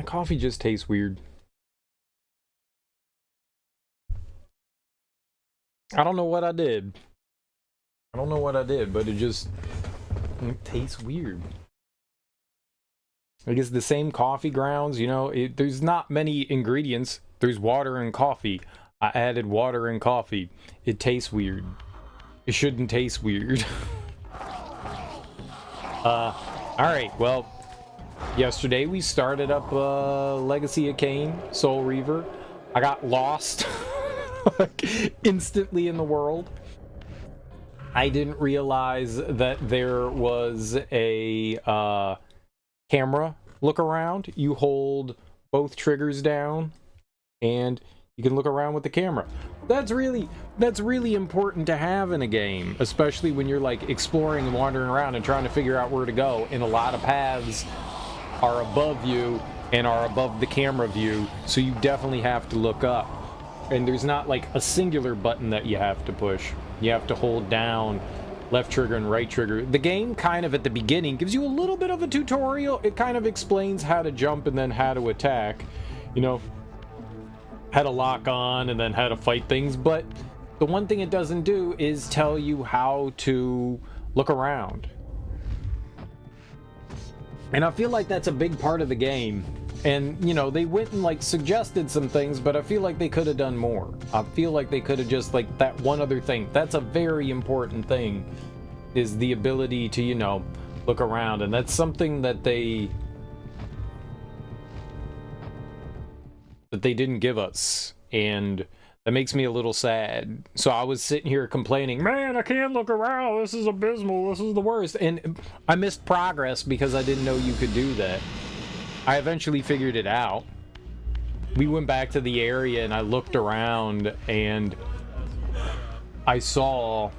Coffee just tastes weird. I don't know what I did. I don't know what I did, but it tastes weird. I guess the same coffee grounds, you know, there's not many ingredients. There's water and coffee. I added water and coffee. It tastes weird. It shouldn't taste weird. Alright, well, yesterday we started up Legacy of Kain, Soul Reaver. I got lost like, instantly in the world. I didn't realize that there was a camera look around. You hold both triggers down and you can look around with the camera. That's really important to have in a game, especially when you're like exploring and wandering around and trying to figure out where to go, and a lot of paths are above you and are above the camera view, so you definitely have to look up. And there's not like a singular button that you have to push. You have to hold down left trigger and right trigger. The game kind of at the beginning gives you a little bit of a tutorial. It kind of explains how to jump and then how to attack, you know, how to lock on and then how to fight things. But the one thing it doesn't do is tell you how to look around. And I feel like that's a big part of the game. And, you know, they went and, like, suggested some things, but I feel like they could have done more. I feel like they could have just, like, that one other thing. That's a very important thing, is the ability to, you know, look around. And that's something that they didn't give us. And that makes me a little sad. So I was sitting here complaining, man, I can't look around. This is abysmal. This is the worst. And I missed progress because I didn't know you could do that. I eventually figured it out. We went back to the area and I looked around and I saw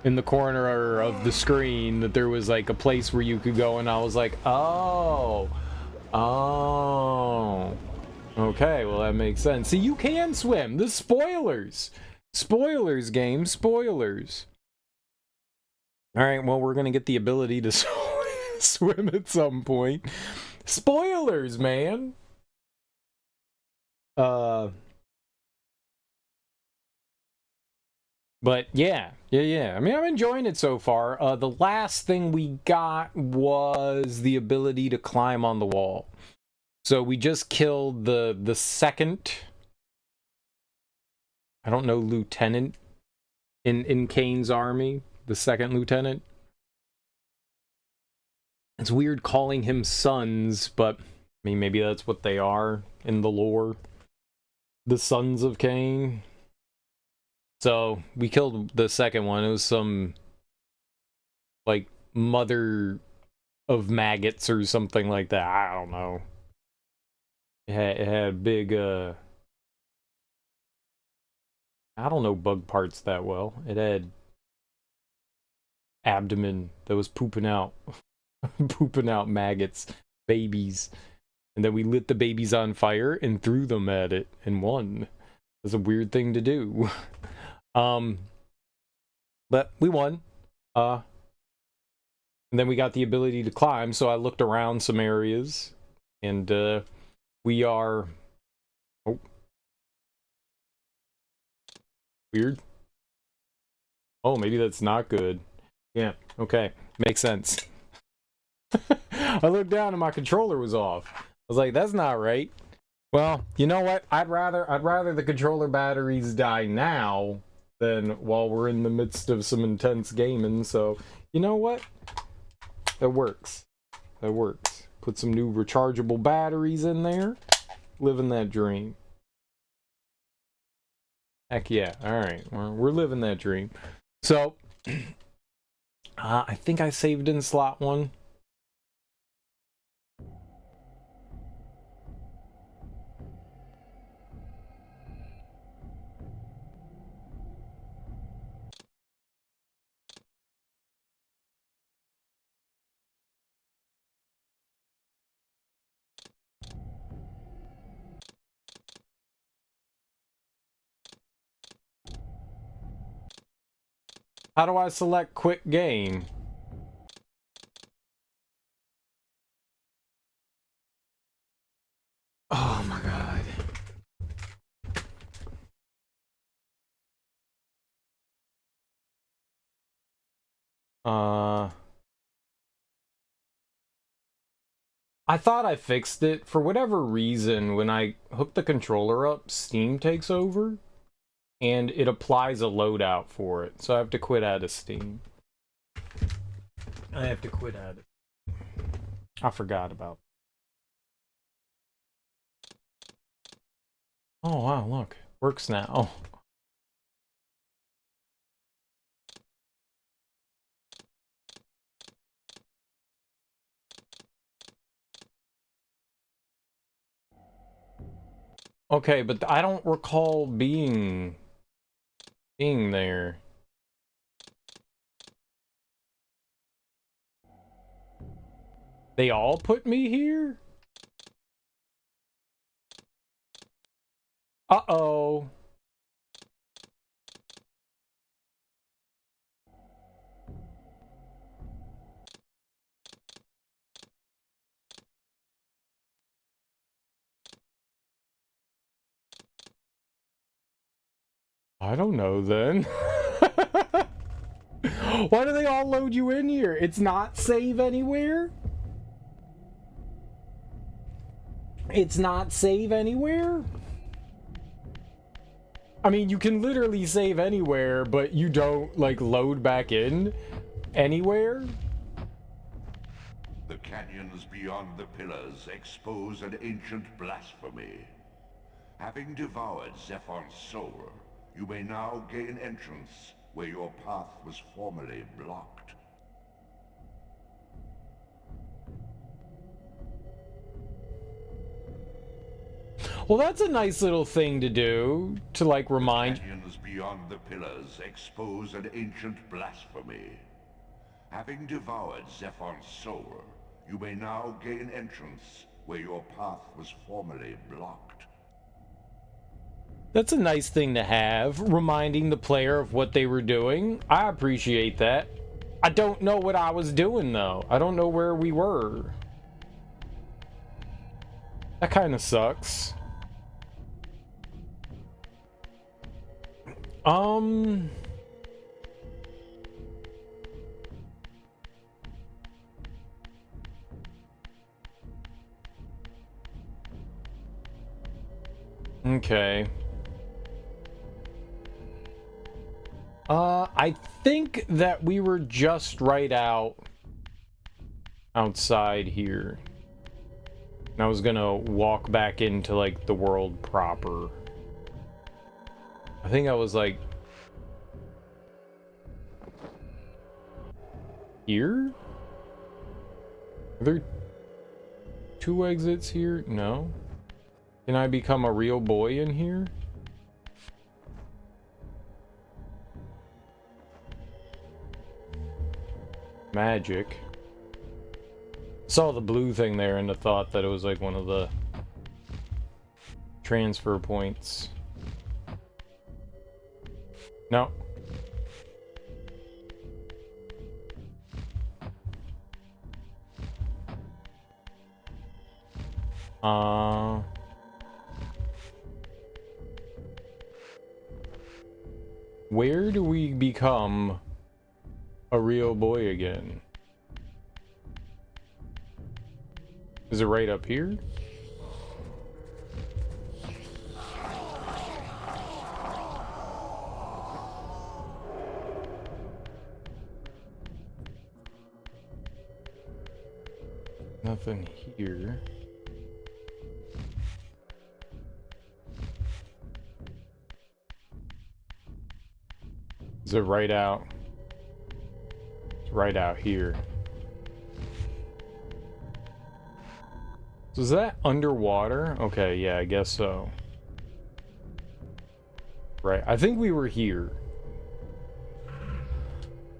in the corner of the screen that there was like a place where you could go, and I was like, oh, okay, well that makes sense. See, you can swim. The spoilers, game, spoilers. All right, well, we're gonna get the ability to swim at some point. Spoilers, man. But yeah. I mean, I'm enjoying it so far. The last thing we got was the ability to climb on the wall. So we just killed the second, I don't know, lieutenant in Kain's army. The second lieutenant. It's weird calling him sons, but I mean, maybe that's what they are in the lore. The sons of Kain. So we killed the second one. It was some like mother of maggots or something like that. I don't know. It had big I don't know bug parts that well. It had abdomen that was pooping out maggots, babies. And then we lit the babies on fire and threw them at it and won. That's a weird thing to do. But we won. And then we got the ability to climb, so I looked around some areas. And we are... Oh. Weird. Oh, maybe that's not good. Yeah, okay. Makes sense. I looked down and my controller was off. I was like, that's not right. Well, you know what? I'd rather the controller batteries die now than while we're in the midst of some intense gaming. So, you know what? That works. That works. Put some new rechargeable batteries in there. Living that dream. Heck yeah. Alright. We're living that dream. So, I think I saved in slot 1. How do I select quick game? Oh my god. I thought I fixed it. For whatever reason, when I hook the controller up, Steam takes over, and it applies a loadout for it. So I have to quit out of Steam. I have to quit out of it. I forgot about it. Oh wow, look. Works now. Okay, but I don't recall being there. They all put me here? Uh-oh. I don't know then. Why do they all load you in here? It's not save anywhere? It's not save anywhere? I mean, you can literally save anywhere, but you don't, like, load back in anywhere? The canyons beyond the pillars expose an ancient blasphemy. Having devoured Zephon's soul, you may now gain entrance where your path was formerly blocked. Well, that's a nice little thing to do, to, like, remind... The canyons beyond the pillars expose an ancient blasphemy. Having devoured Zephon's soul, you may now gain entrance where your path was formerly blocked. That's a nice thing to have, reminding the player of what they were doing. I appreciate that. I don't know what I was doing, though. I don't know where we were. That kind of sucks. Okay. I think that we were just right outside here. And I was gonna walk back into, like, the world proper. I think I was, like... here? Are there 2 exits here? No. Can I become a real boy in here? Magic. Saw the blue thing there and I thought that it was like one of the transfer points. No. Where do we become a real boy again? Is it right up here? Nothing here. Is it right out? It's right out here. So is that underwater? Okay, yeah, I guess so. Right, I think we were here.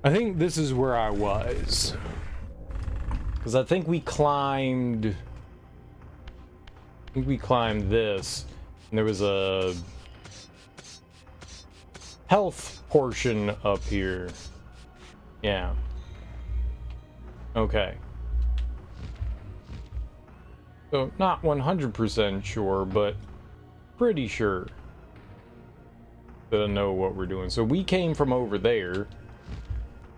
I think this is where I was. Because I think we climbed... I think we climbed this. And there was a... health portion up here. Yeah. Okay. So, not 100% sure, but pretty sure that I know what we're doing. So we came from over there.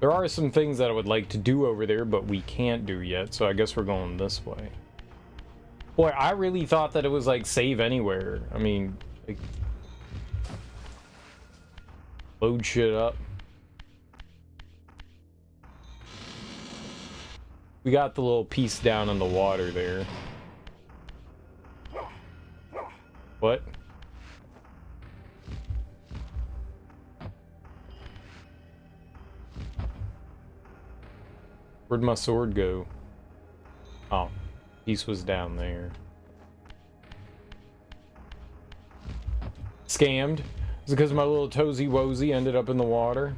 There are some things that I would like to do over there, but we can't do yet, so I guess we're going this way. Boy, I really thought that it was like save anywhere. I mean, like, load shit up. We got the little piece down in the water there. What? Where'd my sword go? Oh, piece was down there. Scammed. Is it because my little toesy woesy ended up in the water?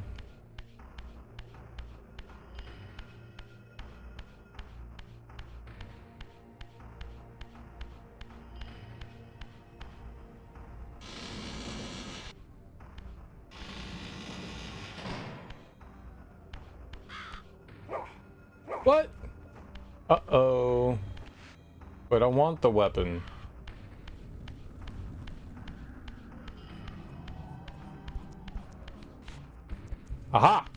What? Uh-oh. But I want the weapon. Aha!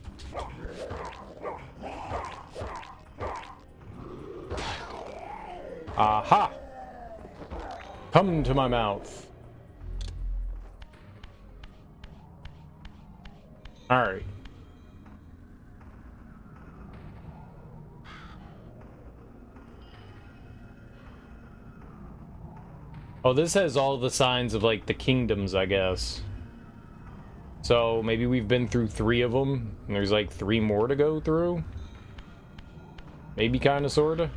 Aha! Come to my mouth. Alright. Oh, this has all the signs of, like, the kingdoms, I guess. So, maybe we've been through 3 of them, and there's, like, 3 more to go through? Maybe, kinda, sorta?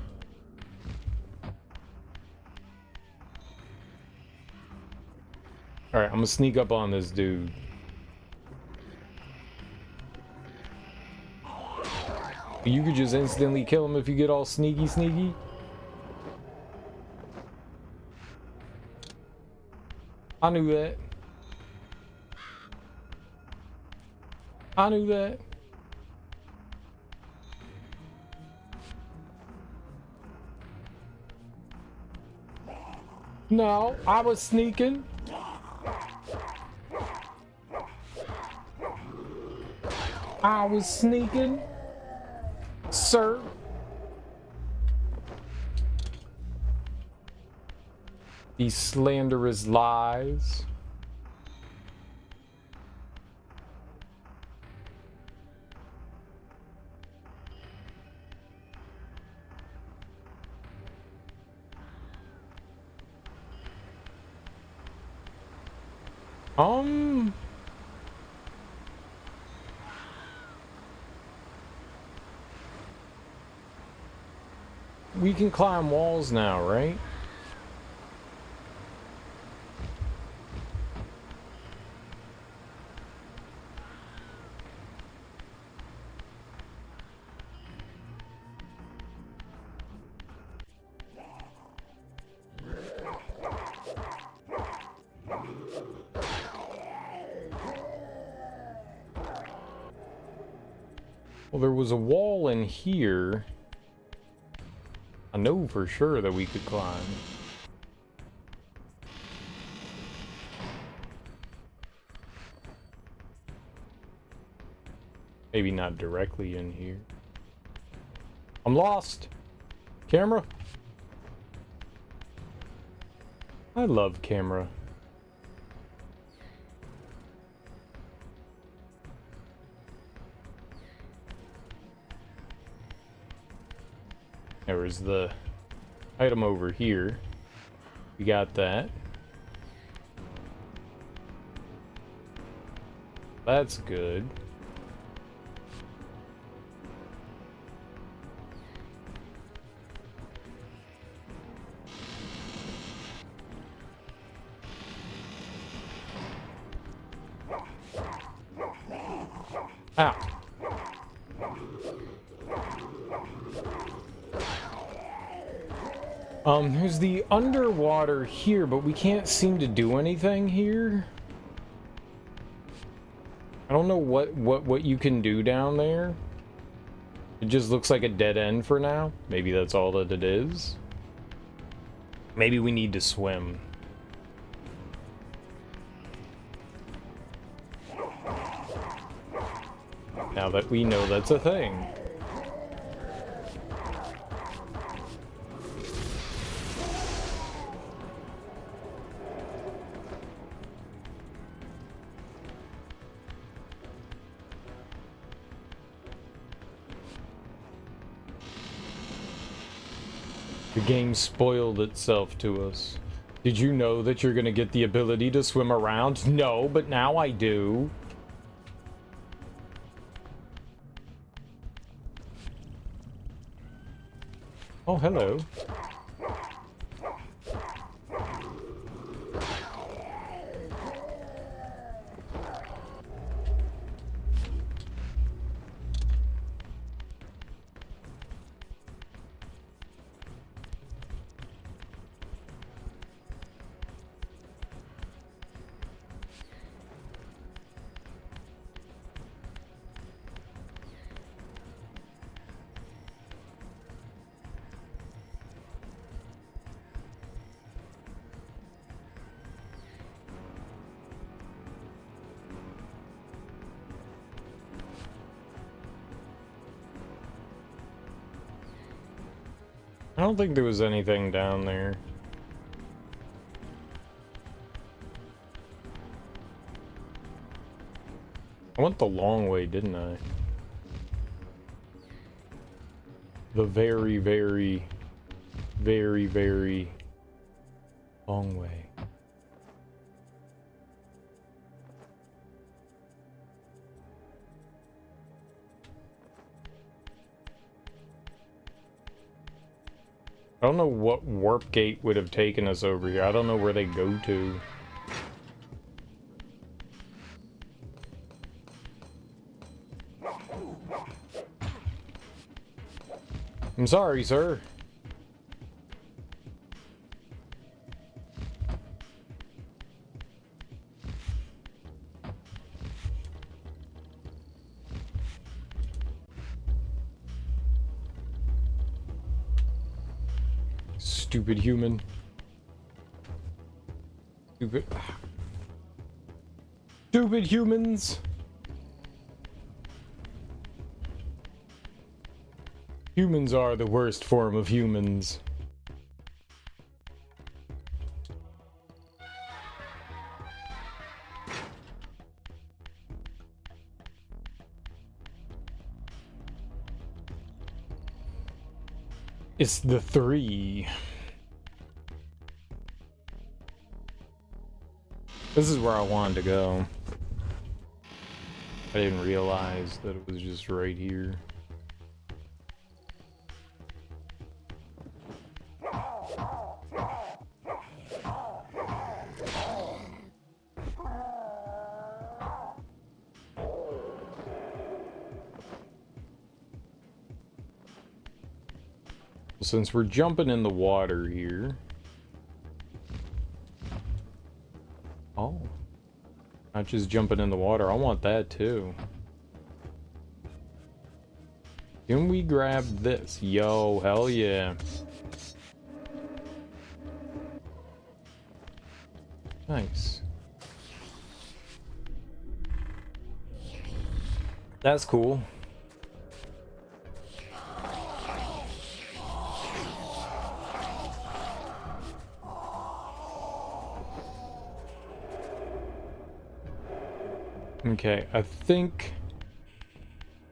Alright, I'm gonna sneak up on this dude. You could just instantly kill him if you get all sneaky. I knew that. I knew that. No, I was sneaking. I was sneaking, sir. These slanderous lies. We can climb walls now, right? Well, there was a wall in here. I know for sure that we could climb. Maybe not directly in here. I'm lost. Camera. I love camera. There was the item over here. We got that. That's good. Ow. There's the underwater here, but we can't seem to do anything here. I don't know what you can do down there. It just looks like a dead end for now. Maybe that's all that it is. Maybe we need to swim. Now that we know that's a thing. The game spoiled itself to us. Did you know that you're gonna get the ability to swim around? No, but now I do. Oh, hello. I don't think there was anything down there. I went the long way, didn't I? The very, very, very, very long way. I don't know what warp gate would have taken us over here. I don't know where they go to. I'm sorry, sir. Stupid human. Stupid humans. Humans are the worst form of humans. It's the 3. This is where I wanted to go. I didn't realize that it was just right here. Since we're jumping in the water here. Oh. Not just jumping in the water. I want that too. Can we grab this? Yo, hell yeah. Nice. That's cool. Okay, I think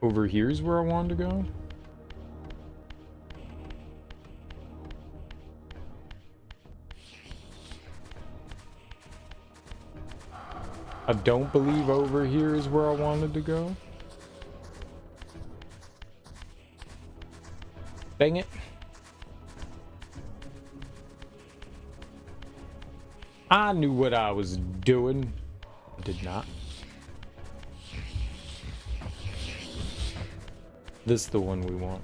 over here's where I wanted to go. I don't believe over here is where I wanted to go. Dang it. I knew what I was doing. I did not. This is the one we want.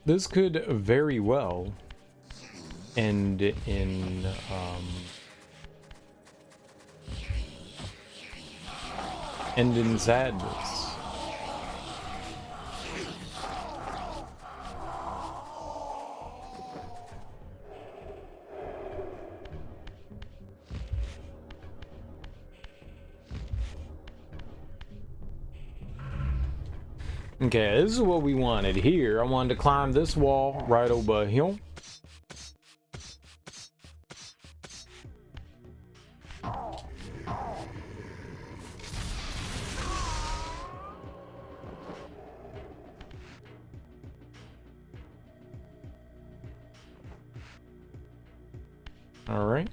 This could very well end in sadness. Okay, this is what we wanted here. I wanted to climb this wall right over here. All right.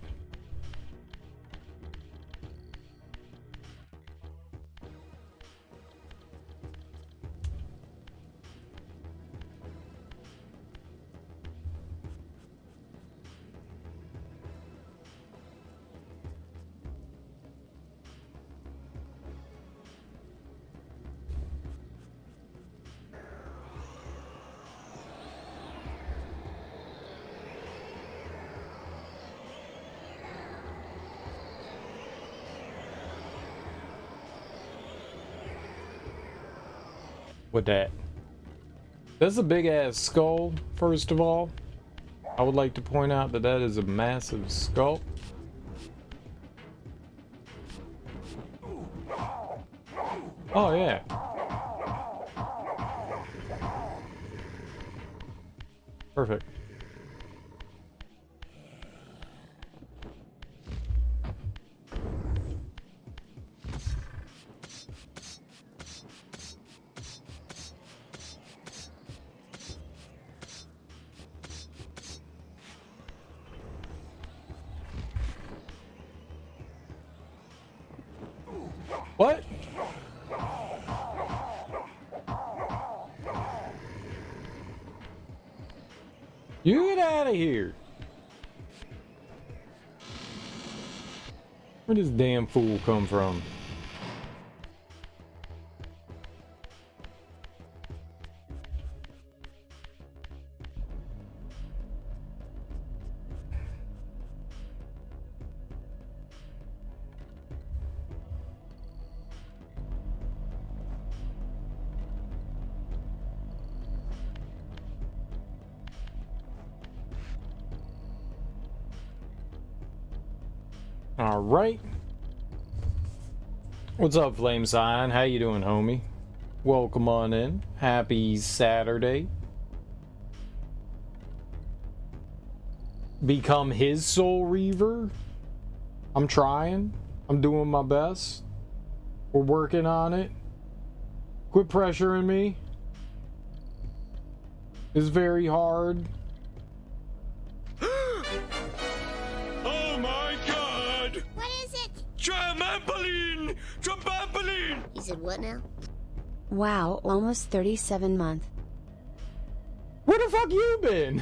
With that. That's a big ass skull, first of all. I would like to point out that that is a massive skull. Oh, yeah. Perfect. What? You get out of here. Where does this damn fool come from? All right. What's up, Flame Sign? How you doing, homie? Welcome on in. Happy Saturday. Become his Soul Reaver. I'm trying. I'm doing my best. We're working on it. Quit pressuring me. It's very hard. Oh my god! What is it? Trampoline! Trampoline! He said what now? Wow, almost 37 months. Where the fuck you been?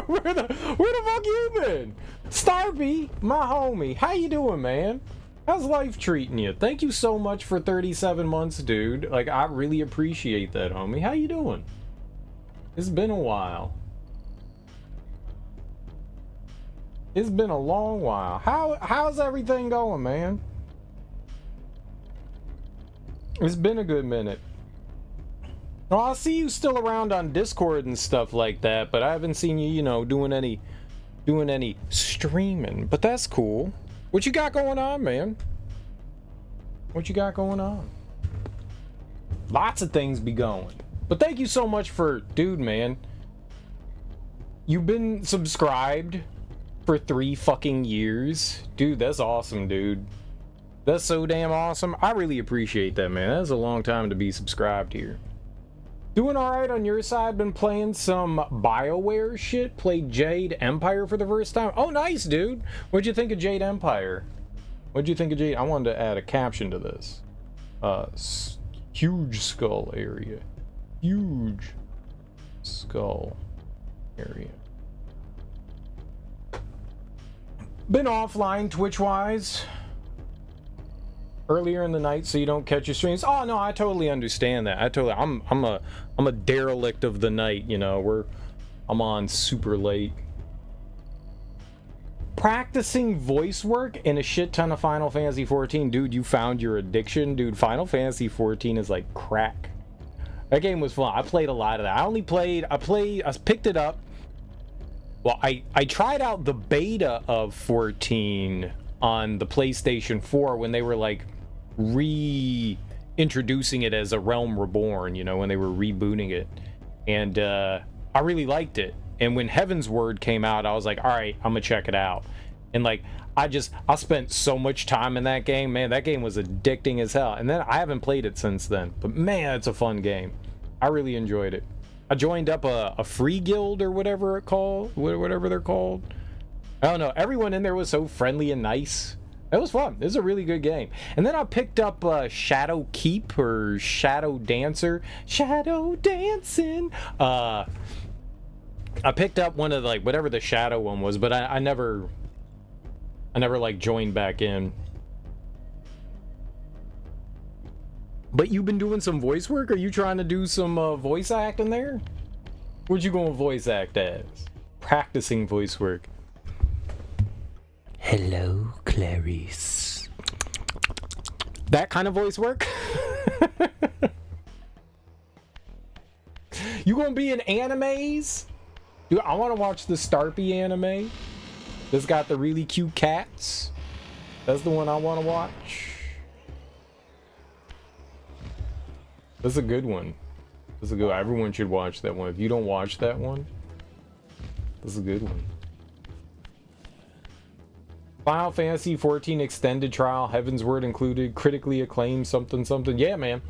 where the fuck you been? Starby, my homie, how you doing, man? How's life treating you? Thank you so much for 37 months, dude. Like, I really appreciate that, homie. How you doing? It's been a while. It's been a long while. How's everything going, man? It's been a good minute. Well, I see you still around on Discord and stuff like that, but I haven't seen you, you know, doing any streaming. But that's cool. What you got going on, man? What you got going on? Lots of things be going. But thank you so much for, dude, man. You've been subscribed for 3 fucking years. Dude, that's awesome, dude. That's so damn awesome. I really appreciate that, man. That's a long time to be subscribed here. Doing alright on your side. Been playing some BioWare shit. Played Jade Empire for the first time. Oh, nice, dude. What'd you think of Jade Empire? What'd you think of Jade? I wanted to add a caption to this. Huge skull area. Huge skull area. Been offline Twitch-wise earlier in the night, so you don't catch your streams. Oh no, I totally understand that. I'm a derelict of the night, you know. I'm on super late. Practicing voice work in a shit ton of Final Fantasy 14. Dude, you found your addiction. Dude, Final Fantasy 14 is like crack. That game was fun. I played a lot of that. I picked it up. Well, I tried out the beta of 14 on the PlayStation 4 when they were like introducing it as a Realm Reborn, you know, when they were rebooting it. And I really liked it. And when Heaven's Word came out, I was like, all right, I'm gonna check it out. And like, I spent so much time in that game. Man, that game was addicting as hell. And then I haven't played it since then. But man, it's a fun game. I really enjoyed it. I joined up a free guild or whatever they're called. I don't know. Everyone in there was so friendly and nice. It was fun. It was a really good game. And then I picked up Shadow Keep or Shadow Dancer. Shadow Dancing. I picked up one of the, like, whatever the Shadow one was, but I never like joined back in. But you've been doing some voice work? Are you trying to do some voice acting there? What you going to voice act as? Practicing voice work. Hello, Clarice. That kind of voice work? You gonna be in animes? Dude, I want to watch the Starpy anime. That's got the really cute cats. That's the one I want to watch. That's a good one. That's a good one. Everyone should watch that one. If you don't watch that one, that's a good one. Final Fantasy 14 extended trial, Heaven's Word included, critically acclaimed, something, something. Yeah, man.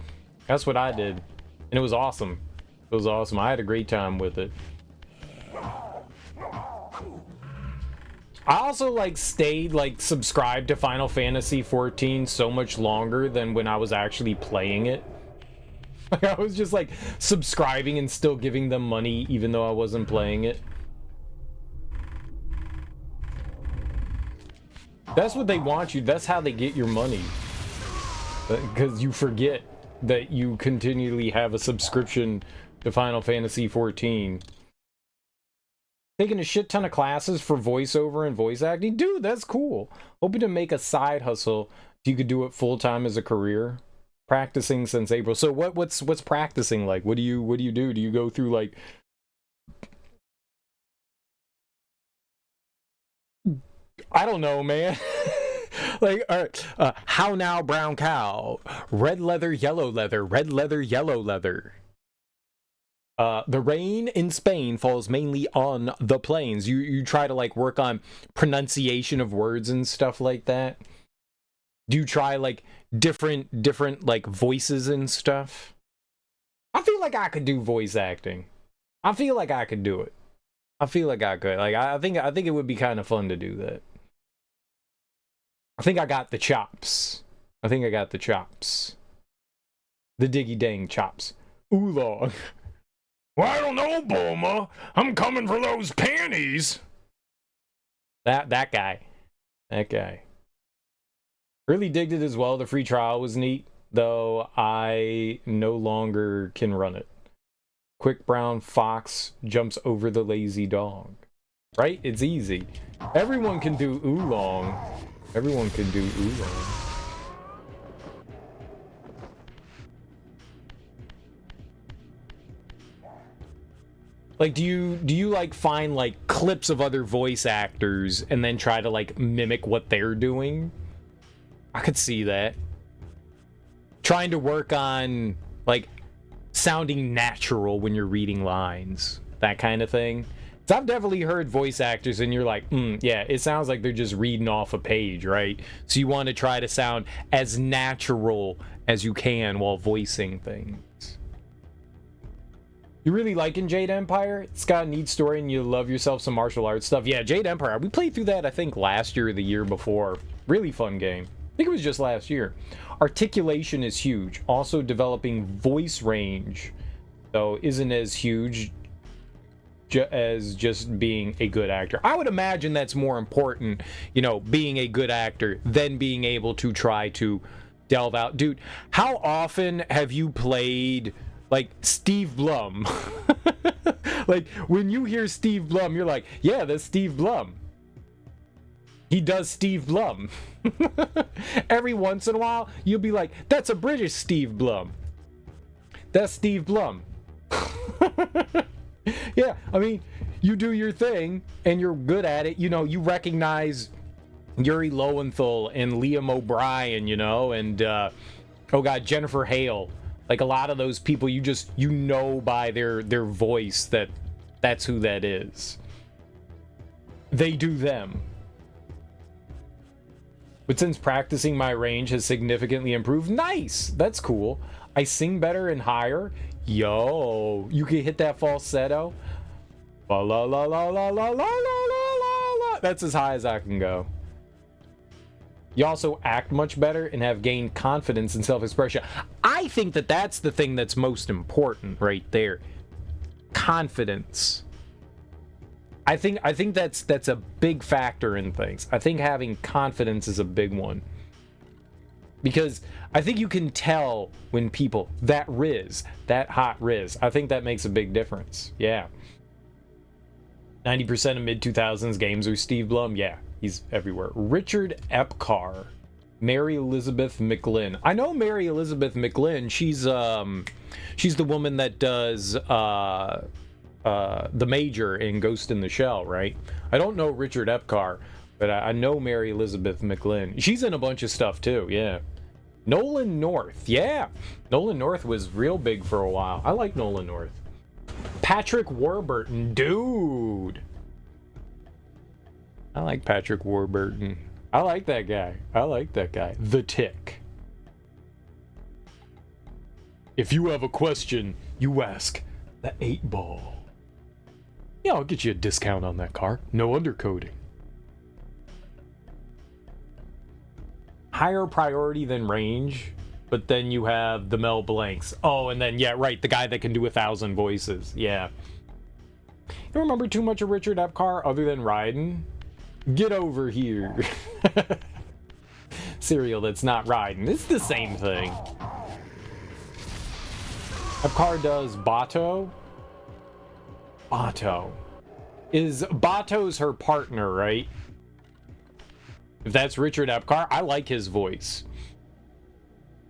That's what I did. And it was awesome. It was awesome. I had a great time with it. I also like stayed like subscribed to Final Fantasy 14 so much longer than when I was actually playing it. Like, I was just like subscribing and still giving them money even though I wasn't playing it. That's what they want you. That's how they get your money. Because you forget that you continually have a subscription to Final Fantasy 14. Taking a shit ton of classes for voiceover and voice acting. Dude, that's cool. Hoping to make a side hustle so you could do it full time as a career. Practicing since April. So what's practicing like? What do you do? Do you go through like I don't know, man. Like, how now, brown cow? Red leather, yellow leather. Red leather, yellow leather. The rain in Spain falls mainly on the plains. You try to like work on pronunciation of words and stuff like that. Do you try like different like voices and stuff? I feel like I could do voice acting. I feel like I could do it. I feel like I could. Like I think it would be kind of fun to do that. I think I got the chops. I think I got the chops. The diggy dang chops. Oolong. Well, I don't know, Bulma. I'm coming for those panties. That guy. That guy. Really digged it as well. The free trial was neat, though I no longer can run it. Quick brown fox jumps over the lazy dog. Right? It's easy. Everyone can do oolong. Everyone can do oolong. Like, do you like find like clips of other voice actors and then try to like mimic what they're doing? I could see that. Trying to work on like sounding natural when you're reading lines, that kind of thing. So I've definitely heard voice actors and you're like, yeah, it sounds like they're just reading off a page, right? So you want to try to sound as natural as you can while voicing things. You really liking Jade Empire? It's got a neat story and you love yourself some martial arts stuff. Yeah, Jade Empire. We played through that, I think, last year or the year before. Really fun game. I think it was just last year. Articulation is huge. Also developing voice range, though, isn't as huge as just being a good actor. I would imagine that's more important, you know, being a good actor than being able to try to delve out. Dude, how often have you played like Steve Blum? Like when you hear Steve Blum, you're like, yeah, that's Steve Blum. He does Steve Blum. Every once in a while, you'll be like, that's a British Steve Blum. That's Steve Blum. Yeah, I mean, you do your thing and you're good at it. You know, you recognize Yuri Lowenthal and Liam O'Brien, you know, and Oh god, Jennifer Hale. Like a lot of those people, you know by their voice that that's who that is. They do them. But since practicing, my range has significantly improved. Nice! That's cool. I sing better and higher. Yo, you can hit that falsetto. La la la la la la la la la la. That's as high as I can go. You also act much better and have gained confidence in self-expression. I think that that's the thing that's most important right there. Confidence. I think that's a big factor in things. I think having confidence is a big one. Because I think you can tell when people, that hot Riz, I think that makes a big difference. Yeah. 90% of mid-2000s games are Steve Blum. Yeah, he's everywhere. Richard Epcar. Mary Elizabeth McGlynn. I know Mary Elizabeth McGlynn. She's the woman that does the Major in Ghost in the Shell, right? I don't know Richard Epcar, but I know Mary Elizabeth McGlynn. She's in a bunch of stuff too, yeah. Nolan North, yeah. Nolan North was real big for a while. I like Nolan North. Patrick Warburton, dude. I like Patrick Warburton. I like that guy. The Tick. If you have a question, you ask the 8-ball. Yeah, I'll get you a discount on that car. No undercoating. Higher priority than range, but then you have the Mel Blancs. Oh, and then, yeah, right, the guy that can do 1,000 voices. Yeah. You don't remember too much of Richard Epcar other than riding? Get over here. Cereal that's not riding. It's the same thing. Epcar does Bato. Bato's her partner, right? If that's Richard Epcar, I like his voice.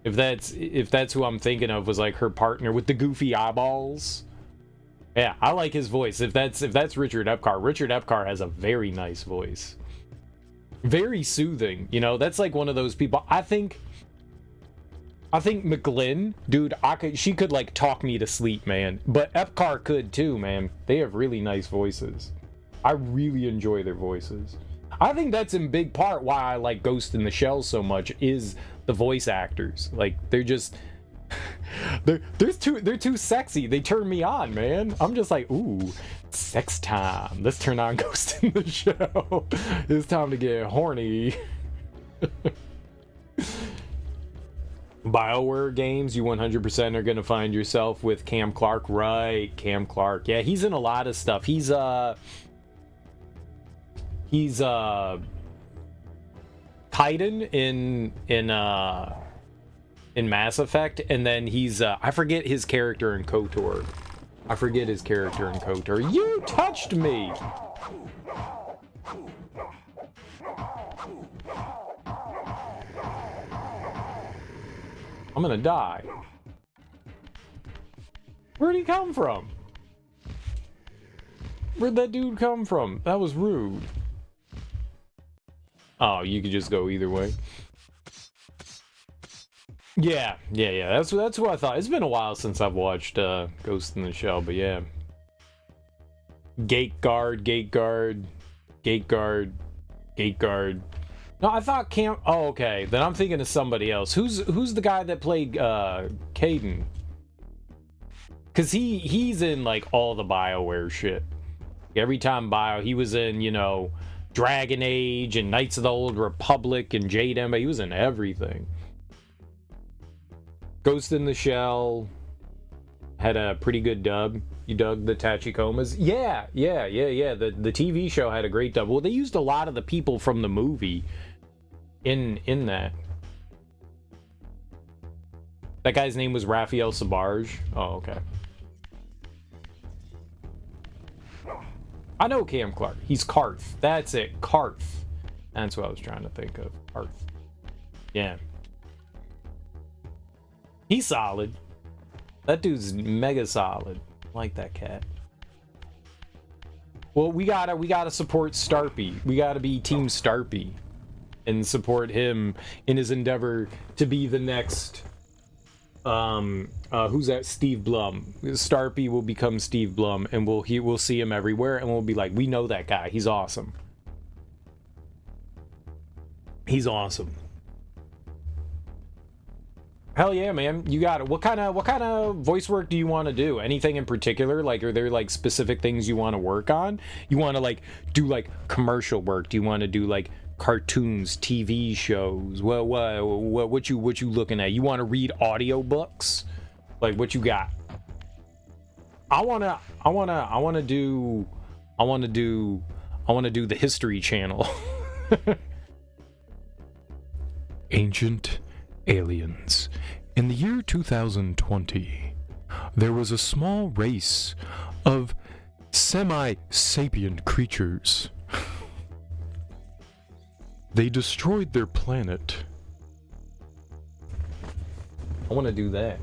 If that's who I'm thinking of, was like her partner with the goofy eyeballs. Yeah, I like his voice. If that's Richard Epcar has a very nice voice. Very soothing, you know. That's like one of those people. I think McGlynn, dude, she could like talk me to sleep, man. But Epcar could too, man. They have really nice voices. I really enjoy their voices. I think that's in big part why I like Ghost in the Shell so much, is the voice actors. Like, they're just they're too sexy. They turn me on, man. I'm just like, ooh, sex time. Let's turn on Ghost in the Shell. It's time to get horny. BioWare games, you 100% are gonna find yourself with Cam Clark. Right, Cam Clark. Yeah, he's in a lot of stuff. He's Kaiden in Mass Effect, and then he's I forget his character in KOTOR. You touched me. I'm gonna die. Where'd he come from? Where'd that dude come from? That was rude. Oh, you could just go either way. Yeah. That's what I thought. It's been a while since I've watched Ghost in the Shell, but yeah. Gate guard. No, I thought Cam. Oh, okay. Then I'm thinking of somebody else. Who's the guy that played Kain? Cause he's in like all the BioWare shit. Every time he was in, you know, Dragon Age and Knights of the Old Republic and Jade Emma. He was in everything. Ghost in the Shell had a pretty good dub. You dug the Tachikomas? Yeah. The TV show had a great dub. Well, they used a lot of the people from the movie in that. That guy's name was Raphael Sabarge. Oh, okay. I know Cam Clark. He's Karth. That's it. Karth. That's what I was trying to think of. Karth. Yeah. He's solid. That dude's mega solid. I like that cat. Well, we gotta support Starpy. We gotta be Team Starpy and support him in his endeavor to be the next who's that? Steve Blum. Starpy will become Steve Blum, and we'll see him everywhere, and we'll be like, we know that guy. He's awesome. He's awesome. Hell yeah, man. You got it. What kind of voice work do you want to do? Anything in particular? Like, are there like specific things you want to work on? You want to like do like commercial work? Do you want to do like cartoons, TV shows? What you looking at? You want to read audiobooks? Like, what you got? I wanna do the History Channel. Ancient aliens. In the year 2020, there was a small race of semi-sapient creatures. They destroyed their planet. I want to do that.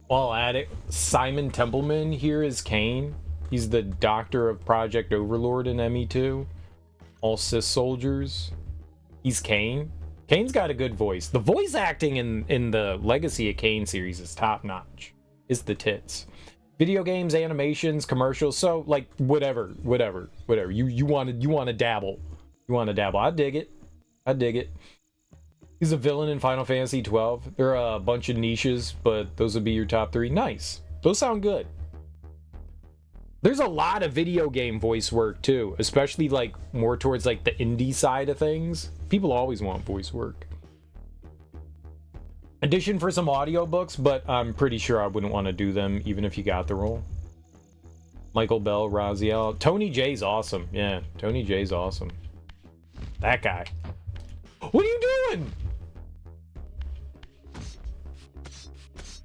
While at it, Simon Templeman here is Kain. He's the doctor of Project Overlord in ME2. All cis soldiers. He's Kain. Kain's got a good voice. The voice acting in the Legacy of Kain series is top notch. It's the tits. Video games, animations, commercials. So like whatever. You want to dabble. You want to dabble. I dig it. He's a villain in Final Fantasy 12. There are a bunch of niches, but those would be your top 3. Nice. Those sound good. There's a lot of video game voice work too, especially like more towards like the indie side of things. People always want voice work. Audition for some audiobooks, but I'm pretty sure I wouldn't want to do them even if you got the role. Michael Bell, Raziel. Tony J's awesome. Yeah, Tony J's awesome. That guy. What are you doing?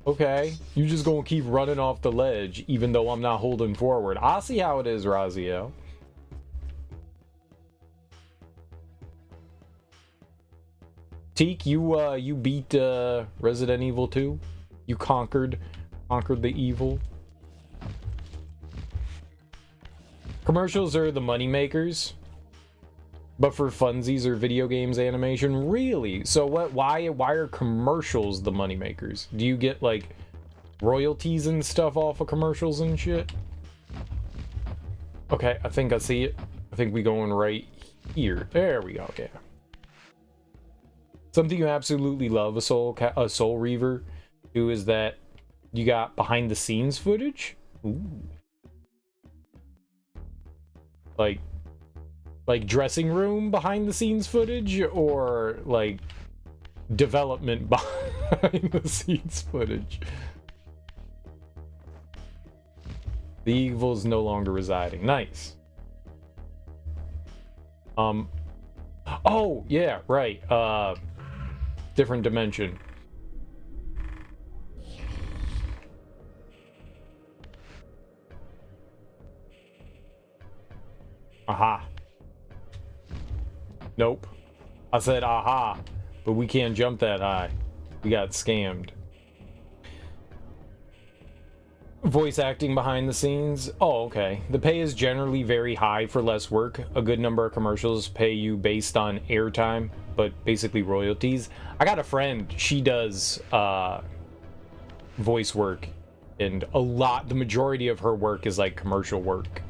Okay, you just gonna keep running off the ledge even though I'm not holding forward. I'll see how it is, Raziel. Teak, you beat Resident Evil 2? You conquered the evil? Commercials are the money makers. But for funsies or video games animation, really? So what? Why are commercials the moneymakers? Do you get like royalties and stuff off of commercials and shit? Okay, I think I see it. I think we going right here. There we go. Okay. Something you absolutely love a Soul Reaver do is that you got behind the scenes footage. Ooh. Like dressing room behind the scenes footage, or like development behind the scenes footage. The evil's no longer residing. Nice. Oh yeah, right. Different dimension. Aha. Nope. I said aha, but we can't jump that high. We got scammed. Voice acting behind the scenes. Oh, okay. The pay is generally very high for less work. A good number of commercials pay you based on airtime, but basically royalties. I got a friend, she does voice work, and the majority of her work is like commercial work.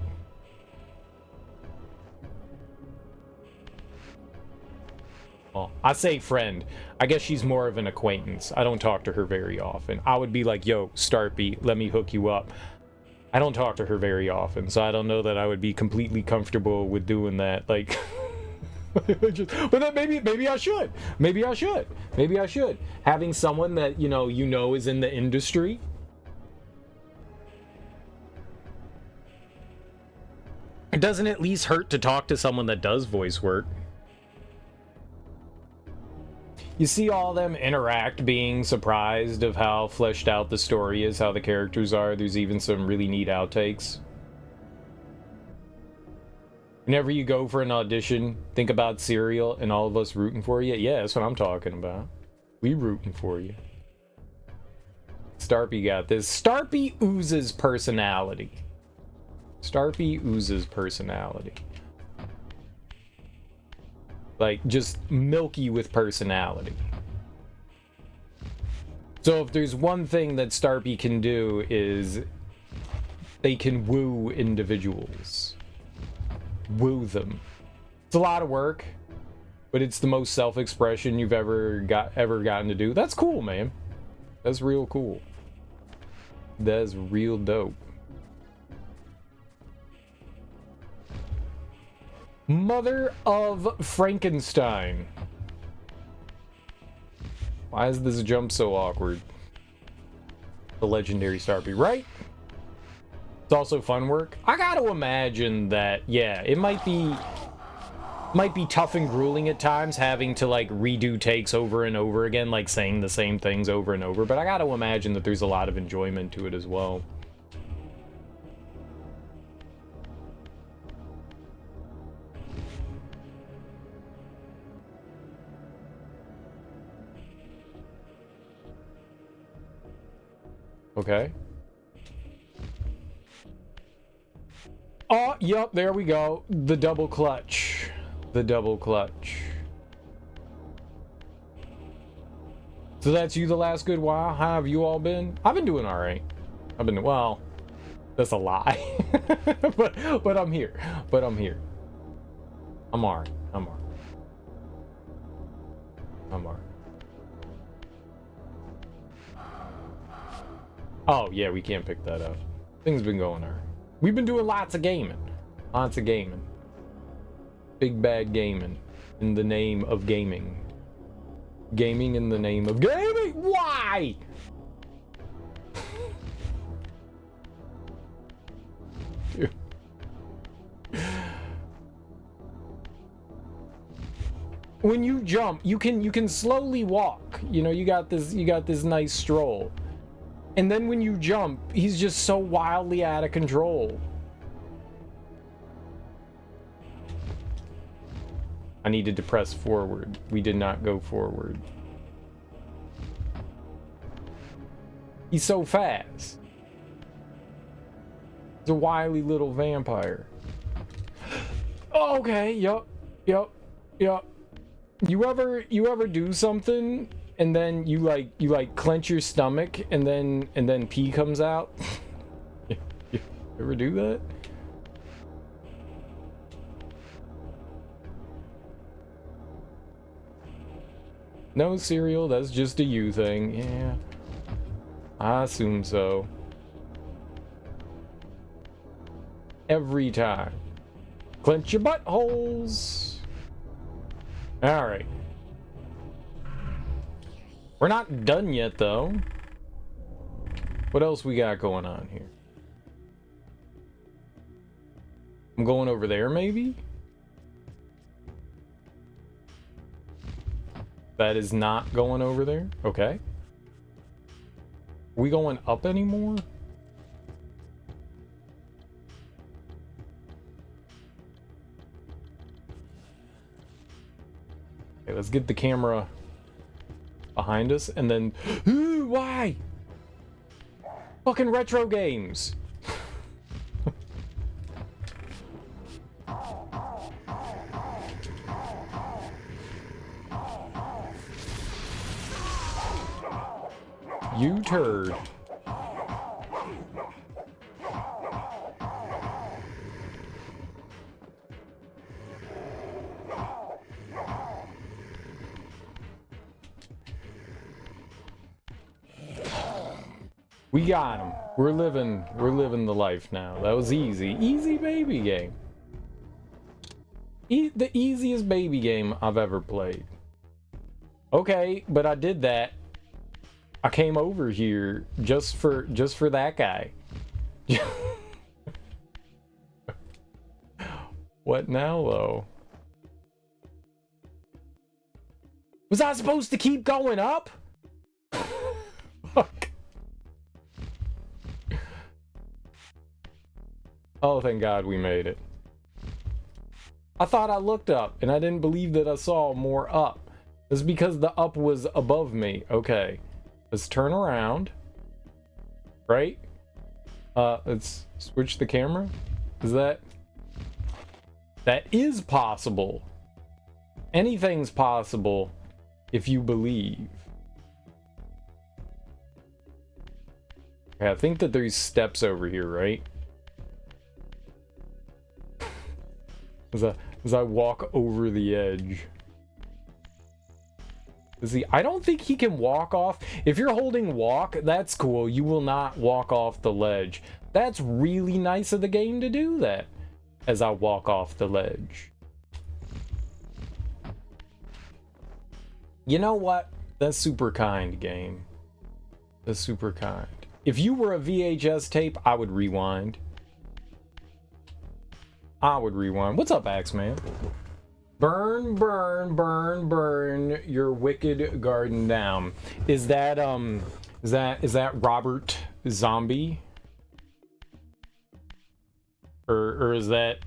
Well, I say friend. I guess she's more of an acquaintance. I don't talk to her very often. I would be like, yo, Starpy, let me hook you up. I don't talk to her very often, so I don't know that I would be completely comfortable with doing that. Like, but then maybe I should. Maybe I should. Having someone that, you know is in the industry. It doesn't at least hurt to talk to someone that does voice work. You see all them interact, being surprised of how fleshed out the story is, how the characters are. There's even some really neat outtakes. Whenever you go for an audition, think about Serial and all of us rooting for you. Yeah, that's what I'm talking about. We rooting for you. Starpy got this. Starpy oozes personality. Like, just milky with personality. So if there's one thing that Starpy can do is they can woo individuals. Woo them. It's a lot of work, but it's the most self-expression you've ever gotten to do. That's cool, man. That's real cool. That's real dope. Mother of Frankenstein. Why is this jump so awkward? The legendary Starpy, right? It's also fun work. I gotta imagine that, yeah, it might be tough and grueling at times having to like redo takes over and over again, like saying the same things over and over, but I gotta imagine that there's a lot of enjoyment to it as well. Okay. Oh, yep, there we go. The double clutch. The double clutch. So that's you the last good while? How have you all been? I've been doing alright. I've been, well, that's a lie. but I'm here. But I'm here. I'm alright. I'm alright. I'm alright. Oh, yeah, we can't pick that up. Things been going alright. We've been doing lots of gaming. Lots of gaming. Big bad gaming. In the name of gaming. Gaming in the name of gaming? Why? Dude. When you jump, you can slowly walk. You know, you got this nice stroll. And then when you jump, he's just so wildly out of control. I needed to press forward. We did not go forward. He's so fast. He's a wily little vampire. Oh, okay, yup. You ever do something and then you clench your stomach and then pee comes out? You ever do that? No cereal, that's just a you thing. Yeah, I assume so. Every time. Clench your buttholes. All right. We're not done yet, though. What else we got going on here? I'm going over there, maybe? That is not going over there? Okay. Are we going up anymore? Okay, let's get the camera behind us and then... Ooh, why? Fucking retro games. You turd. We got him. We're living the life now. That was easy. Easy baby game. The easiest baby game I've ever played. Okay, but I did that. I came over here just for that guy. What now, though? Was I supposed to keep going up? Fuck. Oh, thank God we made it. I thought I looked up, and I didn't believe that I saw more up. It's because the up was above me. Okay. Let's turn around. Right? Let's switch the camera. Is that... That is possible. Anything's possible if you believe. Okay, I think that there's steps over here, right? As I walk over the edge. See, I don't think he can walk off. If you're holding walk, that's cool. You will not walk off the ledge. That's really nice of the game to do that as I walk off the ledge. You know what? That's super kind, game. That's super kind. If you were a VHS tape, I would rewind. I would rewind. What's up, Axeman? Burn, burn, burn, burn your wicked garden down. Is that Robert Zombie? Or is that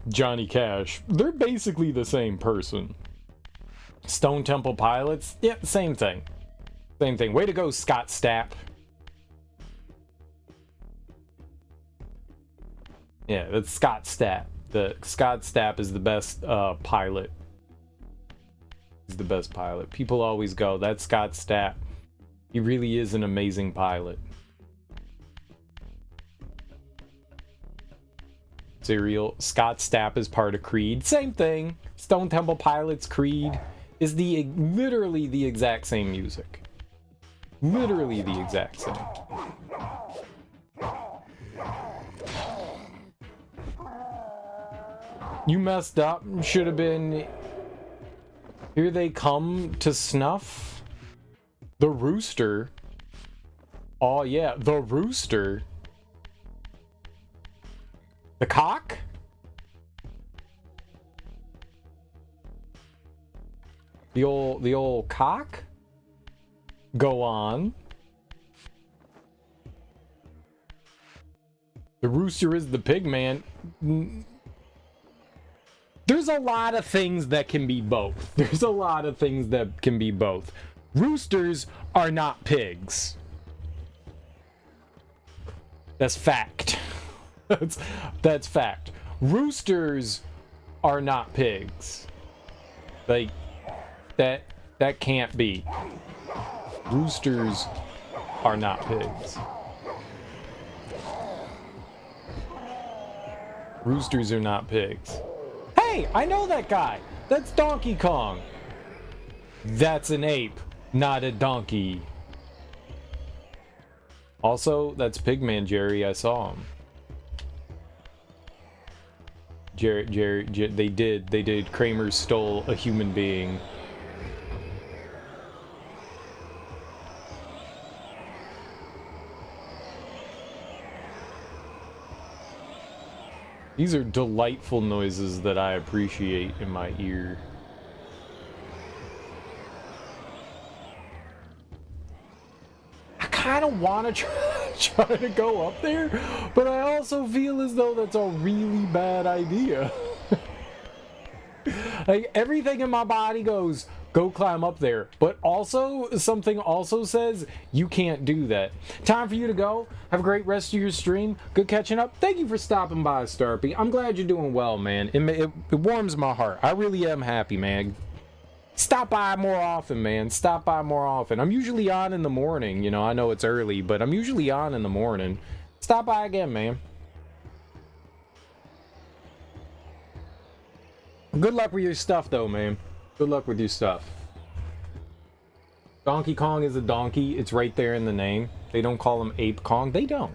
Johnny Cash? They're basically the same person. Stone Temple Pilots? Yeah, same thing. Same thing. Way to go, Scott Stapp. Yeah, that's Scott Stapp. The Scott Stapp is the best pilot. He's the best pilot. People always go, that's Scott Stapp. He really is an amazing pilot. Serial. Scott Stapp is part of Creed. Same thing. Stone Temple Pilots, Creed is literally the exact same music. Literally the exact same. You messed up. Should have been. Here they come to snuff. The rooster. Oh yeah, the rooster. The cock? The old cock? Go on. The rooster is the pig man. There's a lot of things that can be both. There's a lot of things that can be both. Roosters are not pigs. That's fact. That's fact. Roosters are not pigs. Like that can't be. Roosters are not pigs. Roosters are not pigs. Hey, I know that guy. That's Donkey Kong. That's an ape, not a donkey. Also, that's Pigman Jerry. I saw him. Jerry, they did. Kramer stole a human being. These are delightful noises that I appreciate in my ear. I kind of want to try to go up there, but I also feel as though that's a really bad idea. Like, everything in my body goes, go climb up there. But also, something also says, you can't do that. Time for you to go. Have a great rest of your stream. Good catching up. Thank you for stopping by, Starpy. I'm glad you're doing well, man. It warms my heart. I really am happy, man. Stop by more often, man. Stop by more often. I'm usually on in the morning. You know, I know it's early, but I'm usually on in the morning. Stop by again, man. Good luck with your stuff, though, man. Good luck with your stuff. Donkey Kong is a donkey. It's right there in the name. They don't call him Ape Kong. They don't.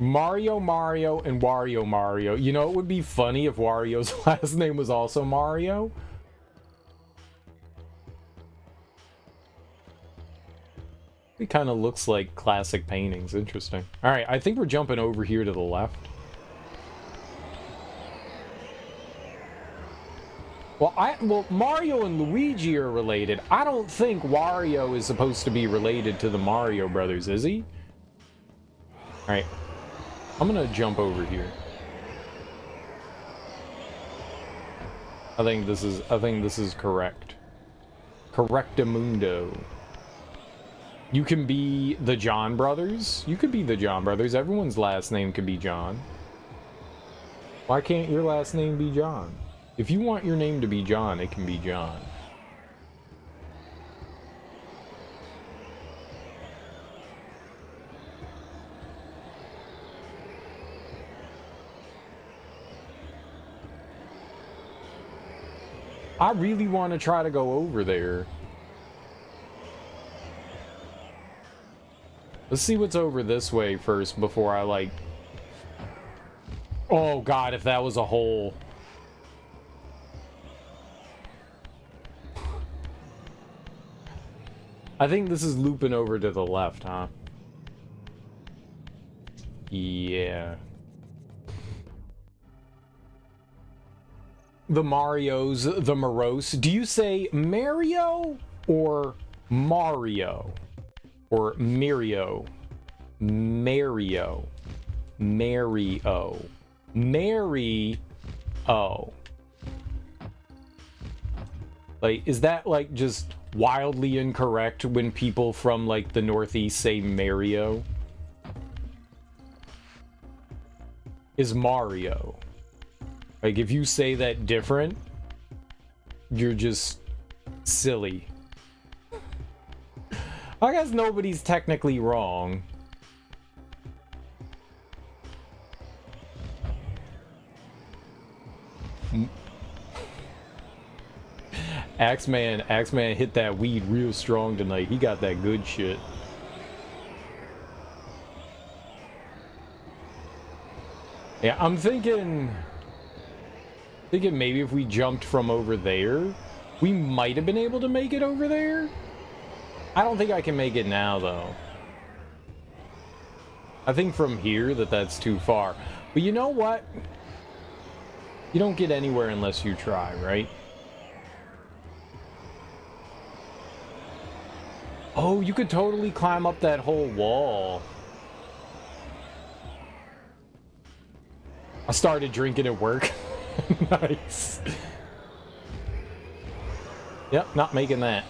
Mario, and Wario. You know, it would be funny if Wario's last name was also Mario. It kind of looks like classic paintings. Interesting. All right, I think we're jumping over here to the left. Well, Mario and Luigi are related. I don't think Wario is supposed to be related to the Mario brothers, is he? All right, I'm gonna jump over here. I think this is correct. Correctamundo. You can be the John brothers. You could be the John brothers. Everyone's last name could be John. Why can't your last name be John? If you want your name to be John, it can be John. I really want to try to go over there. Let's see what's over this way first before I, like... Oh, God, if that was a hole. I think this is looping over to the left, huh? Yeah. The Marios, the morose. Do you say Mario or Mario? Or Mario? Mario. Mario. Mary. Oh. Like, is that, like, just wildly incorrect when people from, like, the Northeast say Mario? Is Mario. Like, if you say that different, you're just silly. I guess nobody's technically wrong. Axeman hit that weed real strong tonight. He got that good shit. Yeah, I'm thinking maybe if we jumped from over there, we might have been able to make it over there. I don't think I can make it now, though. I think from here that's too far. But you know what? You don't get anywhere unless you try, right? Oh, you could totally climb up that whole wall. I started drinking at work. Nice. Yep, not making that.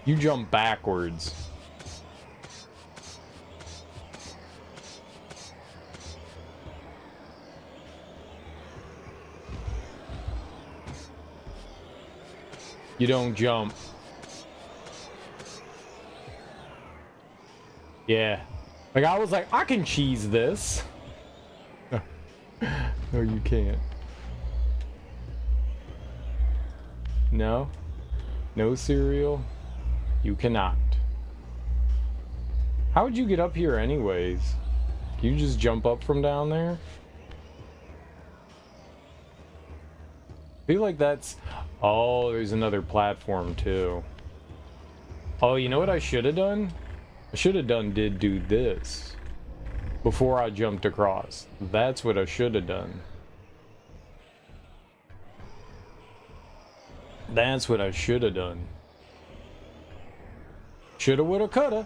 You jump backwards. You don't jump. Yeah. Like, I was like, I can cheese this. No, you can't. No? No cereal? You cannot. How would you get up here anyways? Can you just jump up from down there? I feel like that's... Oh, there's another platform too. Oh, you know what I should have done? I should have did this before I jumped across. That's what I should have done. That's what I should have done. Shoulda, woulda, coulda.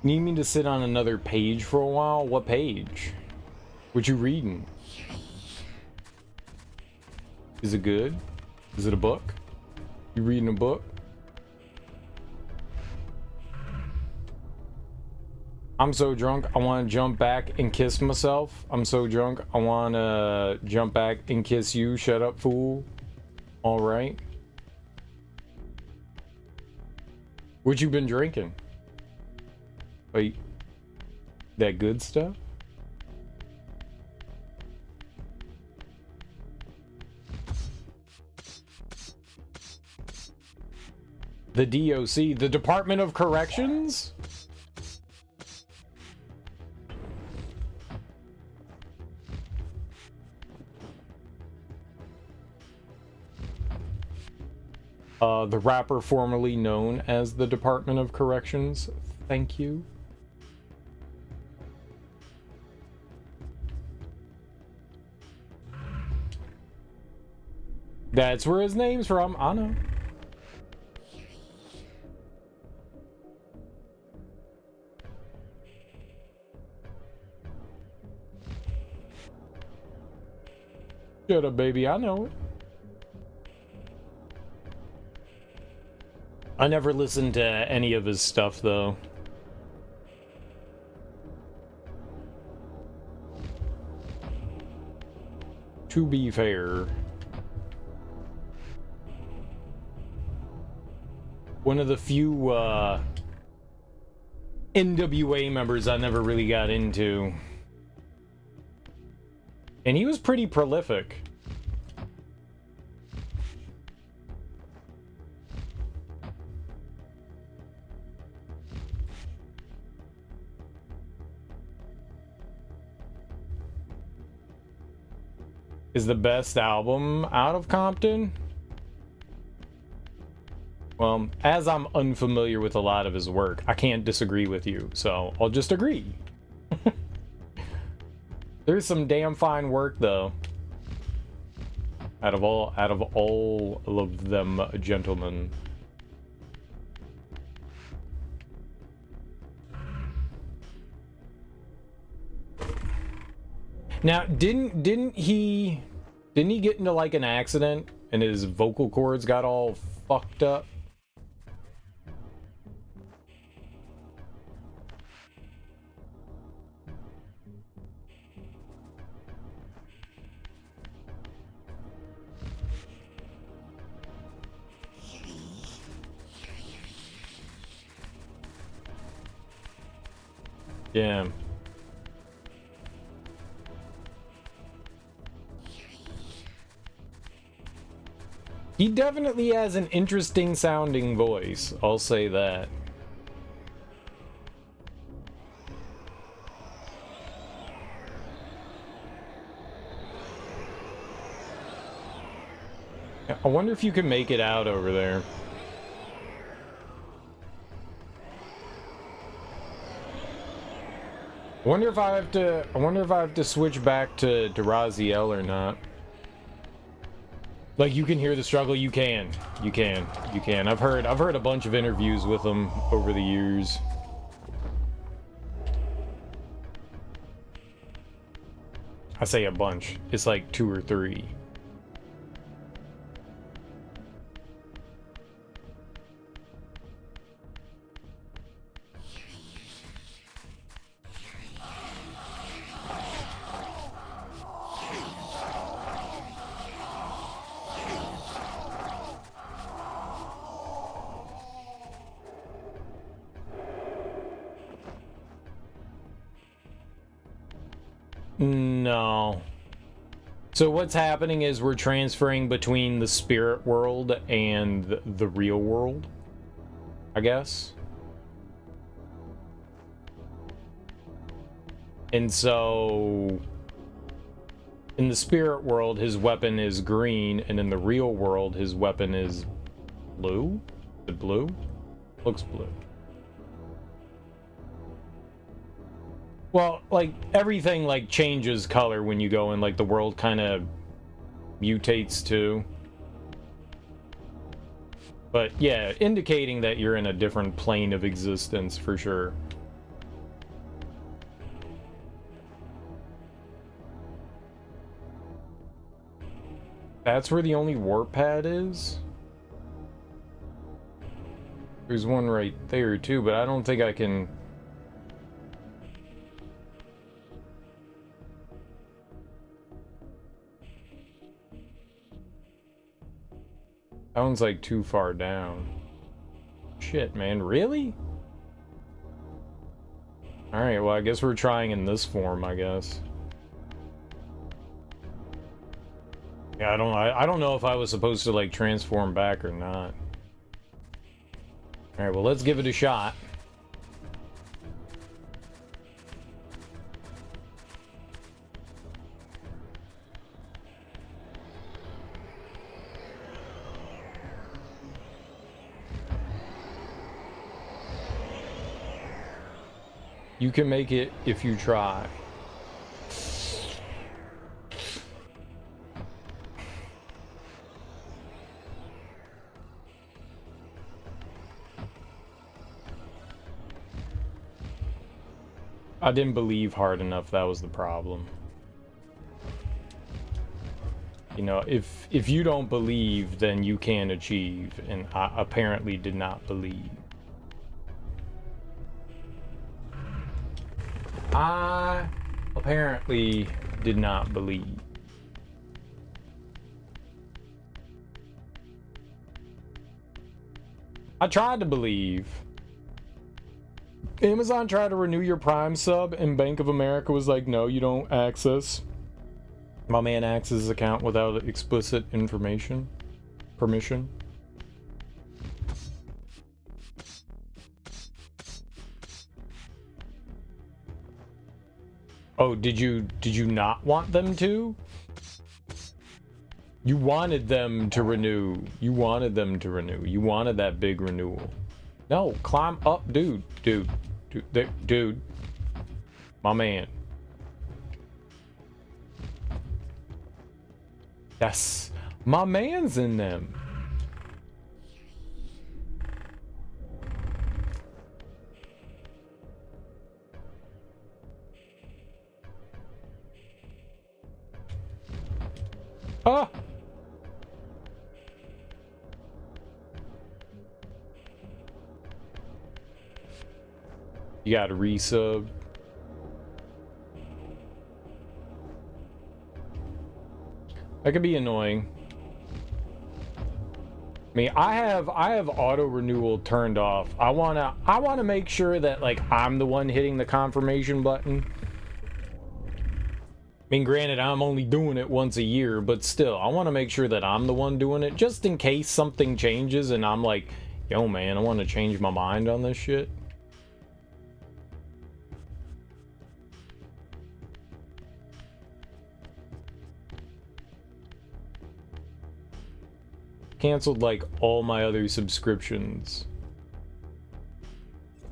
Need me to sit on another page for a while? What page? What you reading? Is it good? Is it a book? You reading a book? I'm so drunk, I want to jump back and kiss myself. I'm so drunk, I want to jump back and kiss you. Shut up, fool. All right. What you been drinking? Wait, that good stuff? The DOC, the Department of Corrections? The rapper formerly known as the Department of Corrections. Thank you. That's where his name's from. I know. Shut up, baby. I know it. I never listened to any of his stuff, though. To be fair. one of the few NWA members I never really got into. And he was pretty prolific. Is the best album out of Compton? Well, as I'm unfamiliar with a lot of his work, I can't disagree with you, so I'll just agree. There's some damn fine work though. Out of all of them gentlemen. Now, didn't he get into like an accident and his vocal cords got all fucked up? Yeah. He definitely has an interesting sounding voice, I'll say that. I wonder if you can make it out over there. I wonder if I have to switch back to Raziel or not. Like, you can hear the struggle. You can. I've heard a bunch of interviews with him over the years. I say a bunch. It's like 2 or 3. No. So what's happening is we're transferring between the spirit world and the real world, I guess. And so in the spirit world, his weapon is green, and in the real world, his weapon is blue? Is it blue? Looks blue. Well, like, everything, like, changes color when you go in, like, the world kind of mutates too. But, yeah, indicating that you're in a different plane of existence, for sure. That's where the only warp pad is? There's one right there, too, but I don't think I can... That one's like too far down. Shit, man, really? Alright, well, I guess we're trying in this form, I guess. Yeah, I don't know if I was supposed to, like, transform back or not. Alright, well, let's give it a shot. You can make it if you try. I didn't believe hard enough, that was the problem. You know, if you don't believe, then you can achieve, and I apparently did not believe. I apparently did not believe. I tried to believe. Amazon tried to renew your Prime sub, and Bank of America was like, no, you don't access. My man accesses his account without explicit permission. Oh, did you not want them to? You wanted them to renew. You wanted them to renew. You wanted that big renewal. No, climb up, dude. Dude. My man. Yes. My man's in them. Ah! You got a resub. That could be annoying. I mean, I have auto renewal turned off. I wanna make sure that like I'm the one hitting the confirmation button. I mean, granted, I'm only doing it once a year, but still, I want to make sure that I'm the one doing it, just in case something changes and I'm like, yo, man, I want to change my mind on this shit. Canceled, like, all my other subscriptions.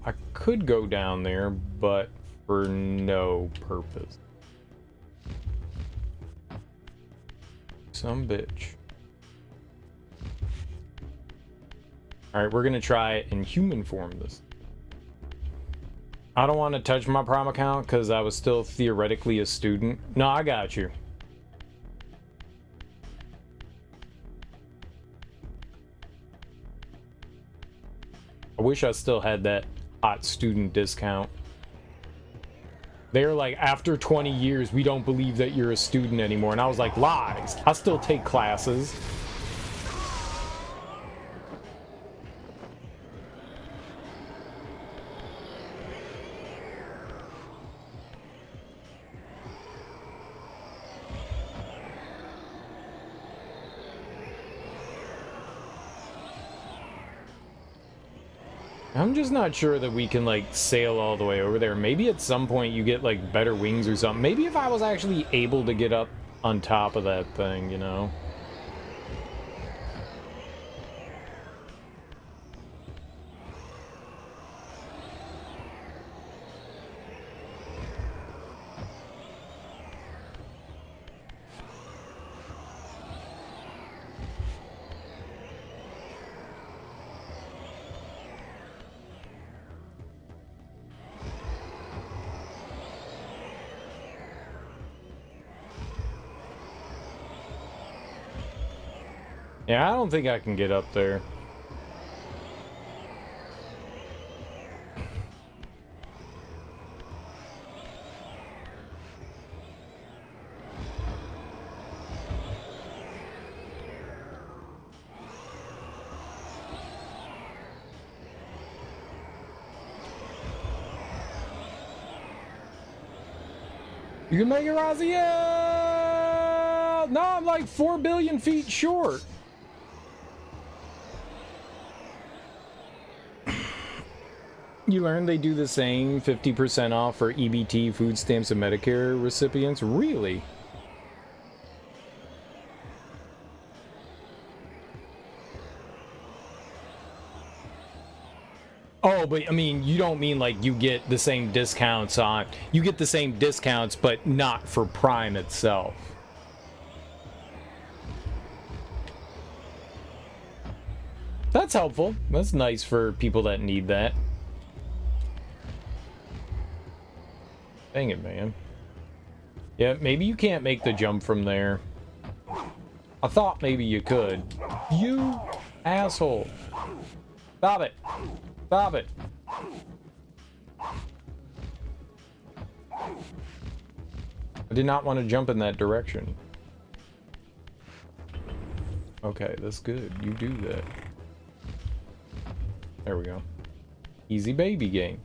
I could go down there, but for no purpose. Some bitch. Alright, we're gonna try it in human form this. I don't want to touch my Prime account because I was still theoretically a student. No, I got you. I wish I still had that hot student discount. They're like, after 20 years, we don't believe that you're a student anymore. And I was like, lies. I still take classes. I'm just not sure that we can, like, sail all the way over there. Maybe at some point you get, like, better wings or something. Maybe if I was actually able to get up on top of that thing, you know? Yeah, I don't think I can get up there. You can make it, Raziel! No, I'm like 4 billion feet short. You learned they do the same 50% off for EBT, food stamps, and Medicare recipients? Really? Oh, but I mean, you don't mean like you get the same discounts on... You get the same discounts, but not for Prime itself. That's helpful. That's nice for people that need that. Dang it, man. Yeah, maybe you can't make the jump from there. I thought maybe you could. You asshole. Stop it. Stop it. I did not want to jump in that direction. Okay, that's good. You do that. There we go. Easy baby game.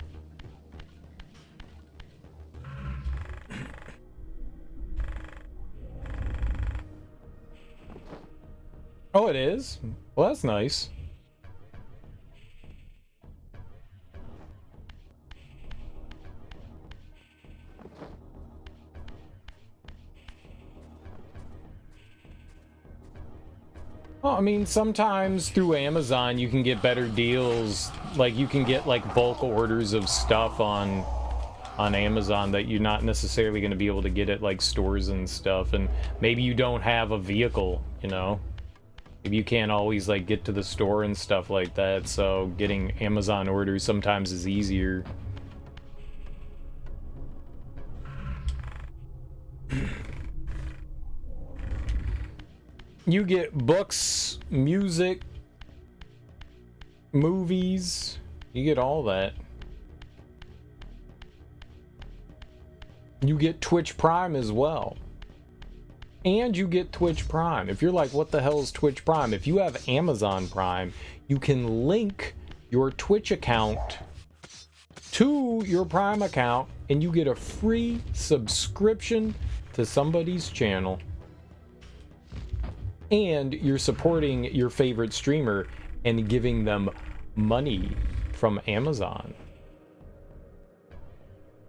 Oh, it is? Well, that's nice. Well, I mean, sometimes through Amazon you can get better deals. Like, you can get like bulk orders of stuff on Amazon that you're not necessarily going to be able to get at like stores and stuff. And maybe you don't have a vehicle, you know? Maybe you can't always like get to the store and stuff like that. So getting Amazon orders sometimes is easier. You get books, music, movies, you get all that. You get Twitch Prime as well. And you get Twitch Prime. If you're like, what the hell is Twitch Prime? If you have Amazon Prime, you can link your Twitch account to your Prime account and you get a free subscription to somebody's channel. And you're supporting your favorite streamer and giving them money from Amazon.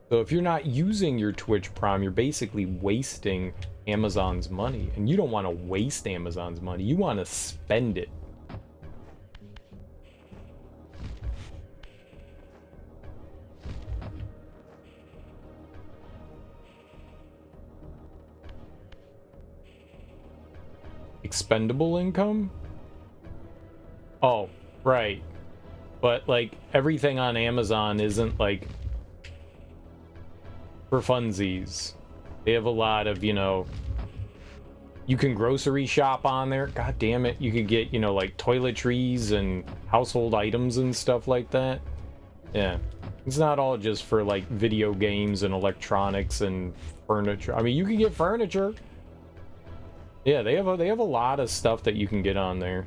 So if you're not using your Twitch Prime, you're basically wasting Amazon's money. And you don't want to waste Amazon's money. You want to spend it. Expendable income? Oh, right. But like everything on Amazon isn't like for funsies. They have a lot of, you know, you can grocery shop on there. God damn it. You could get, you know, like toiletries and household items and stuff like that. Yeah. It's not all just for like video games and electronics and furniture. I mean, you can get furniture. Yeah, they have a lot of stuff that you can get on there.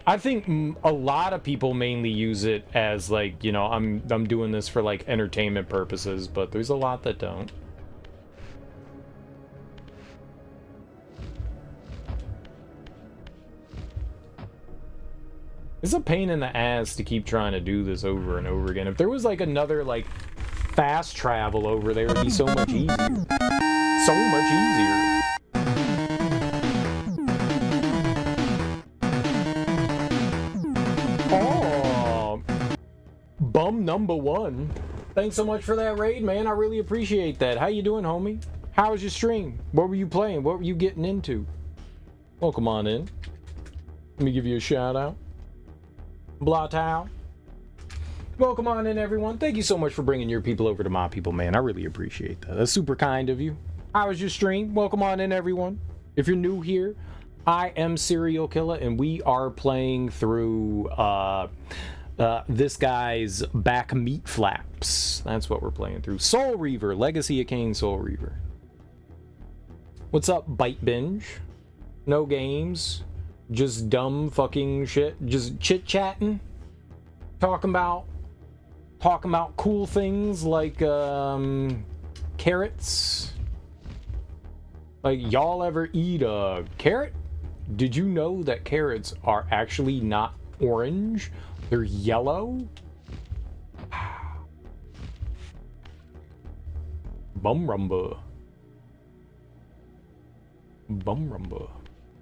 I think a lot of people mainly use it as like, you know, I'm doing this for like entertainment purposes, but there's a lot that don't. It's a pain in the ass to keep trying to do this over and over again. If there was like another like fast travel over there, it'd be so much easier. So much easier. Oh, bum number one. Thanks so much for that raid, man. I really appreciate that. How you doing, homie? How was your stream? What were you playing? What were you getting into? Welcome on in. Let me give you a shout out. Blatow. Welcome on in, everyone. Thank you so much for bringing your people over to my people, man. I really appreciate that. That's super kind of you. How was your stream? Welcome on in, everyone. If you're new here, I am Serial Killer, and we are playing through this guy's back meat flaps. That's what we're playing through. Soul Reaver, Legacy of Kain Soul Reaver. What's up, Bite Binge? No games. Just dumb fucking shit. Just chit-chatting. Talking about cool things like carrots. Like, y'all ever eat a carrot? Did you know that carrots are actually not orange? They're yellow? Bum rumba. Bum rumba.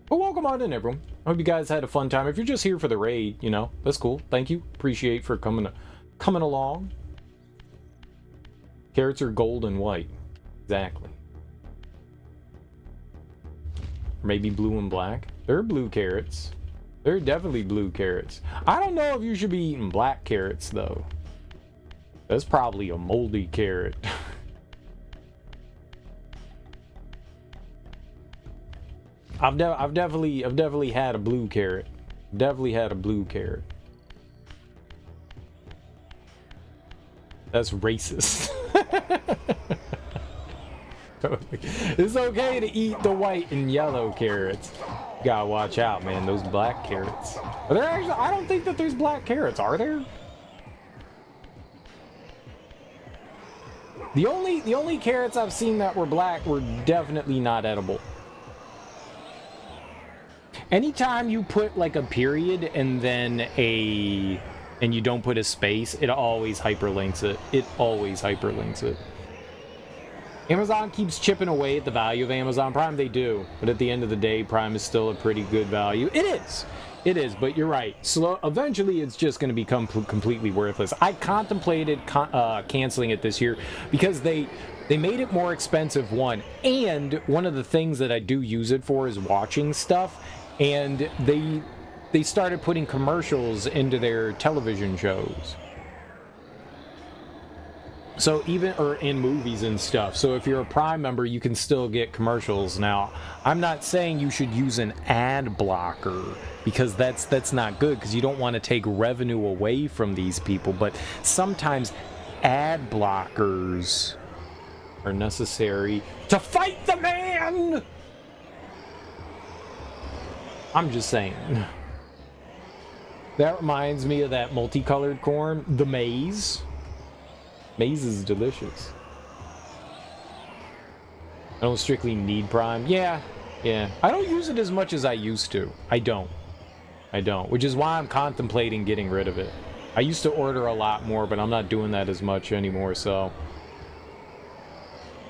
Well, welcome on in, everyone. I hope you guys had a fun time. If you're just here for the raid, you know, that's cool. Thank you. Appreciate for coming along. Carrots are gold and white. Exactly. Or maybe blue and black. They're blue carrots. They're definitely blue carrots. I don't know if you should be eating black carrots, though. That's probably a moldy carrot. I've definitely had a blue carrot. Definitely had a blue carrot. That's racist. It's okay to eat the white and yellow carrots. You gotta watch out, man. Those black carrots. Are there actually? I don't think that there's black carrots. Are there? The only carrots I've seen that were black were definitely not edible. Anytime you put like a period and then and you don't put a space, it always hyperlinks it. It always hyperlinks it. Amazon keeps chipping away at the value of Amazon Prime. They do. But at the end of the day, Prime is still a pretty good value. It is. It is, but you're right. Eventually, it's just going to become completely worthless. I contemplated canceling it this year because they made it more expensive, one. And one of the things that I do use it for is watching stuff. And they started putting commercials into their television shows. So or in movies and stuff. So if you're a Prime member, you can still get commercials. Now, I'm not saying you should use an ad blocker because that's not good because you don't want to take revenue away from these people. But sometimes ad blockers are necessary to fight the man. I'm just saying. That reminds me of that multicolored corn, the maize. Maize is delicious. I don't strictly need Prime. Yeah. I don't use it as much as I used to. I don't. Which is why I'm contemplating getting rid of it. I used to order a lot more, but I'm not doing that as much anymore, so.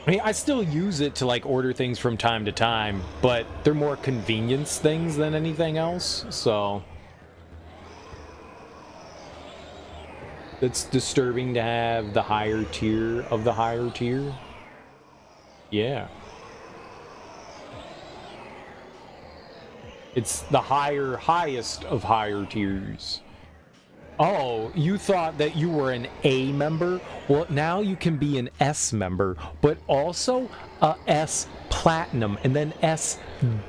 I mean, I still use it to, like, order things from time to time, but they're more convenience things than anything else, so. It's disturbing to have the higher tier of the higher tier. Yeah. It's the highest of higher tiers. Oh, you thought that you were an A member? Well, now you can be an S member, but also a S Platinum and then S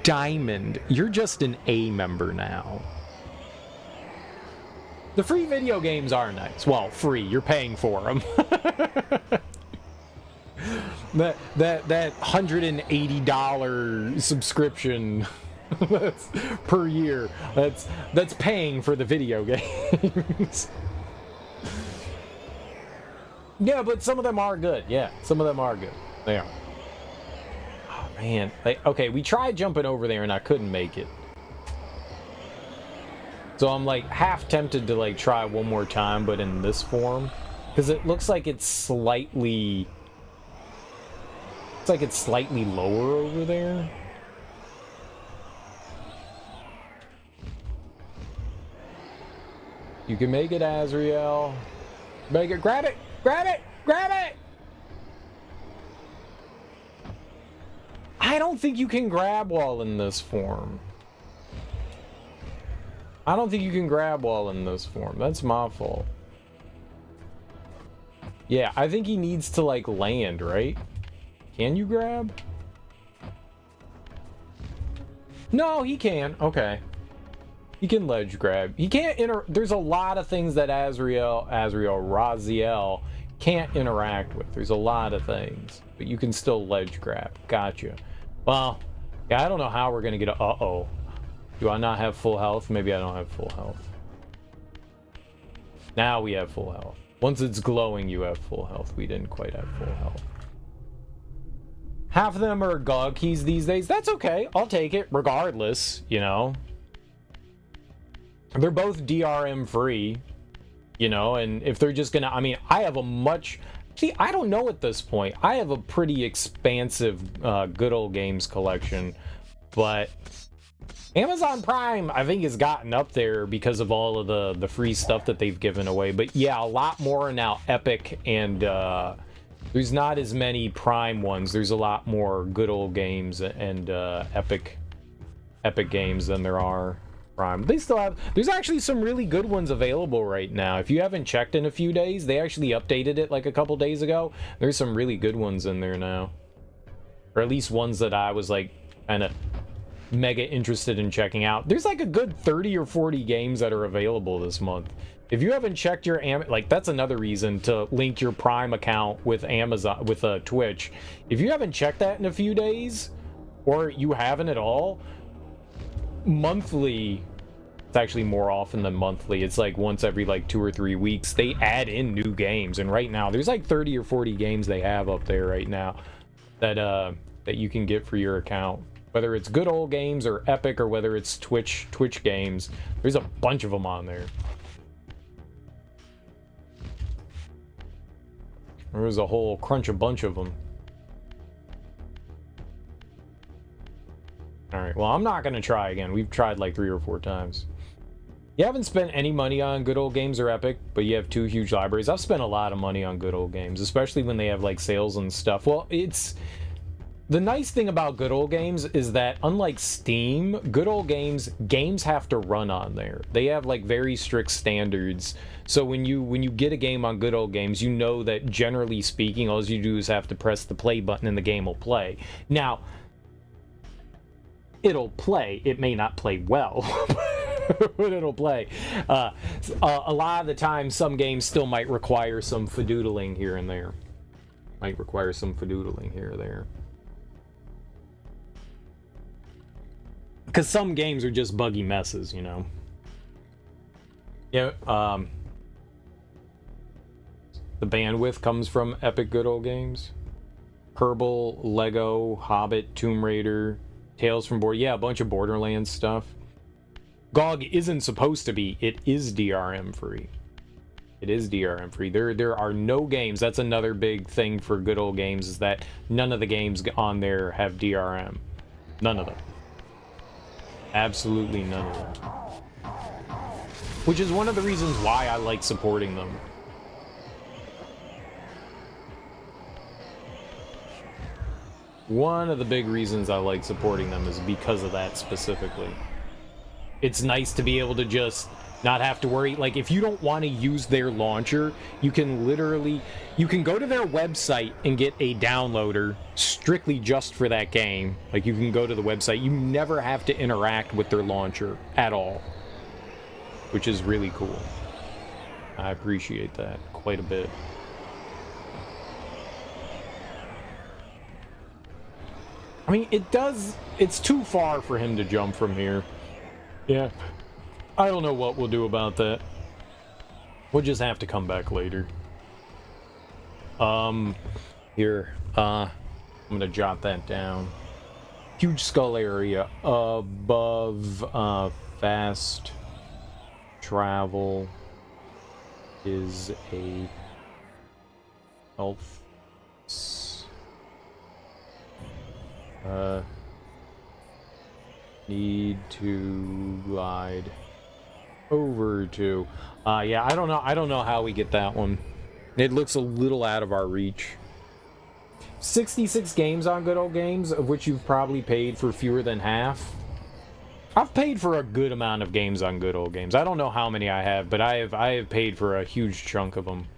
Diamond. You're just an A member now. The free video games are nice. Well, free. You're paying for them. that $180 subscription that's per year. That's paying for the video games. Yeah, but some of them are good. Yeah, some of them are good. They are. Oh man. Okay, we tried jumping over there and I couldn't make it. So I'm like half tempted to like try one more time, but in this form, because it looks like it's slightly lower over there. You can make it, Azrael. Make it. Grab it. Grab it. Grab it. I don't think you can grab while in this form. I don't think you can grab while in this form. That's my fault. Yeah, I think he needs to, like, land, right? Can you grab? No, he can. Okay. He can ledge grab. He can't there's a lot of things that Raziel can't interact with. There's a lot of things. But you can still ledge grab. Gotcha. Well, yeah, I don't know how we're gonna get a... Uh-oh. Do I not have full health? Maybe I don't have full health. Now we have full health. Once it's glowing, you have full health. We didn't quite have full health. Half of them are GOG keys these days. That's okay. I'll take it regardless, you know. They're both DRM free, you know, and if they're just gonna... I mean, I have a much... See, I don't know at this point. I have a pretty expansive good old games collection, but... Amazon Prime, I think, has gotten up there because of all of the free stuff that they've given away. But yeah, a lot more are now Epic, and there's not as many Prime ones. There's a lot more good old games and Epic games than there are Prime. They still have... There's actually some really good ones available right now. If you haven't checked in a few days, they actually updated it like a couple days ago. There's some really good ones in there now. Or at least ones that I was like kind of mega interested in checking out. There's like a good 30 or 40 games that are available this month. If you haven't checked your like, that's another reason to link your Prime account with Amazon, with Twitch. If you haven't checked that in a few days, or you haven't at all, monthly, it's actually more often than monthly. It's like once every like 2 or 3 weeks, they add in new games. And right now, there's like 30 or 40 games they have up there right now that that you can get for your account. Whether it's good old games or Epic, or whether it's Twitch games, there's a bunch of them on there. There was a whole bunch of them. Alright, well, I'm not going to try again. We've tried like 3 or 4 times. You haven't spent any money on good old games or Epic, but you have 2 huge libraries. I've spent a lot of money on good old games, especially when they have like sales and stuff. Well, it's... The nice thing about good old games is that, unlike Steam, good old games have to run on there. They have like very strict standards. So when you get a game on good old games, you know that generally speaking, all you do is have to press the play button and the game will play. Now, it'll play. It may not play well, but it'll play. A lot of the time, some games still might require some fadoodling here and there. Because some games are just buggy messes, you know. Yeah, the bandwidth comes from Epic Good Old Games. Kerbal, Lego, Hobbit, Tomb Raider, Tales from Borderlands. Yeah, a bunch of Borderlands stuff. GOG isn't supposed to be. It is DRM free. It is DRM free. There are no games. That's another big thing for Good Old Games, is that none of the games on there have DRM. None of them. Absolutely none of them. Which is one of the reasons why I like supporting them. One of the big reasons I like supporting them is because of that specifically. It's nice to be able to just not have to worry. Like, if you don't want to use their launcher, you can go to their website and get a downloader strictly just for that game. Like, you can go to the website. You never have to interact with their launcher at all, which is really cool. I appreciate that quite a bit. I mean, it's too far for him to jump from here. Yeah. I don't know what we'll do about that. We'll just have to come back later. Here, I'm gonna jot that down. Huge skull area above, fast travel is a health. Need to glide over to. Yeah, I don't know how we get that one. It looks a little out of our reach. 66 games on Good Old Games, of which you've probably paid for fewer than half. I've paid for a good amount of games on Good Old Games. I don't know how many I have, but I have paid for a huge chunk of them.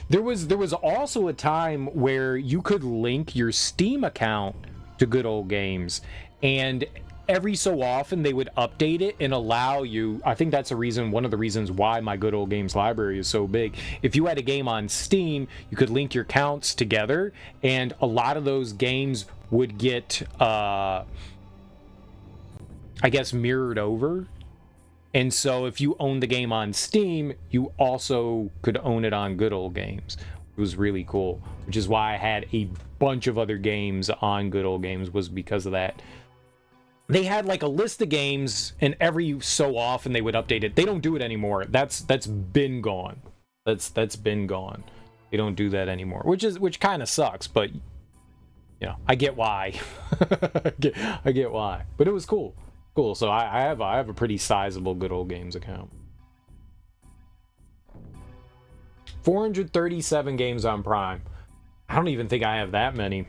There was also a time where you could link your Steam account to Good Old Games, and every so often they would update it and allow you. I think that's one of the reasons why my Good Old Games library is so big. If you had a game on Steam, you could link your accounts together, and a lot of those games would get, I guess, mirrored over. And so if you own the game on Steam, you also could own it on Good Old Games. It was really cool, which is why I had a bunch of other games on Good Old Games, was because of that. They had like a list of games, and every so often they would update it. They don't do it anymore. That's been gone. That's been gone. They don't do that anymore, which kind of sucks, but you know, I get why. I get why. But it was cool. Cool, so I have a pretty sizable Good Old Games account. 437 games on Prime. I don't even think I have that many.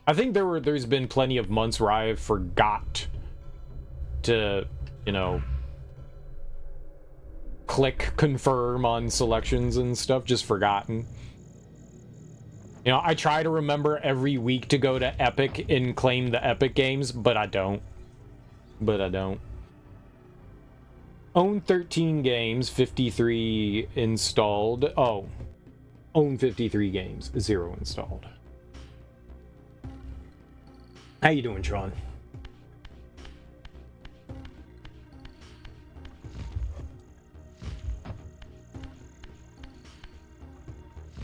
I think there's been plenty of months where I have forgot to, you know, click confirm on selections and stuff, just forgotten. You know, I try to remember every week to go to Epic and claim the Epic games, but I don't. but I don't. Own 13 games, 53 installed. Oh, own 53 games, 0 installed. How you doing, Sean?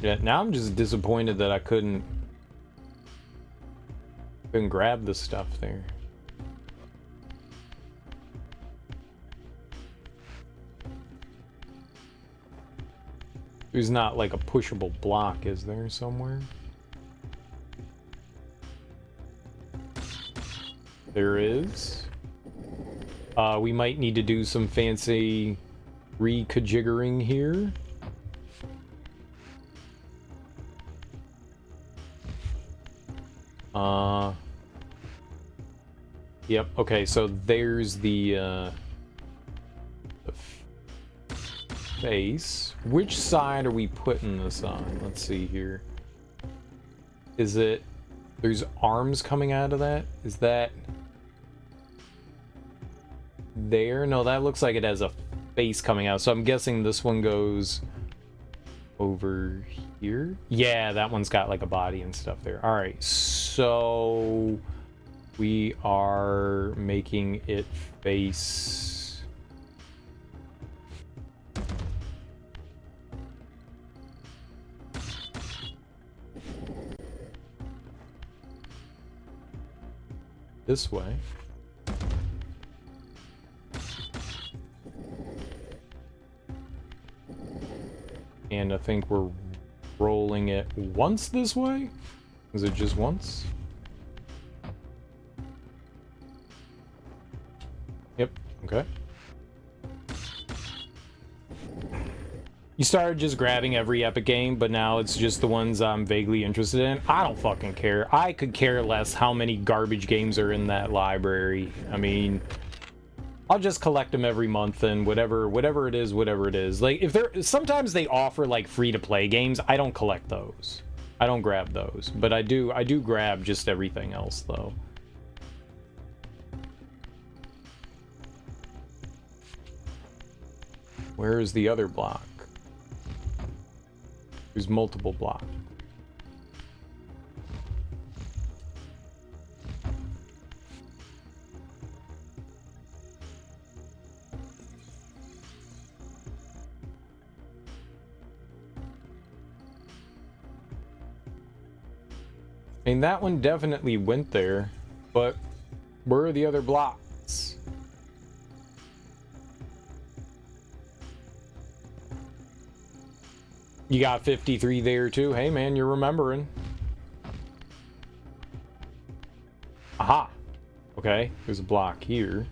Yeah, now I'm just disappointed that I couldn't grab the stuff there. There's not like a pushable block, is there, somewhere? There is. We might need to do some fancy reconfiguring here. Yep, okay, so there's the face. Which side are we putting this on? Let's see here. Is it... There's arms coming out of that? Is that... there? No, that looks like it has a face coming out. So I'm guessing this one goes over here. Yeah, that one's got like a body and stuff there. All right, so we are making it face this way. And I think we're rolling it once this way? Is it just once? Yep, okay. You started just grabbing every Epic game, but now it's just the ones I'm vaguely interested in. I don't fucking care. I could care less how many garbage games are in that library. I mean... I'll just collect them every month and whatever it is. Like, if they're... Sometimes they offer, like, free-to-play games. I don't collect those. I don't grab those. But I do grab just everything else, though. Where is the other block? There's multiple blocks. I mean, that one definitely went there, but where are the other blocks? You got 53 there too. Hey man, you're remembering. Aha. Okay, there's a block here.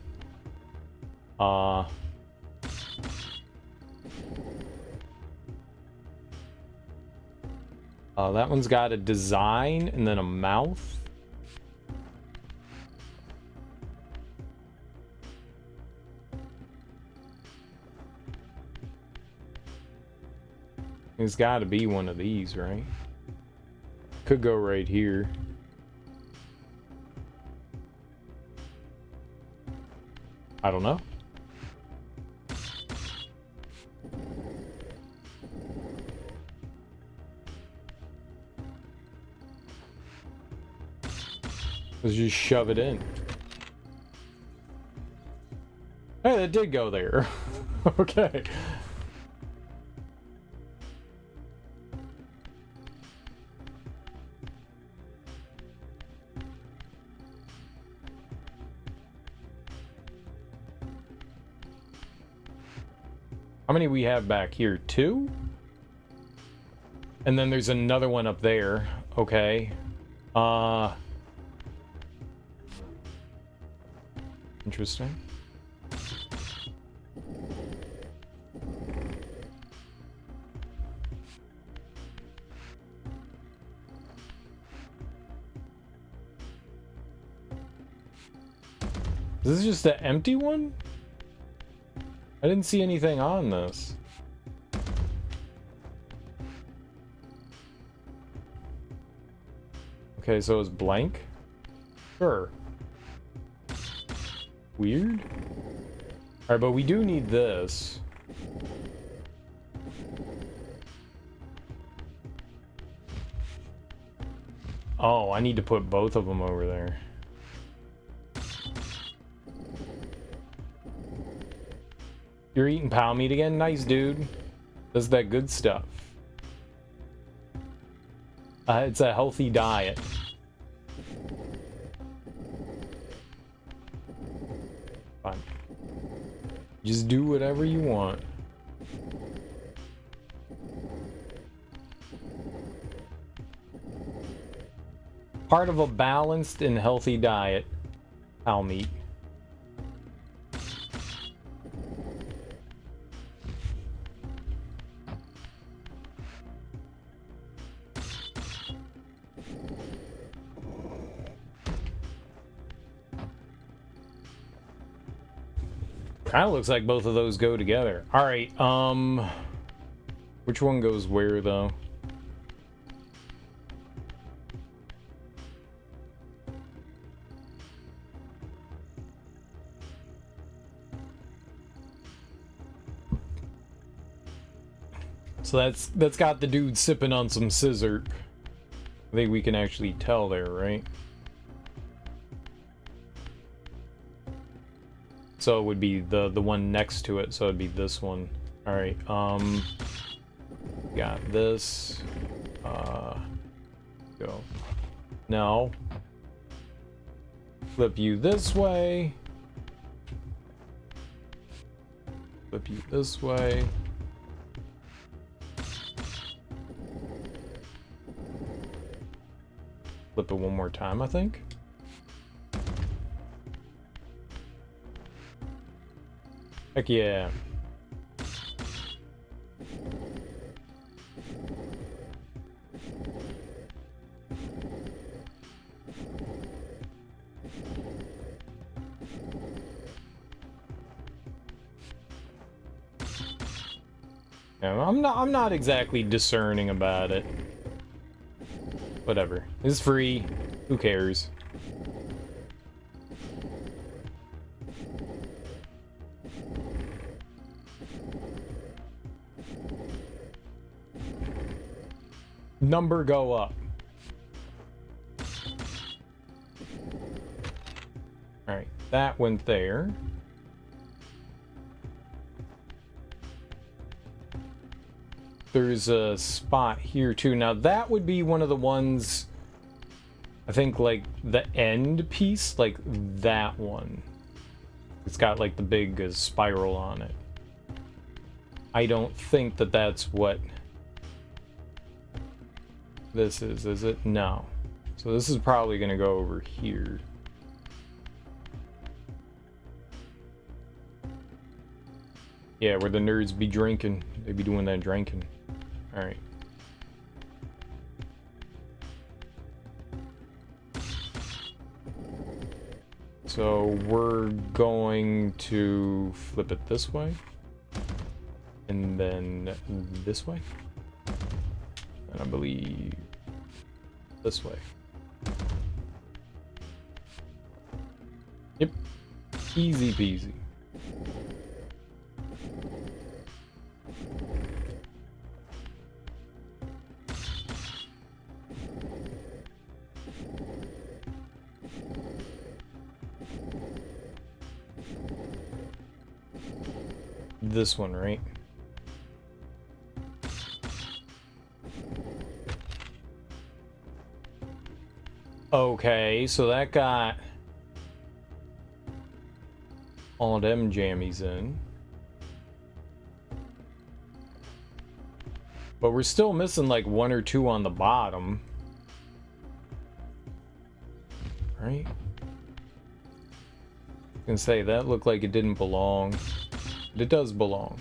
That one's got a design and then a mouth. There's got to be one of these, right? Could go right here. I don't know. Let's just shove it in. Hey, that did go there. Okay. How many we have back here? 2? And then there's another one up there. Okay. Interesting. Is this just an empty one? I didn't see anything on this. Okay, so it's blank? Sure. Weird. Alright, but we do need this. Oh, I need to put both of them over there. You're eating pal meat again? Nice, dude. Does that good stuff. It's a healthy diet. Fine. Just do whatever you want. Part of a balanced and healthy diet. Pal meat. Kind of looks like both of those go together. All right, which one goes where though? So that's got the dude sipping on some scissor. I think we can actually tell there, right? So it would be the one next to it, so it'd be this one. All right, got this. Go. No. Flip you this way. Flip you this way. Flip it one more time, I think. Heck yeah. Yeah, I'm not exactly discerning about it. Whatever. It's free. Who cares? Number go up. Alright, that went there. There's a spot here too. Now that would be one of the ones, I think, like the end piece, like that one. It's got like the big spiral on it. I don't think that that's what this is it? No. So this is probably gonna go over here. Yeah, where the nerds be drinking. They be doing that drinking. Alright. So we're going to flip it this way. And then this way. And I believe this way. Yep. Easy peasy. This one, right? Okay, so that got all them jammies in. But we're still missing like one or two on the bottom. Right? I can say that looked like it didn't belong. But it does belong.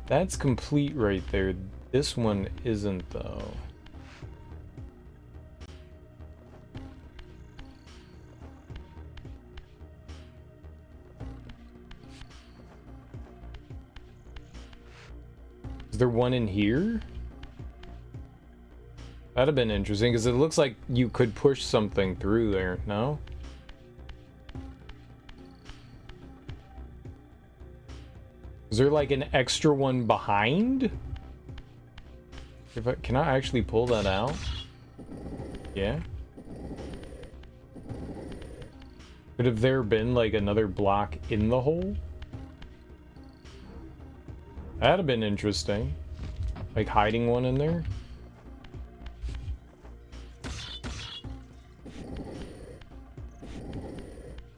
That's complete right there. This one isn't though. there one in here? That'd have been interesting, because it looks like you could push something through there, no? Is there like an extra one behind? Can I actually pull that out? Yeah. Could have there been like another block in the hole? That'd have been interesting. Like hiding one in there?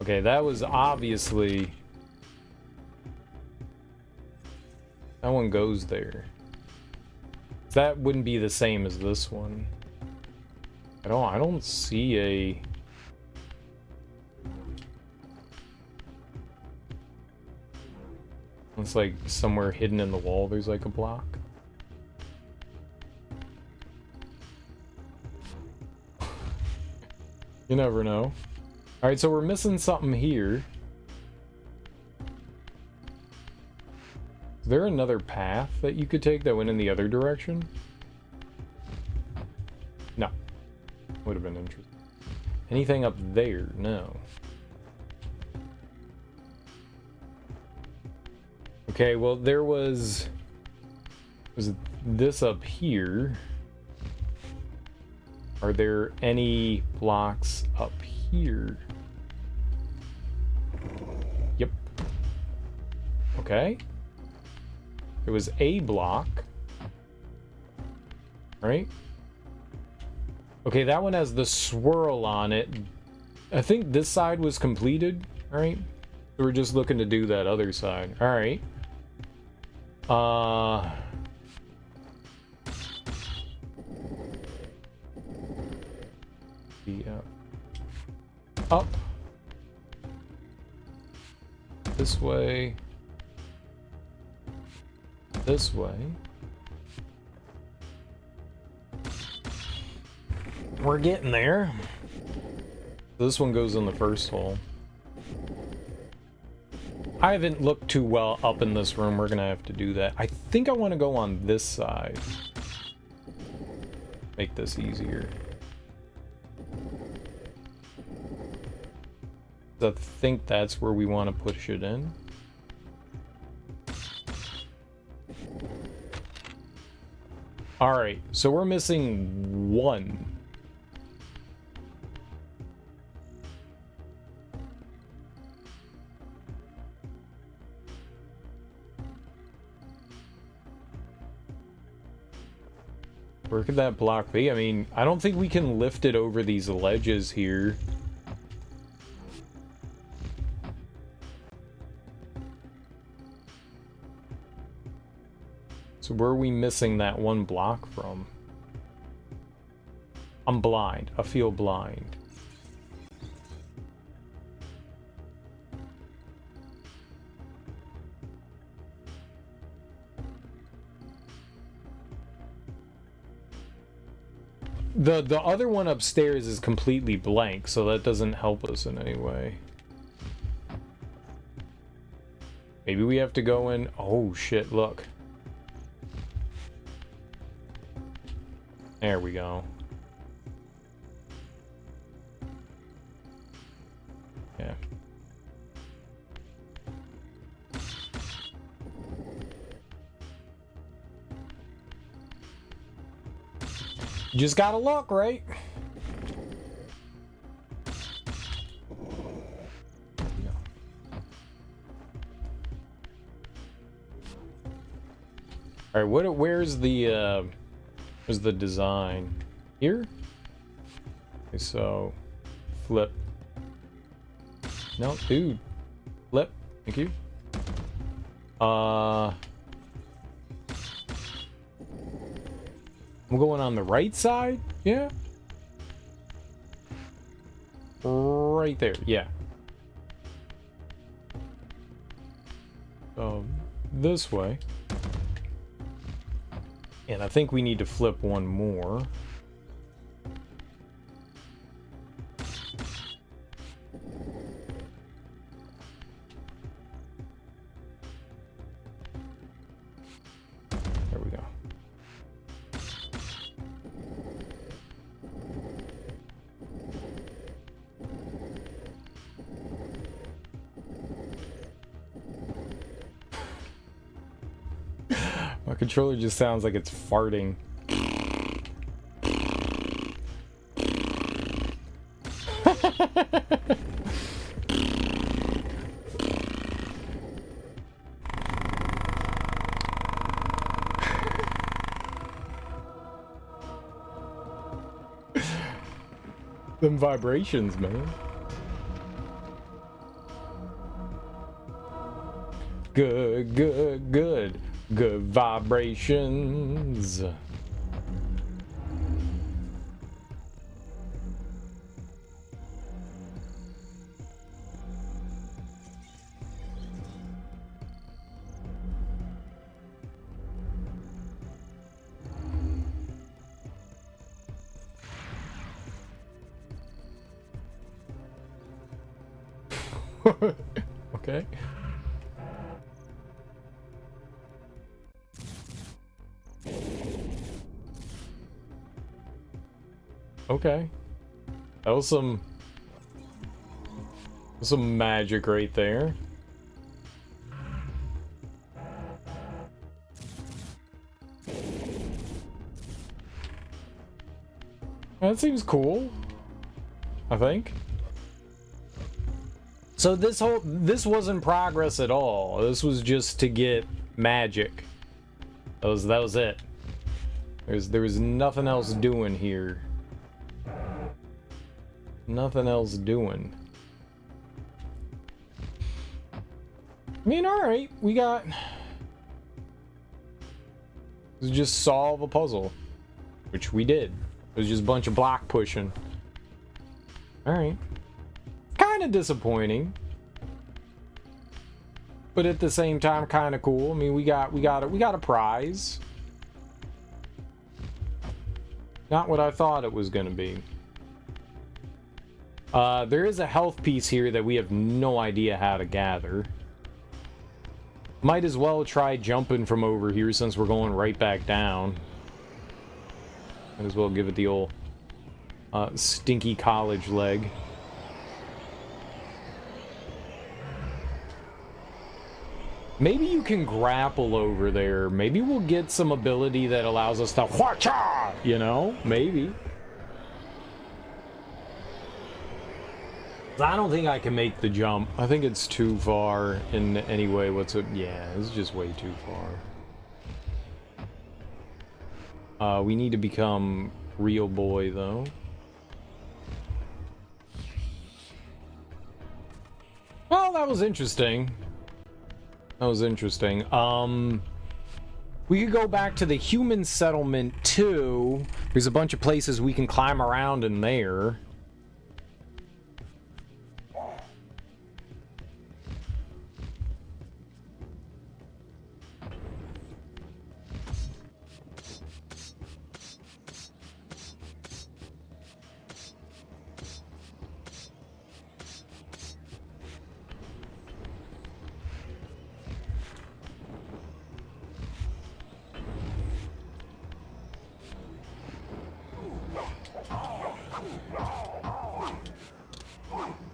Okay, that was obviously... That one goes there. That wouldn't be the same as this one. I don't see a... It's like somewhere hidden in the wall there's like a block. You never know. Alright, so we're missing something here. Is there another path that you could take that went in the other direction? No. Would have been interesting. Anything up there? No. Okay, well there was this up here. Are there any blocks up here? Yep. Okay. There was a block. Right? Okay, that one has the swirl on it. I think this side was completed, right? So we're just looking to do that other side. Alright. Yeah. Up. This way. This way. We're getting there. This one goes in the first hole. I haven't looked too well up in this room. We're gonna have to do that. I think I want to go on this side. Make this easier. I think that's where we want to push it in. Alright, so we're missing one. Where could that block be? I mean, I don't think we can lift it over these ledges here. So where are we missing that one block from? I'm blind. I feel blind. The other one upstairs is completely blank, so that doesn't help us in any way. Maybe we have to go in... Oh shit, look. There we go. Yeah. You just gotta look, right? Yeah. All right, where's the design? Here? Okay, so flip. No, dude. Flip. Thank you. I'm going on the right side? Yeah. Right there, yeah. This way. And I think we need to flip one more. There we go. My controller just sounds like it's farting. Them vibrations, man. Good, good, good. Good vibrations. Okay. Okay. That was some magic right there. That seems cool, I think. So this wasn't progress at all. This was just to get magic. That was it. There was nothing else doing here. Nothing else doing. I mean, alright, we got... Let's just solve a puzzle. Which we did. It was just a bunch of block pushing. Alright. Kind of disappointing. But at the same time, kind of cool. I mean, we got a prize. Not what I thought it was going to be. There is a health piece here that we have no idea how to gather. Might as well try jumping from over here since we're going right back down. Might as well give it the old stinky college leg. Maybe you can grapple over there. Maybe we'll get some ability that allows us to whacha, you know? Maybe. I don't think I can make the jump. I think it's too far in any way. Yeah, it's just way too far. We need to become real boy, though. Well, that was interesting. That was interesting. We could go back to the human settlement, too. There's a bunch of places we can climb around in there.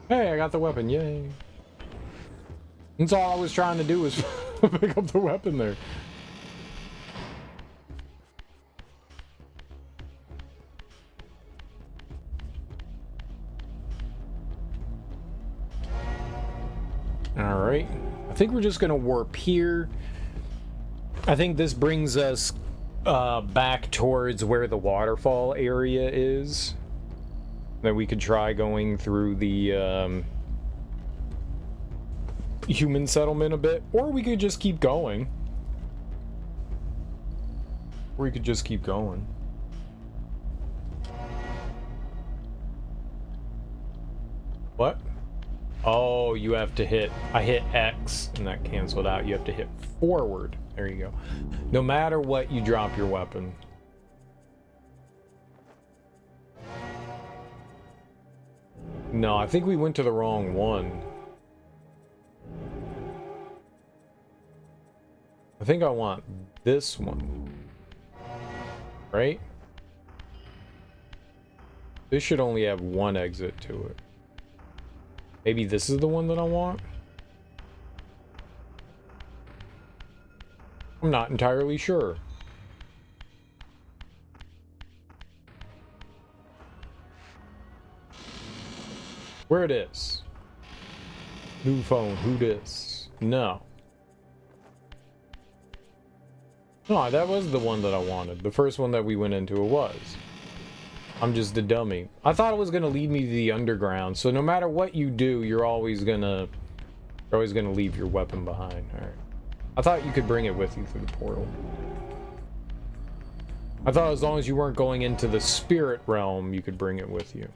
Hey, I got the weapon, yay. That's all I was trying to do was pick up the weapon there. Alright. I think we're just gonna warp here. I think this brings us back towards where the waterfall area is. Then we could try going through the human settlement a bit, or we could just keep going. Or we could just keep going. What? Oh, you have to hit... I hit X, and that canceled out. You have to hit forward. There you go. No matter what, you drop your weapon. No, I think we went to the wrong one. I think I want this one. Right? This should only have one exit to it. Maybe this is the one that I want? I'm not entirely sure. Where it is? New phone, who dis? No. No, that was the one that I wanted. The first one that we went into, it was. I'm just a dummy. I thought it was gonna lead me to the underground, so no matter what you do, you're always gonna leave your weapon behind. Alright. I thought you could bring it with you through the portal. I thought as long as you weren't going into the spirit realm, you could bring it with you.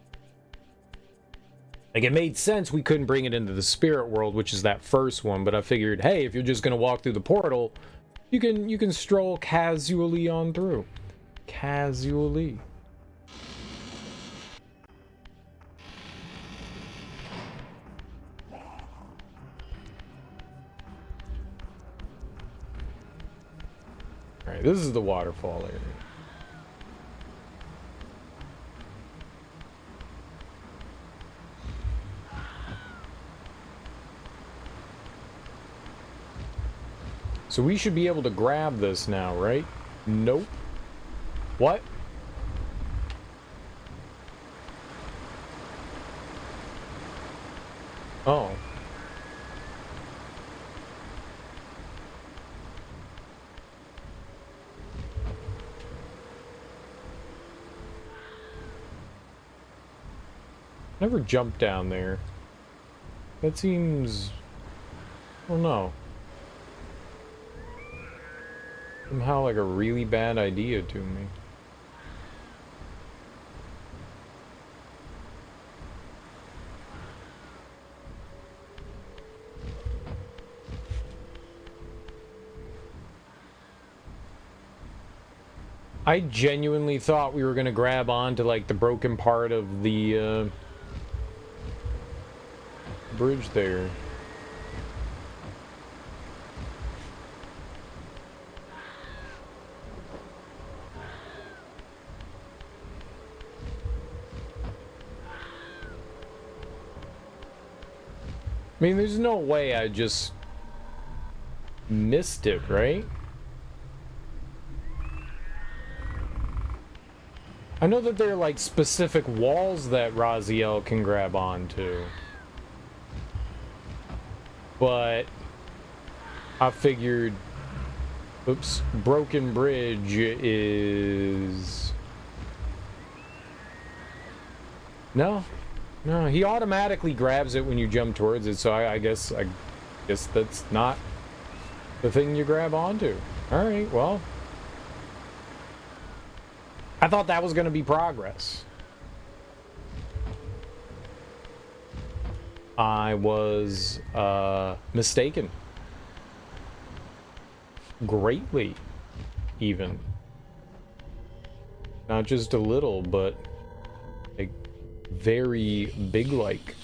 Like, it made sense we couldn't bring it into the spirit world, which is that first one, but I figured, hey, if you're just gonna walk through the portal, you can stroll casually on through. Casually. Alright, this is the waterfall area. So we should be able to grab this now, right? Nope. What? Oh. Never jumped down there. That seems... oh no. Somehow like a really bad idea to me. I genuinely thought we were gonna grab onto like the broken part of the bridge there. I mean, there's no way I just missed it, right? I know that there are like specific walls that Raziel can grab onto. But I figured, oops, broken bridge is... No, he automatically grabs it when you jump towards it, so I guess that's not the thing you grab onto. All right, well, I thought that was going to be progress. I was mistaken. Greatly, even. Not just a little, but like very big like.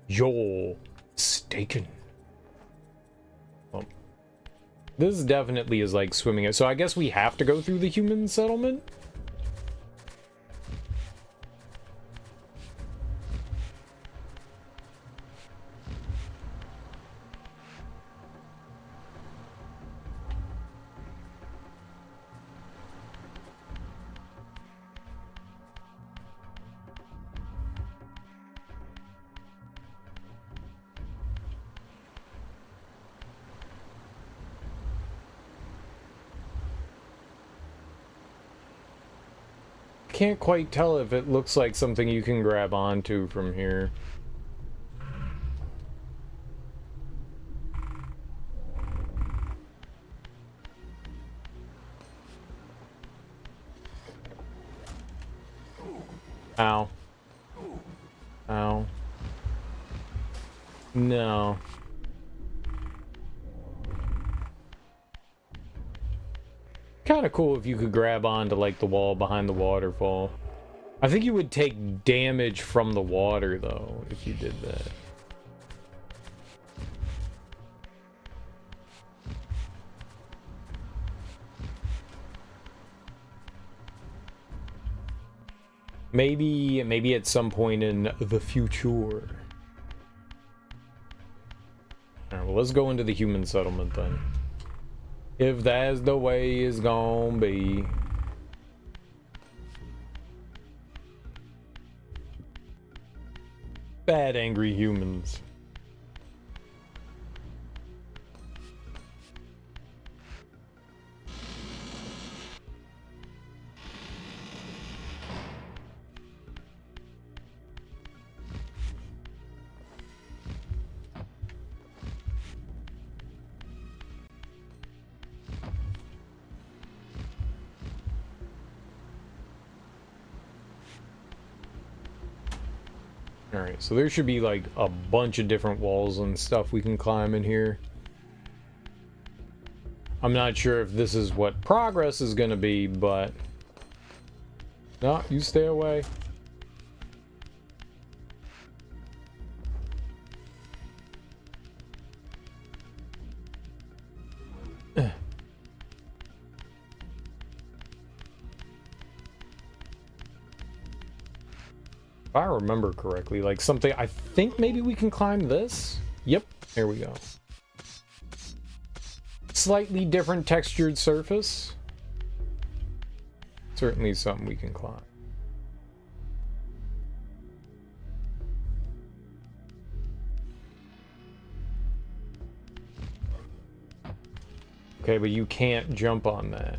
You're mistaken. Well, this definitely is like swimming it. So I guess we have to go through the human settlement? Can't quite tell if it looks like something you can grab onto from here. Ow. Ow. No. Kind of cool if you could grab onto like the wall behind the waterfall. I think you would take damage from the water though if you did that. Maybe at some point in the future. well, let's go into the human settlement then. If that's the way it's gonna be. Bad angry humans. Alright, so there should be like a bunch of different walls and stuff we can climb in here. I'm not sure if this is what progress is gonna be, but... No, you stay away. If I remember correctly, like something, I think maybe we can climb this? Yep, there we go. Slightly different textured surface. Certainly something we can climb. Okay, but you can't jump on that.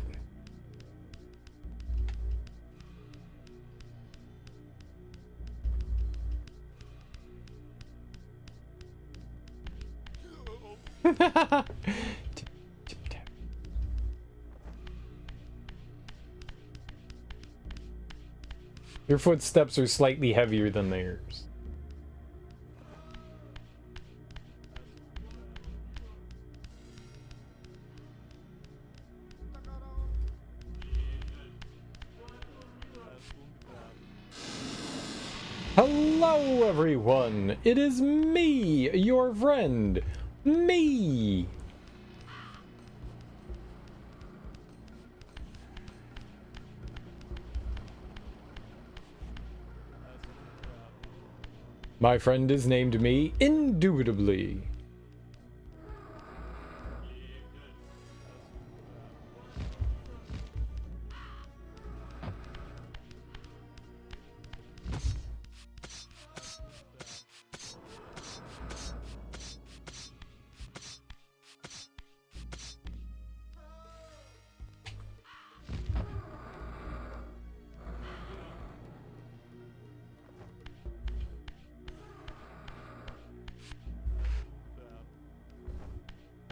Your footsteps are slightly heavier than theirs. Hello everyone, it is me, your friend, me! My friend is named me, indubitably.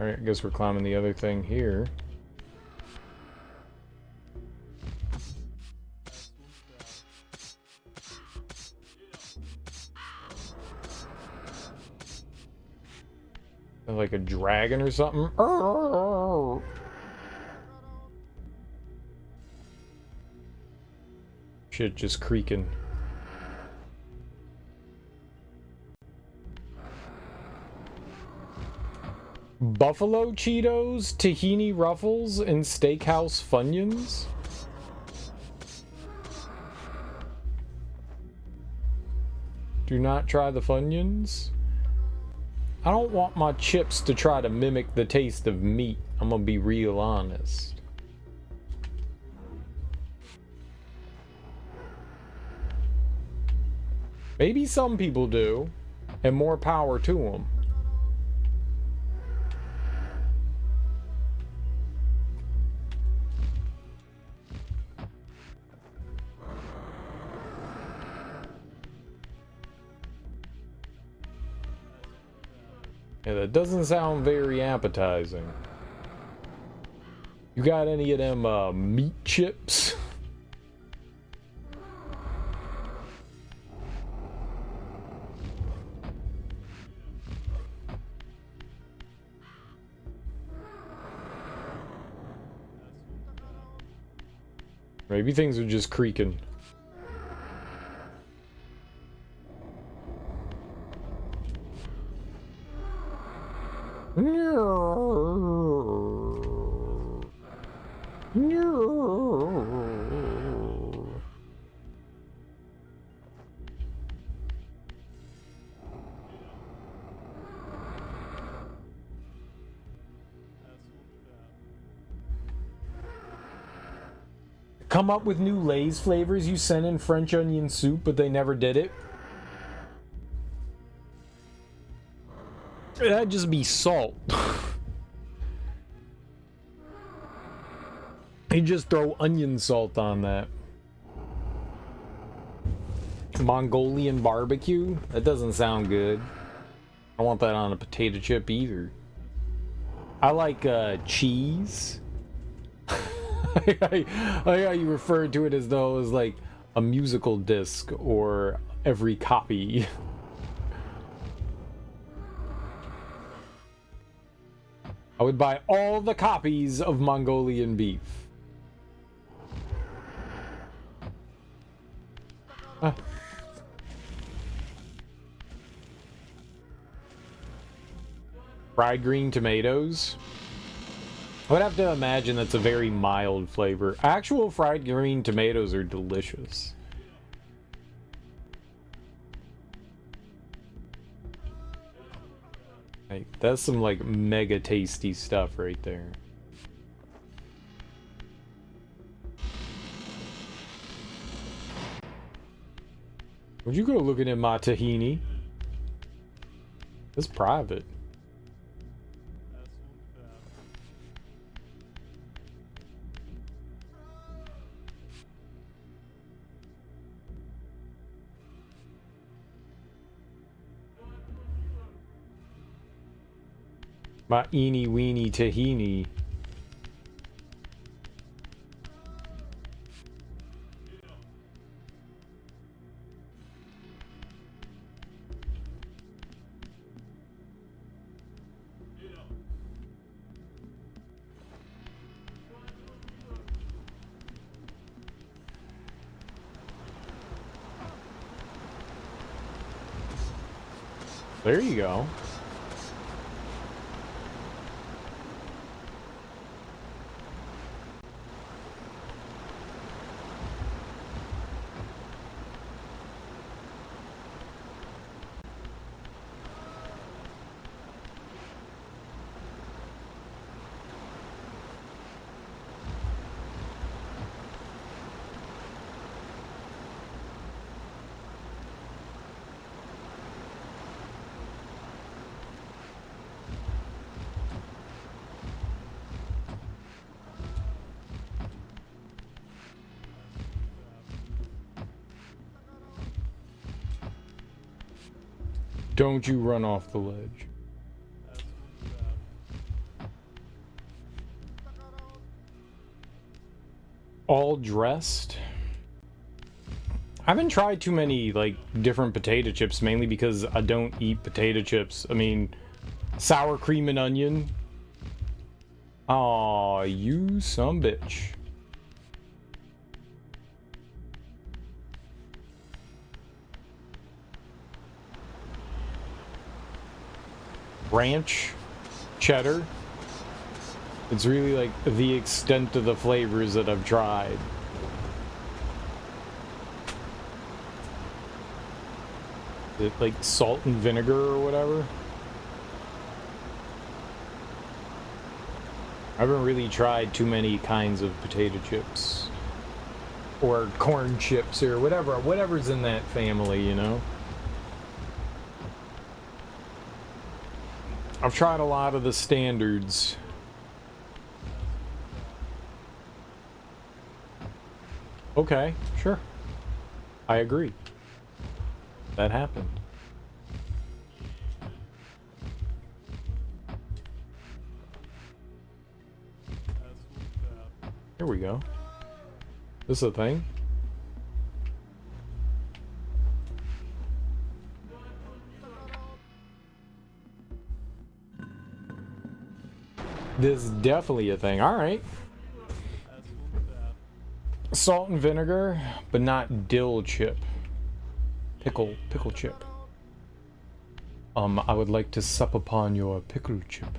Alright, I guess we're climbing the other thing here. Like a dragon or something. Shit just creaking. Buffalo Cheetos, tahini ruffles, and steakhouse Funyuns? Do not try the Funyuns. I don't want my chips to try to mimic the taste of meat. I'm gonna be real honest. Maybe some people do, and more power to them. Yeah, that doesn't sound very appetizing. You got any of them meat chips? Maybe things are just creaking. come up with new Lay's flavors. You sent in French onion soup, but they never did it. That'd just be salt. You just throw onion salt on that. Mongolian barbecue? That doesn't sound good. I don't want that on a potato chip either. I like cheese. I like how you referred to it as though it was like a musical disc or every copy. I would buy all the copies of Mongolian beef. Fried green tomatoes. I would have to imagine that's a very mild flavor. Actual fried green tomatoes are delicious. Like, that's some like mega tasty stuff right there. Would you go looking at my tahini? It's private. My eeny weeny tahini. There you go. Don't you run off the ledge. All dressed? I haven't tried too many, like, different potato chips, mainly because I don't eat potato chips. I mean, sour cream and onion. Aw, you some bitch. Ranch, cheddar. It's really like the extent of the flavors that I've tried. Is it like salt and vinegar or whatever? I haven't really tried too many kinds of potato chips. Or corn chips or whatever's in that family, you know? I've tried a lot of the standards. Okay, sure. I agree. That happened. Here we go. This is a thing. This is definitely a thing. All right. Salt and vinegar, but not dill chip. Pickle chip. I would like to sup upon your pickle chip.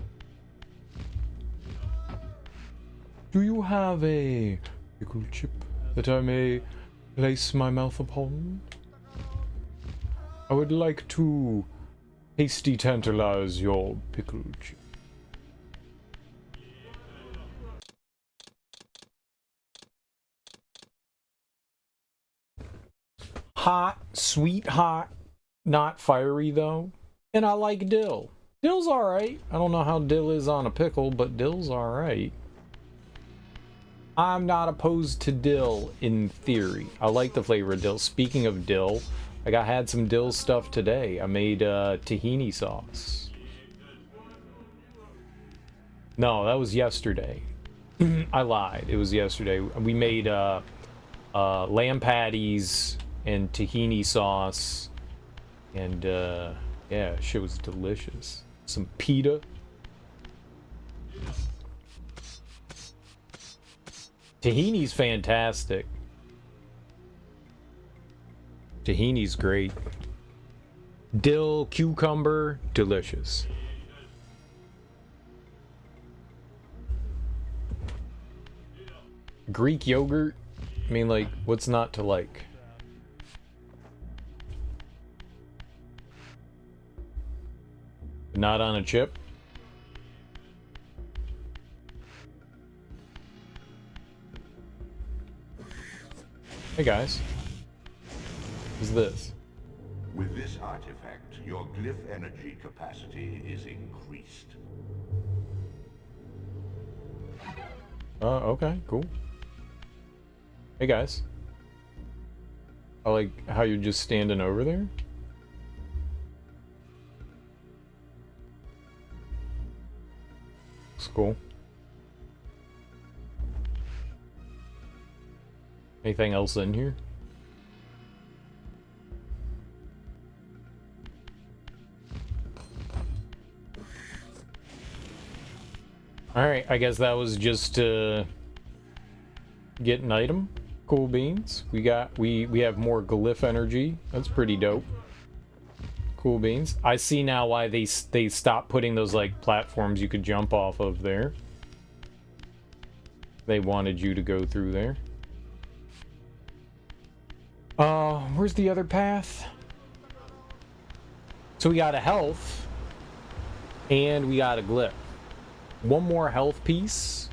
Do you have a pickle chip that I may place my mouth upon? I would like to hasty tantalize your pickle chip. hot, sweet hot, not fiery though. And I like dill. Dill's alright. I don't know how dill is on a pickle, but dill's alright. I'm not opposed to dill in theory. I like the flavor of dill. Speaking of dill, I had some dill stuff today. I made tahini sauce. No, that was yesterday. I lied. It was yesterday. We made lamb patties and tahini sauce. And yeah, shit was delicious. Some pita. Tahini's fantastic. Tahini's great. Dill, cucumber, delicious. Greek yogurt? I mean, like, what's not to like? Not on a chip? Hey guys. What's this? With this artifact, your glyph energy capacity is increased. Okay, cool. Hey guys. I like how you're just standing over there. It's cool. Anything else in here? Alright, I guess that was just to get an item. Cool beans. We have more glyph energy. That's pretty dope. Cool beans. I see now why they stopped putting those like platforms you could jump off of there. They wanted you to go through there. Where's the other path? So we got a health and we got a glyph. One more health piece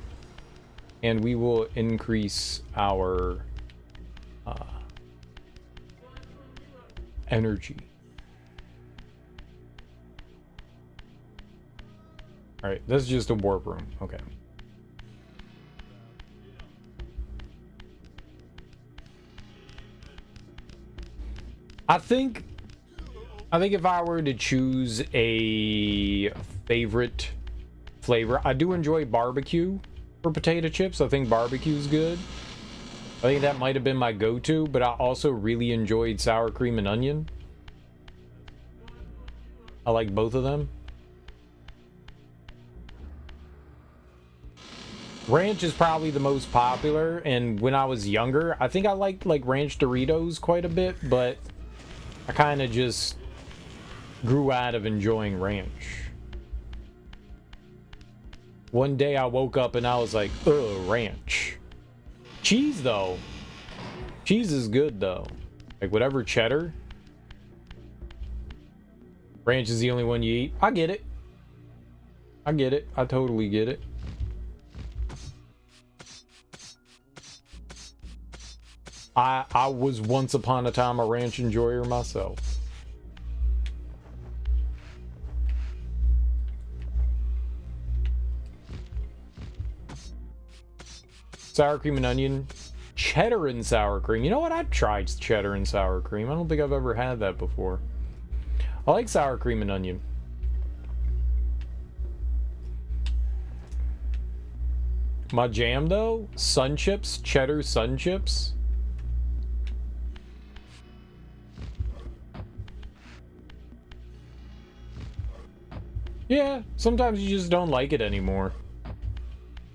and we will increase our energy. Alright, this is just a warp room. Okay. I think if I were to choose a favorite flavor, I do enjoy barbecue for potato chips. I think barbecue's good. I think that might have been my go-to, but I also really enjoyed sour cream and onion. I like both of them. Ranch is probably the most popular, and when I was younger, I think I liked like ranch Doritos quite a bit, but I kind of just grew out of enjoying ranch. One day I woke up and I was like, ugh, ranch. Cheese though. Cheese is good though. Like whatever cheddar. Ranch is the only one you eat. I get it. I get it. I totally get it. I was once upon a time a ranch enjoyer myself. Sour cream and onion. Cheddar and sour cream. You know what? I've tried cheddar and sour cream. I don't think I've ever had that before. I like sour cream and onion. My jam though? Sun chips. Cheddar sun chips. Yeah, sometimes you just don't like it anymore.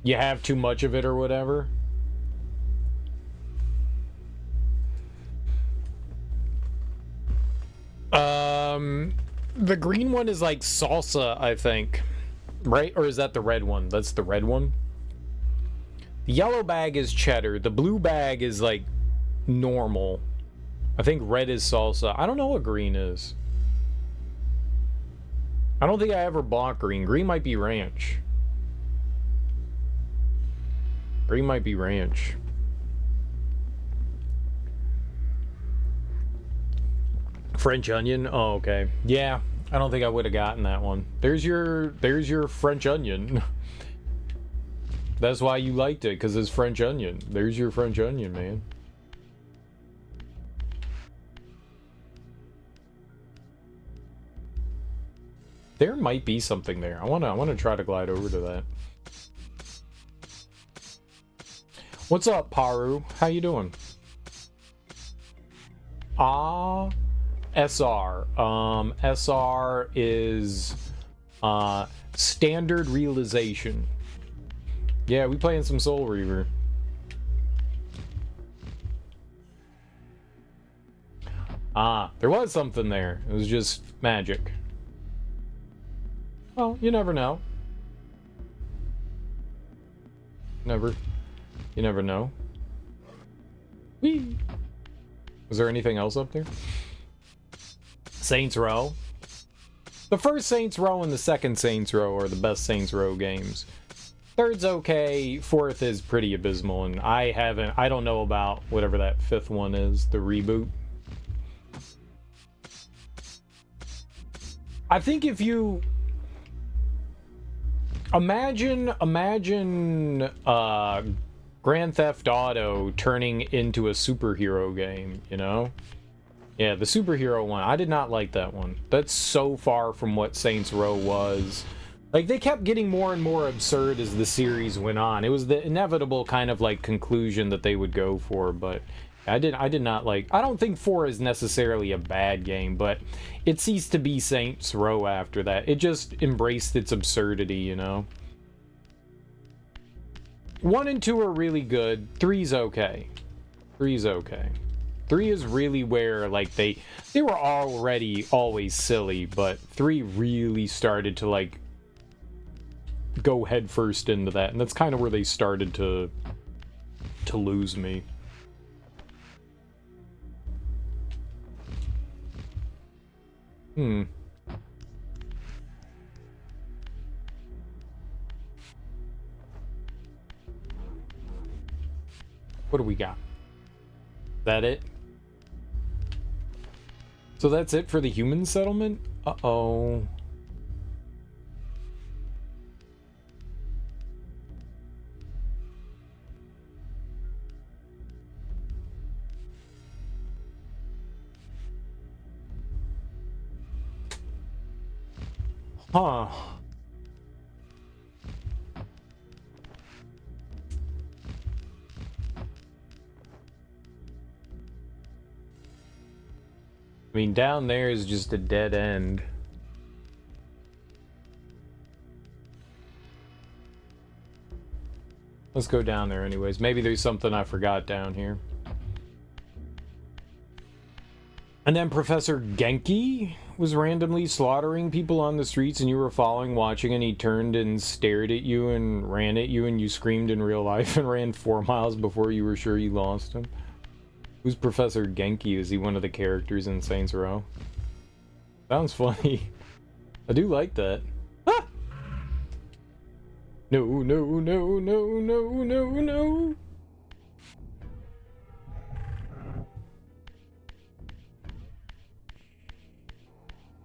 You have too much of it or whatever. The green one is like salsa, I think. Right? Or is that the red one? That's the red one. The yellow bag is cheddar. The blue bag is like normal. I think red is salsa. I don't know what green is. I don't think I ever bought green. Green might be ranch. Green might be ranch. French onion? Oh, okay. Yeah, I don't think I would have gotten that one. There's your French onion. That's why you liked it, because it's French onion. There's your French onion, man. There might be something there. I wanna try to glide over to that. What's up, Paru? How you doing? SR. SR is standard realization. Yeah, we playing some Soul Reaver. There was something there. It was just magic. Well, you never know. You never know. Whee! Was there anything else up there? Saints Row. The first Saints Row and the second Saints Row are the best Saints Row games. Third's okay, fourth is pretty abysmal, and I don't know about whatever that fifth one is, the reboot. I think if you imagine Grand Theft Auto turning into a superhero game, you know? Yeah, the superhero one. I did not like that one. That's so far from what Saints Row was. Like, they kept getting more and more absurd as the series went on. It was the inevitable kind of, like, conclusion that they would go for, but I did not like... I don't think 4 is necessarily a bad game, but it ceased to be Saints Row after that. It just embraced its absurdity, you know? 1 and 2 are really good. 3's okay. 3's okay. 3 is really where, like, they were already always silly, but 3 really started to, like, go headfirst into that, and that's kind of where they started to lose me. What do we got? Is that it? So that's it for the human settlement? Uh-oh. Huh. I mean, down there is just a dead end. Let's go down there anyways. Maybe there's something I forgot down here. And then Professor Genki was randomly slaughtering people on the streets and you were following, watching, and he turned and stared at you and ran at you and you screamed in real life and ran 4 miles before you were sure you lost him. Who's Professor Genki? Is he one of the characters in Saints Row? Sounds funny. I do like that. Ah! No, no, no, no, no, no, no.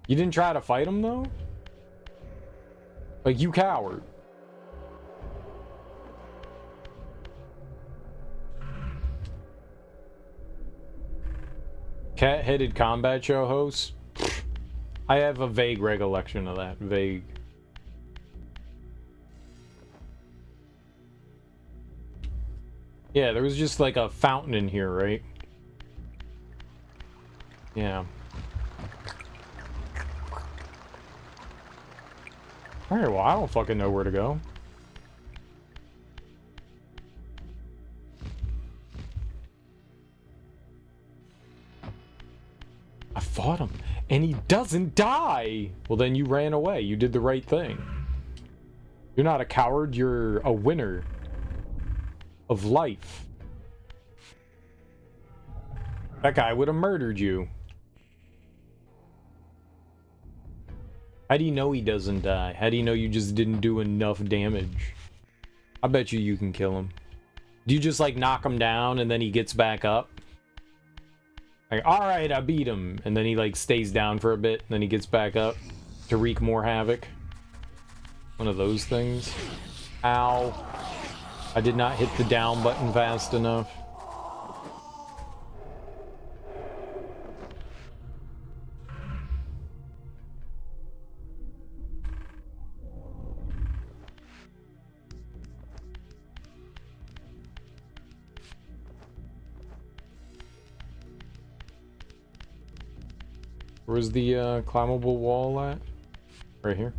You didn't try to fight him, though? Like, you coward. Cat-headed combat show host? I have a vague recollection of that. Vague. Yeah, there was just like a fountain in here, right? Yeah. Alright, well, I don't fucking know where to go. I fought him, and he doesn't die! Well, then you ran away. You did the right thing. You're not a coward, you're a winner of life. That guy would have murdered you. How do you know he doesn't die? How do you know you just didn't do enough damage? I bet you can kill him. Do you just like knock him down and then he gets back up? Like, all right, I beat him, and then he like stays down for a bit, and then he gets back up to wreak more havoc. One of those things. Ow! I did not hit the down button fast enough. Where's the climbable wall at? Right here.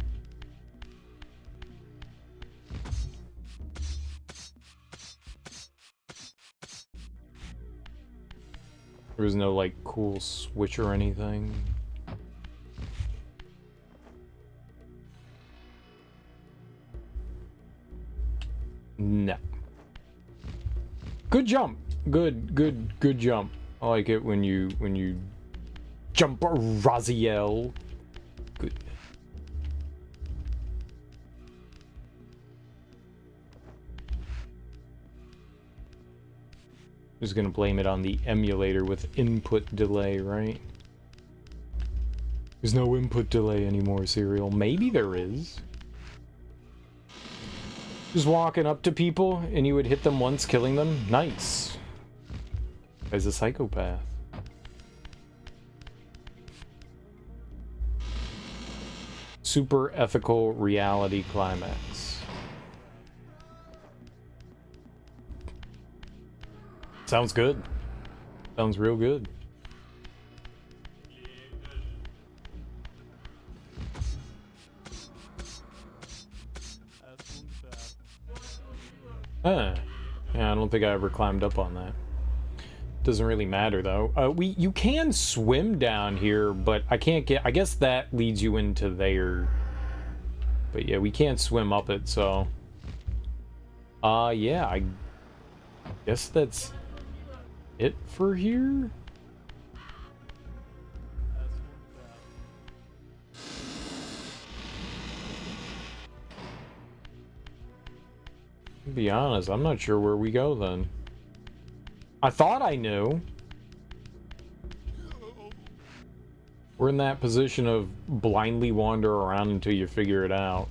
There was no like cool switch or anything. No. Good jump. Good jump. I like it when you jump, Raziel. Good. Just gonna blame it on the emulator with input delay, right? There's no input delay anymore, Serial. Maybe there is. Just walking up to people and you would hit them once, killing them. Nice. As a psychopath. Super ethical reality climax. Sounds good. Sounds real good. Yeah, I don't think I ever climbed up on that. Doesn't really matter though. You can swim down here, but I can't get. I guess that leads you into there. But yeah, we can't swim up it, so. Yeah, I guess that's it for here. To be honest, I'm not sure where we go then. I thought I knew. We're in that position of blindly wander around until you figure it out.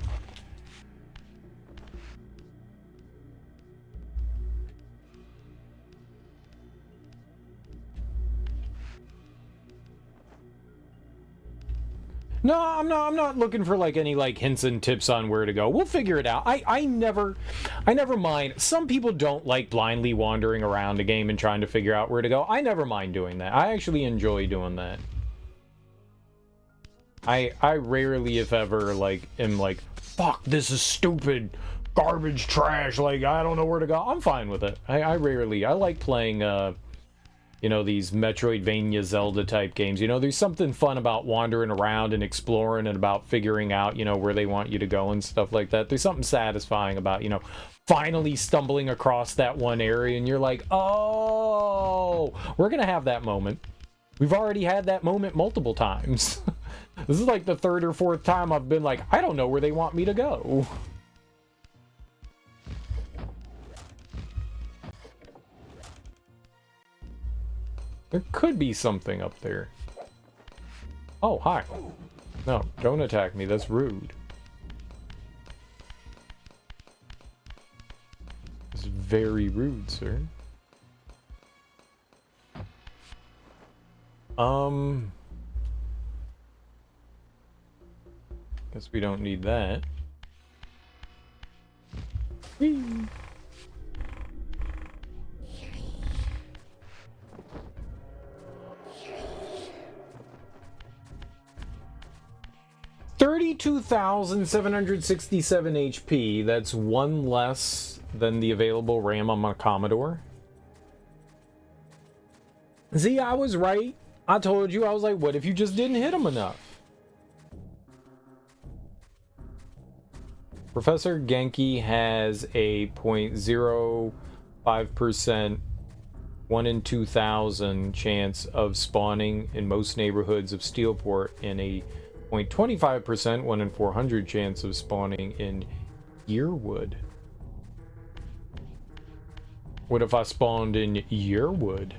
No, I'm not looking for like any like hints and tips on where to go. We'll figure it out. I never mind. Some people don't like blindly wandering around a game and trying to figure out where to go. I never mind doing that. I actually enjoy doing that. I rarely, if ever, like am like, fuck, this is stupid, garbage, trash, like I don't know where to go. I'm fine with it. I like playing you know, these Metroidvania Zelda type games. You know, there's something fun about wandering around and exploring and about figuring out, you know, where they want you to go and stuff like that. There's something satisfying about, you know, finally stumbling across that one area and you're like, oh, we're gonna have that moment. We've already had that moment multiple times. This is like the third or fourth time I've been like, I don't know where they want me to go. There could be something up there. Oh, hi. No, don't attack me. That's rude. It's very rude, sir. Guess we don't need that. Whee! $32,767 HP. That's one less than the available RAM on my Commodore. See, I was right. I told you, I was like, what if you just didn't hit him enough? Professor Genki has a 0.05% 1 in 2,000 chance of spawning in most neighborhoods of Steelport and a 0.25% 1 in 400 chance of spawning in Yearwood. What if I spawned in Yearwood?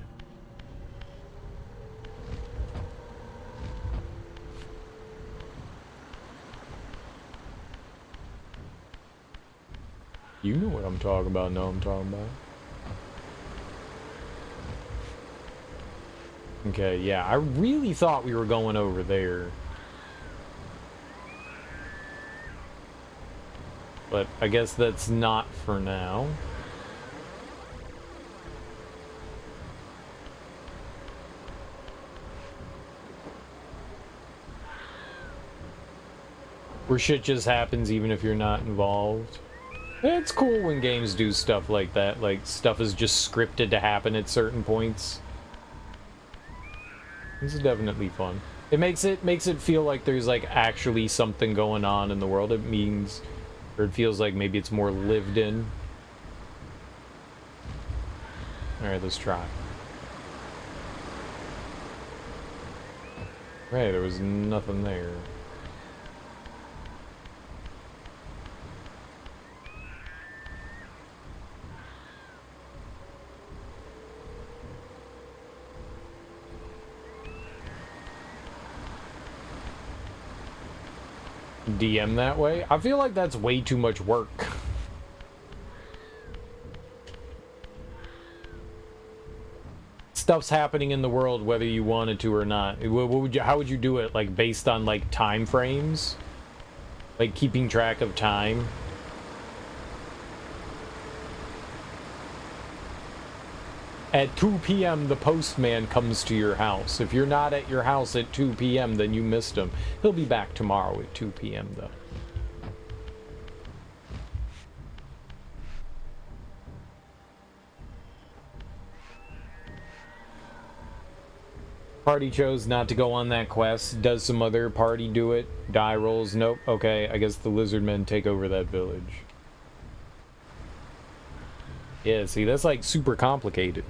You know what I'm talking about. Know what I'm talking about. Okay, yeah, I really thought we were going over there. But I guess that's not for now. Where shit just happens even if you're not involved. It's cool when games do stuff like that. Like, stuff is just scripted to happen at certain points. This is definitely fun. It makes it feel like there's like actually something going on in the world. It means, or it feels like maybe it's more lived in. Alright, let's try. Right, there was nothing there. DM that way? I feel like that's way too much work. Stuff's happening in the world whether you wanted to or not. What would you, how would you do it? Like based on like time frames? Like keeping track of time? At 2 p.m. the postman comes to your house. If you're not at your house at 2 p.m. then you missed him. He'll be back tomorrow at 2 p.m. though. Party chose not to go on that quest. Does some other party do it? Die rolls? Nope. Okay, I guess the lizard men take over that village. Yeah, see, that's like super complicated.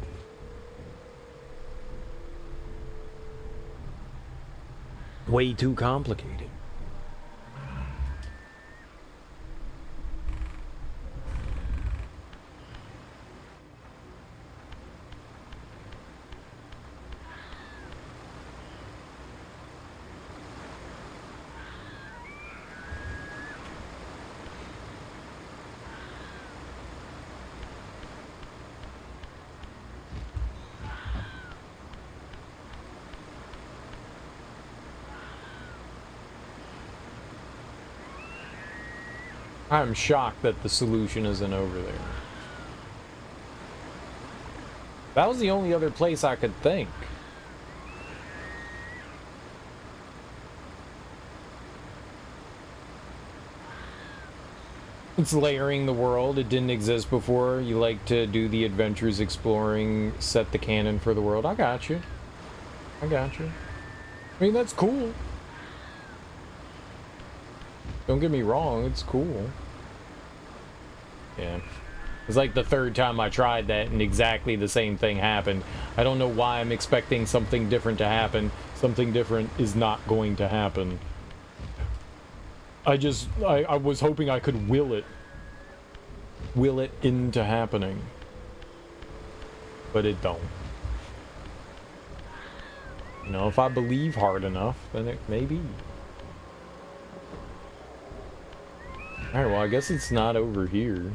Way too complicated. I'm shocked that the solution isn't over there. That was the only other place I could think. It's layering the world. It didn't exist before. You like to do the adventures, exploring, set the canon for the world. I got you. I got you. I mean, that's cool. Don't get me wrong, it's cool. Yeah. It's like the third time I tried that and exactly the same thing happened. I don't know why I'm expecting something different to happen. Something different is not going to happen. I was hoping I could will it into happening. But it don't. You know, if I believe hard enough, then it may be. Alright, well, I guess it's not over here.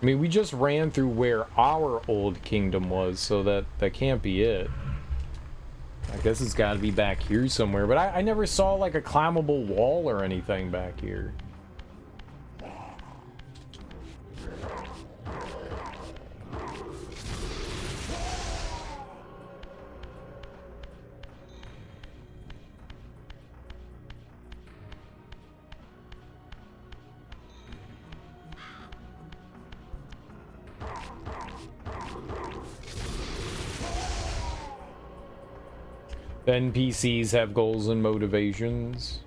I mean, we just ran through where our old kingdom was, so that can't be it. I guess it's got to be back here somewhere, but I never saw, like, a climbable wall or anything back here. NPCs have goals and motivations.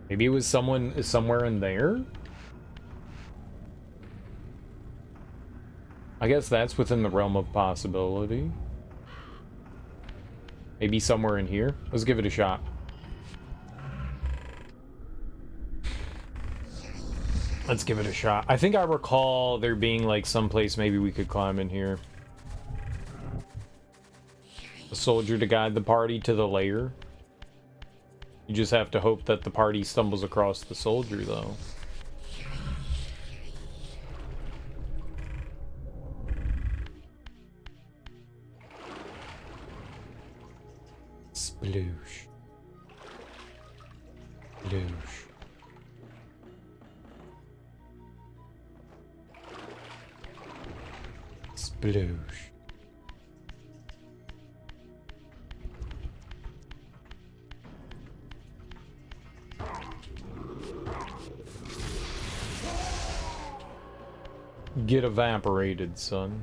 Maybe it was someone somewhere in there? I guess that's within the realm of possibility. Maybe somewhere in here. Let's give it a shot. Let's give it a shot. I think I recall there being like someplace maybe we could climb in here. A soldier to guide the party to the lair. You just have to hope that the party stumbles across the soldier, though. Sploosh. Sploosh. Sploosh. Get evaporated, son.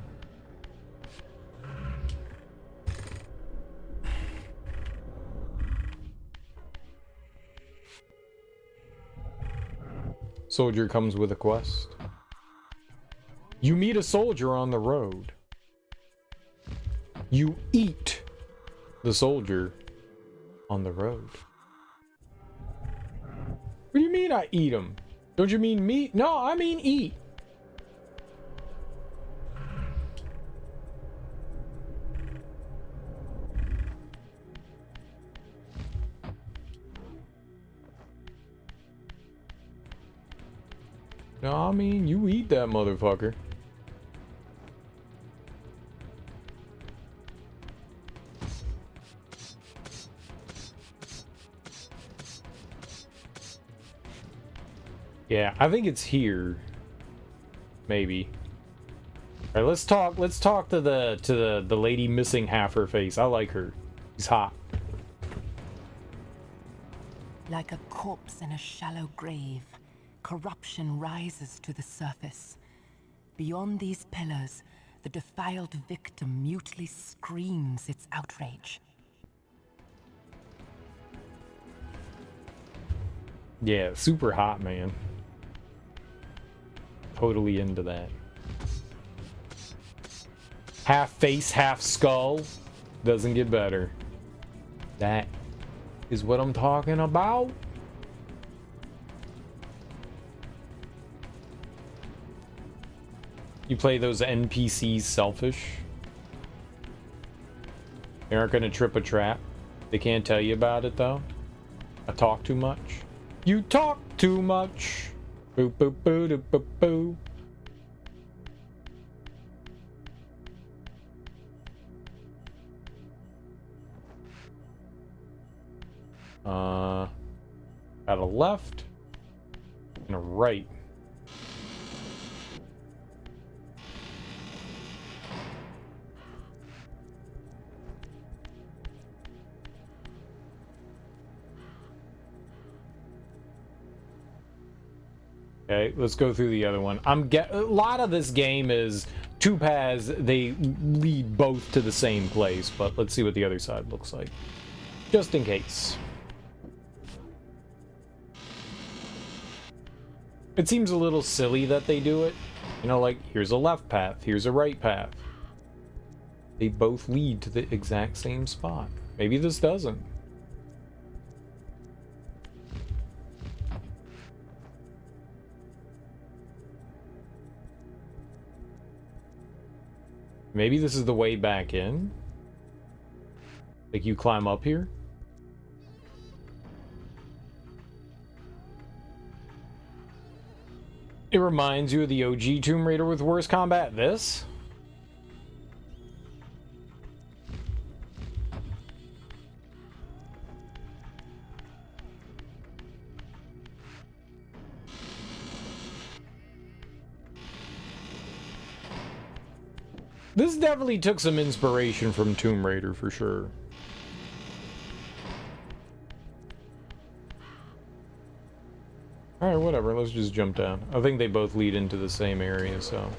Soldier comes with a quest. You meet a soldier on the road. You eat the soldier on the road. What do you mean I eat him? Don't you mean meat? No, I mean eat. No, I mean, you eat that motherfucker. Yeah, I think it's here. Maybe. All right, let's talk to the lady missing half her face. I like her. She's hot. Like a corpse in a shallow grave, corruption rises to the surface. Beyond these pillars, the defiled victim mutely screams its outrage. Yeah, super hot, man. Totally into that. Half face, half skull. Doesn't get better. That is what I'm talking about. You play those NPCs selfish. They aren't gonna trip a trap. They can't tell you about it though. I talk too much. You talk too much. Boo boo boo doo boo boo. Got a left and a right. Okay, let's go through the other one. A lot of this game is two paths. They lead both to the same place, but let's see what the other side looks like, just in case. It seems a little silly that they do it. You know, like, here's a left path, here's a right path. They both lead to the exact same spot. Maybe this doesn't. Maybe this is the way back in? Like, you climb up here? It reminds you of the OG Tomb Raider with worse combat. This? This definitely took some inspiration from Tomb Raider for sure. Alright, whatever, let's just jump down. I think they both lead into the same area, so...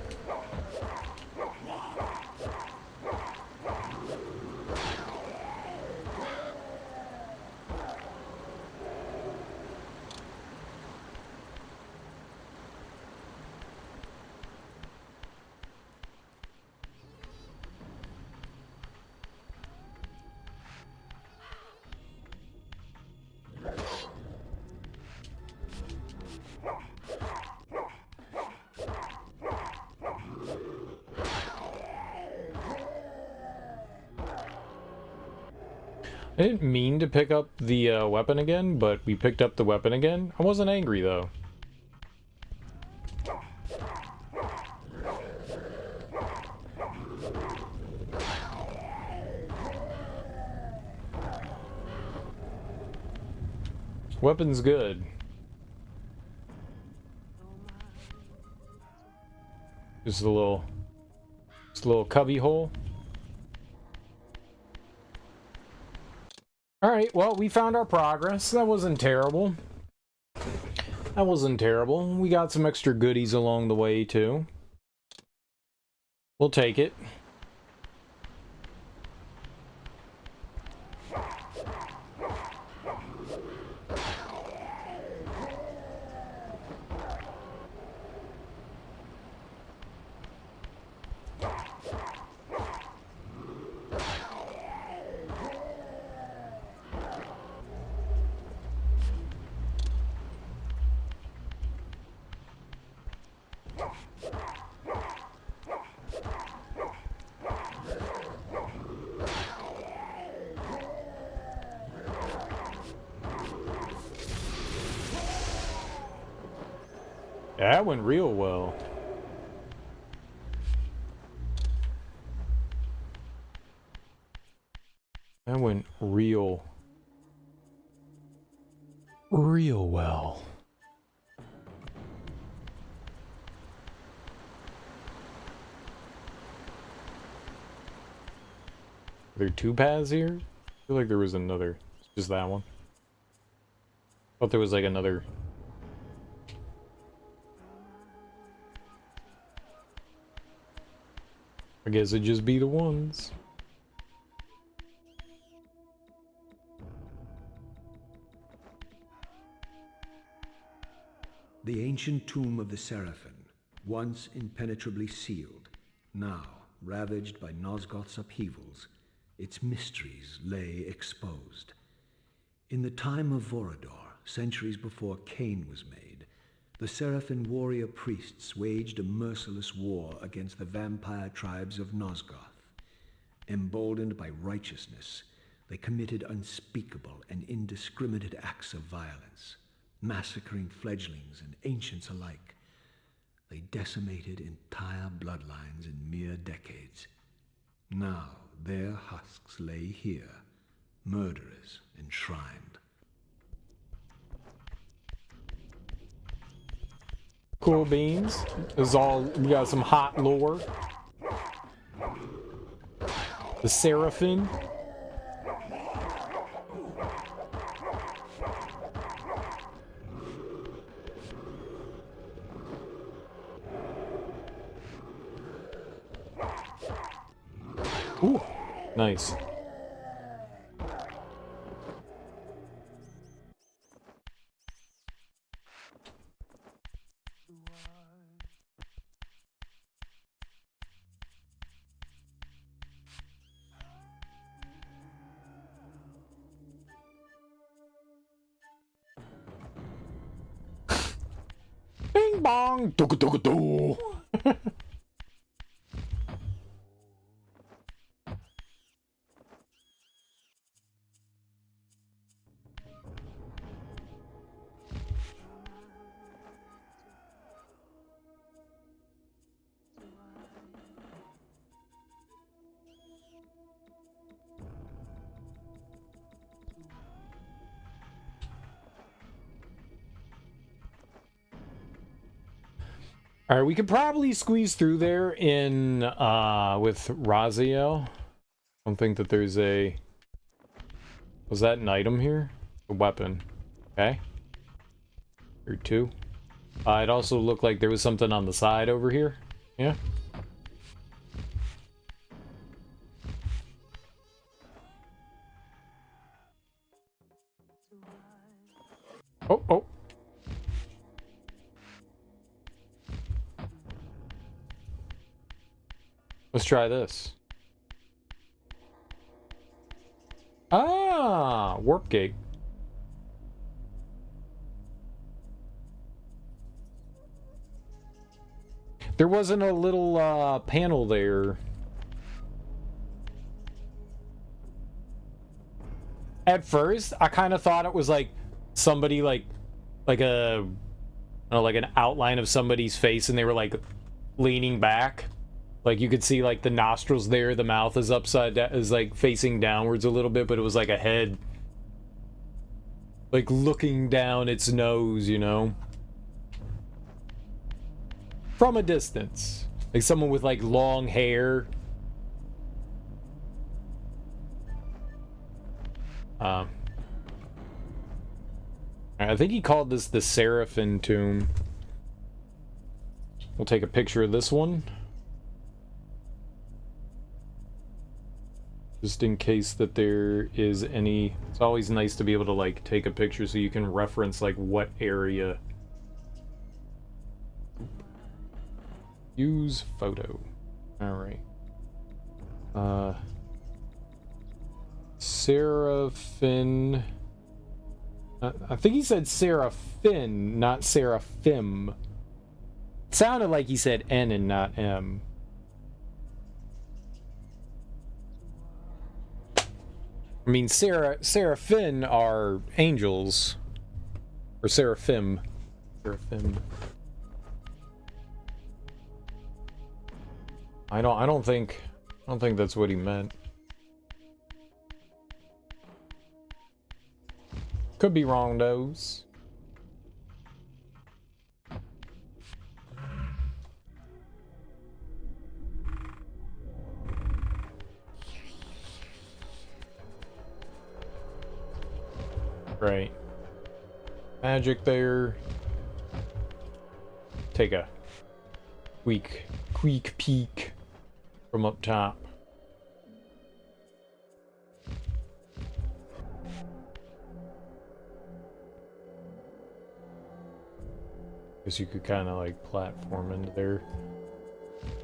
I didn't mean to pick up the weapon again, but we picked up the weapon again. I wasn't angry, though. Weapon's good. Just a little cubby hole. Alright, well, we found our progress. That wasn't terrible. That wasn't terrible. We got some extra goodies along the way, too. We'll take it. That went real well. That went real well. Are there two paths here? I feel like there was another. It's just that one. Thought there was like another. I guess it'd just be the ones. The ancient tomb of the Seraphim, once impenetrably sealed, now ravaged by Nosgoth's upheavals, its mysteries lay exposed. In the time of Vorador, centuries before Kain was made, the Seraphim warrior priests waged a merciless war against the vampire tribes of Nosgoth. Emboldened by righteousness, they committed unspeakable and indiscriminate acts of violence, massacring fledglings and ancients alike. They decimated entire bloodlines in mere decades. Now their husks lay here, murderers enshrined. Cool beans. This is all, we got some hot lore. The Seraphim. Ooh, nice. Bing bong. Doo doo doo. All right, we could probably squeeze through there in with Raziel. I don't think that there's a. Was that an item here? A weapon. Okay. Or two. It also looked like there was something on the side over here. Yeah. Oh, oh. Let's try this. Ah, warp gate. There wasn't a little panel there. At first, I kind of thought it was like somebody like a, I don't know, like an outline of somebody's face, and they were like leaning back. Like you could see like the nostrils there, the mouth is upside down, is like facing downwards a little bit, but it was like a head like looking down its nose, you know, from a distance, like someone with like long hair. I think he called this the Seraphim tomb. We'll take a picture of this one, just in case that there is any. It's always nice to be able to like take a picture so you can reference like what area. Use photo. All right. Seraphim. I think he said Seraphim, not Seraphim. It sounded like he said N and not M. I mean, Seraphim are angels. Or Seraphim. Seraphim. I don't think that's what he meant. Could be wrong, those. Right. Magic there. Take a quick peek from up top. Guess you could kind of like platform into there.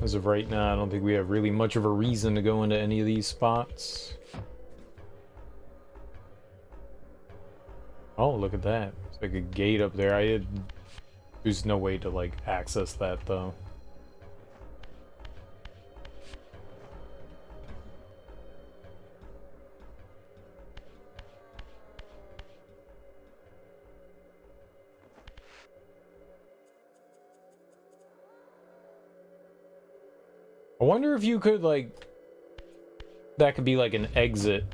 As of right now, I don't think we have really much of a reason to go into any of these spots. Oh, look at that. It's like a gate up there. There's no way to like access that though. I wonder if you could like, that could be like an exit.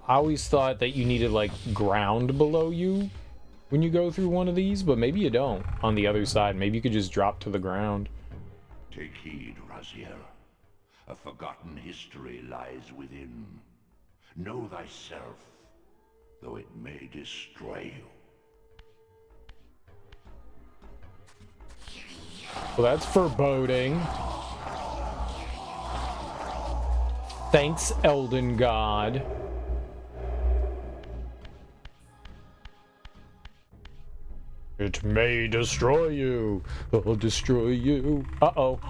I always thought that you needed like ground below you when you go through one of these, but maybe you don't on the other side. Maybe you could just drop to the ground. Take heed, Raziel. A forgotten history lies within. Know thyself, though it may destroy you. Well, that's foreboding. Thanks, Elden God. It may destroy you. I'll destroy you. Uh-oh.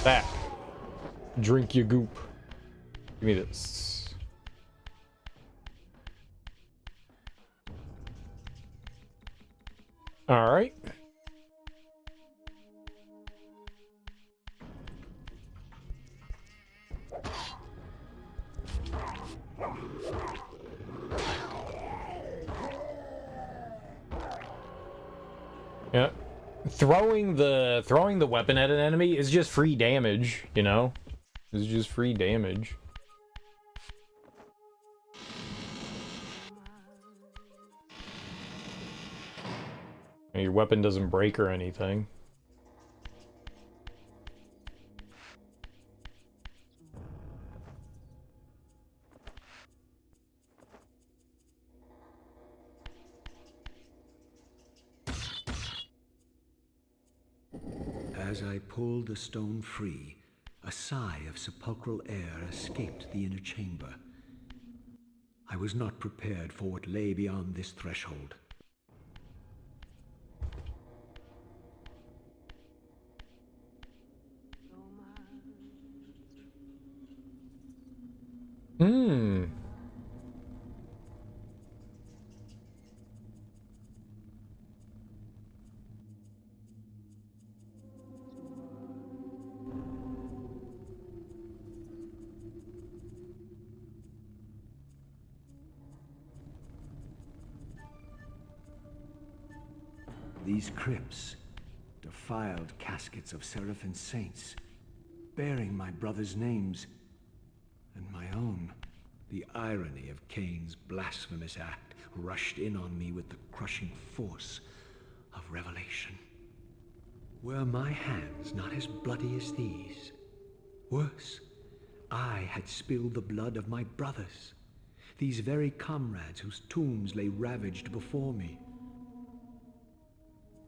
Back. Drink your goop. Give me this. All right. Yeah. Throwing the weapon at an enemy is just free damage, you know? It's just free damage. And your weapon doesn't break or anything. As I pulled the stone free, a sigh of sepulchral air escaped the inner chamber. I was not prepared for what lay beyond this threshold. These crypts, defiled caskets of Seraphim saints, bearing my brothers' names, and my own. The irony of Kain's blasphemous act rushed in on me with the crushing force of revelation. Were my hands not as bloody as these? Worse, I had spilled the blood of my brothers, these very comrades whose tombs lay ravaged before me.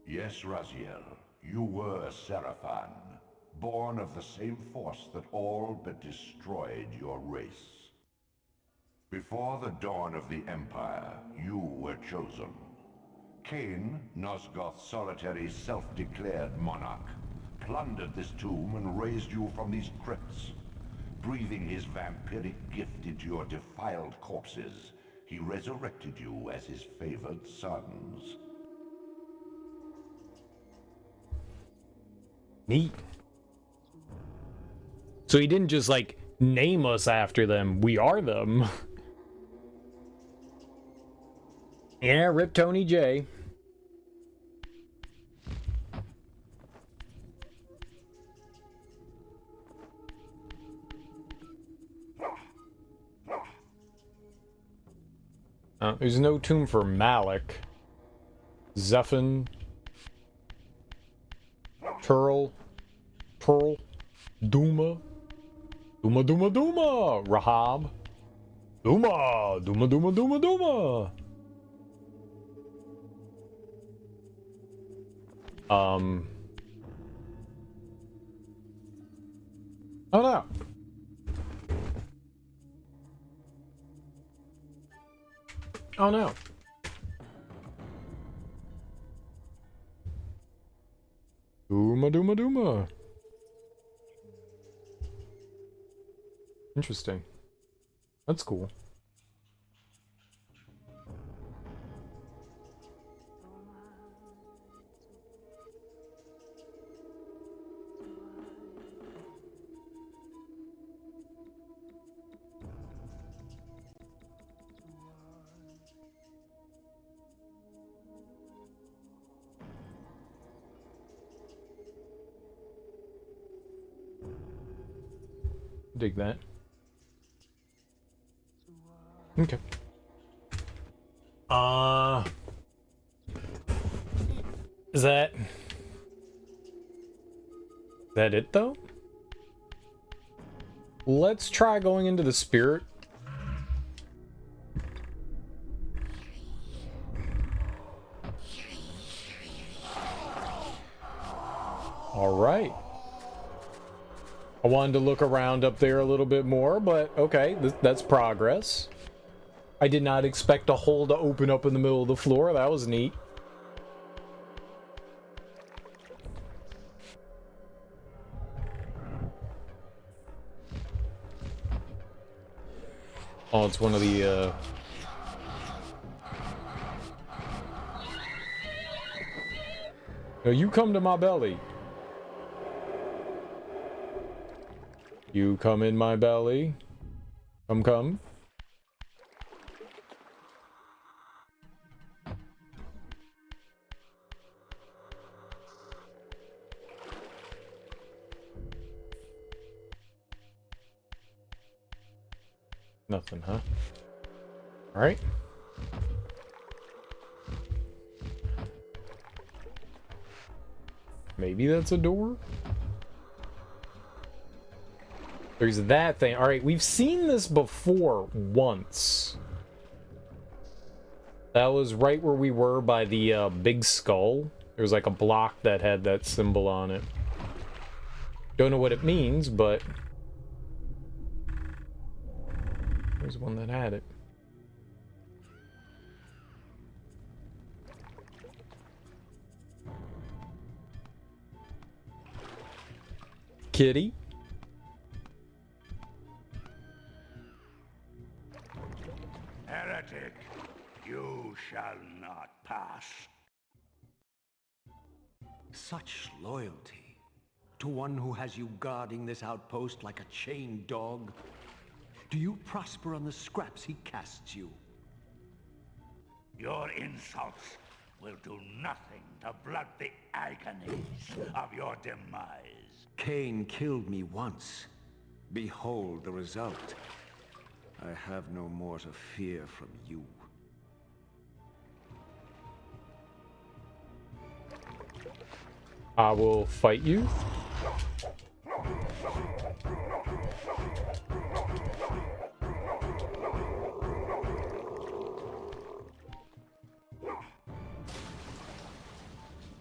Yes, Raziel, you were a Seraphim, born of the same force that all but destroyed your race. Before the dawn of the Empire, you were chosen. Kain, Nosgoth's solitary self-declared monarch, plundered this tomb and raised you from these crypts. Breathing his vampiric gift into your defiled corpses, he resurrected you as his favored sons. Neat. So he didn't just, like, name us after them. We are them. Yeah, rip Tony J. There's no tomb for Malik. Zephin. Turl. Duma. Rahab. Duma. Oh no. Oh no. Duma. Interesting. That's cool. Dig that. Okay. Is that it though? Let's try going into the spirit. All right. I wanted to look around up there a little bit more, but okay, that's progress. I did not expect a hole to open up in the middle of the floor. That was neat. Oh, it's one of the, No, you come to my belly. You come in my belly. Come. Nothing, huh? All right. Maybe that's a door? There's that thing. All right, we've seen this before once. That was right where we were by the big skull. There was like a block that had that symbol on it. Don't know what it means, but there's one that had it. Kitty? Heretic, you shall not pass. Such loyalty to one who has you guarding this outpost like a chained dog. Do you prosper on the scraps he casts you? Your insults will do nothing to blunt the agonies of your demise. Kain killed me once. Behold the result. I have no more to fear from you. I will fight you.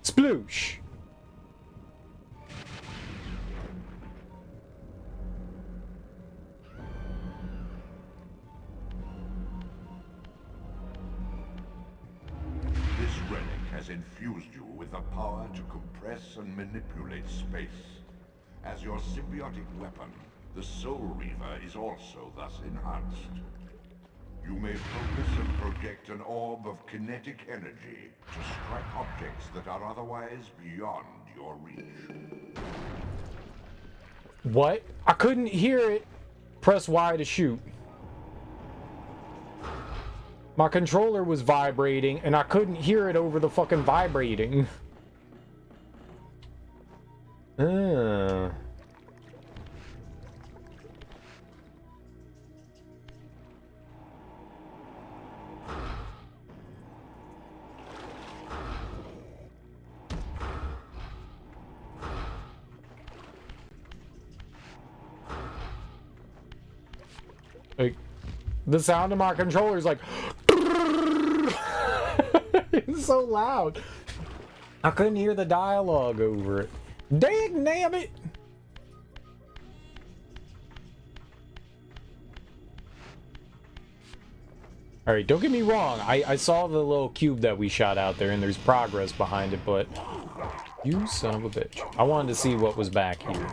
Sploosh. This relic has infused you with the power to compress and manipulate space. As your symbiotic weapon, the Soul Reaver is also thus enhanced. You may focus and project an orb of kinetic energy to strike objects that are otherwise beyond your reach. What? I couldn't hear it. Press Y to shoot. My controller was vibrating and I couldn't hear it over the fucking vibrating. Like, the sound of my controller is like it's so loud. I couldn't hear the dialogue over it. Dang damn it! Alright, don't get me wrong. I saw the little cube that we shot out there and there's progress behind it, but you son of a bitch. I wanted to see what was back here.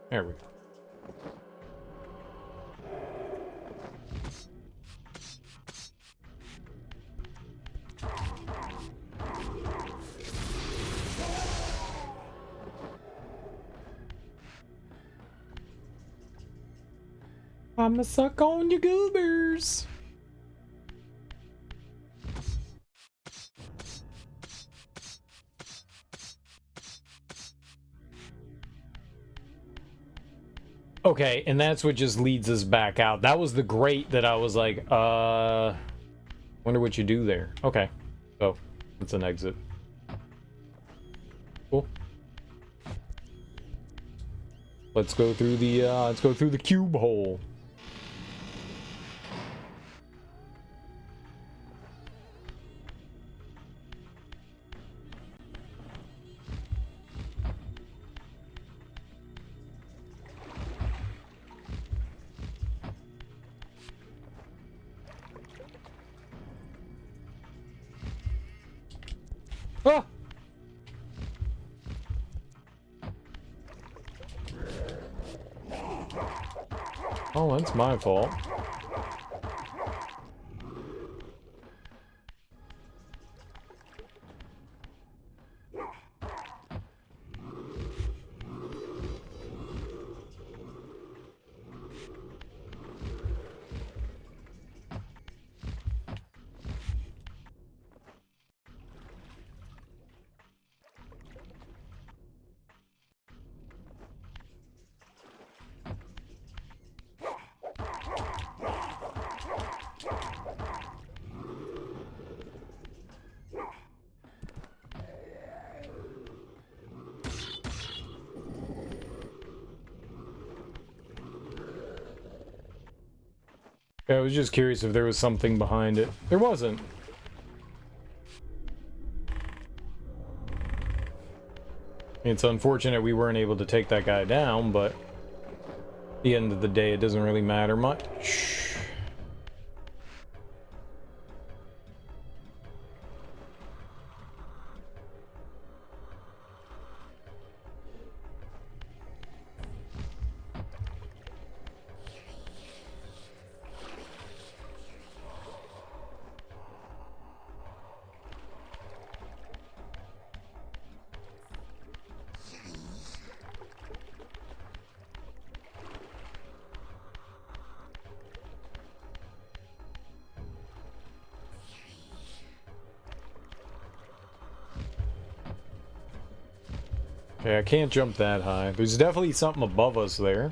There we go. I'ma suck on your goobers. Okay, and that's what just leads us back out. That was the grate that I was like, wonder what you do there. Okay. Oh, it's an exit. Cool. Let's go through the cube hole. Ah! Oh, that's my fault. Yeah, I was just curious if there was something behind it. There wasn't. It's unfortunate we weren't able to take that guy down, but at the end of the day, it doesn't really matter much. Okay, I can't jump that high. There's definitely something above us there.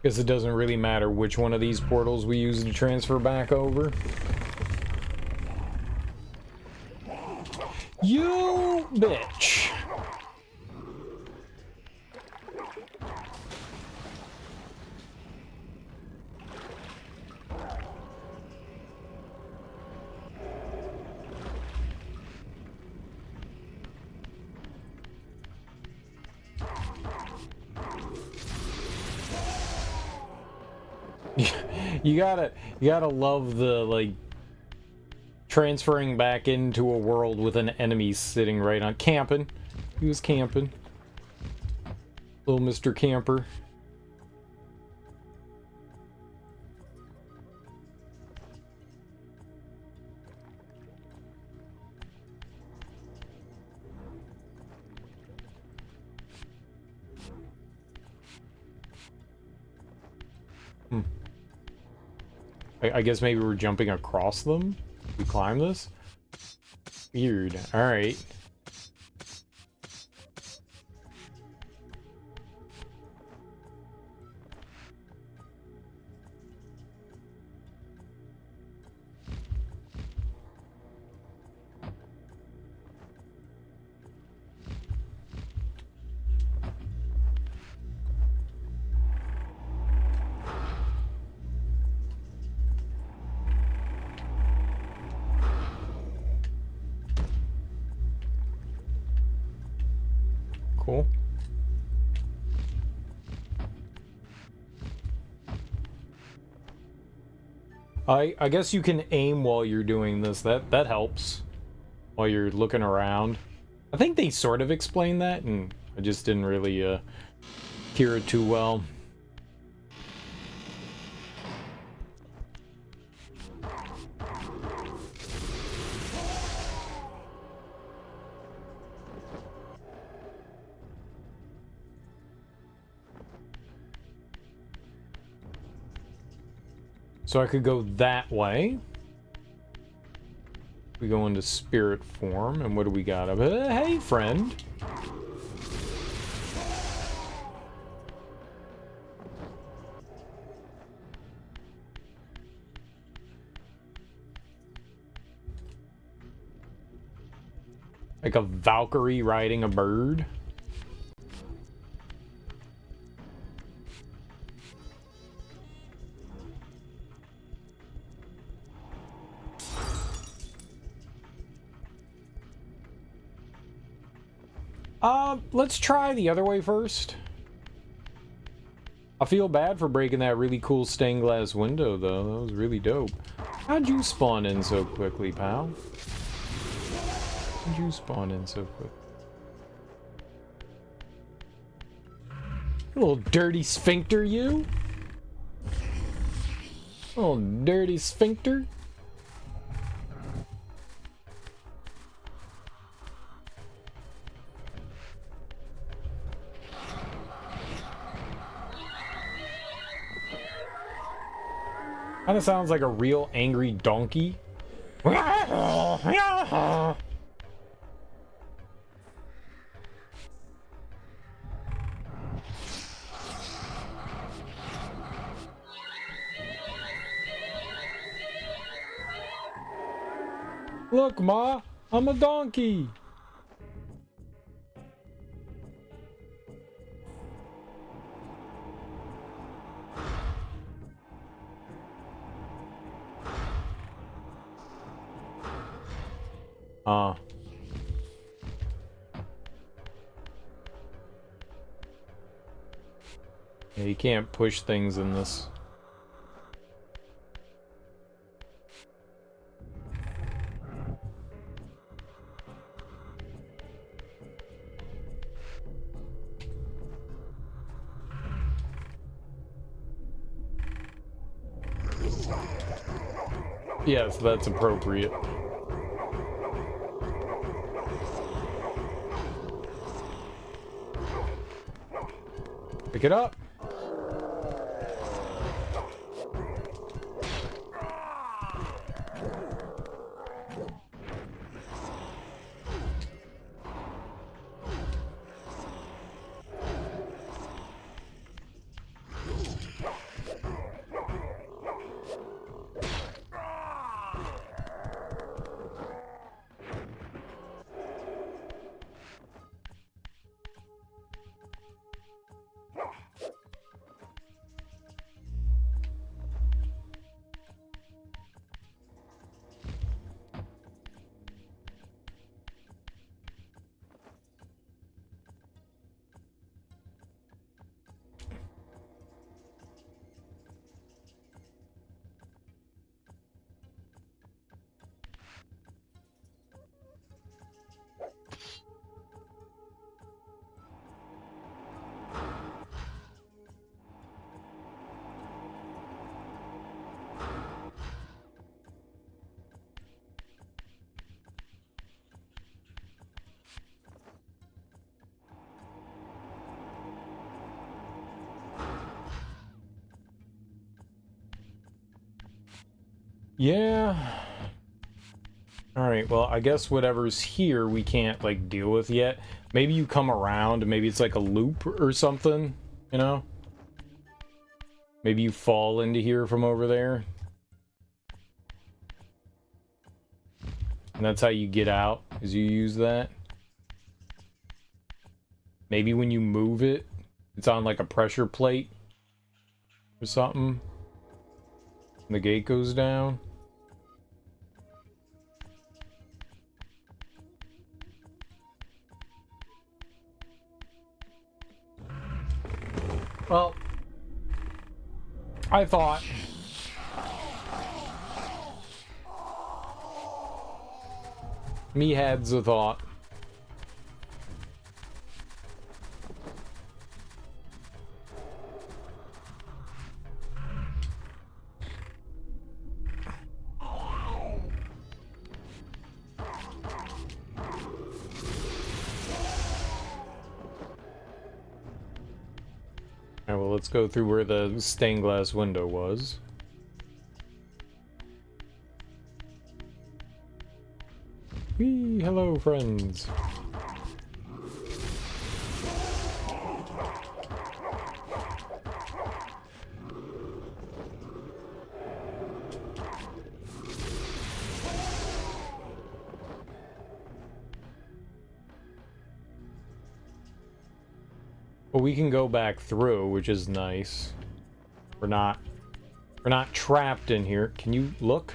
Guess it doesn't really matter which one of these portals we use to transfer back over. You bitch! You gotta love the, like, transferring back into a world with an enemy sitting right on camping. He was camping. Little Mr. Camper. I guess maybe we're jumping across them? We climb this? Weird. Alright. Cool. I guess you can aim while you're doing this. That helps. While you're looking around. I think they sort of explained that, and I just didn't really hear it too well. So I could go that way. We go into spirit form, and what do we got? Hey, friend. Like a Valkyrie riding a bird. Let's try the other way first. I feel bad for breaking that really cool stained glass window, though. That was really dope. How'd you spawn in so quickly, pal? How'd you spawn in so quick? Little dirty sphincter, you? Little dirty sphincter? Kind of sounds like a real angry donkey. Look, Ma, I'm a donkey. Yeah, you can't push things in this. Yes, that's appropriate. Pick it up. Yeah. Alright, well, I guess whatever's here we can't, like, deal with yet. Maybe you come around, maybe it's like a loop or something, you know? Maybe you fall into here from over there. And that's how you get out, is you use that. Maybe when you move it, it's on, like, a pressure plate or something. And the gate goes down. Well, I thought. Me had's a thought. Alright, well, let's go through where the stained glass window was. Whee! Hello, friends. Well, we can go back through, which is nice. We're not trapped in here. Can you look?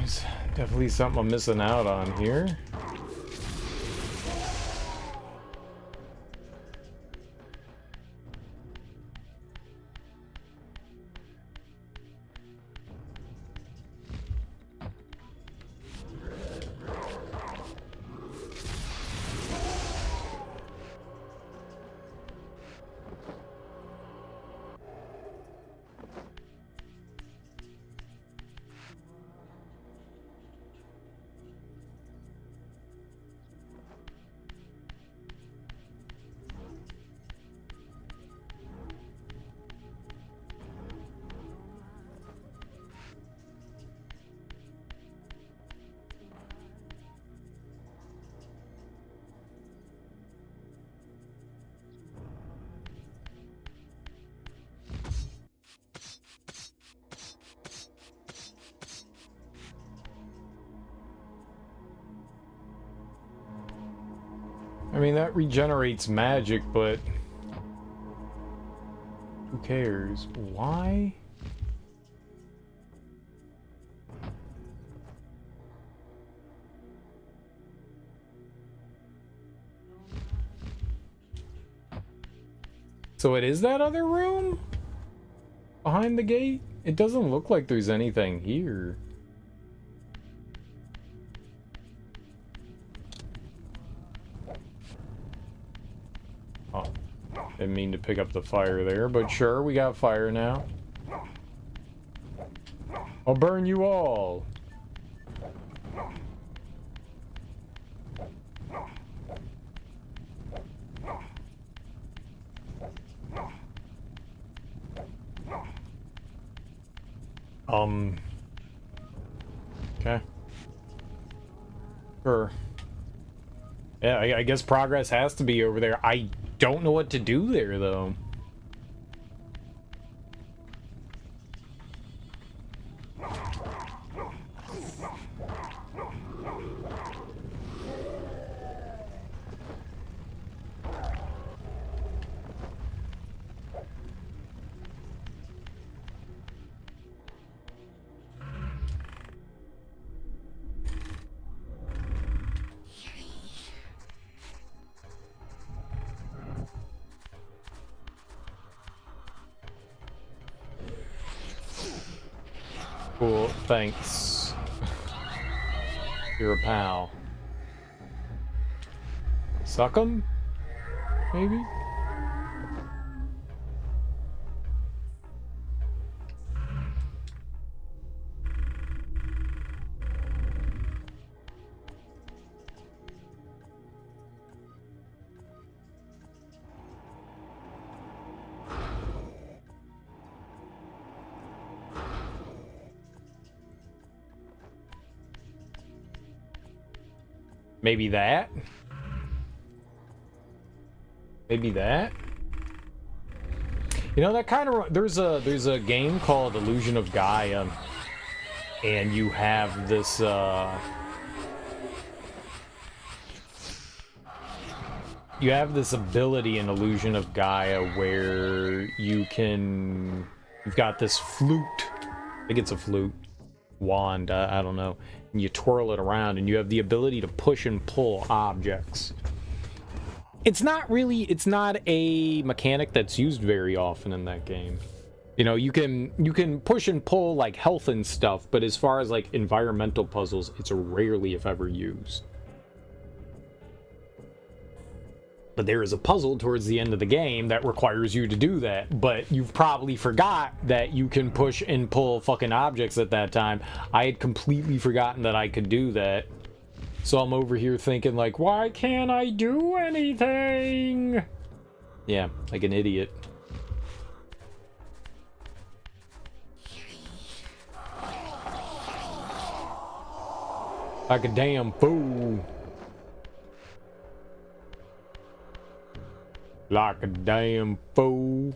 There's definitely something I'm missing out on here. I mean, that regenerates magic, but who cares? Why? So it is that other room? Behind the gate? It doesn't look like there's anything here. Oh, didn't mean to pick up the fire there, but sure, we got fire now. I'll burn you all. Okay. Sure. Yeah, I guess progress has to be over there. I don't know what to do there, though. Cool, thanks. You're a pal. Suck 'em? Maybe? Maybe that? Maybe that? You know, that kind of... There's a game called Illusion of Gaia. And you have this, you have this ability in Illusion of Gaia where you can... You've got this flute. I think it's a flute. Wand, I don't know. And you twirl it around and you have the ability to push and pull objects. It's not a mechanic that's used very often in that game. You know, you can push and pull like health and stuff, but as far as like environmental puzzles, it's rarely if ever used. But there is a puzzle towards the end of the game that requires you to do that, but you've probably forgot that you can push and pull fucking objects at that time. I had completely forgotten that I could do that. So I'm over here thinking like, why can't I do anything? Yeah, like an idiot. Like a damn fool. Like a damn fool.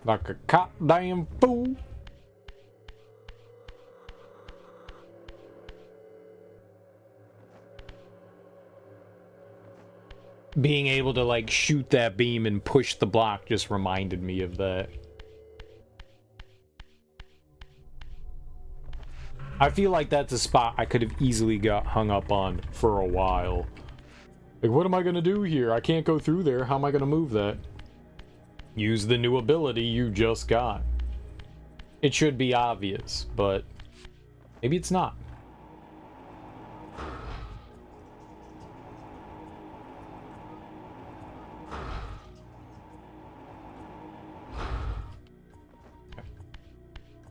Like a goddamn fool. Being able to like shoot that beam and push the block just reminded me of that. I feel like that's a spot I could have easily got hung up on for a while. Like, what am I gonna do here? I can't go through there. How am I gonna move that? Use the new ability you just got. It should be obvious, but maybe it's not.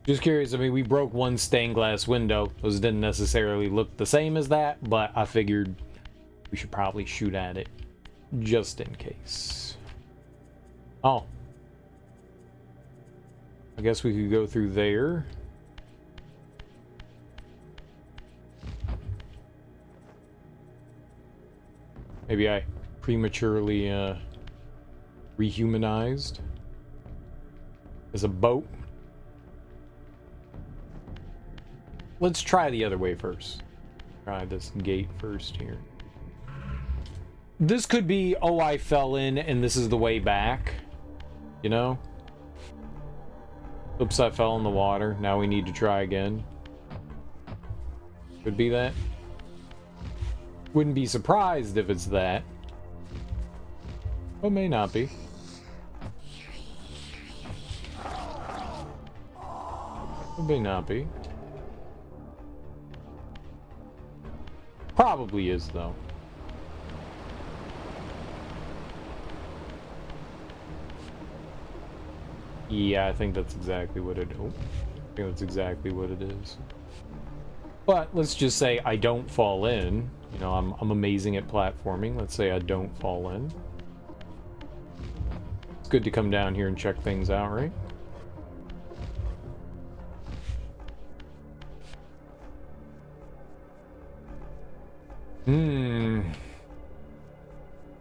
Just curious, I mean, we broke one stained glass window. Those didn't necessarily look the same as that, but I figured we should probably shoot at it just in case. Oh. I guess we could go through there. Maybe I prematurely rehumanized. There's a boat. let's try the other way first. Try this gate first here. This could be, oh, I fell in and this is the way back. You know? Oops, I fell in the water. Now we need to try again. Could be that. Wouldn't be surprised if it's that. But may not be. It may not be. Probably is, though. Yeah, I think that's exactly what it... Oh, I think that's exactly what it is. But let's just say I don't fall in. You know, I'm amazing at platforming. Let's say I don't fall in. It's good to come down here and check things out, right?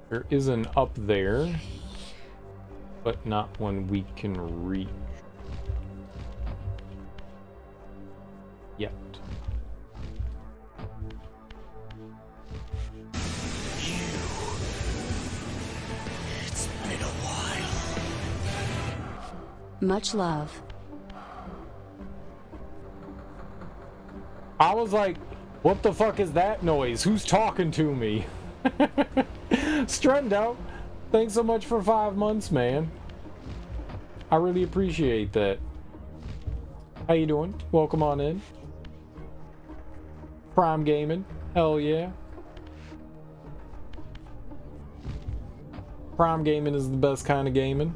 There is an up there, but not one we can reach yet. It's been a while. Much love. I was like, what the fuck is that noise? Who's talking to me? Strendo, thanks so much for 5 months, man. I really appreciate that. How you doing? Welcome on in. Prime Gaming. Hell yeah. Prime Gaming is the best kind of gaming.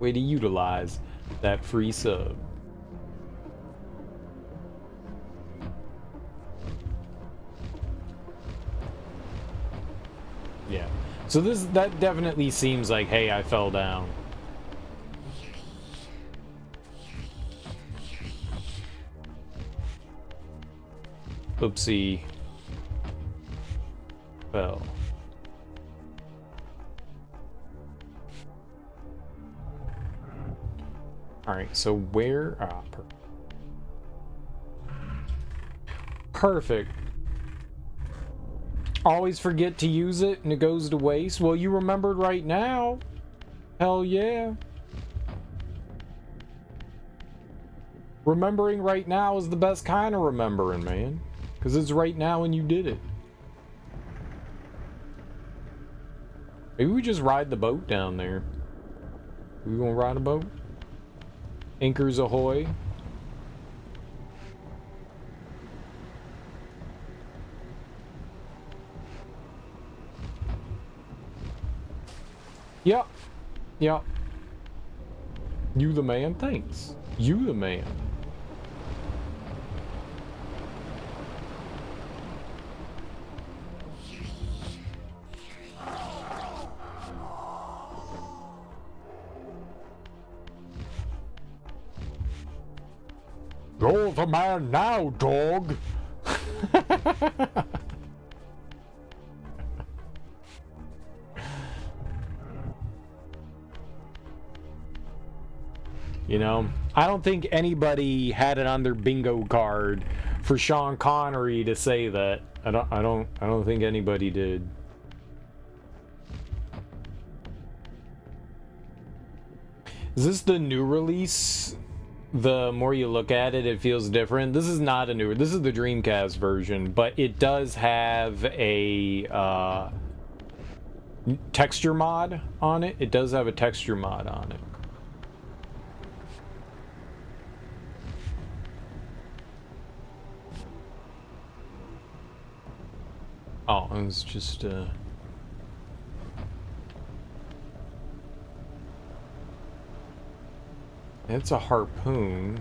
Way to utilize that free sub. Yeah. So that definitely seems like, hey, I fell down. Oopsie. Fell. Alright, so where... Ah, perfect. Always forget to use it and it goes to waste. Well, you remembered right now. Hell yeah. Remembering right now is the best kind of remembering, man. Because it's right now and you did it. Maybe we just ride the boat down there. We gonna ride a boat? Anchors ahoy. Yep. Yep. You the man? Thanks. You the man. You're the man now, dog. You know, I don't think anybody had it on their bingo card for Sean Connery to say that. I don't think anybody did. Is this the new release? The more you look at it, it feels different. This is not a new. This is the Dreamcast version, but it does have a texture mod on it. It does have a texture mod on it. Oh, it's just it's a harpoon.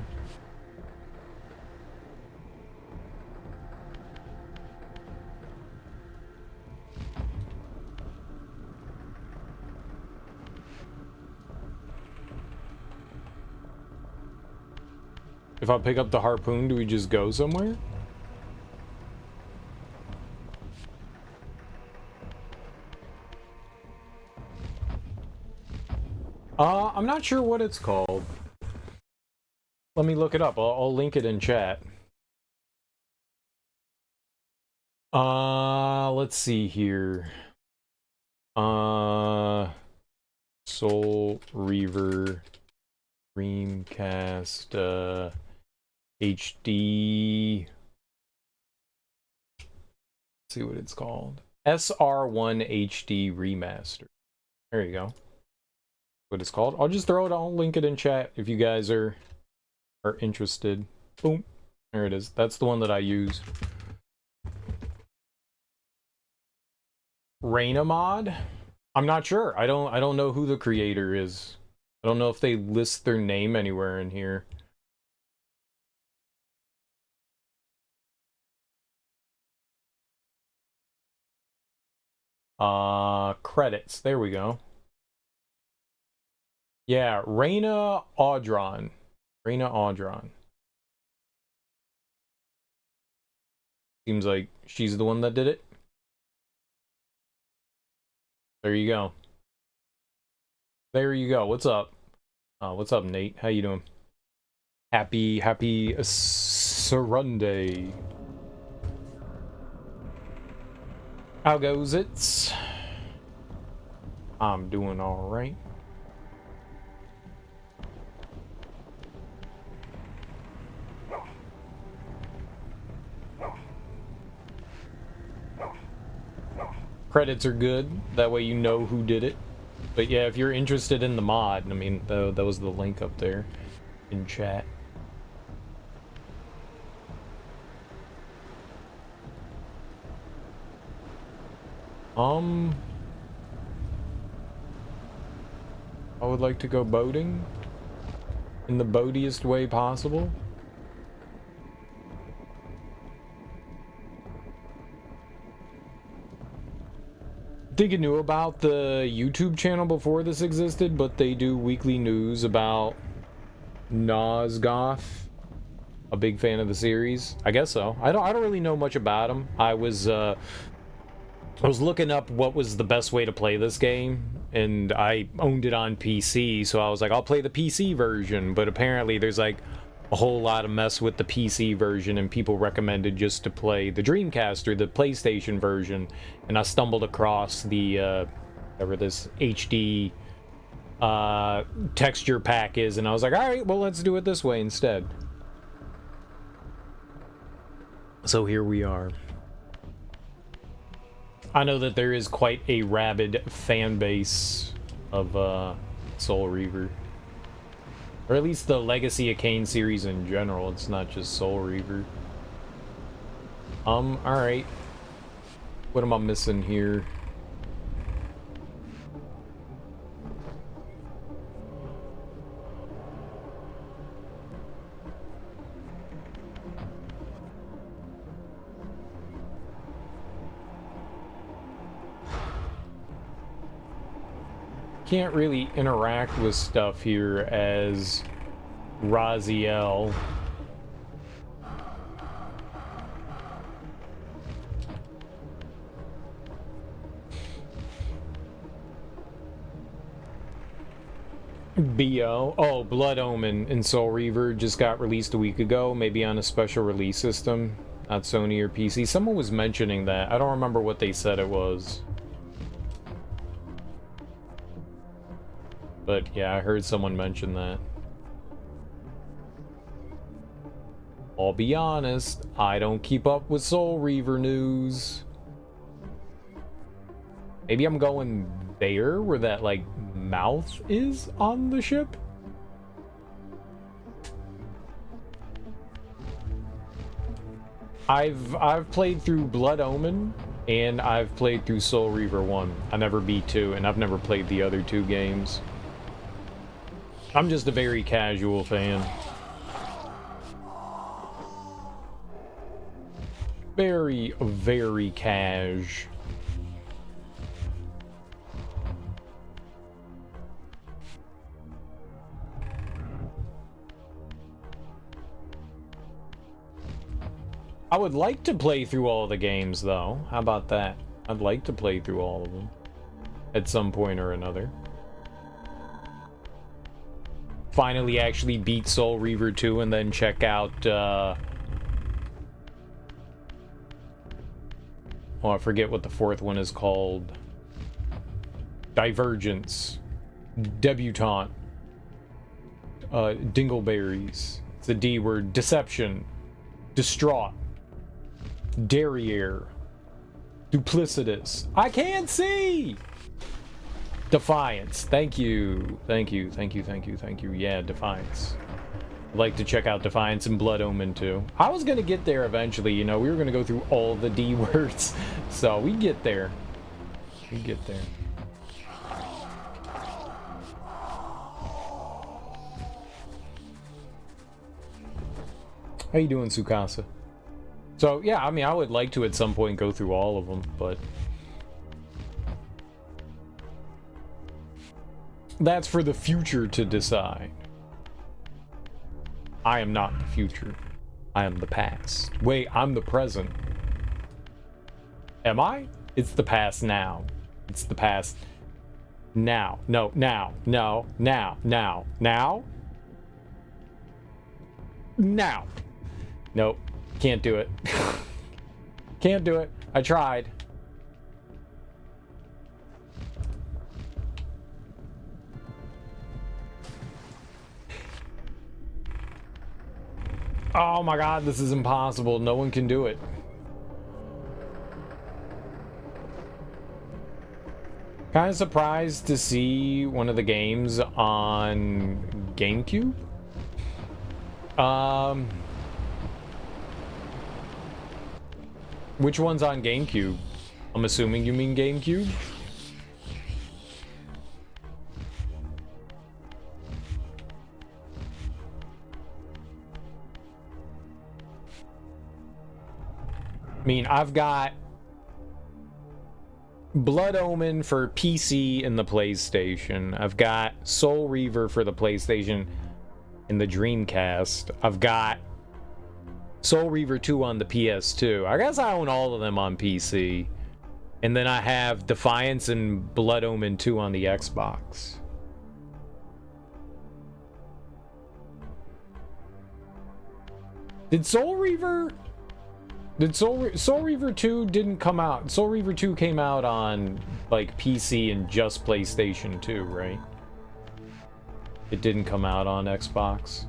If I pick up the harpoon, do we just go somewhere? I'm not sure what it's called. Let me look it up. I'll link it in chat. Let's see here. Soul Reaver Dreamcast HD. Let's see what it's called. SR1 HD Remaster. There you go. What it's called. I'll just throw it. I'll link it in chat if you guys are interested. Boom. There it is. That's the one that I use. Reina mod? I'm not sure. I don't know who the creator is. I don't know if they list their name anywhere in here. Credits. There we go. Yeah, Reina Audron. Reina Audron. Seems like she's the one that did it. There you go. There you go. What's up? What's up, Nate? How you doing? Happy Sunday. How goes it? I'm doing all right. Credits are good. That way you know who did it. But yeah, if you're interested in the mod, I mean, that was the link up there in chat. I would like to go boating in the boatiest way possible. I think I knew about the YouTube channel before this existed, but they do weekly news about Nosgoth. A big fan of the series. I guess so. I don't really know much about him. I was looking up what was the best way to play this game, and I owned it on PC, so I was like, I'll play the PC version, but apparently there's like a whole lot of mess with the PC version, and people recommended just to play the Dreamcast or the PlayStation version, and I stumbled across the whatever this HD texture pack is, and I was like, alright, well, let's do it this way instead. So here we are. I know that there is quite a rabid fan base of Soul Reaver. Or at least the Legacy of Kain series in general. It's not just Soul Reaver. Alright. What am I missing here? Can't really interact with stuff here as Raziel. BO. Oh, Blood Omen and Soul Reaver just got released a week ago, maybe on a special release system, not Sony or PC. Someone was mentioning that. I don't remember what they said it was. But yeah, I heard someone mention that. I'll be honest, I don't keep up with Soul Reaver news. Maybe I'm going there where that like mouth is on the ship? I've played through Blood Omen and I've played through Soul Reaver 1. I never beat 2 and I've never played the other 2 games. I'm just a very casual fan. Very, very cash. I would like to play through all the games, though. How about that? I'd like to play through all of them at some point or another. finally actually beat Soul Reaver 2 and then check out, oh, I forget what the fourth one is called. Divergence. Debutante. Dingleberries. It's a D word. Deception. Distraught. Derriere. Duplicitous. I can't see! Defiance. Thank you. Thank you. Thank you. Thank you. Thank you. Yeah, Defiance. I'd like to check out Defiance and Blood Omen too. I was gonna get there eventually, you know, we were gonna go through all the D words. So we get there. We get there. How you doing, Sukasa? So, yeah, I mean, I would like to at some point go through all of them, but that's for the future to decide. I am not the future. I am the past. Wait, I'm the present. Am I? It's the past now. It's the past now. No, now. No, now. Now. Now? Now. Nope. Can't do it. Can't do it. I tried. Oh my god, this is impossible. No one can do it. Kind of surprised to see one of the games on GameCube. Which one's on GameCube? I'm assuming you mean GameCube? I mean, I've got Blood Omen for PC and the PlayStation. I've got Soul Reaver for the PlayStation and the Dreamcast. I've got Soul Reaver 2 on the PS2. I guess I own all of them on PC. And then I have Defiance and Blood Omen 2 on the Xbox. Did Soul Reaver... Soul Reaver 2 didn't come out. Soul Reaver 2 came out on, like, PC and just PlayStation 2, right? It didn't come out on Xbox.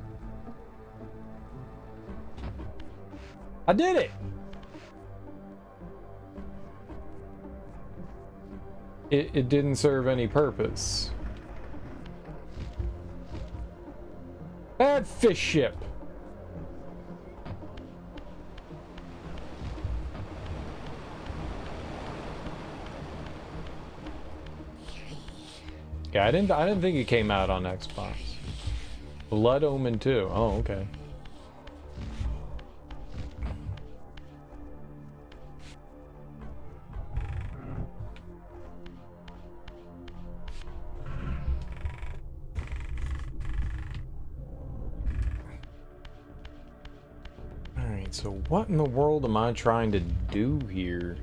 I did it! It didn't serve any purpose. Bad fish ship. Yeah, I didn't think it came out on Xbox. Blood Omen 2. Oh, okay. Alright, so what in the world am I trying to do here?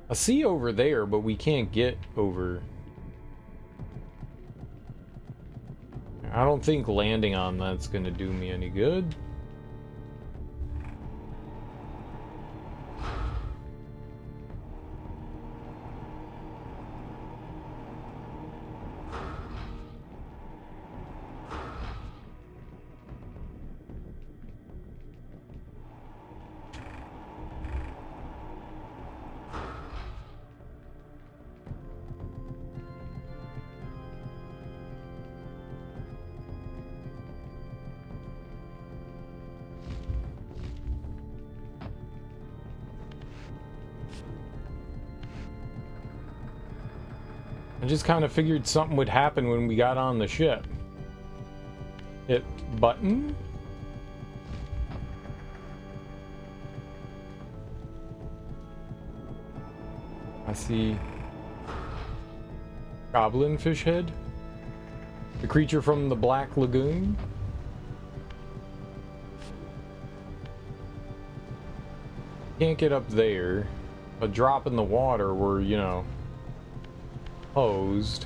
I see over there, but we can't get over. I don't think landing on that's gonna do me any good. I just kind of figured something would happen when we got on the ship. Hit button. I see goblin fish head. The creature from the Black Lagoon. Can't get up there. A drop in the water where, you know, hosed.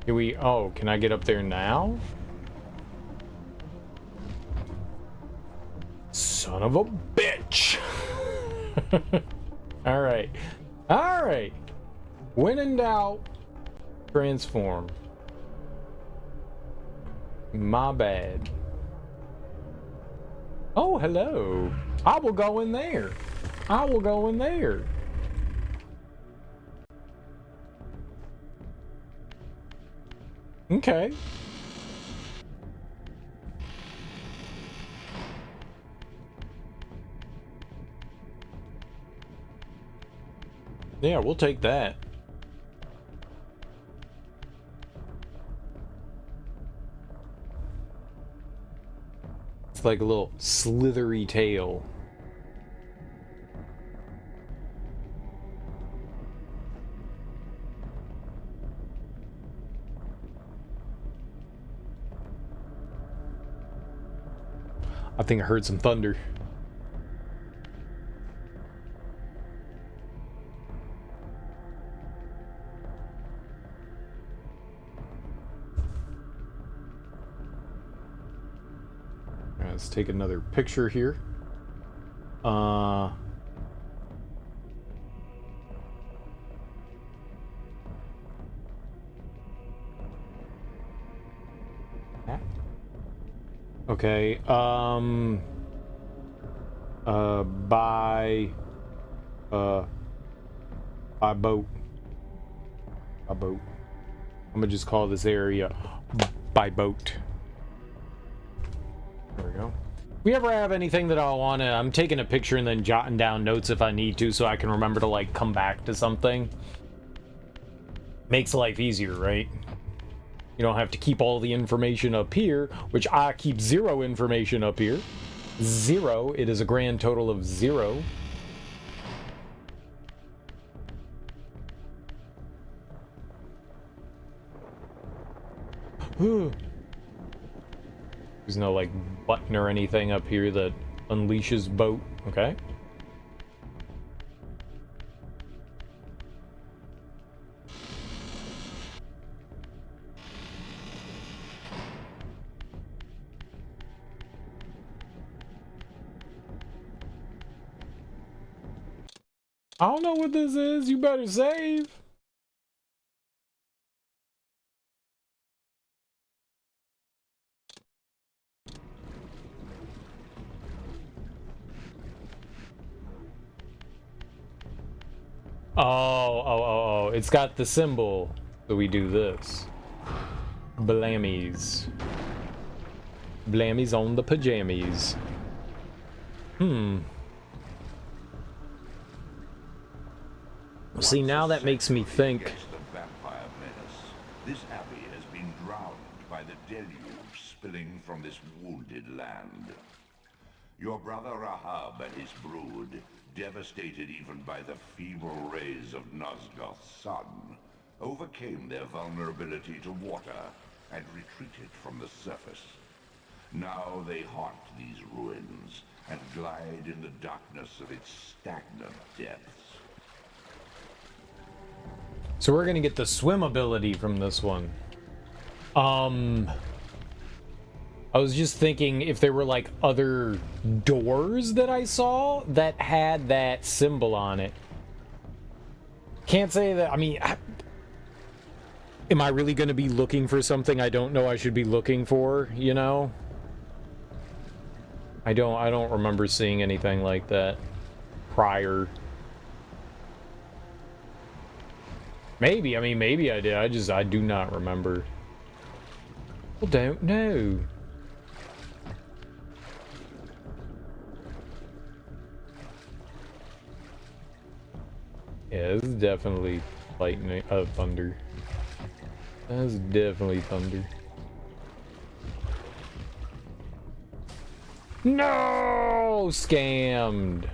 Can we... Oh, can I get up there now? Son of a bitch! Alright. Alright. When in doubt, transform. My bad. Oh, hello. I will go in there. I will go in there. Okay. Yeah, we'll take that. It's like a little slithery tail. I think I heard some thunder. Let's take another picture here. Okay, by boat. By boat. I'm gonna just call this area by boat. There we go. If we ever have anything that I wanna, I'm taking a picture and then jotting down notes if I need to, so I can remember to like come back to something. Makes life easier, right? You don't have to keep all the information up here, which I keep 0 information up here. 0. It is a grand total of 0. There's no like button or anything up here that unleashes boat. Okay. I don't know what this is. You better save. Oh, it's got the symbol. So we do this. Blammies. Blammies on the pajamas. See, now that makes me think. The vampire menace. This abbey has been drowned by the deluge spilling from this wounded land. Your brother Rahab and his brood, devastated even by the feeble rays of Nosgoth's sun, overcame their vulnerability to water and retreated from the surface. Now they haunt these ruins and glide in the darkness of its stagnant depths. So we're gonna get the swim ability from this one. I was just thinking if there were like other doors that I saw that had that symbol on it. Can't say that, I mean, am I really gonna be looking for something I don't know I should be looking for, you know? I don't remember seeing anything like that prior. Maybe, I mean, maybe I did. I do not remember. I don't know. Yeah, this is definitely lightning, thunder. That's definitely thunder. No! Scammed!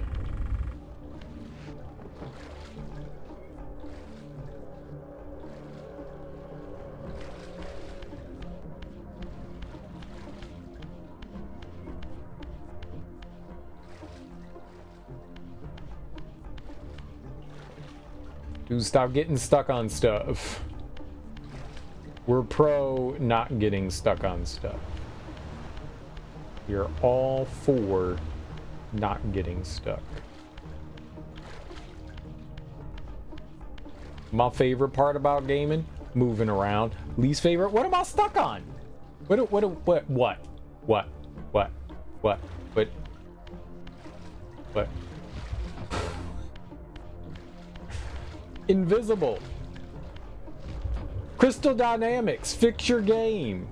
Dude, stop getting stuck on stuff. We're pro not getting stuck on stuff. You're all for not getting stuck. My favorite part about gaming, moving around. Least favorite, what am I stuck on? What? Invisible. Crystal Dynamics, fix your game.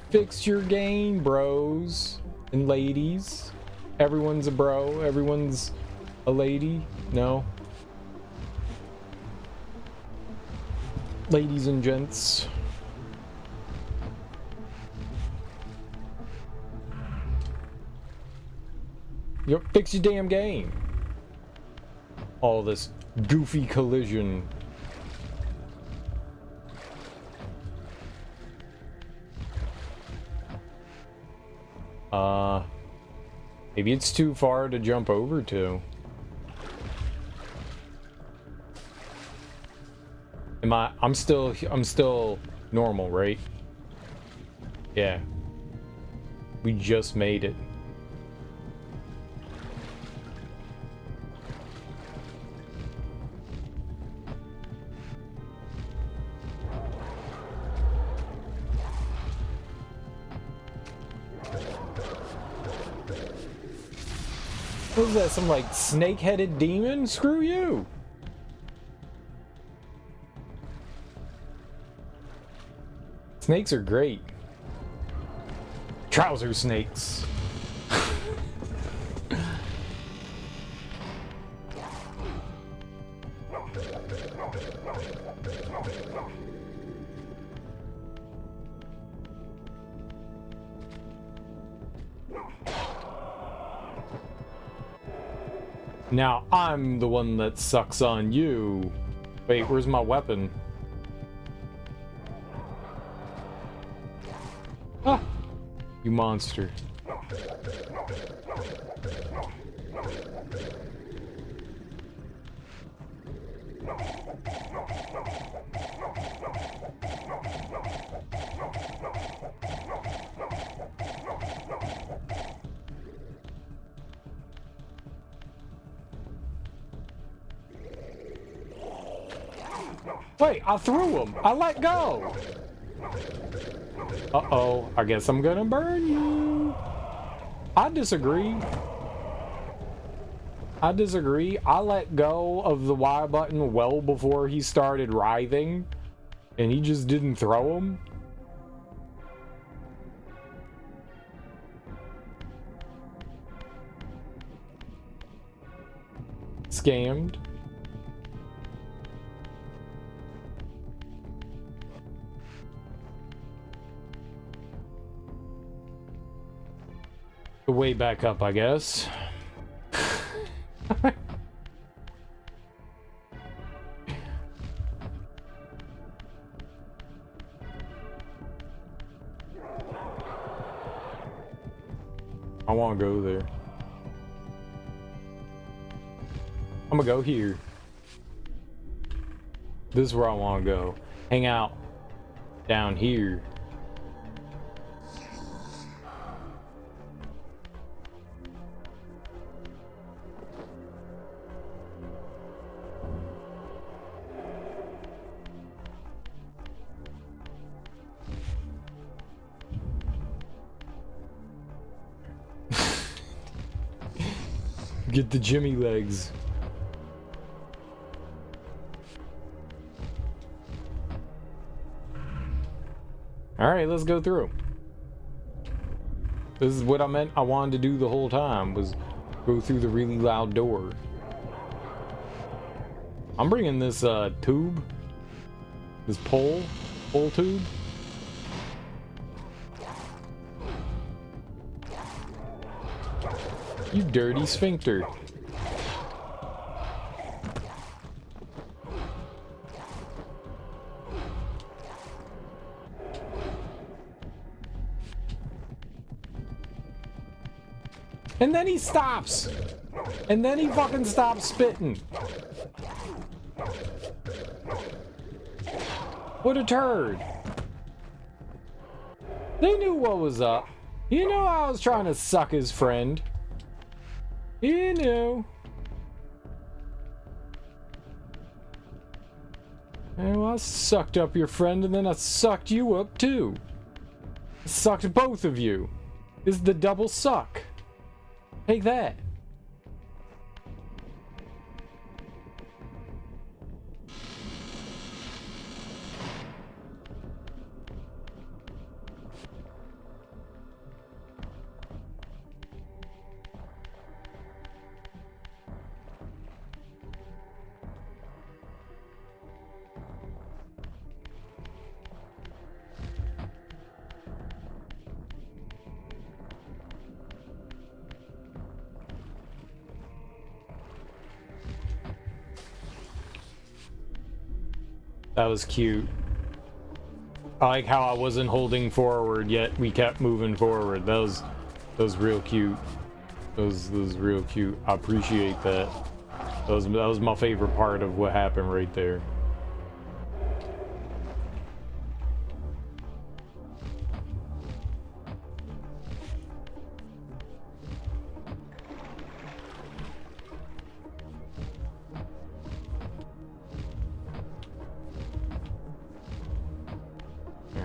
Fix your game, bros and ladies. Everyone's a bro, everyone's a lady. No. Ladies and gents. Yep, fix your damn game. All this goofy collision. Maybe it's too far to jump over to. I'm still normal, right? Yeah. We just made it. What is that, some like snake-headed demon? Screw you! Snakes are great. Trouser snakes. Now I'm the one that sucks on you. Wait, where's my weapon? Ah! You monster. Wait, I threw him. I let go. Uh-oh, I guess I'm gonna burn you. I disagree. I disagree. I let go of the Y button well before he started writhing, and he just didn't throw him. Scammed. Way back up, I guess. I want to go there. I'm gonna go here. This is where I want to go. Hang out down here. Get the Jimmy legs. Alright, let's go through. This is what I wanted to do the whole time, was go through the really loud door. I'm bringing this tube. This pole tube. You dirty sphincter. And then he stops. And then he fucking stops spitting. What a turd. They knew what was up. You know I was trying to suck his friend. You knew. Well, I sucked up your friend and then I sucked you up too. I sucked both of you. This is the double suck. Take that. That was cute. I like how I wasn't holding forward, yet we kept moving forward. That was real cute. That was real cute. I appreciate that. That was my favorite part of what happened right there.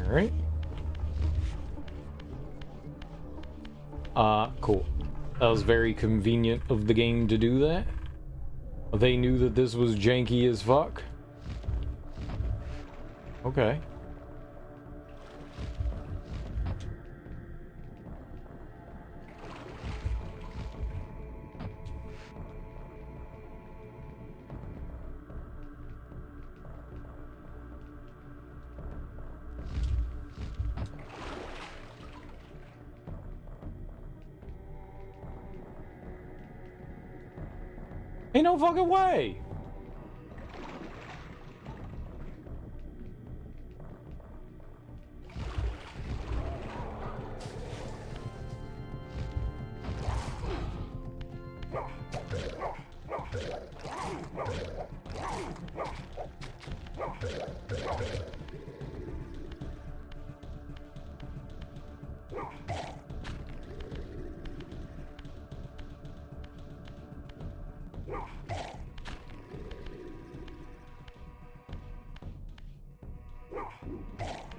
Alright. Cool. That was very convenient of the game to do that. They knew that this was janky as fuck. Okay. Ain't no fucking way!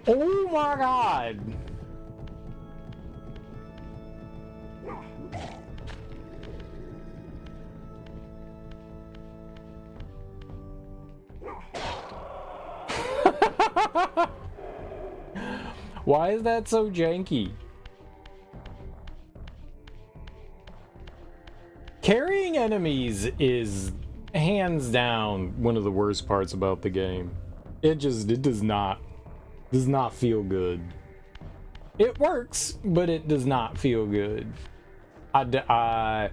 Oh my god! Why is that so janky? Carrying enemies is hands down one of the worst parts about the game. It does not feel good. It works, but it does not feel good. I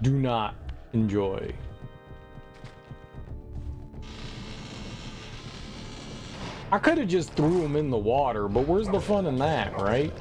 do not enjoy. I could have just threw him in the water, but where's the fun in that, right?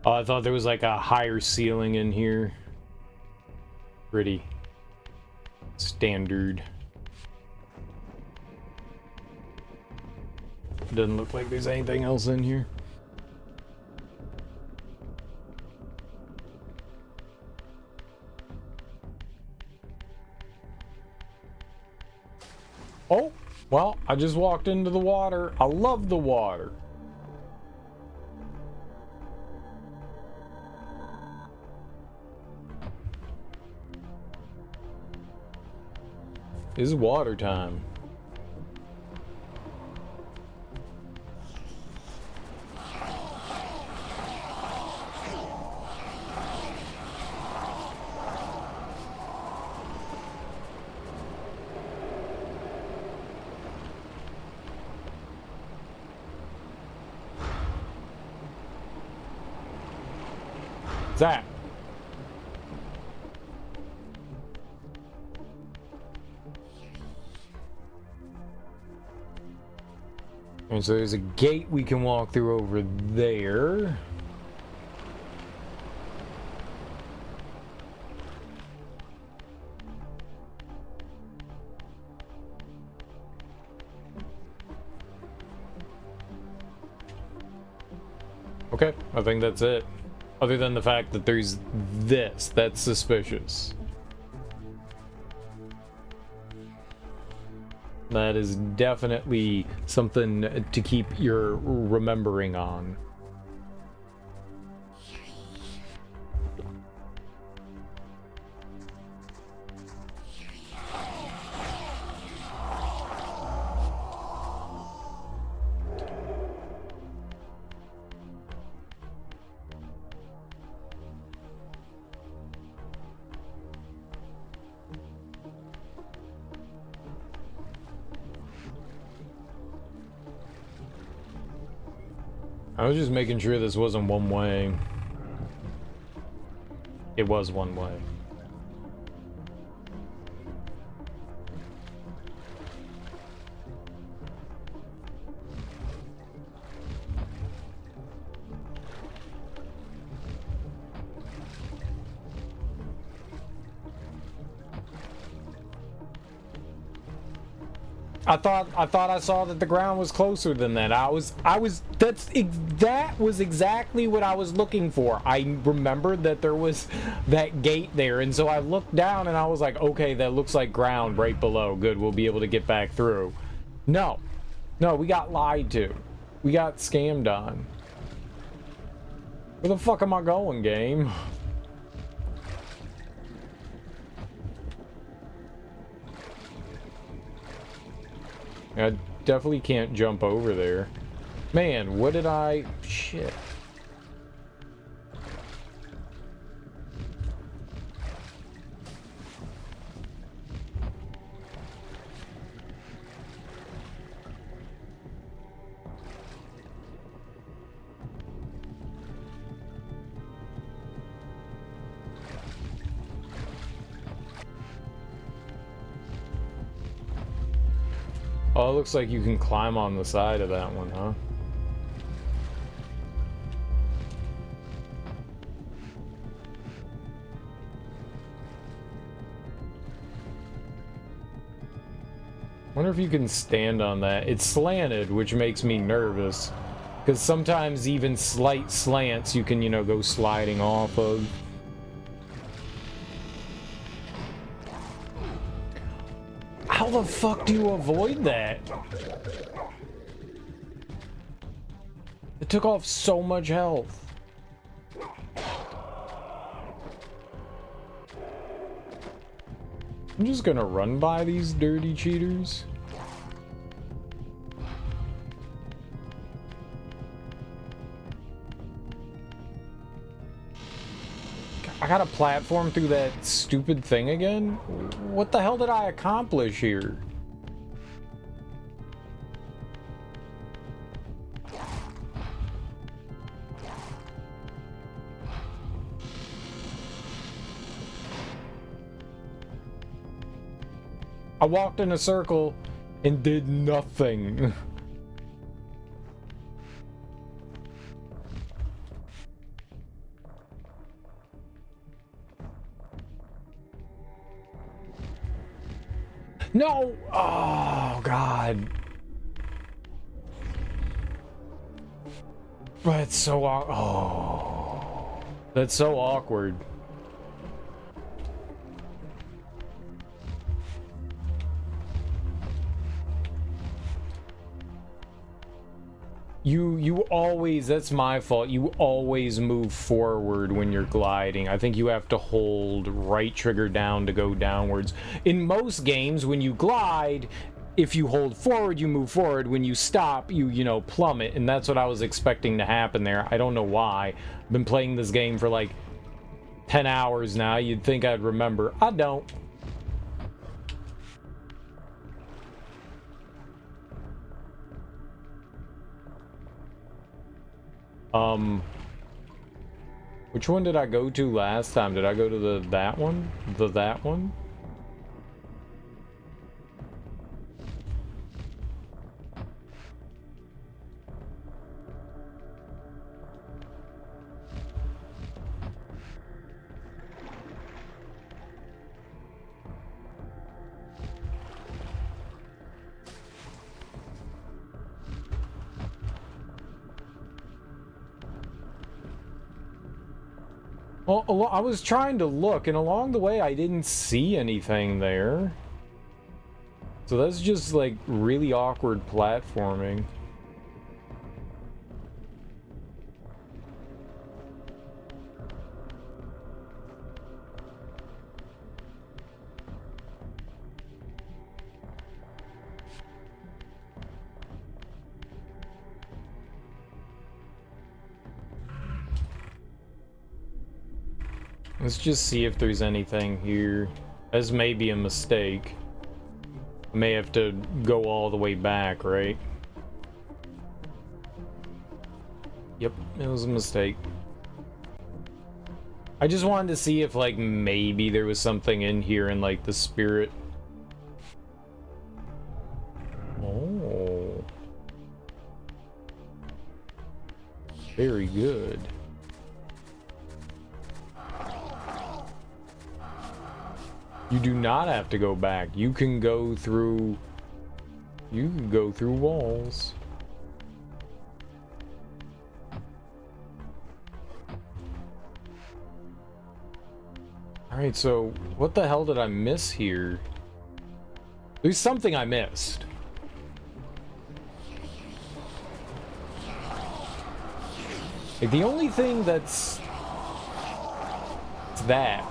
Oh, I thought there was like a higher ceiling in here. Pretty standard. Doesn't look like there's anything else in here. Oh, well, I just walked into the water. I love the water. It's water time. That. And so there's a gate we can walk through over there. Okay, I think that's it. Other than the fact that there's this, that's suspicious. That is definitely something to keep your remembering on. I was just making sure this wasn't one way. It was one way. I thought I saw that the ground was closer than that. That was exactly what I was looking for. I remembered that there was that gate there, and so I looked down and I was like, okay, that looks like ground right below. Good, we'll be able to get back through. No, we got lied to. We got scammed on. Where the fuck am I going, game? I definitely can't jump over there. Man, what did I... Shit. Oh, it looks like you can climb on the side of that one, huh? Wonder if you can stand on that. It's slanted, which makes me nervous. Because sometimes even slight slants you can, you know, go sliding off of. How the fuck do you avoid that? It took off so much health. I'm just gonna run by these dirty cheaters. I gotta platform through that stupid thing again? What the hell did I accomplish here? I walked in a circle and did nothing. No! Oh, God. That's so oh. That's so awkward. You always, that's my fault, you always move forward when you're gliding. I think you have to hold right trigger down to go downwards. In most games, when you glide, if you hold forward, you move forward. When you stop, you know, plummet, and that's what I was expecting to happen there. I don't know why. I've been playing this game for like 10 hours now. You'd think I'd remember. I don't. Which one did I go to last time? Did I go to that one? That one? Well, I was trying to look, and along the way I didn't see anything there. So that's just like really awkward platforming. Let's just see if there's anything here. This may be a mistake. I may have to go all the way back, right? Yep, it was a mistake. I just wanted to see if, like, maybe there was something in here in, like, the spirit. Oh. Very good. You do not have to go back. You can go through... You can go through walls. Alright, so what the hell did I miss here? There's something I missed. Like, the only thing that's... It's that.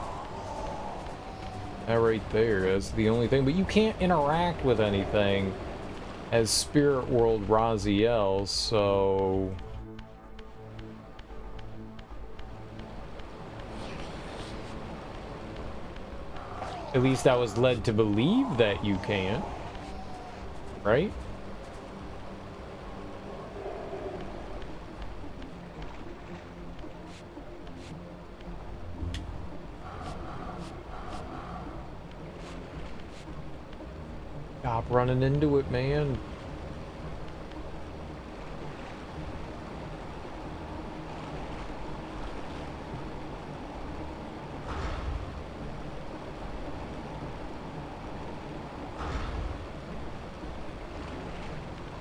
That right there is the only thing. But you can't interact with anything as Spirit World Raziel, so... At least I was led to believe that you can't. Right? Stop running into it, man.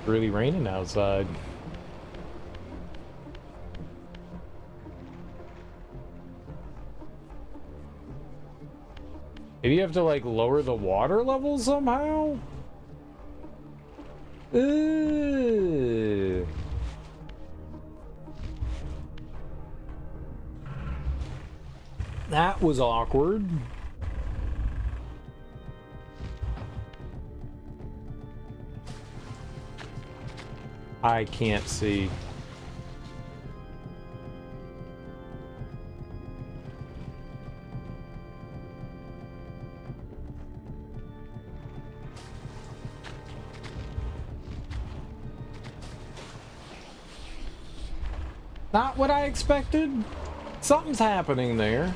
Really raining outside. Maybe you have to, like, lower the water level somehow? Ugh. That was awkward. I can't see. Not what I expected. Something's happening there.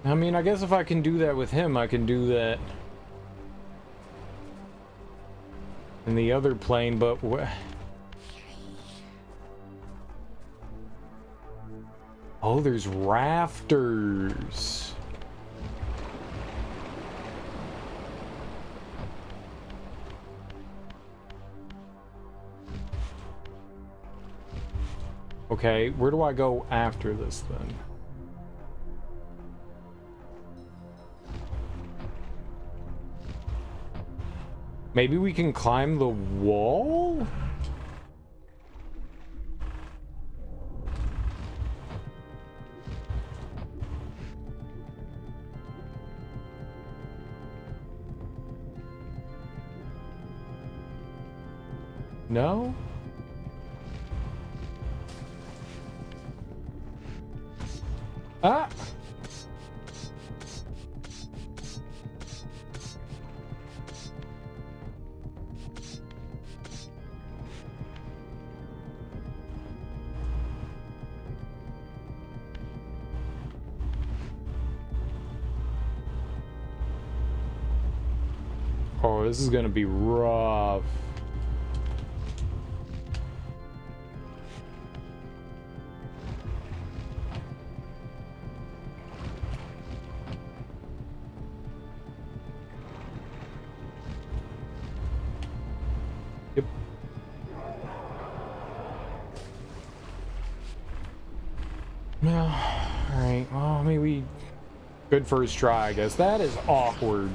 I mean, I guess if I can do that with him, I can do that in the other plane, but oh, there's rafters. Okay, where do I go after this then? Maybe we can climb the wall? No? Ah! Oh, this is gonna be rough. Yep. Yeah. Alright, well, maybe good first try, I guess. That is awkward.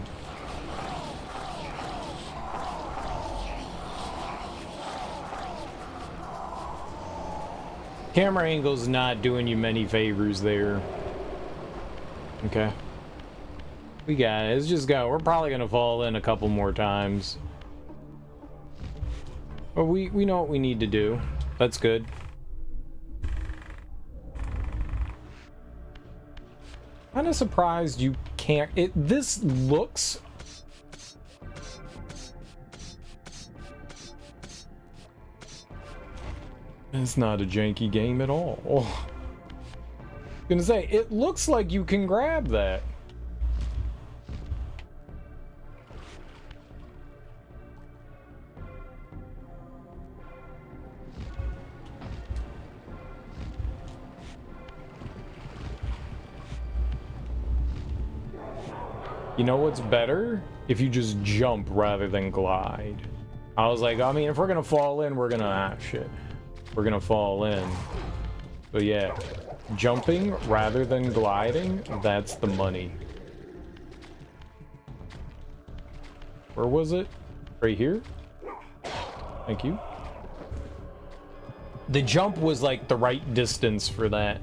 Camera angle's not doing you many favors there. Okay. We got it. It's just go. We're probably gonna fall in a couple more times. But we know what we need to do. That's good. Kind of surprised you can't. This looks. It's not a janky game at all. I'm gonna say, it looks like you can grab that. You know what's better? If you just jump rather than glide. I was like, I mean, if we're gonna fall in, we're gonna, shit. We're gonna fall in. So yeah, jumping rather than gliding, that's the money. Where was it? Right here? Thank you. The jump was like the right distance for that.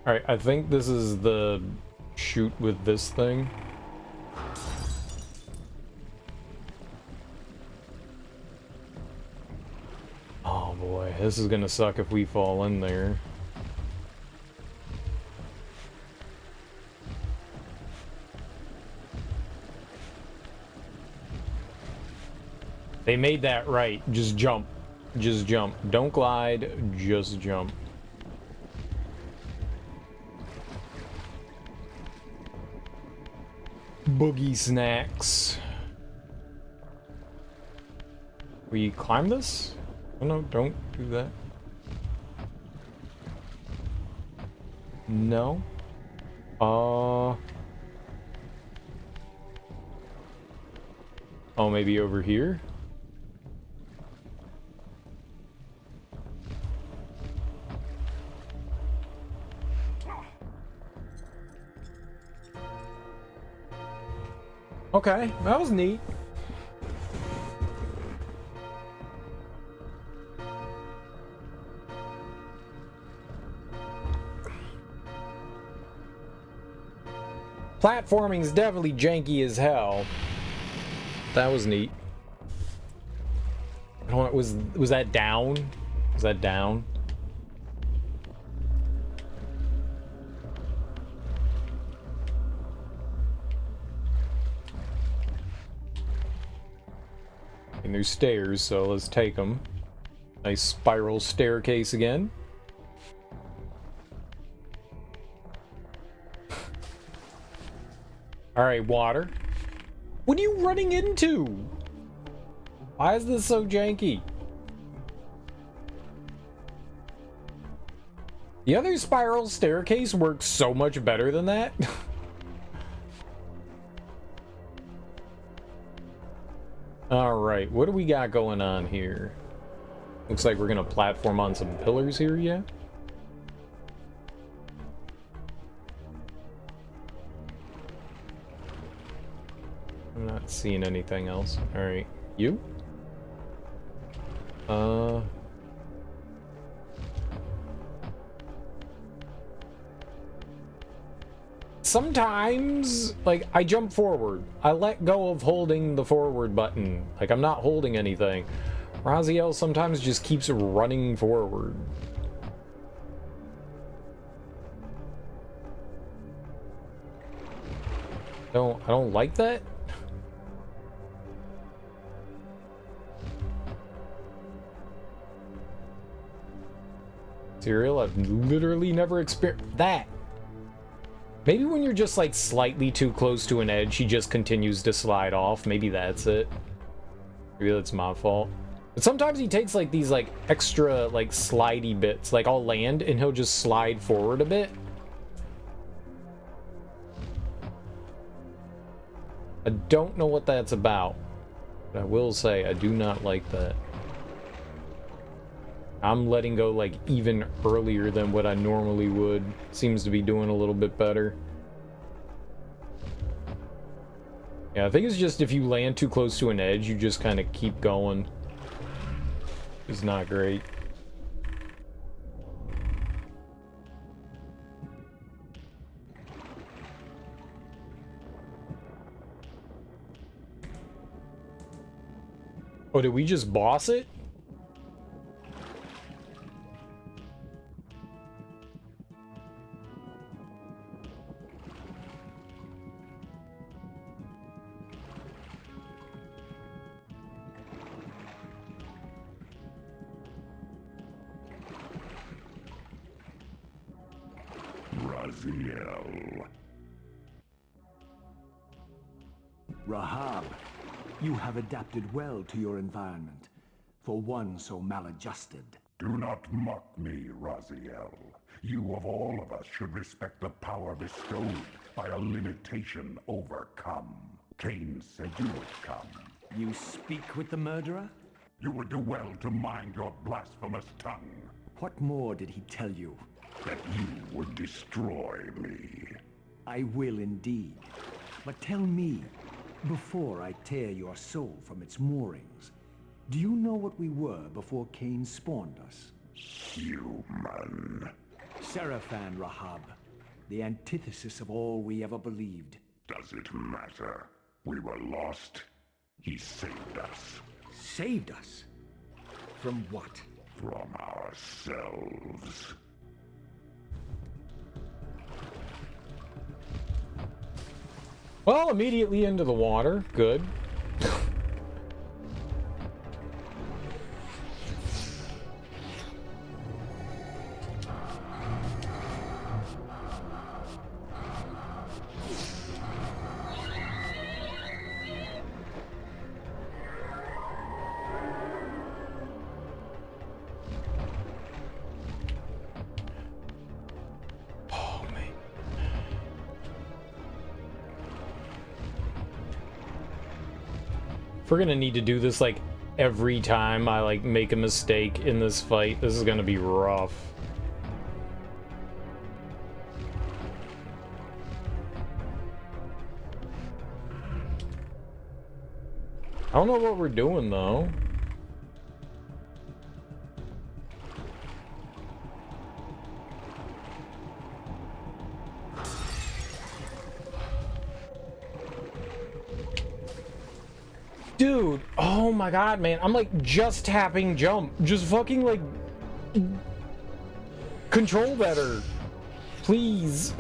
Alright, I think this is the shoot with this thing. Oh boy, this is gonna suck if we fall in there. They made that right. Just jump. Just jump. Don't glide, just jump. Boogie snacks. We climb this? Oh no, don't do that. No. Oh, maybe over here? Okay, that was neat. Platforming's definitely janky as hell. That was neat. I don't know, was that down? Was that down? And there's stairs, so let's take them. Nice spiral staircase again. Alright, water. What are you running into? Why is this so janky? The other spiral staircase works so much better than that. Alright, what do we got going on here? Looks like we're gonna platform on some pillars here, yeah? I'm not seeing anything else. Alright, you? Sometimes, like, I jump forward. I let go of holding the forward button. Like, I'm not holding anything. Raziel sometimes just keeps running forward. I don't like that. Serial, I've literally never experienced that. Maybe when you're just like slightly too close to an edge, she just continues to slide off. Maybe that's it. Maybe that's my fault. But sometimes he takes like these like extra like slidey bits. Like I'll land and he'll just slide forward a bit. I don't know what that's about. But I will say I do not like that. I'm letting go like even earlier than what I normally would. Seems to be doing a little bit better. Yeah, I think it's just if you land too close to an edge, you just kind of keep going. It's not great. Oh, did we just boss it? Raziel. Rahab, you have adapted well to your environment, for one so maladjusted. Do not mock me, Raziel. You of all of us should respect the power bestowed by a limitation overcome. Kain said you would come. You speak with the murderer? You would do well to mind your blasphemous tongue. What more did he tell you? That you would destroy me. I will indeed. But tell me, before I tear your soul from its moorings, do you know what we were before Kain spawned us? Human. Seraphan, Rahab. The antithesis of all we ever believed. Does it matter? We were lost. He saved us. Saved us? From what? From ourselves. Well, immediately into the water. Good. If we're gonna need to do this like every time I like make a mistake in this fight, this is gonna be rough. I don't know what we're doing though. Dude, oh my god, man. I'm like just tapping jump. Just fucking like control better. Please.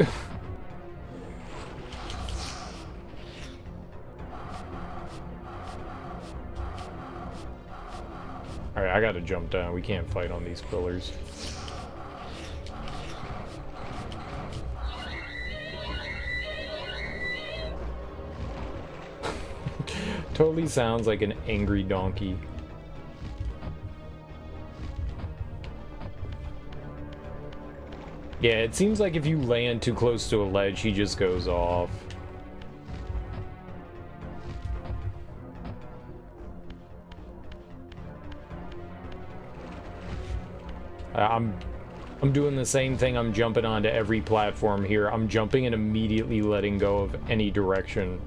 Alright, I gotta jump down. We can't fight on these pillars. Totally sounds like an angry donkey. Yeah, it seems like if you land too close to a ledge, he just goes off. I'm doing the same thing. I'm jumping onto every platform here. I'm jumping and immediately letting go of any direction.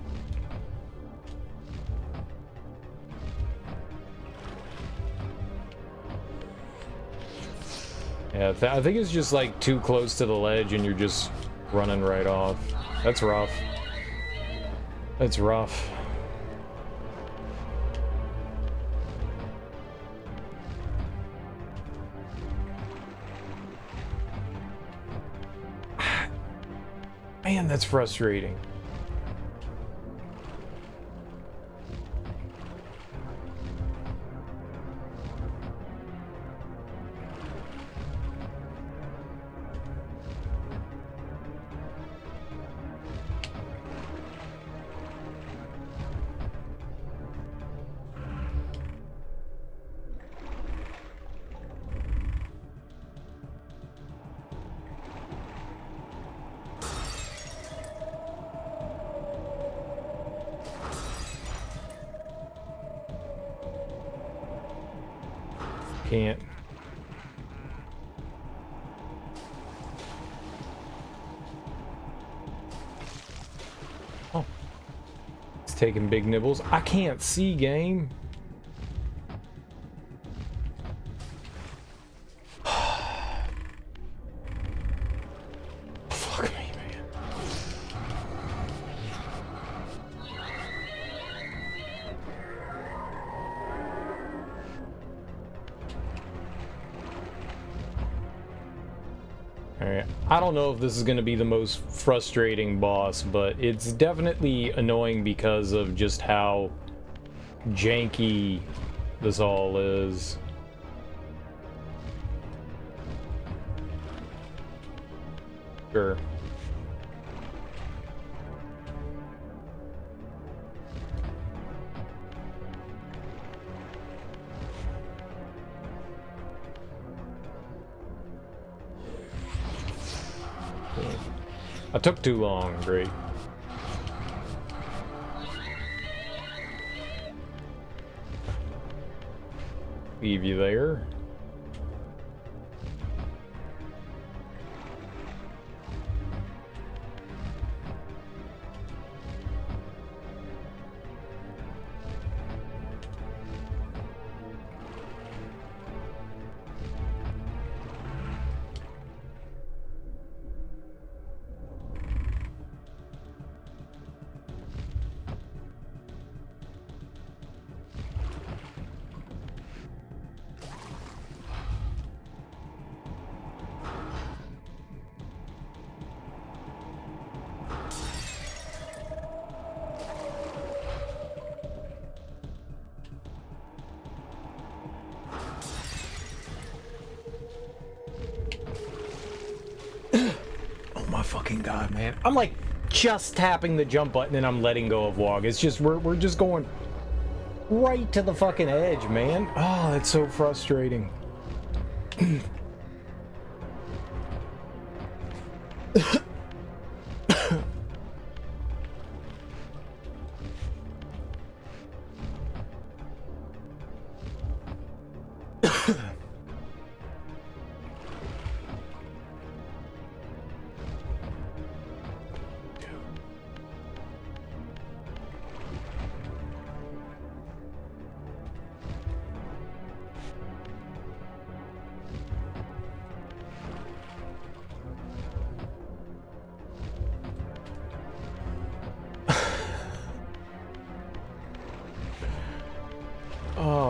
Yeah, I think it's just like too close to the ledge and you're just running right off. That's rough. That's rough. Man, that's frustrating. Can't. Oh. It's taking big nibbles. I can't see, game. Fuck me, man. Alright, I don't know if this is going to be the most frustrating boss, but it's definitely annoying because of just how janky this all is. Sure. I took too long, great. Leave you there. Fucking god, man. I'm like just tapping the jump button and I'm letting go of walk. It's just we're just going right to the fucking edge, man. Oh, that's so frustrating.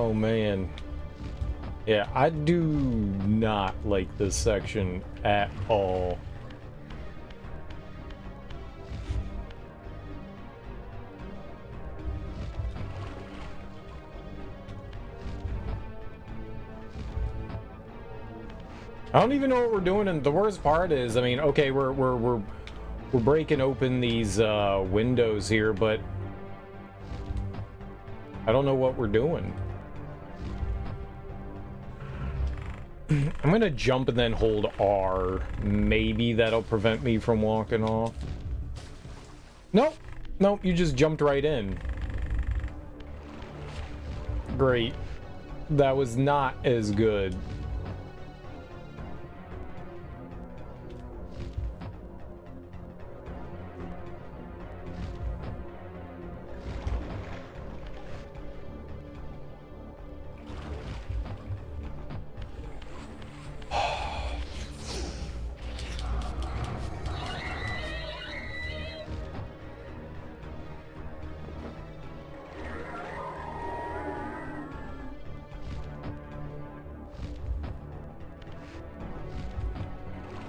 Oh man. Yeah, I do not like this section at all. I don't even know what we're doing, and the worst part is, I mean, okay, we're breaking open these windows here, but I don't know what we're doing. I'm gonna jump and then hold R. Maybe that'll prevent me from walking off. Nope. Nope, you just jumped right in. Great. That was not as good.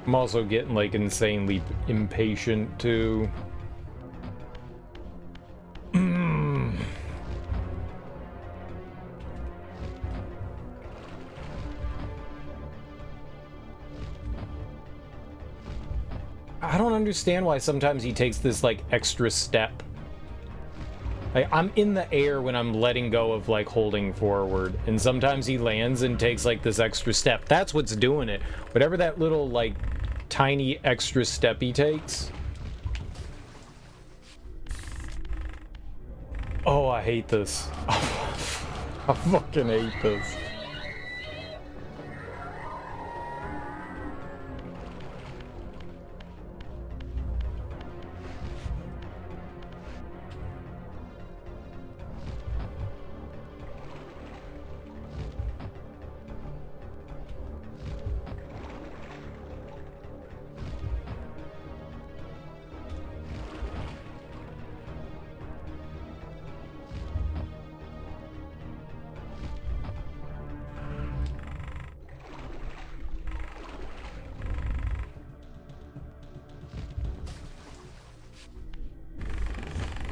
I'm also getting like insanely impatient too. I don't understand why sometimes he takes this like extra step. Like, I'm in the air when I'm letting go of like holding forward, and sometimes he lands and takes like this extra step. That's what's doing it. Whatever that little like tiny extra step he takes. Oh, I hate this. I fucking hate this.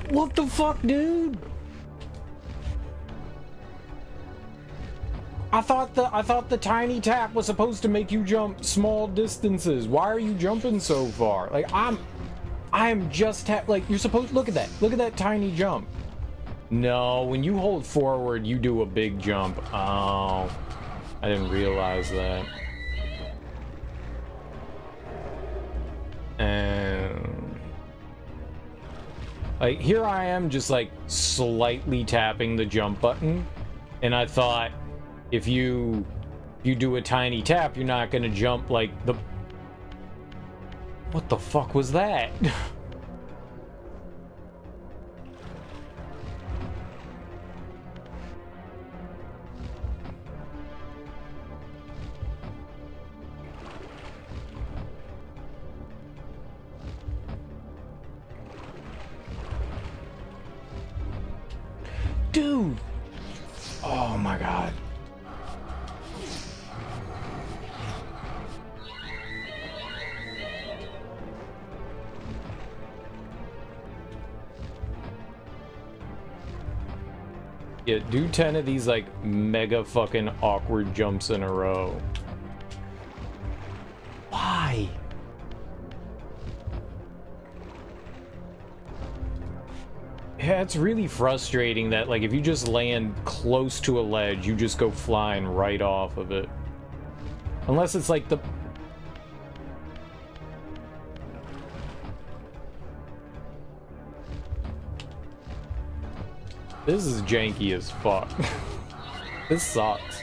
What the fuck, dude? I thought the tiny tap was supposed to make you jump small distances. Why are you jumping so far? Like I am just like you're supposed. Look at that. Look at that tiny jump. No, when you hold forward, you do a big jump. Oh, I didn't realize that. And like here I am just like slightly tapping the jump button, and I thought if you do a tiny tap, you're not gonna jump like the... What the fuck was that? Dude! Oh my god. Yeah, do 10 of these like mega fucking awkward jumps in a row. Why? Yeah, it's really frustrating that like if you just land close to a ledge, you just go flying right off of it. Unless it's like the... This is janky as fuck. This sucks.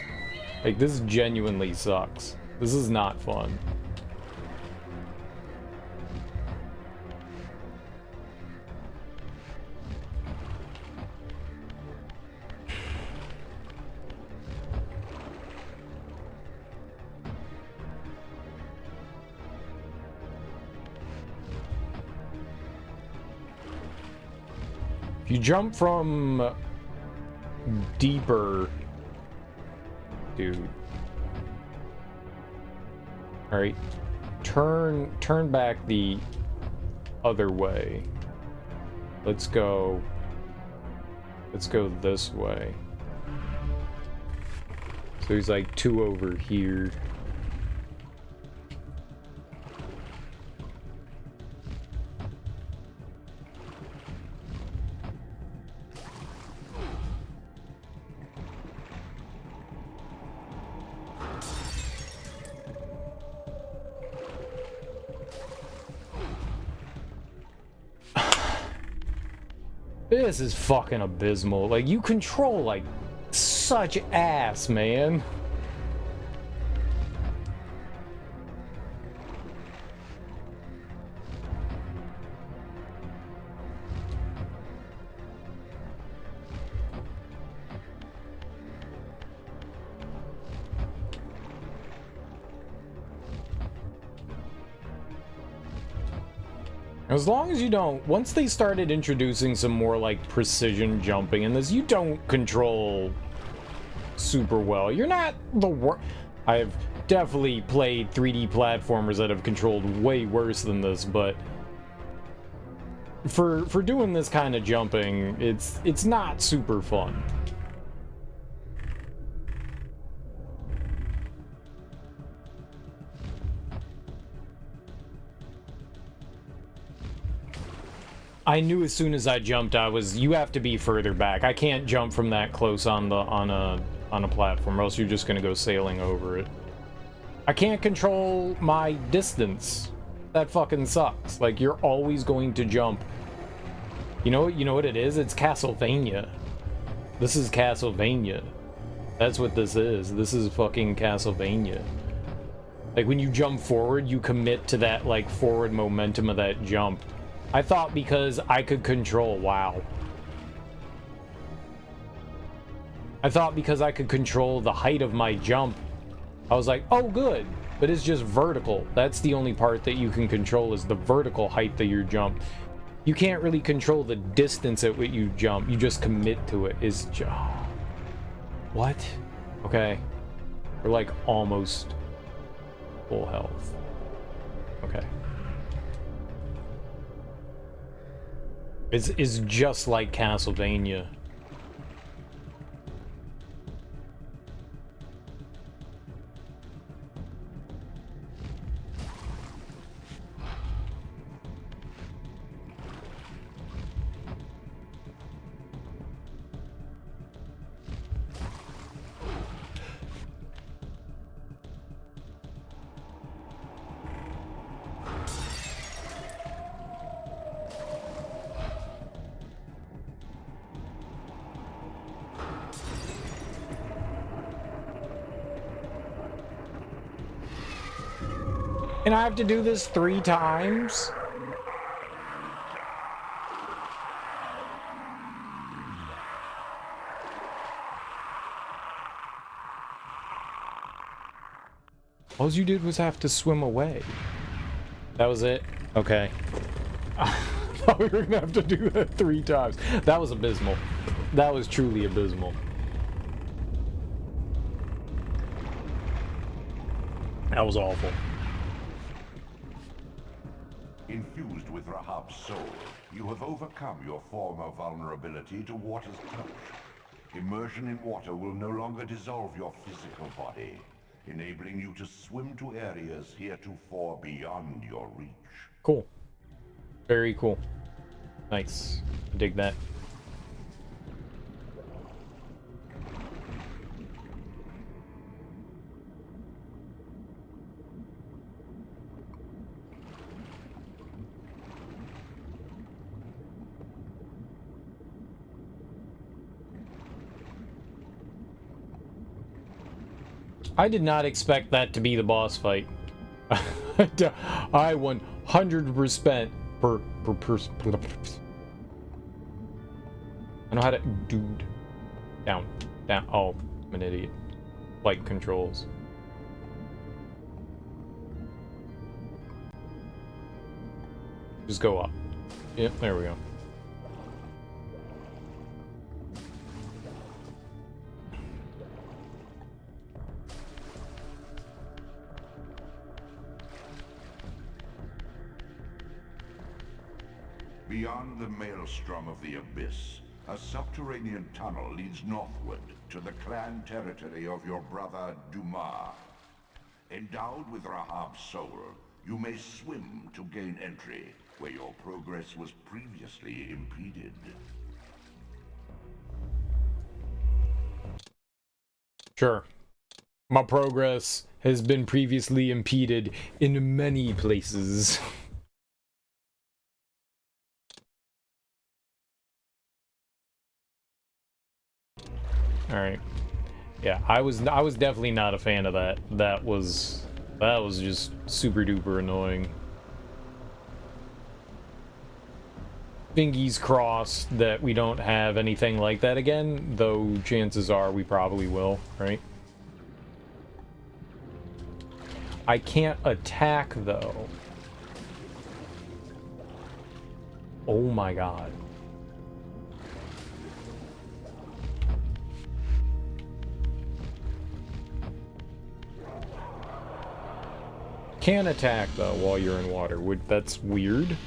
Like, this genuinely sucks. This is not fun. If you jump from deeper, Dude. Alright. Turn back the other way. Let's go this way. So he's like 2 over here. This is fucking abysmal. Like, you control, like, such ass, man. As long as you don't, once they started introducing some more like precision jumping in this, you don't control super well. You're not the worst. I've definitely played 3D platformers that have controlled way worse than this, but for doing this kind of jumping, it's not super fun. I knew as soon as I jumped, you have to be further back. I can't jump from that close on a platform, or else you're just gonna go sailing over it. I can't control my distance. That fucking sucks. Like, you're always going to jump. You know what it is? It's Castlevania. This is Castlevania. That's what this is. This is fucking Castlevania. Like, when you jump forward, you commit to that, like, forward momentum of that jump. I thought because I could control, wow. I thought because I could control the height of my jump, I was like, oh good, but it's just vertical. That's the only part that you can control, is the vertical height of your jump. You can't really control the distance at which you jump. You just commit to it. What? Okay. We're like almost full health. Okay. It's just like Castlevania. And I have to do this 3 times? All you did was have to swim away. That was it? Okay. I thought we were gonna have to do that 3 times. That was abysmal. That was truly abysmal. That was awful. Infused with Rahab's soul, you have overcome your former vulnerability to water's touch. Immersion in water will no longer dissolve your physical body, enabling you to swim to areas heretofore beyond your reach. Cool. Very cool. Nice. Dig that. I did not expect that to be the boss fight. I 100% I know how to... Dude. Down. Down. Oh, I'm an idiot. Flight controls. Just go up. Yep, there we go. Beyond the maelstrom of the Abyss, a subterranean tunnel leads northward to the clan territory of your brother Dumas. Endowed with Rahab's soul, you may swim to gain entry, where your progress was previously impeded. Sure. My progress has been previously impeded in many places. Alright. Yeah, I was definitely not a fan of that. That was just super duper annoying. Fingies crossed that we don't have anything like that again, though chances are we probably will, right? I can't attack, though. Oh my god. Can attack, though, while you're in water. That's weird.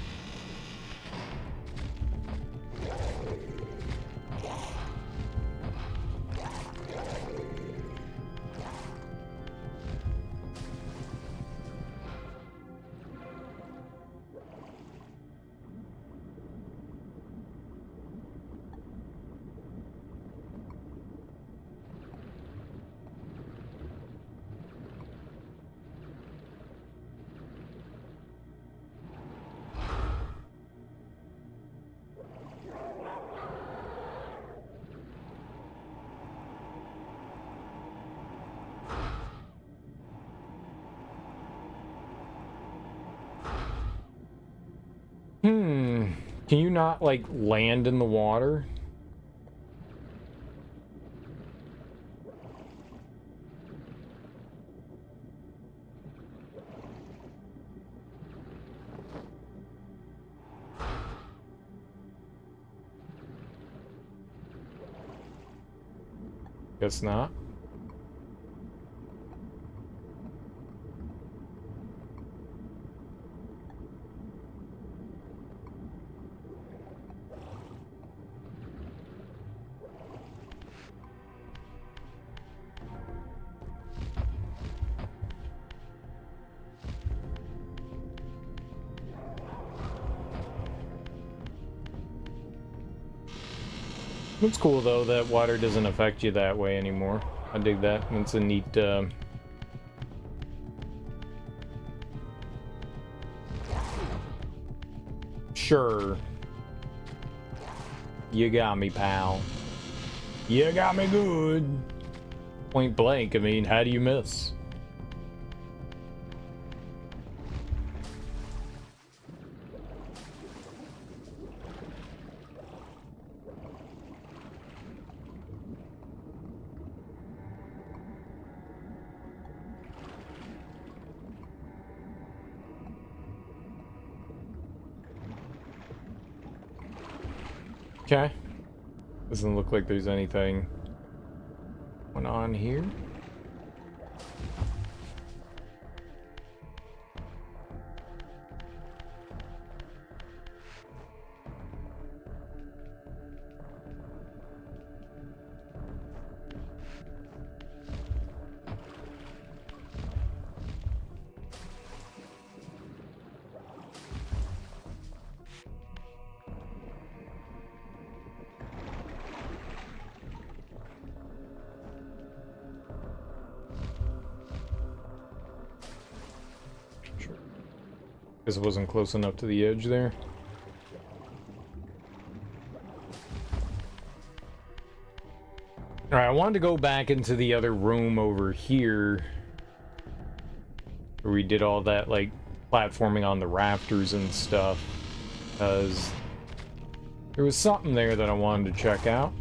Can you not, like, land in the water? Guess not. It's cool, though, that water doesn't affect you that way anymore. I dig that. It's a neat, Sure. You got me, pal. You got me good. Point blank, I mean, how do you miss? Okay. Doesn't look like there's anything going on here. Guess it wasn't close enough to the edge there. Alright, I wanted to go back into the other room over here, where we did all that, like, platforming on the rafters and stuff, because there was something there that I wanted to check out.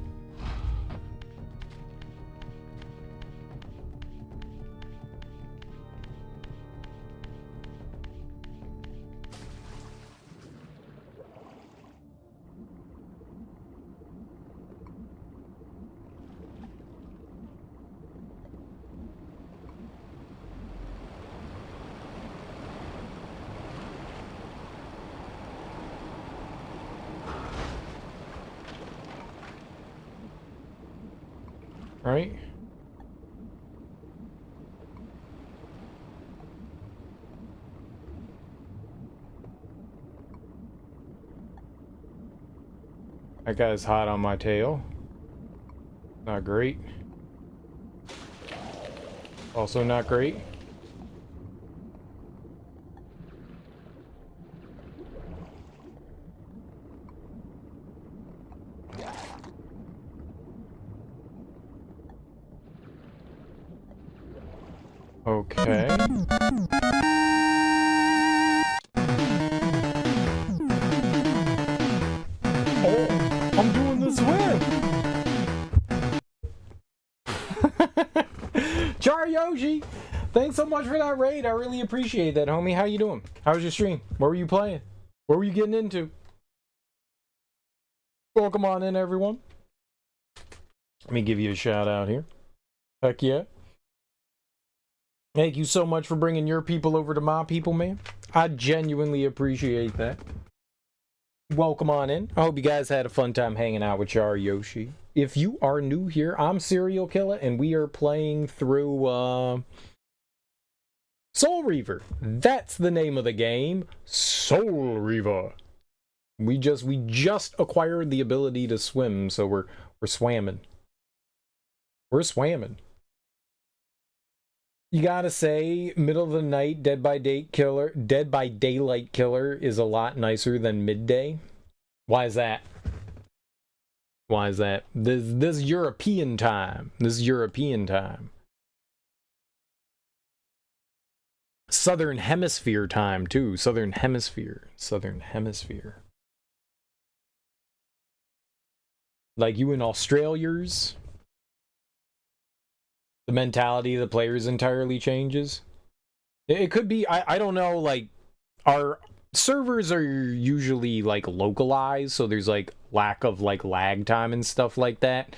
right? That guy's hot on my tail. Not great. Also not great. Okay. Oh, I'm doing the swim! Yoshi, thanks so much for that raid. I really appreciate that, homie. How you doing? How was your stream? What were you playing? What were you getting into? Welcome on in, everyone. Let me give you a shout out here. Heck yeah. Thank you so much for bringing your people over to my people, man. I genuinely appreciate that. Welcome on in. I hope you guys had a fun time hanging out with Yoshi. If you are new here, I'm Serial Killer, and we are playing through Soul Reaver. That's the name of the game. Soul Reaver. We just acquired the ability to swim, so we're swamming. We're swamming. You gotta say, middle of the night, Dead by Daylight Killer is a lot nicer than midday. Why is that? Why is that? This European time. This is European time. Southern Hemisphere time, too. Southern Hemisphere. Southern Hemisphere. Like you in Australians, the mentality of the players entirely changes. It could be, I don't know, like, our servers are usually, like, localized, so there's, like, lack of, like, lag time and stuff like that.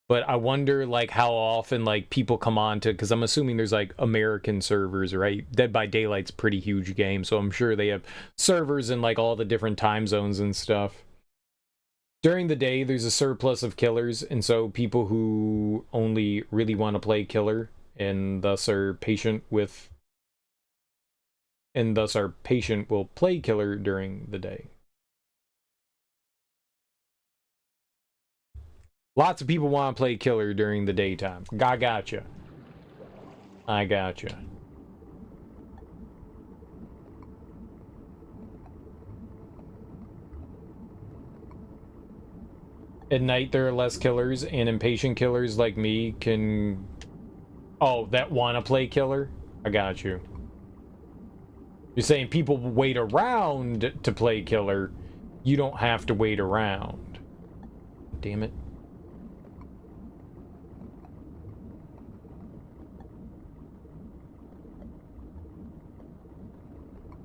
But I wonder, like, how often, like, people come on to, because I'm assuming there's, like, American servers, right? Dead by Daylight's a pretty huge game, so I'm sure they have servers in, like, all the different time zones and stuff. During the day, there's a surplus of killers, and so people who only really want to play killer, and thus are patient will play killer during the day. Lots of people want to play killer during the daytime. I gotcha. I gotcha. At night, there are less killers, and impatient killers like me can... Oh, that want to play killer? I got you. You're saying people wait around to play killer. You don't have to wait around. Damn it.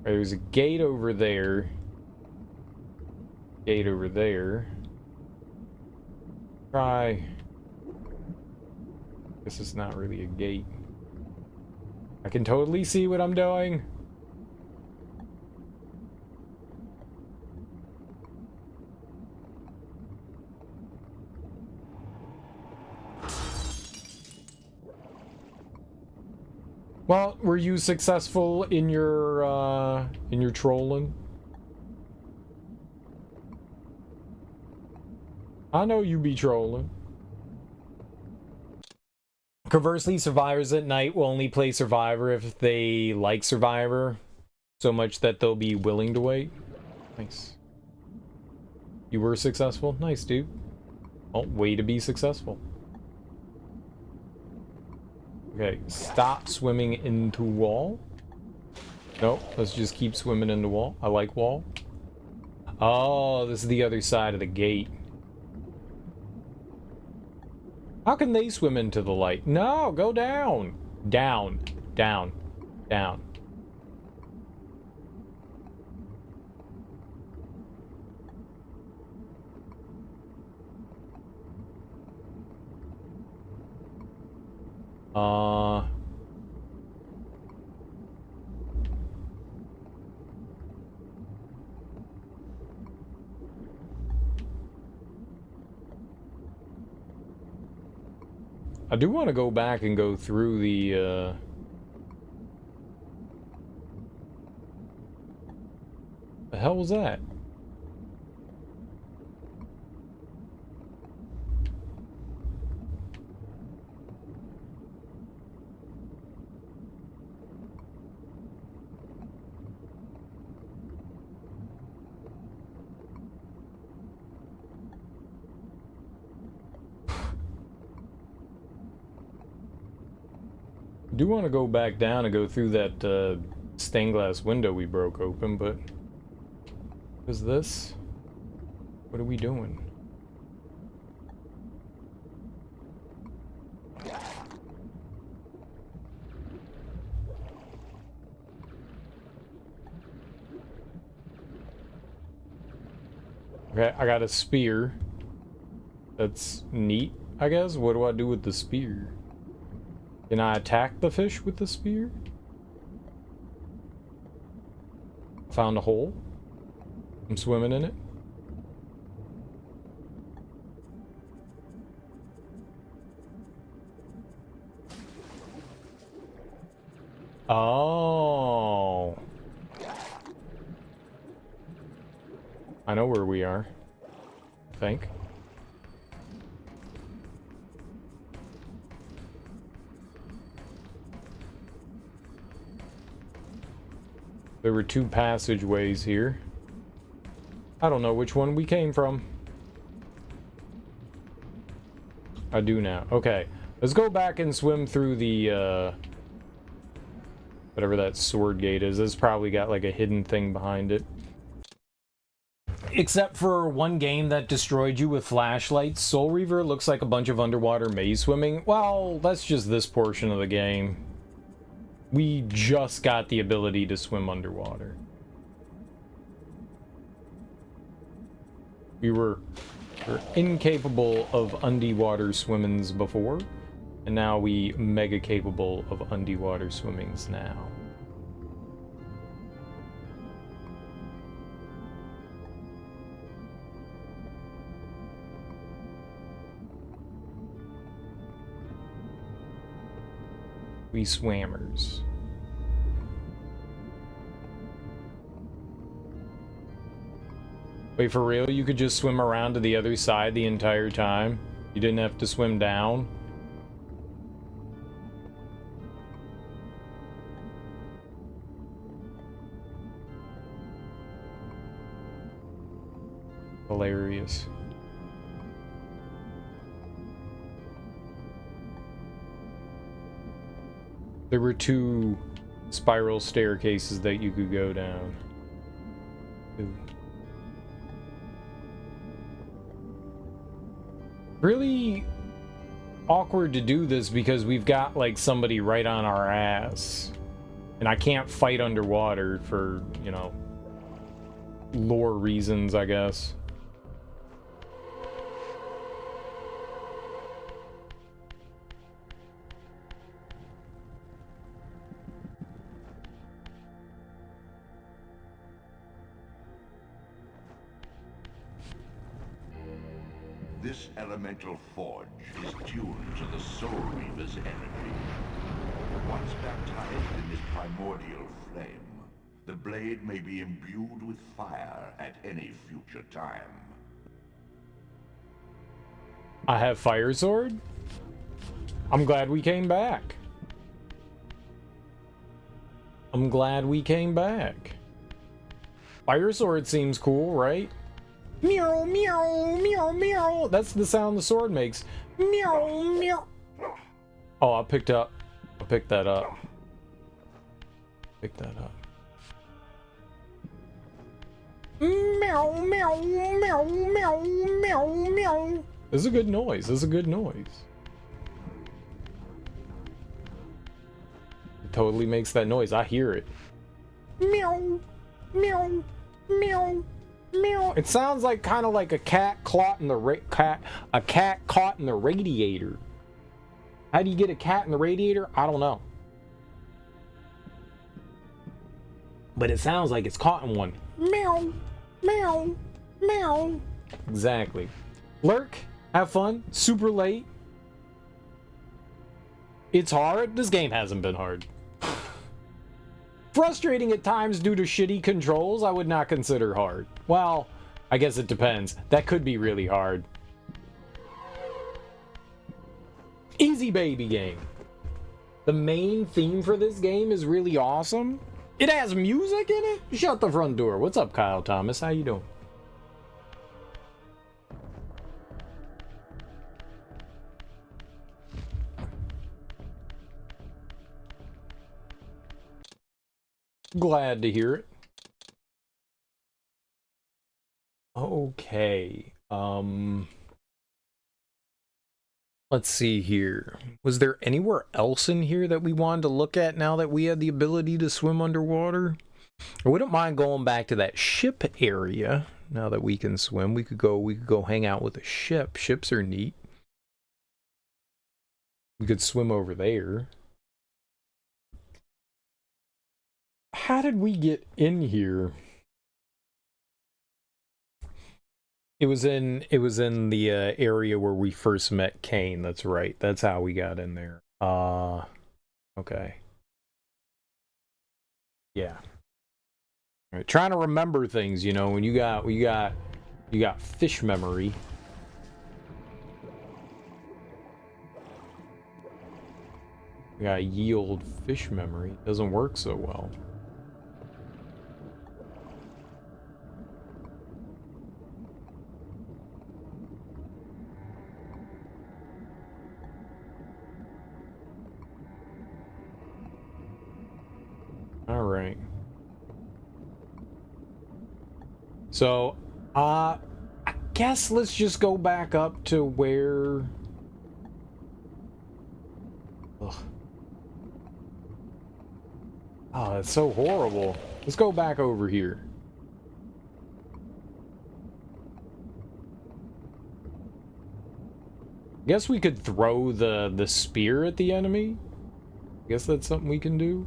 There's a gate over there. Gate over there. Try. This is not really a gate. I can totally see what I'm doing. Well, were you successful in your trolling? I know you be trolling. Conversely, survivors at night will only play Survivor if they like Survivor so much that they'll be willing to wait. Nice. You were successful? Nice, dude. Oh, way to be successful. Okay, stop swimming into wall. Nope, let's just keep swimming into wall. I like wall. Oh, this is the other side of the gate. How can they swim into the light? No, go down. Down, down, down. I do want to go back and go through the, the hell was that? I do want to go back down and go through that stained glass window we broke open, but what is this? What are we doing? Okay, I got a spear. That's neat, I guess. What do I do with the spear? Can I attack the fish with the spear? Found a hole. I'm swimming in it. Oh. I know where we are, I think. There were two passageways here. I don't know which one we came from. I do now. Okay, let's go back and swim through the, whatever that sword gate is. It's probably got like a hidden thing behind it. Except for one game that destroyed you with flashlights, Soul Reaver looks like a bunch of underwater maze swimming. Well, that's just this portion of the game. We just got the ability to swim underwater. We were incapable of underwater swimmings before, and now we mega capable of underwater swimmings now. We swammers. Wait, for real? You could just swim around to the other side the entire time? You didn't have to swim down? Hilarious. There were two spiral staircases that you could go down. Ooh. Really awkward to do this because we've got like somebody right on our ass. And I can't fight underwater for, you know, lore reasons, I guess. This elemental forge is tuned to the Soul Reaver's energy. Once baptized in this primordial flame, the blade may be imbued with fire at any future time. I have Fire Sword? I'm glad we came back. I'm glad we came back. Fire Sword seems cool, right? Meow, meow, meow, meow. That's the sound the sword makes. Meow, meow. Oh, I picked that up. Pick that up. Meow, meow, meow, meow, meow, meow. This is a good noise. This is a good noise. It totally makes that noise. I hear it. Meow, meow, meow. Meow. It sounds like kind of like a cat caught in the cat caught in the radiator. How do you get a cat in the radiator? I don't know. But it sounds like it's caught in one. Meow, meow, meow. Exactly. Lurk, have fun. Super late. It's hard? This game hasn't been hard. Frustrating at times due to shitty controls, I would not consider hard. Well, I guess it depends. That could be really hard. Easy baby game. The main theme for this game is really awesome. It has music in it? Shut the front door. What's up, Kyle Thomas? How you doing? Glad to hear it. Okay. Let's see here. Was there anywhere else in here that we wanted to look at now that we had the ability to swim underwater? I wouldn't mind going back to that ship area. Now that we can swim, we could go hang out with a ship. Ships are neat. We could swim over there. How did we get in here? It was in the area where we first met Kain. That's right. That's how we got in there. Okay. Yeah. All right. Trying to remember things, you know, when you got fish memory. You got yield fish memory. Doesn't work so well. All right. So, I guess let's just go back up to where... Ugh. Oh, it's so horrible. Let's go back over here. Guess we could throw the spear at the enemy. Guess that's something we can do.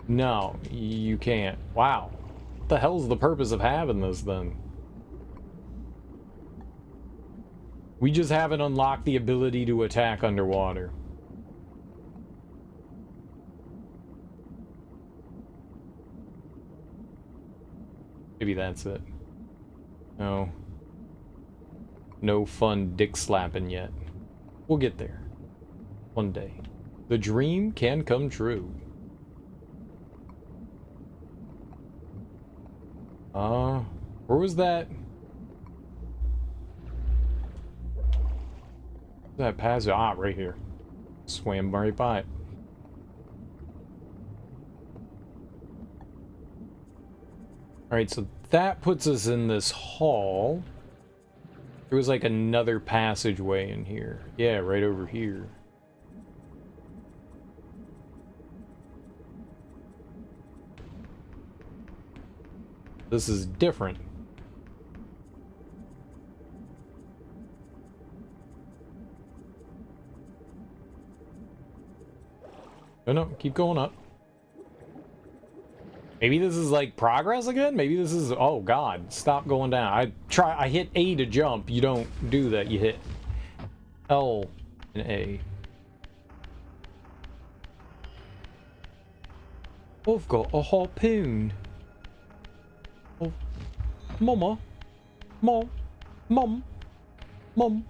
No, you can't. Wow. What the hell's the purpose of having this then? We just haven't unlocked the ability to attack underwater. Maybe that's it. No. No fun dick slapping yet. We'll get there. One day. The dream can come true. Where was that? That passage? Ah, right here. Swam right by it. Alright, so that puts us in this hall. There was like another passageway in here. Yeah, right over here. This is different. Oh no, keep going up. Maybe this is like progress again? Maybe this is... Oh god, stop going down. I hit A to jump. You don't do that. You hit L and A. I've got a harpoon. Oh, Mama. Mom. Mom. Mom.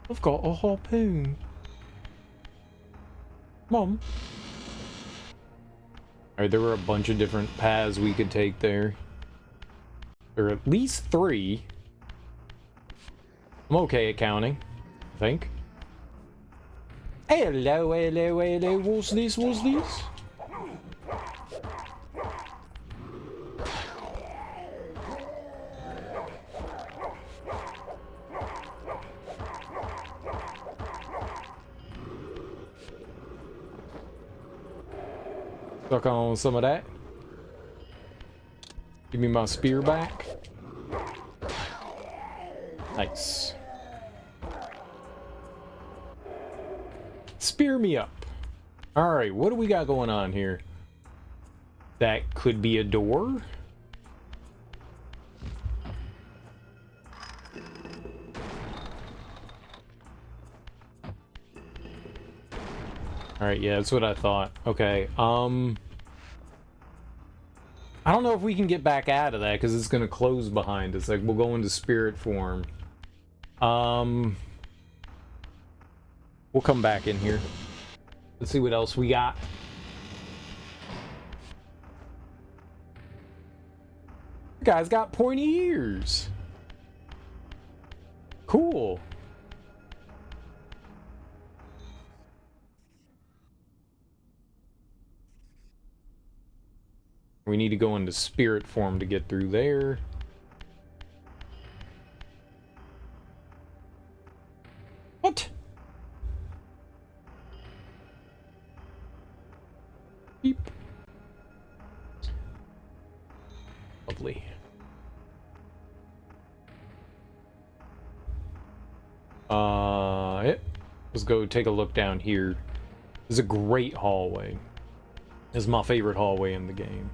I've got a harpoon. Mom. Alright, there were a bunch of different paths we could take there. There are at least 3. I'm okay at counting, I think. Hello, hello, hello. What's this? What's this? Stuck on some of that. Give me my spear back. Nice. Spear me up. Alright, what do we got going on here? That could be a door? Alright, yeah, that's what I thought. Okay, I don't know if we can get back out of that, because it's gonna close behind us. Like, we'll go into spirit form. We'll come back in here. Let's see what else we got. The guy's got pointy ears. Cool. We need to go into spirit form to get through there. What? Beep. Lovely. Let's go take a look down here. This is a great hallway. This is my favorite hallway in the game.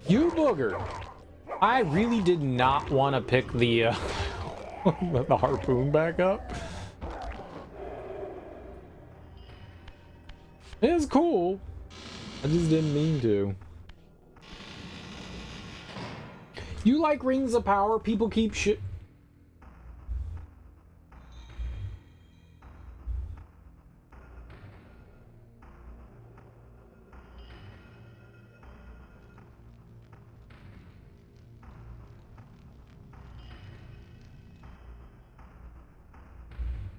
You booger! I really did not want to pick the the harpoon back up. It's cool. I just didn't mean to. You like Rings of Power? People keep shit.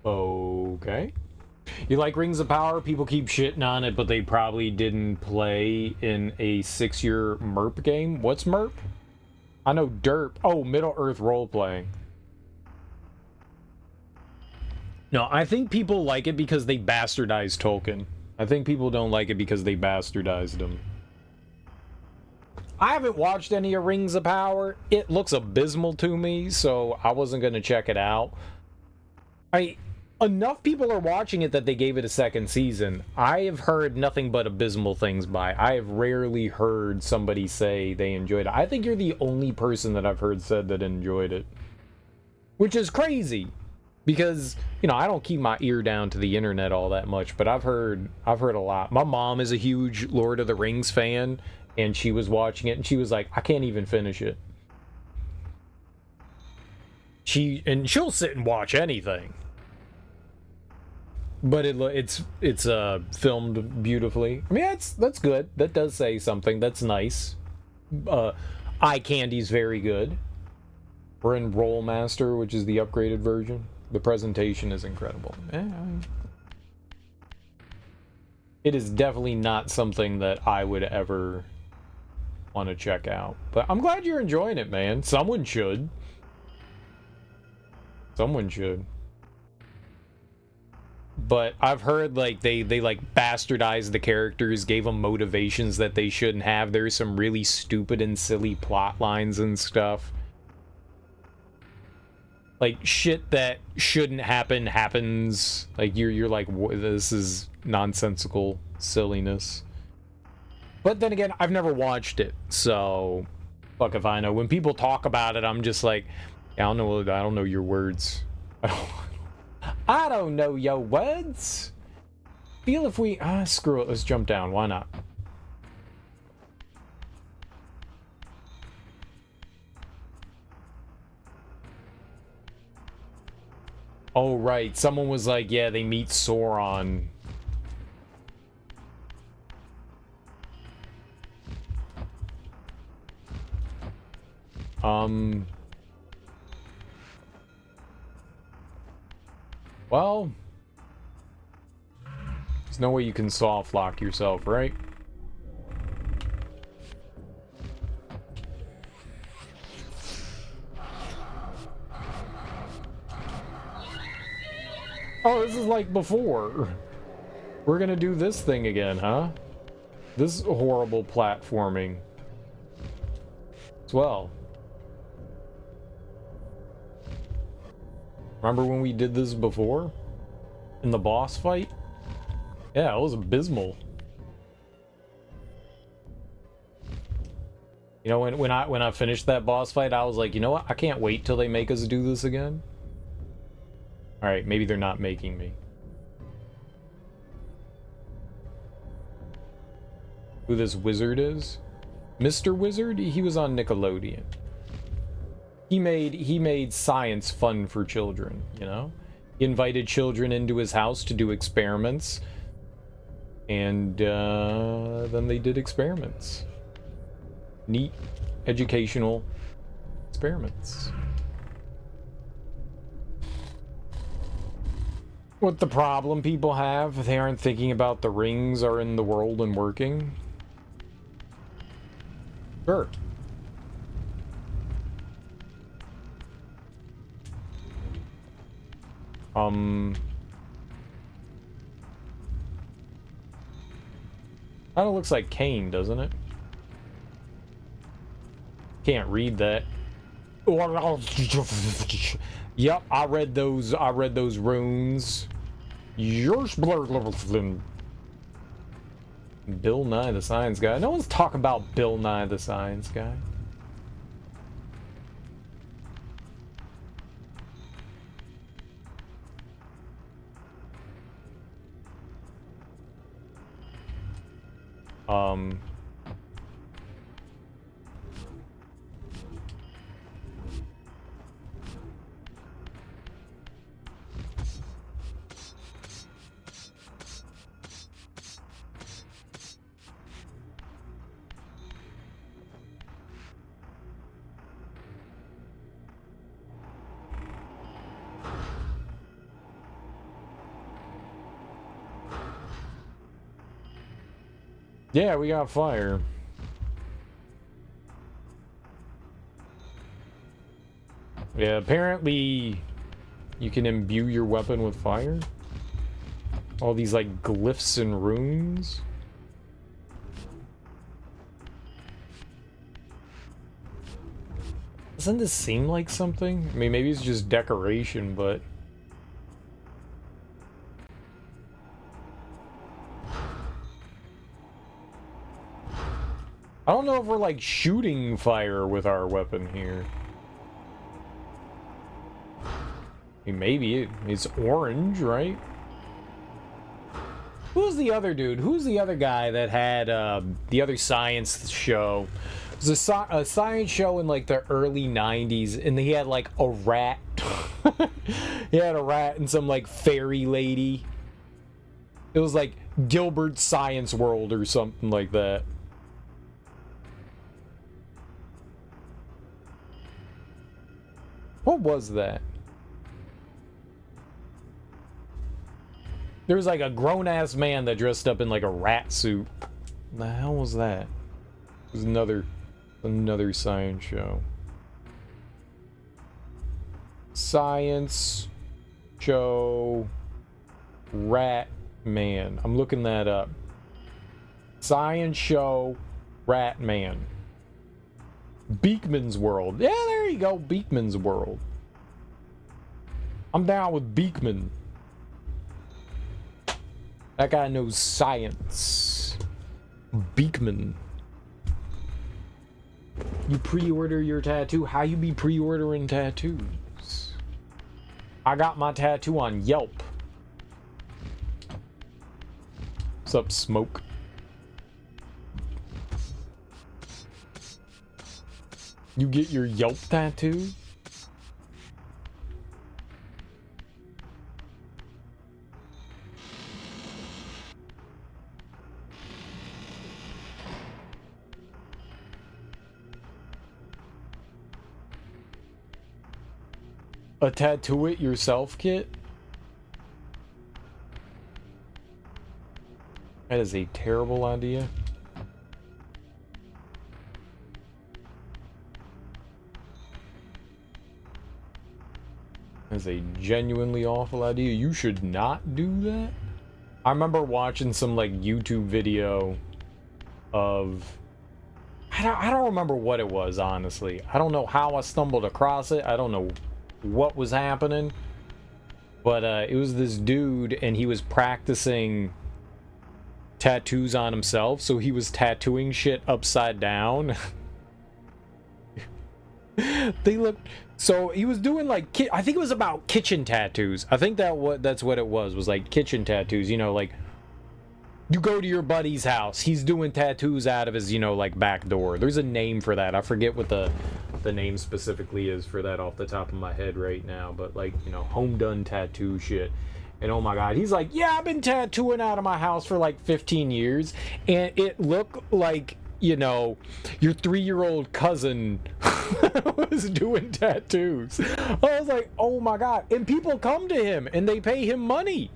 Okay. You like Rings of Power? People keep shitting on it, but they probably didn't play in a 6-year MERP game. What's MERP? I know DERP. Oh, Middle-earth role-playing. No, I think people like it because they bastardized Tolkien. I think people don't like it because they bastardized him. I haven't watched any of Rings of Power. It looks abysmal to me, so I wasn't going to check it out. Enough people are watching it that they gave it a second season. I have heard nothing but abysmal things by it. I have rarely heard somebody say they enjoyed it. I think you're the only person that I've heard said that enjoyed it. Which is crazy. Because, you know, I don't keep my ear down to the internet all that much, but I've heard a lot. My mom is a huge Lord of the Rings fan, and she was watching it, and she was like, I can't even finish it. She'll sit and watch anything. But it's filmed beautifully. I mean, that's good. That does say something. That's nice. Eye candy's very good. We're in Rollmaster, which is the upgraded version. The presentation is incredible. It is definitely not something that I would ever want to check out. But I'm glad you're enjoying it, man. Someone should. Someone should. But I've heard like they like bastardized the characters, gave them motivations that they shouldn't have. There's some really stupid and silly plot lines and stuff. Like shit that shouldn't happen happens. Like you're like, this is nonsensical silliness. But then again, I've never watched it, so fuck if I know. When people talk about it, I'm just like, I don't know your words. I don't know your words. Feel if we screw it, let's jump down. Why not? Oh right, someone was like, yeah, they meet Sauron. Well, there's no way you can soft lock yourself, right? Oh, this is like before. We're gonna do this thing again, huh? This horrible platforming. As well. Remember when we did this before? In the boss fight? Yeah, it was abysmal. You know, when I finished that boss fight, I was like, you know what? I can't wait till they make us do this again. Alright, maybe they're not making me. Who this wizard is? Mr. Wizard? He was on Nickelodeon. He made science fun for children, you know? He invited children into his house to do experiments. And then they did experiments. Neat educational experiments. What the problem people have, they aren't thinking about the rings are in the world and working. Sure. Kinda looks like Kain, doesn't it? Can't read that. Yep, I read those runes. Yours Bill Nye the Science Guy. No one's talking about Bill Nye the Science Guy. Yeah, we got fire. Yeah, apparently you can imbue your weapon with fire. All these like glyphs and runes. Doesn't this seem like something? I mean, maybe it's just decoration, but... I don't know if we're like shooting fire with our weapon here. I mean, maybe it's orange, right? Who's the other dude? Who's the other guy that had the other science show? It was a science show in like the early 90s, and he had like a rat. He had a rat and some like fairy lady. It was like Gilbert's Science World or something like that. What was that? There was like a grown-ass man that dressed up in like a rat suit. What the hell was that? It was another science show. Science show rat man. I'm looking that up. Science show rat man. Beekman's World. Yeah, there you go. Beekman's World. I'm down with Beekman. That guy knows science. Beekman. You pre-order your tattoo? How you be pre-ordering tattoos? I got my tattoo on Yelp. What's up, Smoke? You get your Yelp tattoo? A tattoo it yourself kit? That is a terrible idea. That's a genuinely awful idea. You should not do that. I remember watching some like YouTube video of I don't remember what it was, honestly. I don't know how I stumbled across it. I don't know what was happening. But it was this dude, and he was practicing tattoos on himself, so he was tattooing shit upside down. They looked... So he was doing like... I think it was about kitchen tattoos. I think that's what it was like kitchen tattoos. You know, like... You go to your buddy's house. He's doing tattoos out of his, you know, like, back door. There's a name for that. I forget what the name specifically is for that off the top of my head right now. But, like, you know, home done tattoo shit. And, oh, my God. He's like, yeah, I've been tattooing out of my house for, like, 15 years. And it looked like, you know, your 3-year-old cousin was doing tattoos. I was like, oh, my God. And people come to him, and they pay him money.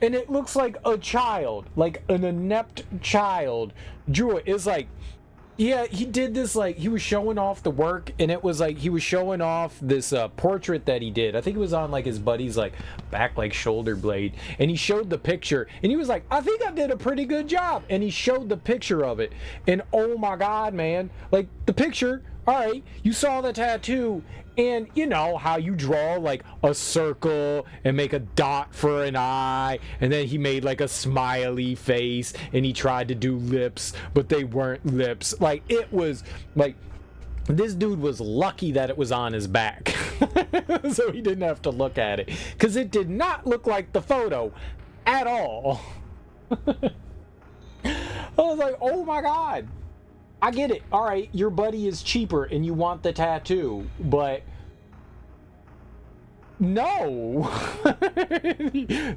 And it looks like a child, like an inept child drew it. It's like, yeah, he did this, like, he was showing off the work, and it was like, he was showing off this portrait that he did. I think it was on, like, his buddy's, like, back, like, shoulder blade. And he showed the picture, and he was like, I think I did a pretty good job. And he showed the picture of it. And, oh, my God, man. Like, the picture, all right, you saw the tattoo, and you know how you draw like a circle and make a dot for an eye, and then he made like a smiley face, and he tried to do lips, but they weren't lips. Like, it was like, this dude was lucky that it was on his back. So he didn't have to look at it, because it did not look like the photo at all. I was like, oh my God. I get it. All right, your buddy is cheaper and you want the tattoo, but no.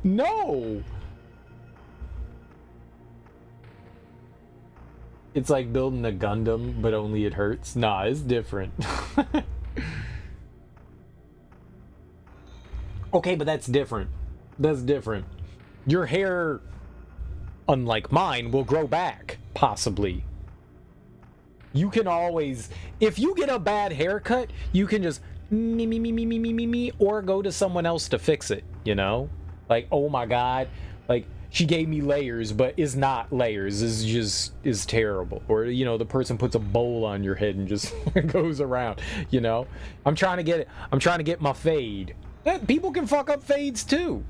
No. It's like building a Gundam, but only it hurts. Nah, it's different. Okay, but that's different. That's different. Your hair, unlike mine, will grow back, possibly. You can always, if you get a bad haircut, you can just me, or go to someone else to fix it, you know? Like, oh my God, like, she gave me layers, but is not layers, is terrible. Or, you know, the person puts a bowl on your head and just goes around, you know? I'm trying to get my fade. People can fuck up fades too.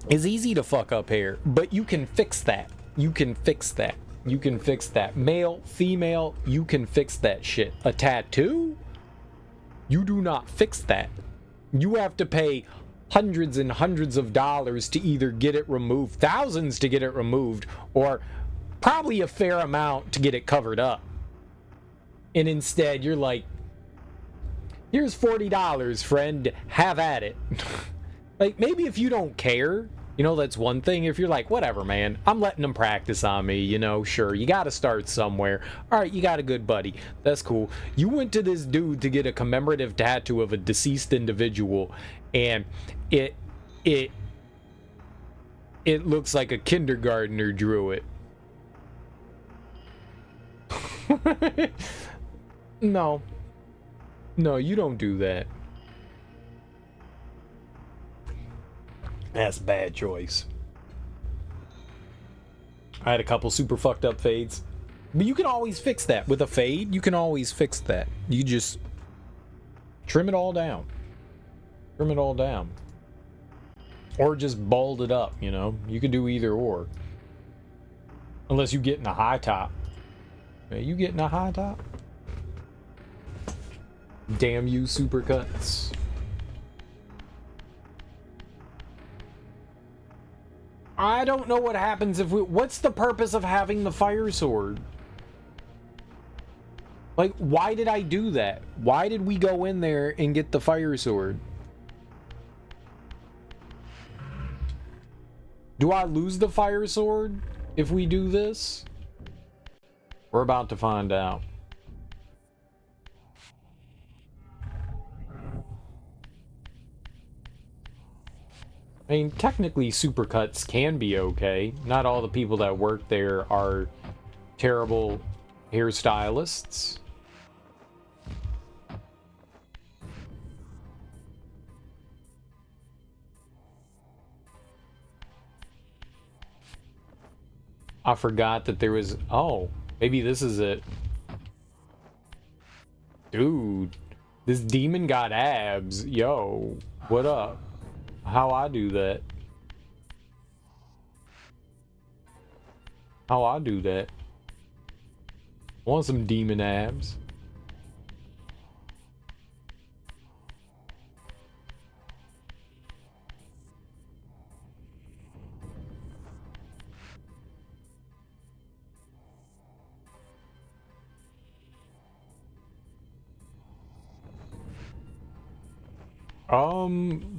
It's easy to fuck up hair, but you can fix that. You can fix that. You can fix that. Male, female, you can fix that shit. A tattoo? You do not fix that. You have to pay hundreds and hundreds of dollars to either get it removed, thousands to get it removed, or probably a fair amount to get it covered up. And instead, you're like, here's $40, friend, have at it. Like, maybe if you don't care, you know, that's one thing. If you're like, whatever, man, I'm letting them practice on me, you know, sure, you got to start somewhere. All right, you got a good buddy. That's cool. You went to this dude to get a commemorative tattoo of a deceased individual, and it looks like a kindergartner drew it. No. No, you don't do that. That's a bad choice. I had a couple super fucked up fades. But you can always fix that. With a fade, you can always fix that. You just trim it all down. Trim it all down. Or just bald it up, you know? You can do either or. Unless you get in a high top. You get in a high top? Damn you, supercuts. I don't know what happens if we... What's the purpose of having the fire sword? Like, why did I do that? Why did we go in there and get the fire sword? Do I lose the fire sword if we do this? We're about to find out. I mean, technically supercuts can be okay. Not all the people that work there are terrible hairstylists. I forgot that there was... Oh, maybe this is it. Dude, this demon got abs. Yo, what up? How I do that? How I do that? I want some demon abs.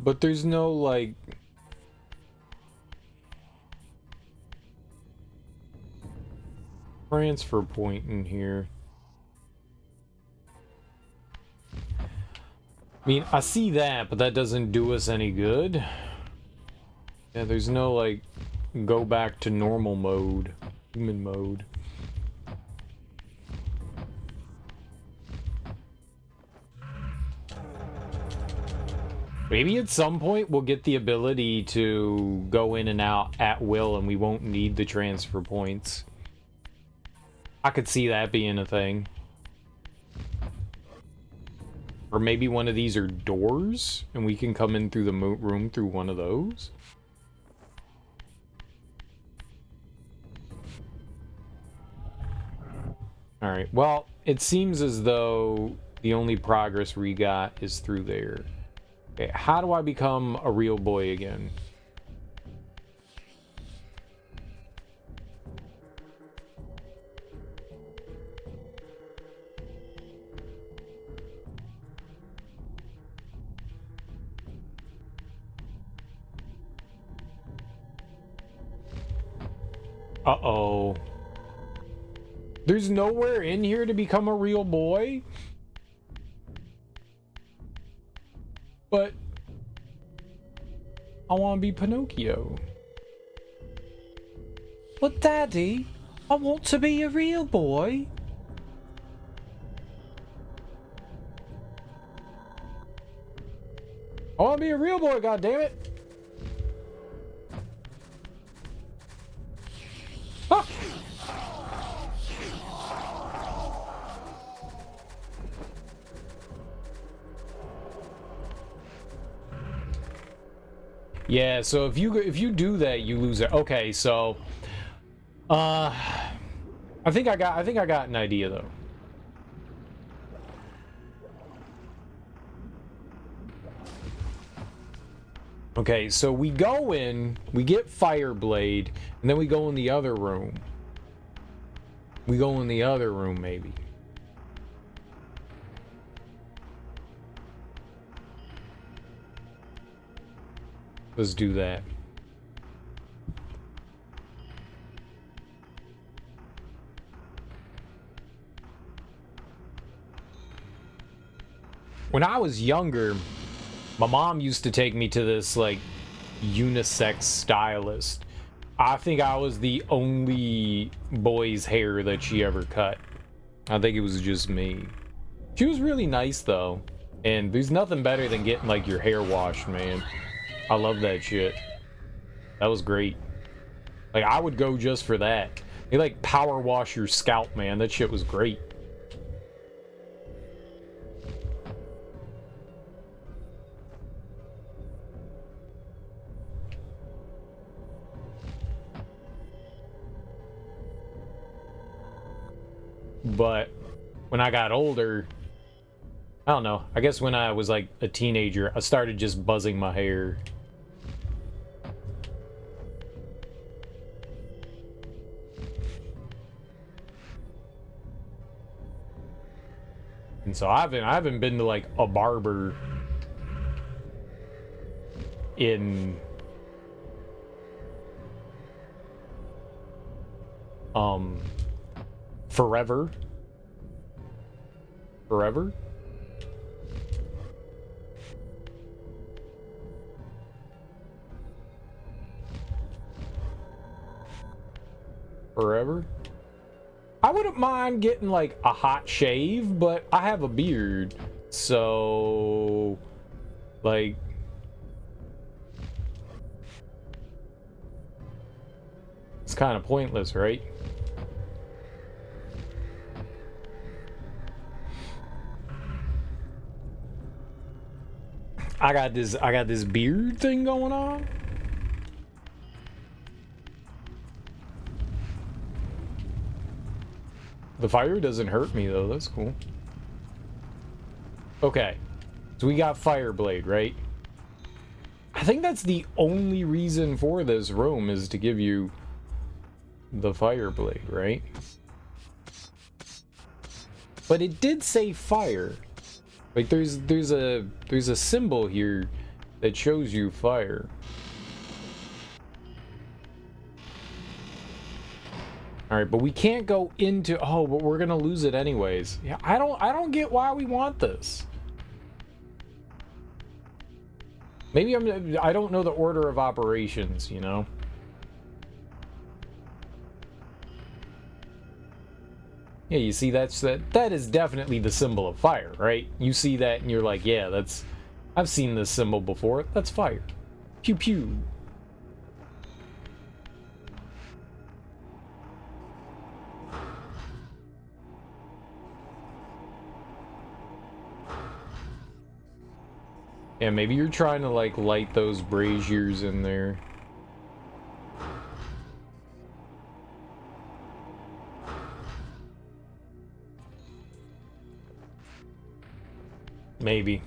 But there's no, like... transfer point in here. I mean, I see that, but that doesn't do us any good. Yeah, there's no, like, go back to normal mode. Human mode. Maybe at some point we'll get the ability to go in and out at will and we won't need the transfer points. I could see that being a thing. Or maybe one of these are doors and we can come in through the room through one of those. Alright, well, it seems as though the only progress we got is through there. Okay, how do I become a real boy again? Uh-oh. There's nowhere in here to become a real boy? But I want to be Pinocchio. But Daddy, I want to be a real boy. I want to be a real boy, goddammit. Ah! Yeah, so if you do that, you lose it. Okay, so I think I got an idea though. Okay, so we go in, we get Fireblade, and then we go in the other room. We go in the other room, maybe. Let's do that. When I was younger, my mom used to take me to this, like, unisex stylist. I think I was the only boy's hair that she ever cut. I think it was just me. She was really nice, though. And there's nothing better than getting, like, your hair washed, man. I love that shit. That was great. Like, I would go just for that. They, like, power wash your scalp, man. That shit was great. But when I got older, I don't know. I guess when I was like a teenager, I started just buzzing my hair. And so I haven't been to like a barber in forever. Forever? Forever? I wouldn't mind getting like a hot shave, but I have a beard. So like it's kind of pointless, right? I got this beard thing going on. The fire doesn't hurt me though, that's cool. Okay. So we got Fireblade, right? I think that's the only reason for this room is to give you the Fireblade, right? But it did say fire. Like there's a symbol here that shows you fire. All right, but we can't go into, oh, but we're gonna lose it anyways. Yeah, I don't get why we want this. Maybe I don't know the order of operations, you know? Yeah, you see that is definitely the symbol of fire, right? You see that and you're like, yeah, I've seen this symbol before. That's fire. Pew pew. Yeah, maybe you're trying to like light those braziers in there. Maybe.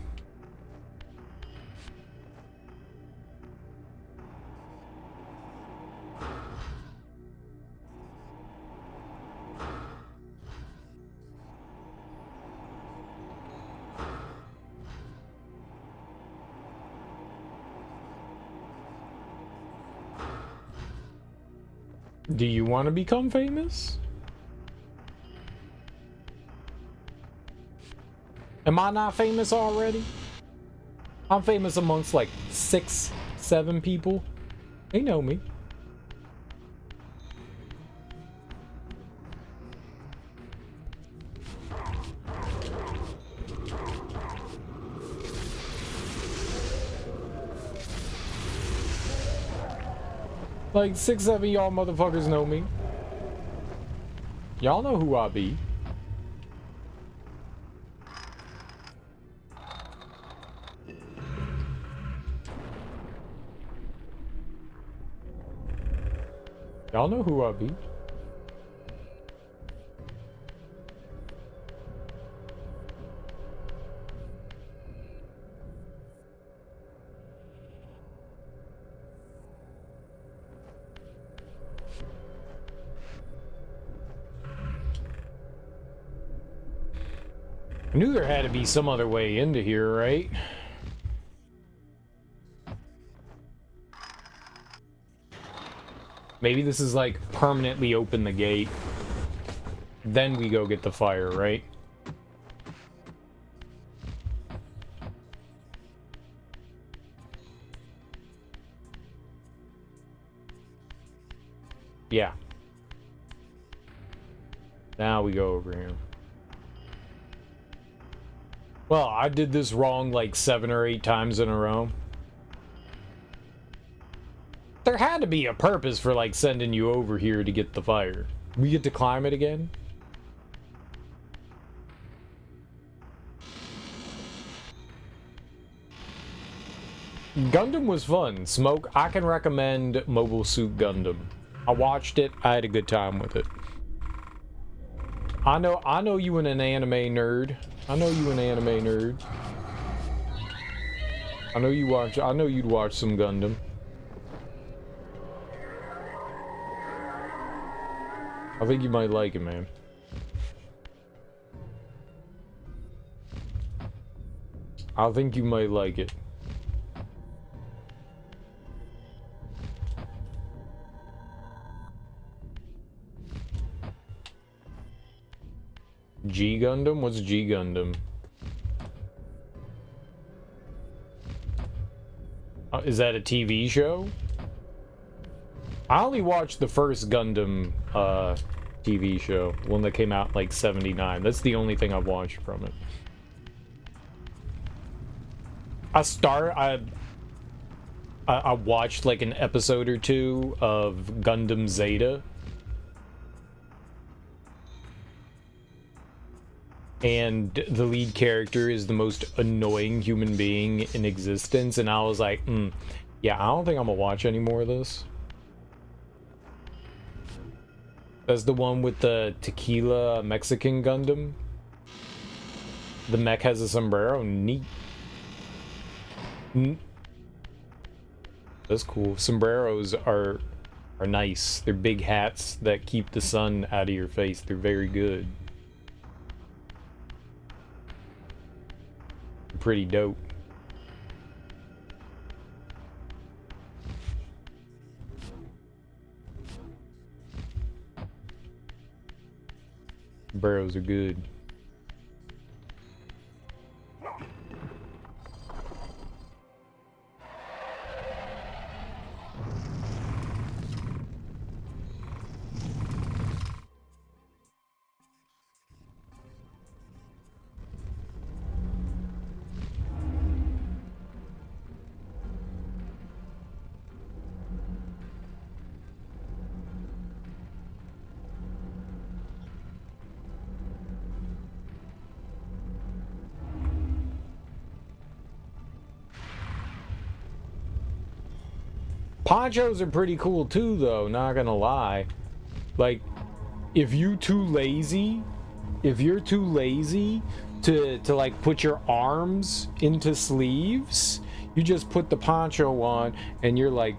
Do you want to become famous? Am I not famous already? I'm famous amongst like 6, 7 people. They know me. Like 6, 7 y'all motherfuckers know me. Y'all know who I be. Y'all know who I be. I knew there had to be some other way into here, right? Maybe this is like permanently open the gate. Then we go get the fire, right? Yeah. Now we go over here. Well, I did this wrong like 7 or 8 times in a row. There had to be a purpose for like sending you over here to get the fire. We get to climb it again? Gundam was fun. Smoke, I can recommend Mobile Suit Gundam. I watched it. I had a good time with it. I know you an anime nerd. I know you an anime nerd. I know you'd watch some Gundam. I think you might like it, man. I think you might like it. G Gundam? What's G Gundam? Is that a TV show? I only watched the first Gundam TV show, one that came out like '79. That's the only thing I've watched from it. I watched like an episode or two of Gundam Zeta. And the lead character is the most annoying human being in existence. And I was like, yeah, I don't think I'm gonna watch any more of this. That's the one with the tequila Mexican Gundam. The mech has a sombrero. Neat. That's cool. Sombreros are nice. They're big hats that keep the sun out of your face. They're very good. Pretty dope. Sombreros are good. Ponchos are pretty cool too, though, not gonna lie. Like, if you're too lazy to like put your arms into sleeves, you just put the poncho on and you're like,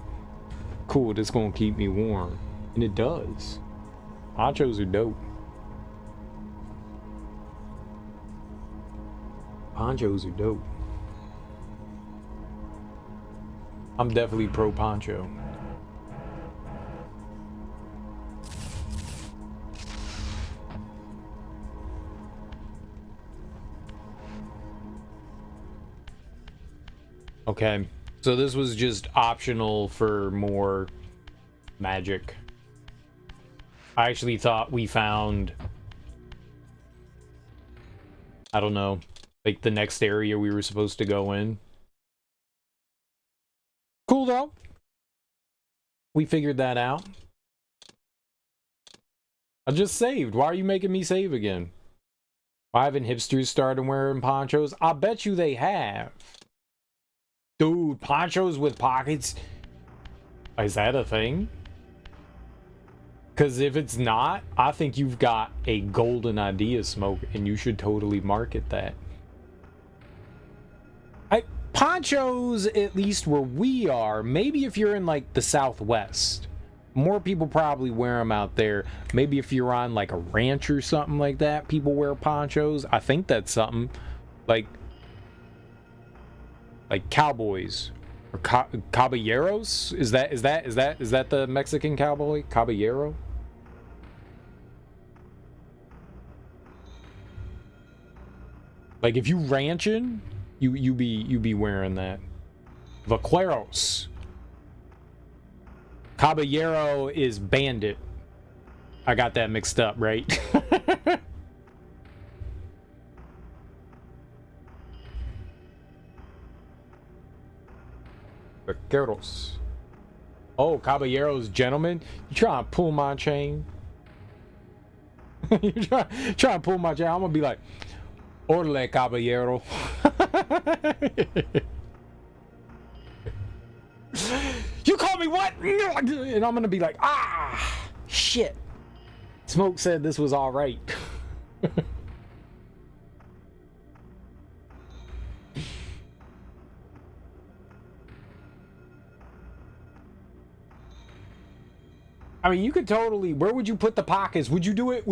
cool, this gonna keep me warm. And it does. Ponchos are dope. Ponchos are dope. I'm definitely pro poncho. Okay, so this was just optional for more magic. I actually thought we found, I don't know, like the next area we were supposed to go in. Cool though. We figured that out. I just saved. Why are you making me save again? Why haven't hipsters started wearing ponchos? I bet you they have. Dude, ponchos with pockets. Is that a thing? Because if it's not, I think you've got a golden idea, Smoke, and you should totally market that. Ponchos, at least where we are, maybe if you're in like the Southwest, more people probably wear them out there. Maybe if you're on like a ranch or something like that, people wear ponchos. I think that's something like cowboys or caballeros. Is that the Mexican cowboy? Caballero? Like if you ranching, you be wearing that. Vaqueros. Caballero is bandit. I got that mixed up, right? Vaqueros. Oh, caballeros, gentlemen. You trying to pull my chain? You trying to pull my chain? I'm gonna be like, Orle, caballero. You call me what? And I'm gonna be like, ah, shit. Smoke said this was all right. I mean, you could totally, where would you put the pockets? Would you do it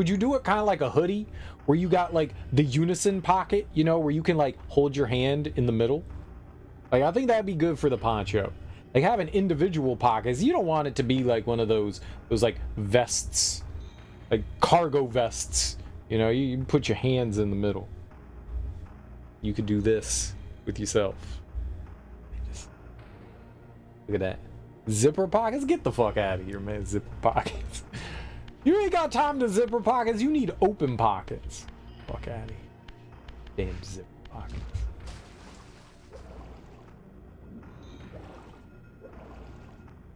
kind of like a hoodie where you got like the unison pocket, you know, where you can like hold your hand in the middle? Like, I think that'd be good for the poncho. Like having individual pockets, you don't want it to be like one of those like vests, like cargo vests, you know, you put your hands in the middle. You could do this with yourself. Just, look at that. Zipper pockets? Get the fuck out of here, man. Zipper pockets. You ain't got time to zipper pockets. You need open pockets. Fuck out of here. Damn zipper pockets.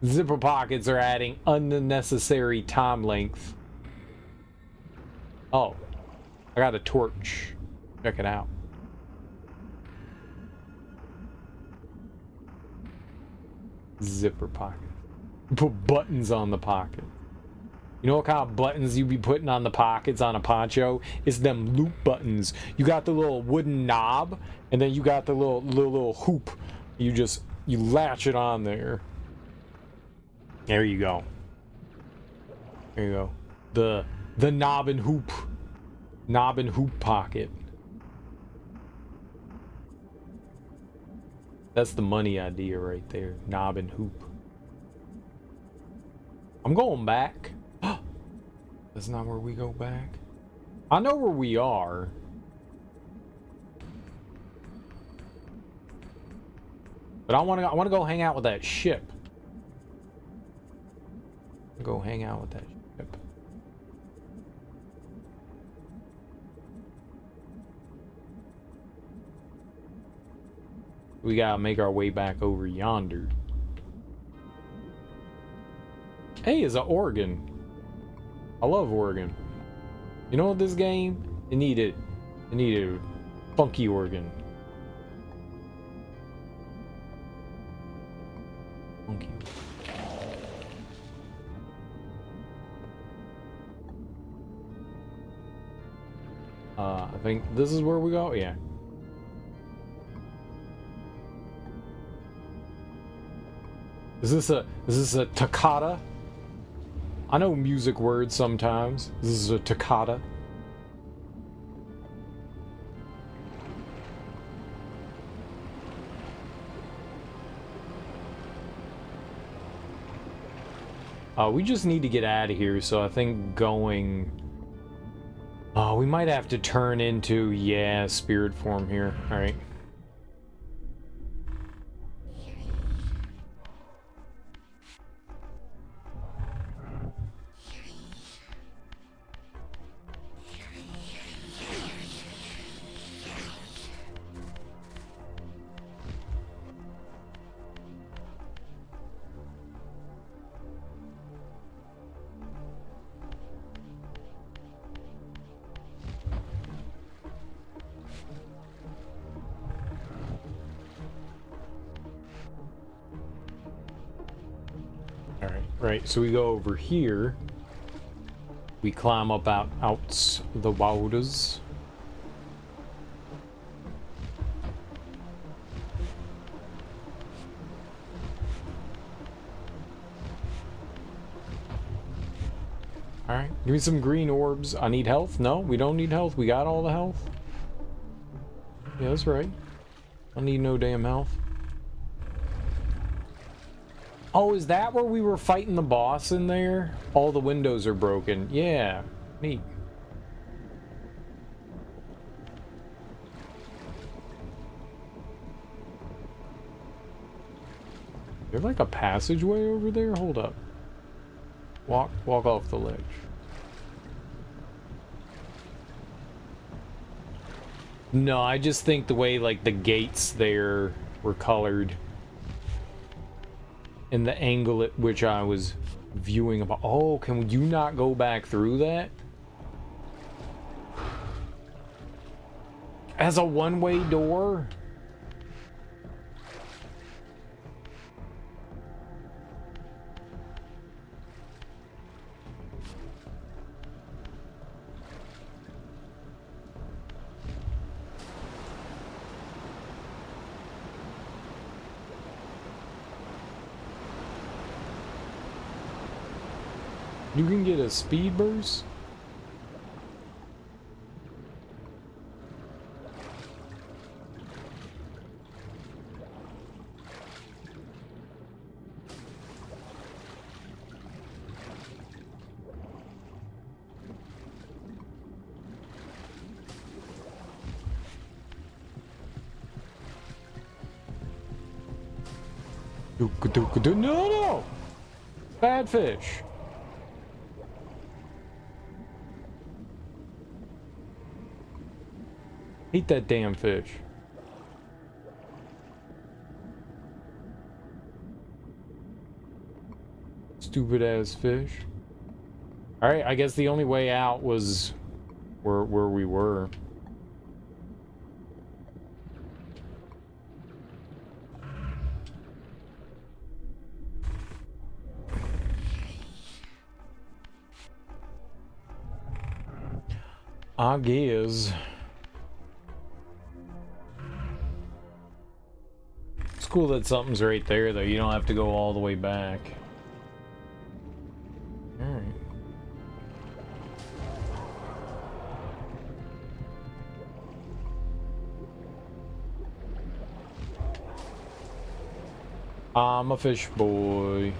Zipper pockets are adding unnecessary time length. Oh, I got a torch. Check it out. Zipper pocket. Put buttons on the pocket. You know what kind of buttons you be putting on the pockets on a poncho? It's them loop buttons. You got the little wooden knob, and then you got the little hoop. You latch it on there. There you go. There you go. The knob and hoop. Knob and hoop pocket. That's the money idea right there. Knob and hoop. I'm going back. That's not where we go back. I know where we are. But I want to go hang out with that ship. Go hang out with that ship. We gotta make our way back over yonder. Hey, it's an organ. I love organ. You know what, this game? It needed funky organ. Funky. I think this is where we go. Yeah. Is this a toccata? I know music words sometimes. This is a toccata. We just need to get out of here, so I think going... we might have to turn into, yeah, spirit form here. Alright. Right, so we go over here. We climb up out the waters. Alright, give me some green orbs. I need health? No, we don't need health. We got all the health. Yeah, that's right. I need no damn health. Oh, is that where we were fighting the boss in there? All the windows are broken. Yeah, neat. Is there like a passageway over there? Hold up. Walk off the ledge. No, I just think the way like the gates there were colored. And the angle at which I was viewing about. Oh, can you not go back through that? As a one-way door? You can get a speed burst? No! Bad fish. Eat that damn fish. Stupid ass fish. Alright, I guess the only way out was where we were. I guess. It's cool that something's right there, though. You don't have to go all the way back. Alright. I'm a fish boy.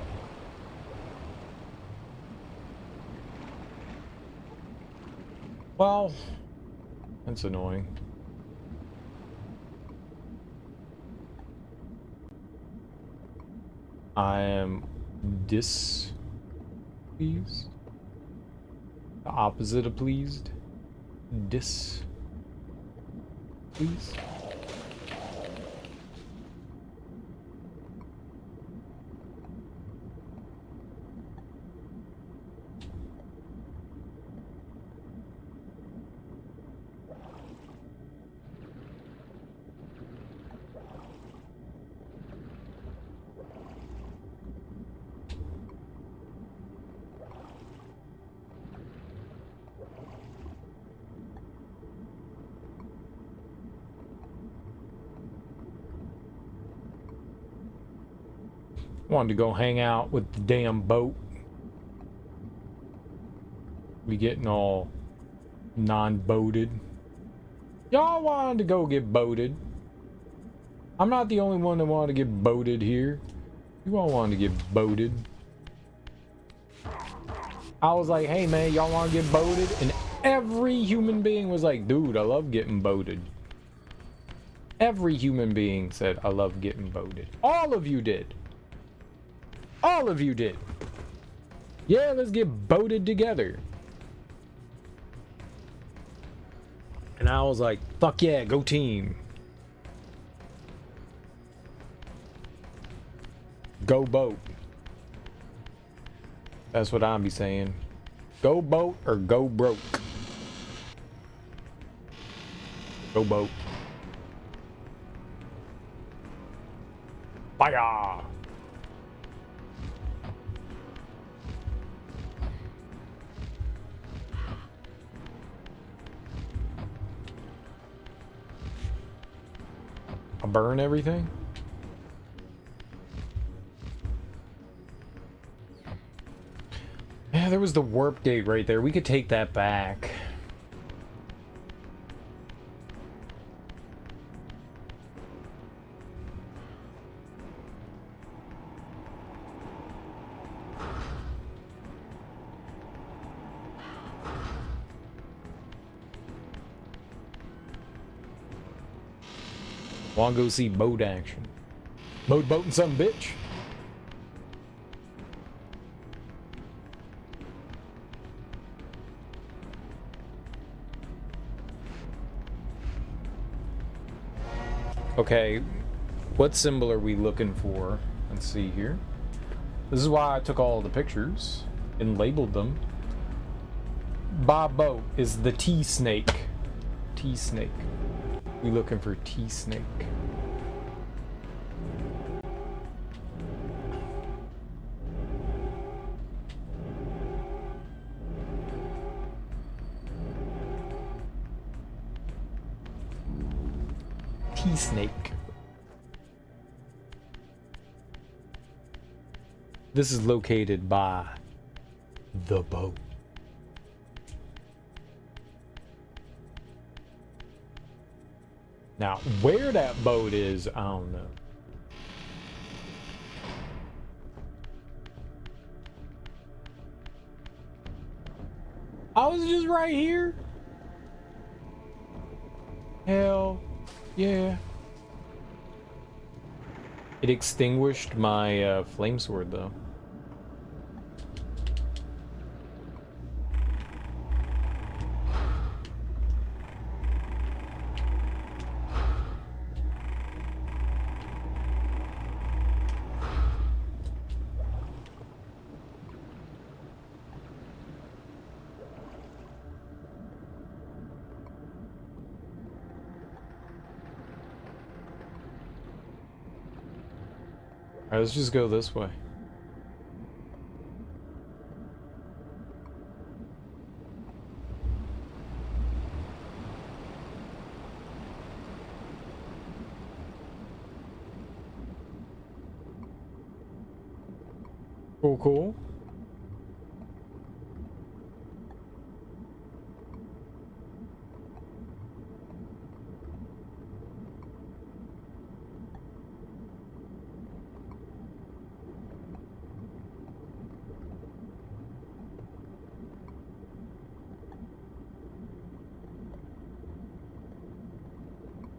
Well, that's annoying. I am displeased. The opposite of pleased. Displeased. Wanted to go hang out with the damn boat. We getting all non-boated. Y'all wanted to go get boated. I'm not the only one that wanted to get boated here. You all wanted to get boated. I was like, hey man, y'all want to get boated? And every human being was like, dude, I love getting boated. Every human being said, I love getting boated. All of you did. All of you did. Yeah, let's get boated together. And I was like, fuck yeah, go team. Go boat. That's what I'm be saying. Go boat or go broke. Go boat. Fire! I burn everything? Yeah, there was the warp gate right there. We could take that back. Wanna go see boat action. Boating some bitch. Okay, what symbol are we looking for? Let's see here. This is why I took all the pictures and labeled them. Bob boat is the T-snake. T-snake. We looking for T-snake. T-snake. This is located by the boat. Now, where that boat is, I don't know. I was just right here. Hell yeah. It extinguished my flame sword though. Alright, let's just go this way. Cool, cool.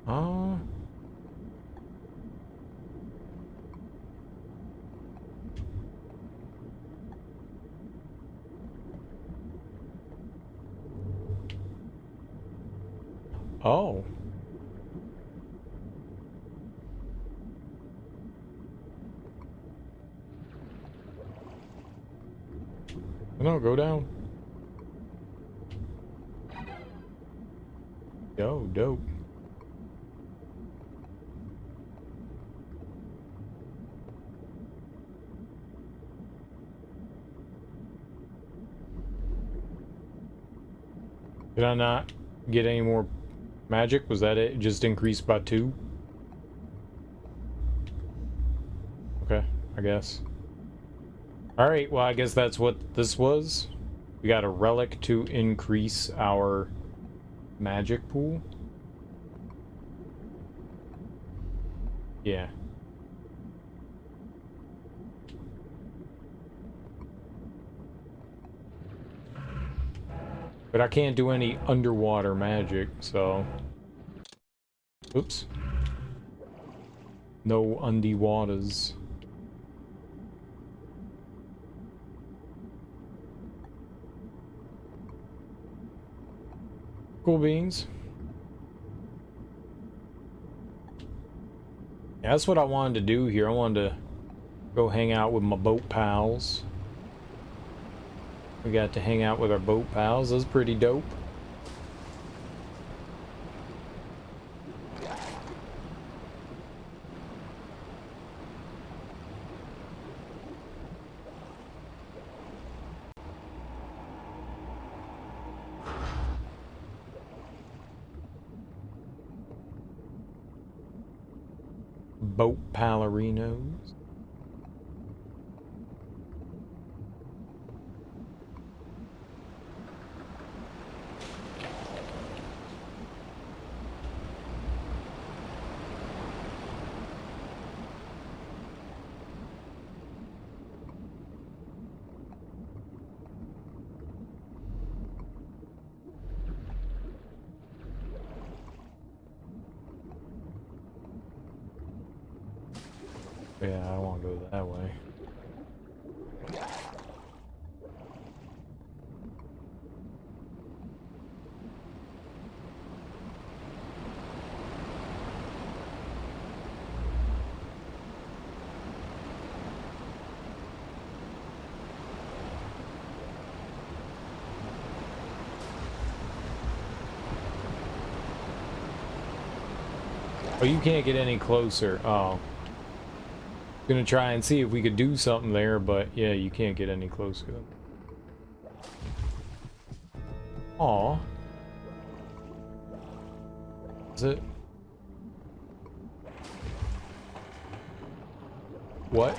Uh, oh. No, go down. Yo, dope. Did I not get any more magic? Was that it? Just increased by 2? Okay, I guess. Alright, well, I guess that's what this was. We got a relic to increase our magic pool. Yeah. But I can't do any underwater magic, so... Oops. No undie waters. Cool beans. Yeah, that's what I wanted to do here. I wanted to go hang out with my boat pals. We got to hang out with our boat pals. That's pretty dope. Boat palerinos. Yeah, I don't want to go that way. Oh, you can't get any closer. Oh. Gonna try and see if we could do something there, but yeah, you can't get any closer. Aw. Is it? What?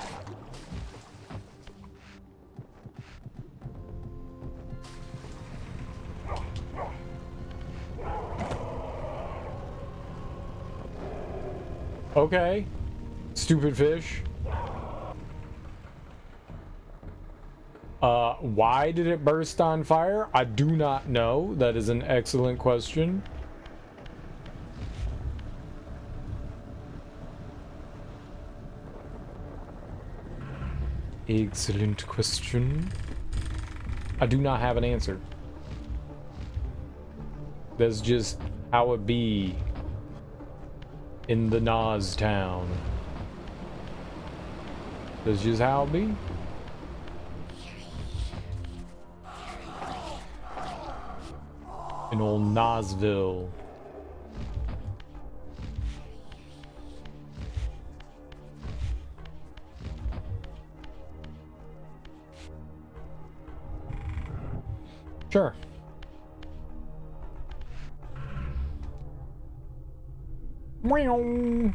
Okay. Stupid fish. Why did it burst on fire? I do not know. That is an excellent question. Excellent question. I do not have an answer. That's just how it be in the Nas town. That's just how it be. In old Nasville. Sure. Meow.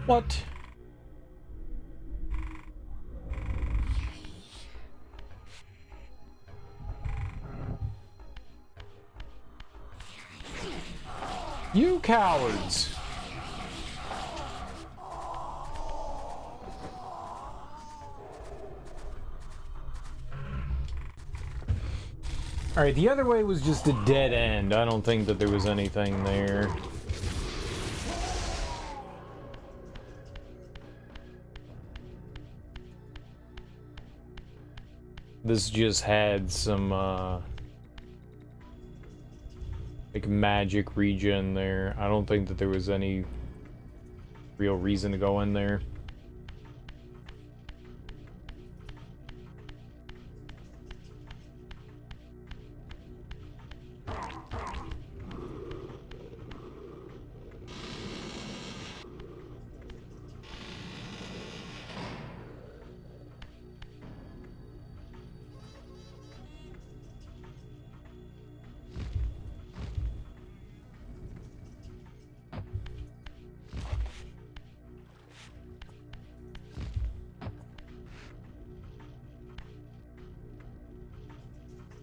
What? You cowards! Alright, the other way was just a dead end. I don't think that there was anything there. This just had some, like, magic regen there. I don't think that there was any real reason to go in there.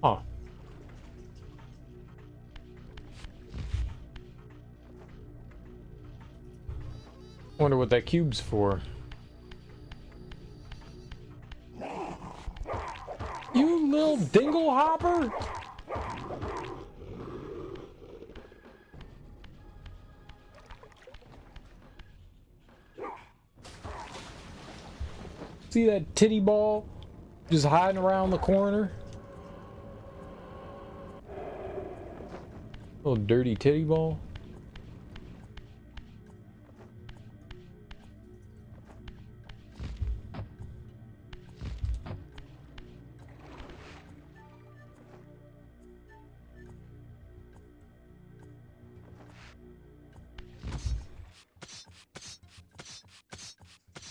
Huh. Wonder what that cube's for. You little dingle hopper! See that titty ball just hiding around the corner? Little dirty titty ball.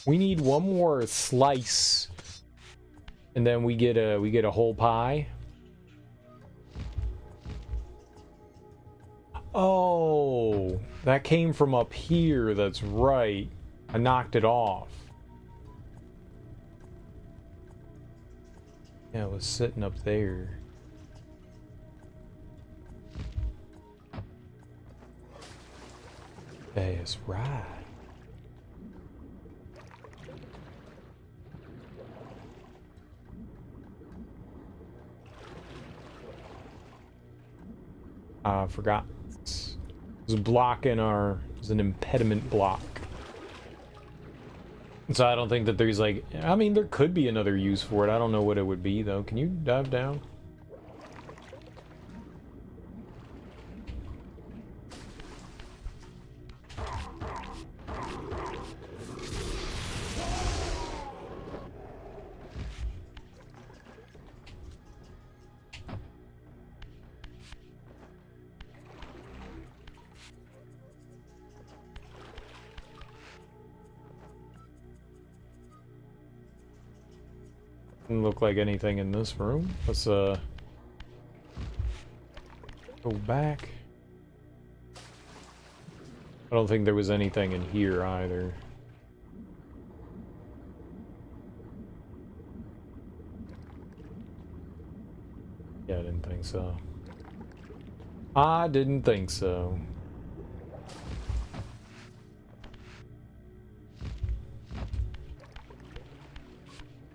We need one more slice, and then we get a whole pie. Oh, that came from up here. That's right. I knocked it off. Yeah, it was sitting up there. That's right. I forgot. It was blocking our... It was an impediment block. So I don't think that there's like... I mean, there could be another use for it. I don't know what it would be, though. Can you dive down? Doesn't look like anything in this room. Let's go back. I don't think there was anything in here either. Yeah, I didn't think so. I didn't think so.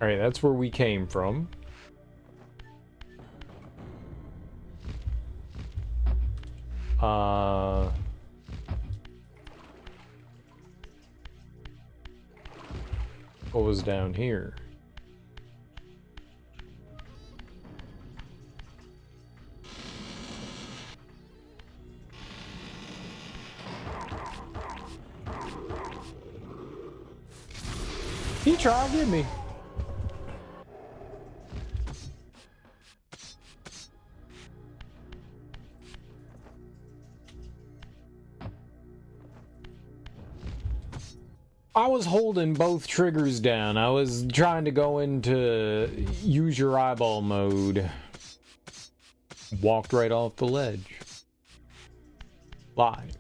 Alright, that's where we came from. What was down here? He tried to get me. I was holding both triggers down. I was trying to go into use your eyeball mode. Walked right off the ledge. Live.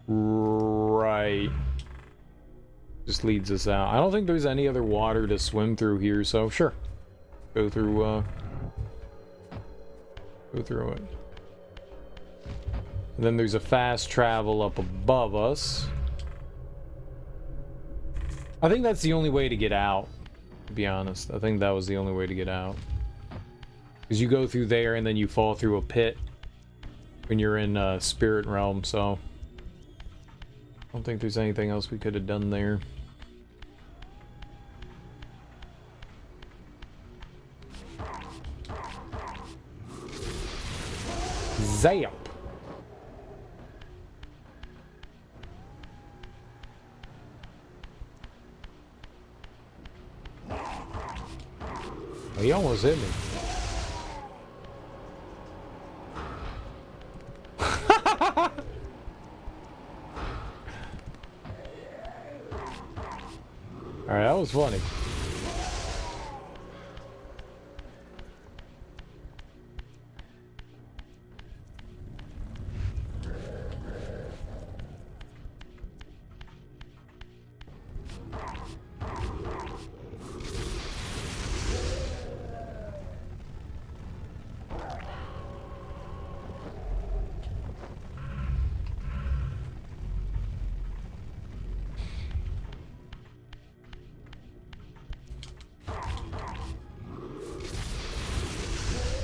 Right. Just leads us out. I don't think there's any other water to swim through here, so sure. Go through it. And then there's a fast travel up above us. I think that's the only way to get out, to be honest. I think that was the only way to get out. Because you go through there and then you fall through a pit when you're in Spirit Realm, so I don't think there's anything else we could have done there. Zap! He almost hit me. Alright, that was funny.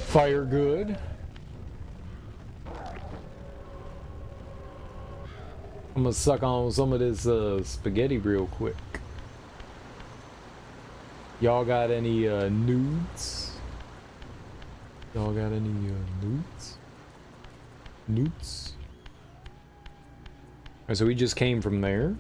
Fire good. I'm gonna suck on some of this spaghetti real quick. Y'all got any nudes? Y'all got any nudes? Newts? Alright, so we just came from there.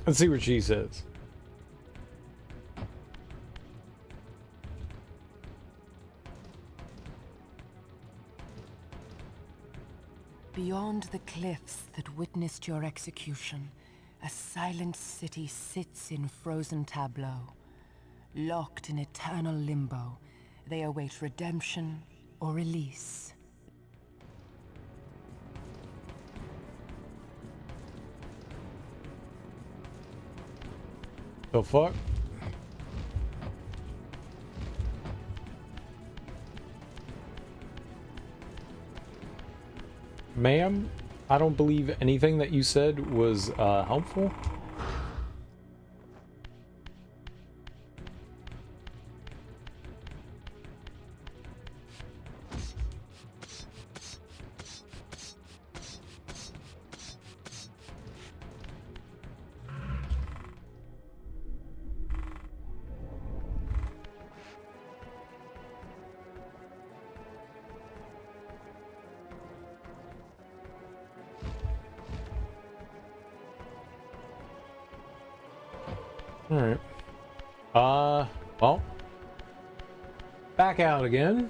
Let's see what she says. Beyond the cliffs that witnessed your execution, a silent city sits in frozen tableau. Locked in eternal limbo, they await redemption or release. The fuck? Ma'am, I don't believe anything that you said was helpful. Alright. Well. Back out again.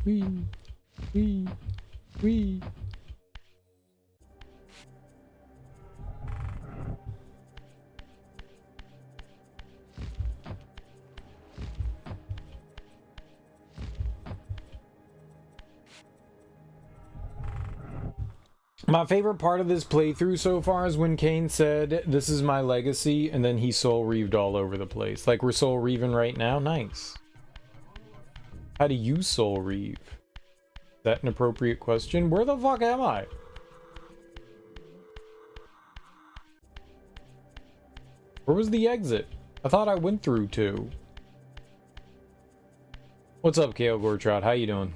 Wee, wee, wee. My favorite part of this playthrough so far is when Kain said, "This is my legacy," and then he soul reaved all over the place. Like we're soul reaving right now. Nice. How do you soul reave? Is that an appropriate question? Where the fuck am I? Where was the exit? I thought I went through two. What's up, Kale Gortrot? How you doing?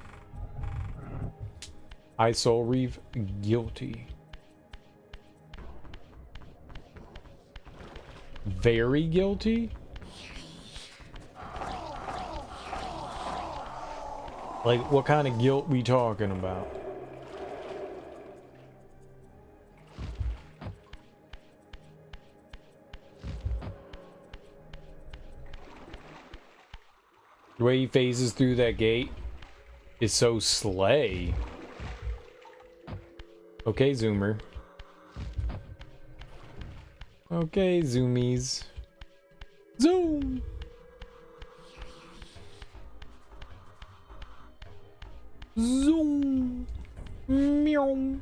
I soul reave guilty. Very guilty? Like, what kind of guilt we talking about? The way he phases through that gate is so slay. Okay, Zoomer. Okay, Zoomies. Zoom! Zoom! Meow!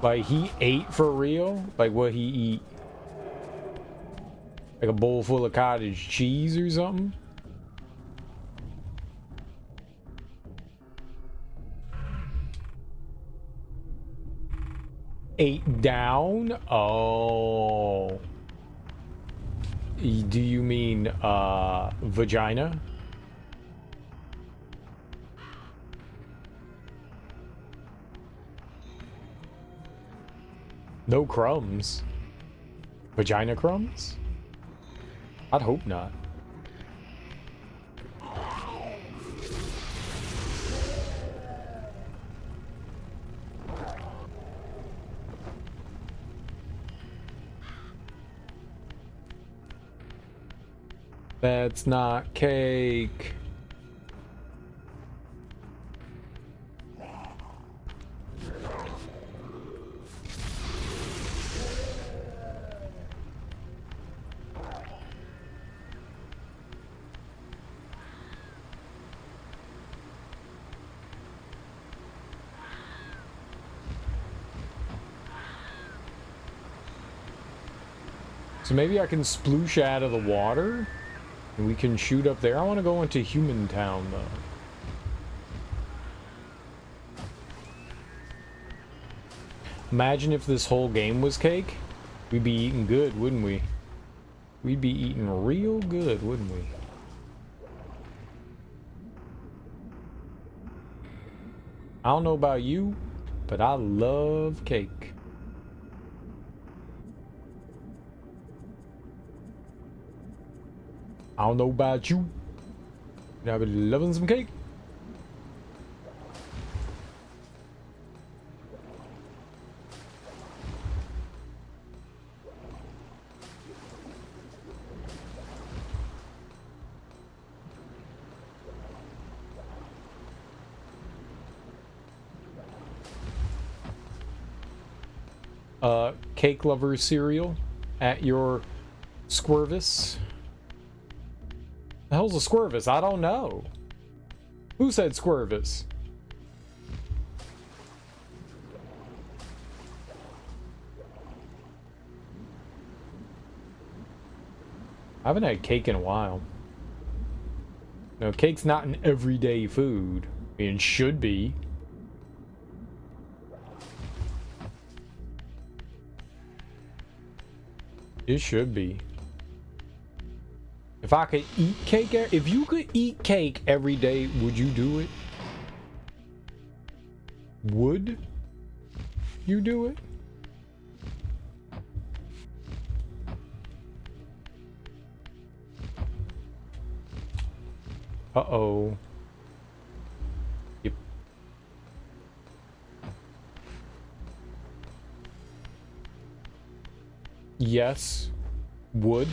Like, he ate for real? Like, what he eat? Like a bowl full of cottage cheese or something? Ate down? Oh. Do you mean, vagina? No crumbs. Vagina crumbs? I'd hope not. That's not cake. So maybe I can sploosh out of the water and we can shoot up there. I want to go into Human Town though. Imagine if this whole game was cake. We'd be eating good, wouldn't we? We'd be eating real good, wouldn't we? I don't know about you, but I love cake. I don't know about you, but I've been loving some cake. Cake lover cereal at your Squirvis. The hell's a Squirvis? I don't know. Who said Squirvis? I haven't had cake in a while. No, cake's not an everyday food. I mean, it should be. It should be. If I could eat cake, if you could eat cake every day, would you do it? Would you do it? Uh-oh. Yep. Yes. Would.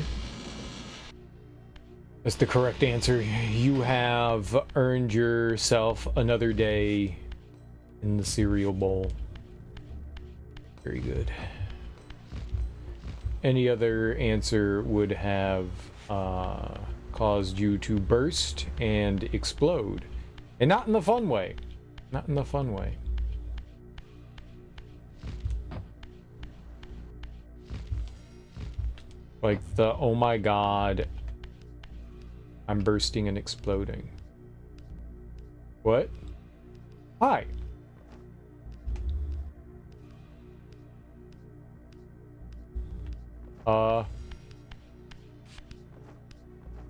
That's the correct answer. You have earned yourself another day in the cereal bowl. Very good. Any other answer would have caused you to burst and explode. And not in the fun way. Not in the fun way. Like the, oh my god, I'm bursting and exploding. What? Hi.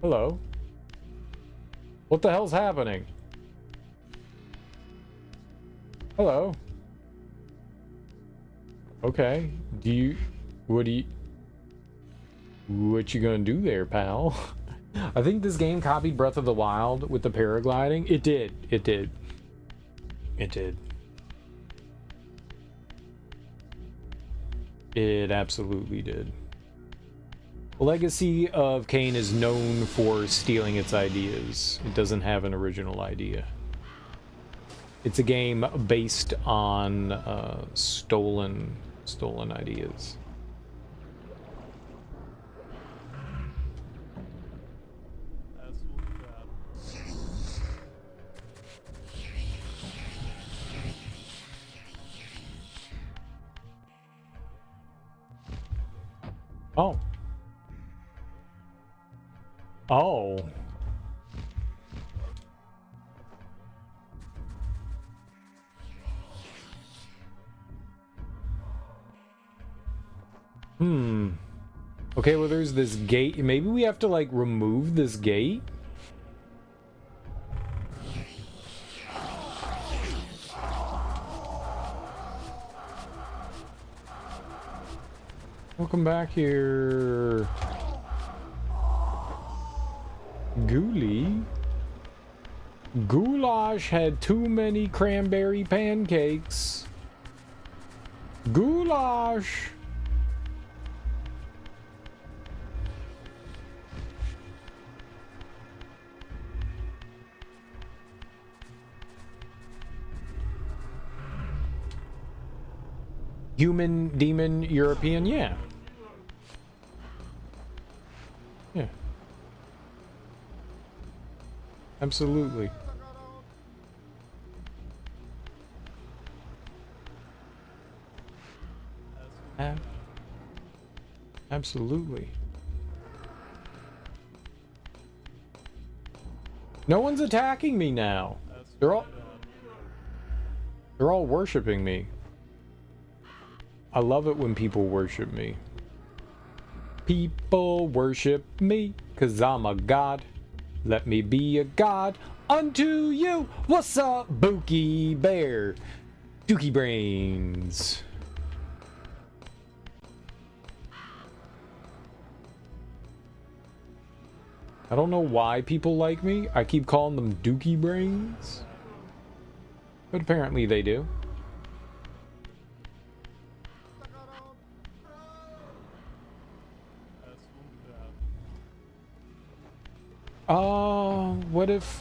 Hello. What the hell's happening? Hello. Okay. What you gonna do there, pal? I think this game copied Breath of the Wild with the paragliding. It did. It did. It did. It absolutely did. Legacy of Kain is known for stealing its ideas. It doesn't have an original idea. It's a game based on stolen ideas. Oh. Oh. Okay, well there's this gate. Maybe we have to like remove this gate? Welcome back here. Ghoulie? Goulash had too many cranberry pancakes. Goulash! Human, demon, European, yeah. Yeah. Absolutely. Absolutely. No one's attacking me now. They're all worshiping me. I love it when people worship me. People worship me, 'cause I'm a god. Let me be a god unto you. What's up, Bookie Bear? Dookie Brains. I don't know why people like me. I keep calling them Dookie Brains. But apparently they do.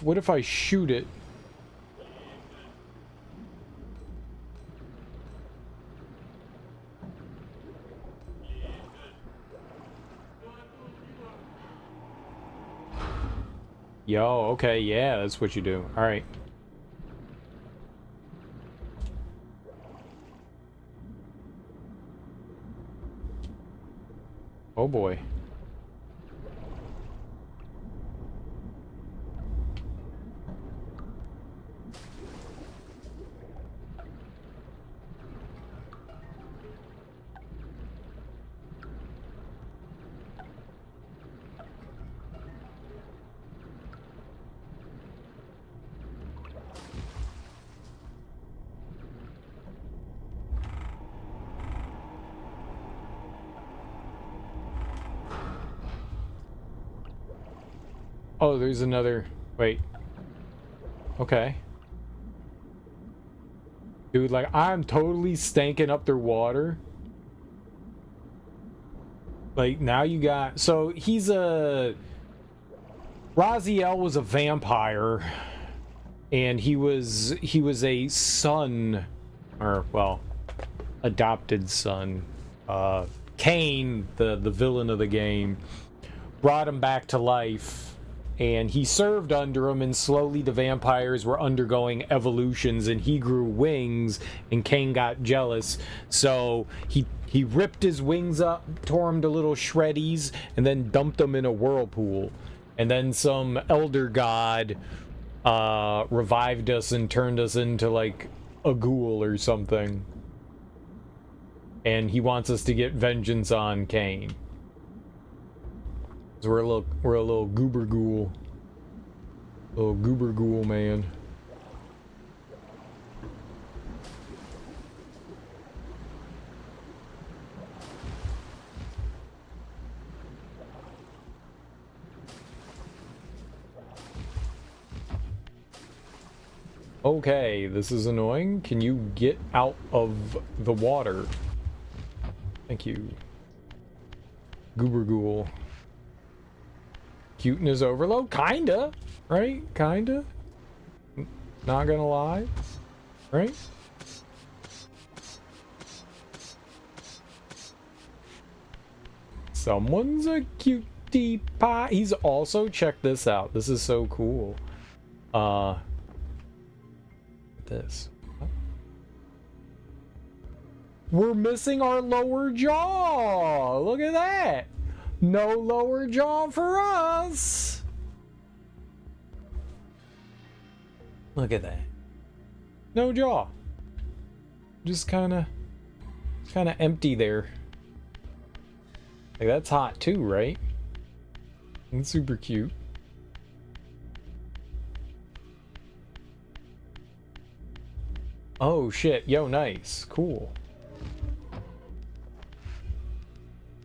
What if I shoot it? Yo, okay, yeah, that's what you do. All right. Oh boy. Oh, there's another... Wait. Okay. Dude, like, I'm totally stanking up their water. Like, now you got... So, he's a... Raziel was a vampire. And he was a son... Or, well, adopted son. Kain, the villain of the game, brought him back to life. And he served under him, and slowly the vampires were undergoing evolutions, and he grew wings, and Kain got jealous. So he ripped his wings up, tore them to little shreddies, and then dumped them in a whirlpool. And then some elder god revived us and turned us into, like, a ghoul or something. And he wants us to get vengeance on Kain. So we're a little goober ghoul. Little goober ghoul man. Okay, this is annoying. Can you get out of the water? Thank you. Goober ghoul. Cuteness overload? Kinda, right? Kinda. Not gonna lie, right? Someone's a cutie pie. He's also, check this out. This is so cool. This. We're missing our lower jaw. Look at that. No lower jaw for us. Look at that. No jaw. Just kind of empty there. Like, that's hot too, right? And super cute. Oh shit. Yo, nice. Cool.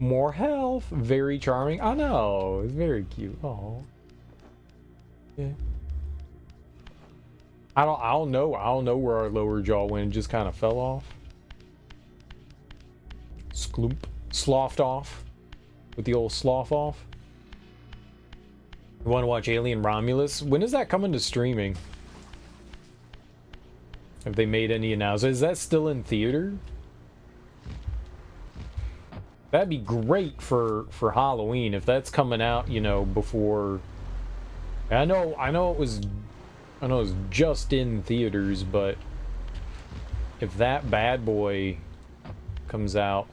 More health. Very charming. I know. It's very cute. Oh. Yeah. I don't know where our lower jaw went. It just kind of fell off. Skloop. Sloughed off. With the old slough off. You want to watch Alien Romulus? When is that coming to streaming? Have they made any announcements? Is that still in theater? That'd be great for Halloween if that's coming out, you know, before. I know it was just in theaters, but if that bad boy comes out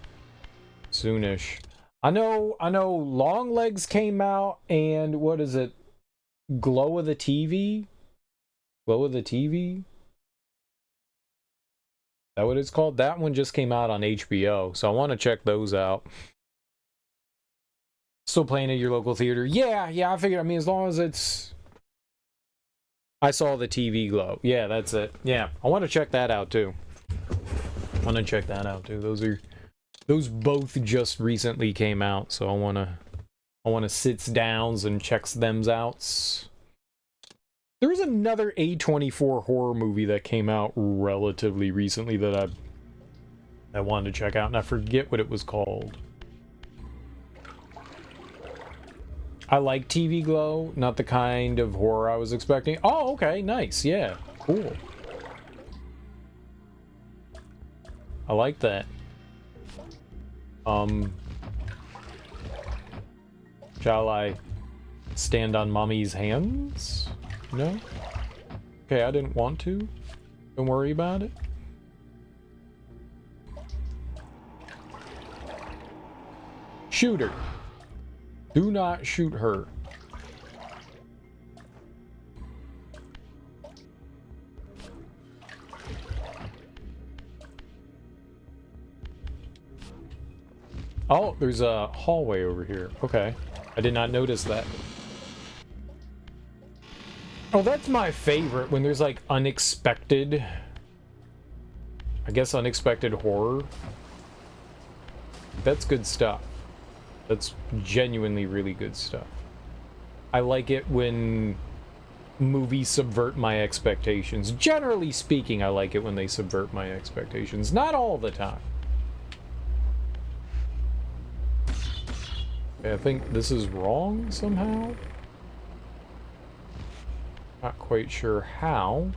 soonish. I know Longlegs came out, and what is it? Glow of the TV? Glow of the TV? Is that what it's called? That one just came out on HBO, so I want to check those out. Still playing at your local theater? Yeah, I figured, I mean, as long as it's... I saw the TV glow. Yeah, that's it. Yeah, I want to check that out, too. Those both just recently came out, so I wanna sits downs and checks them's outs. There was another A24 horror movie that came out relatively recently that I wanted to check out, and I forget what it was called. I like TV glow, not the kind of horror I was expecting. Oh, okay, nice, yeah, cool. I like that. Shall I stand on mommy's hands? No? Okay, I didn't want to. Don't worry about it. Shoot her. Do not shoot her. Oh, there's a hallway over here. Okay. I did not notice that. Oh, that's my favorite, when there's, like, unexpected... I guess unexpected horror. That's good stuff. That's genuinely really good stuff. I like it when movies subvert my expectations. Generally speaking, I like it when they subvert my expectations. Not all the time. Okay, I think this is wrong somehow. Not quite sure how.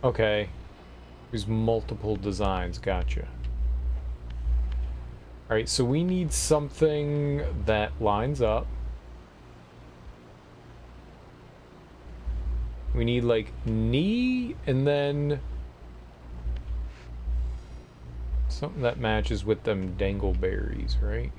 Okay. There's multiple designs, gotcha. Alright, so we need something that lines up. We need, like, knee, and then something that matches with them dangleberries, right?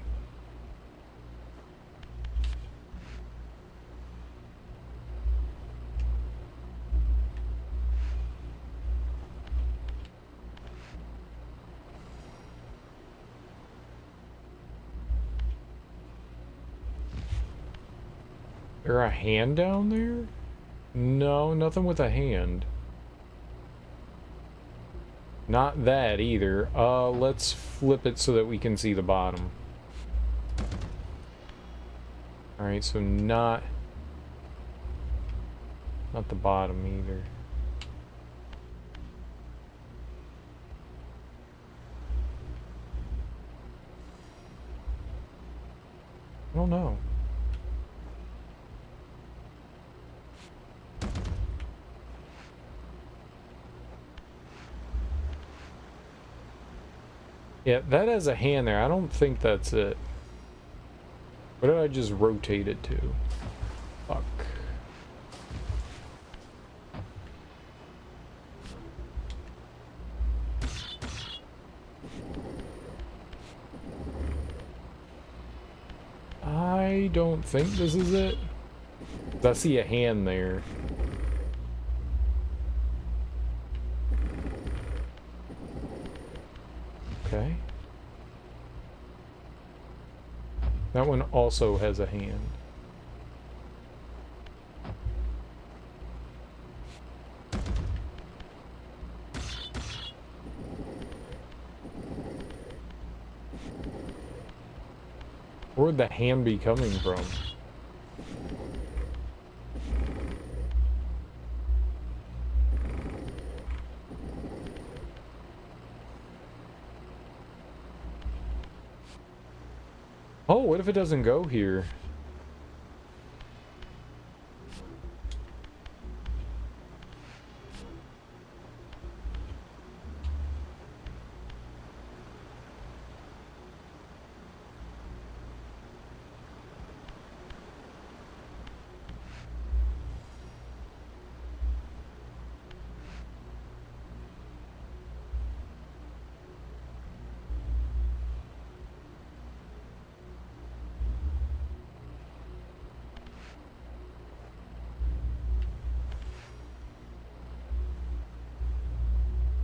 There a hand down there? No, nothing with a hand. Not that either. Let's flip it so that we can see the bottom. Alright, so not the bottom either. I don't know. Yeah, that has a hand there. I don't think that's it. What did I just rotate it to? Fuck. I don't think this is it. I see a hand there. Okay. That one also has a hand. Where would the hand be coming from? Oh, what if it doesn't go here?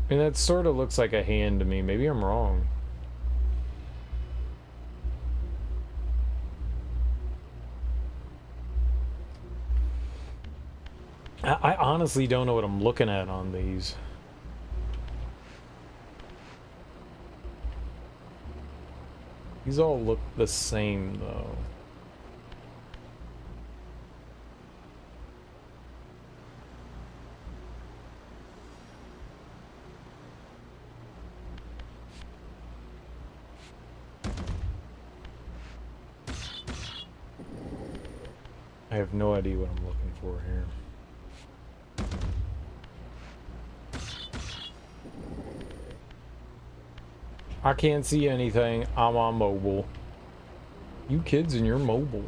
And that sort of looks like a hand to me. Maybe I'm wrong. I honestly don't know what I'm looking at on these. These all look the same, though. I have no idea what I'm looking for here. I can't see anything. I'm on mobile. You kids and your mobile.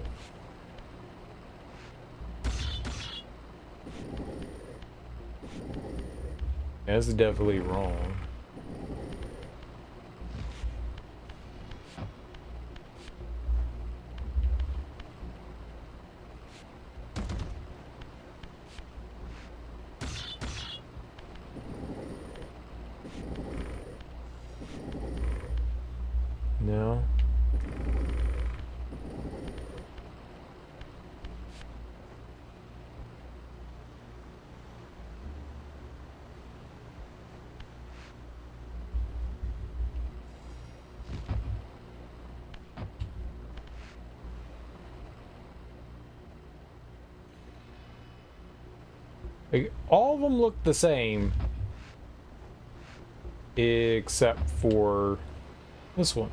That's definitely wrong. No. Like, all of them look the same. Except for this one.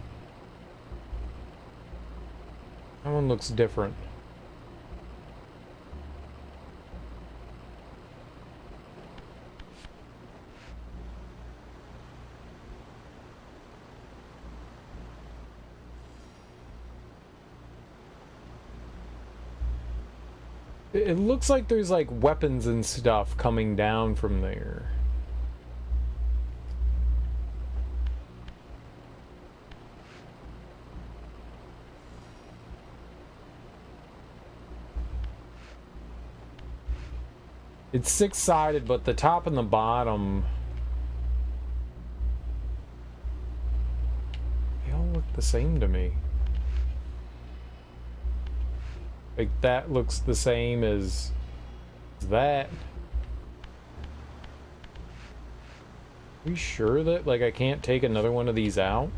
That one looks different. It looks like there's like weapons and stuff coming down from there. It's six-sided, but the top and the bottom, they all look the same to me. Like, that looks the same as that. Are you sure that, like, I can't take another one of these out?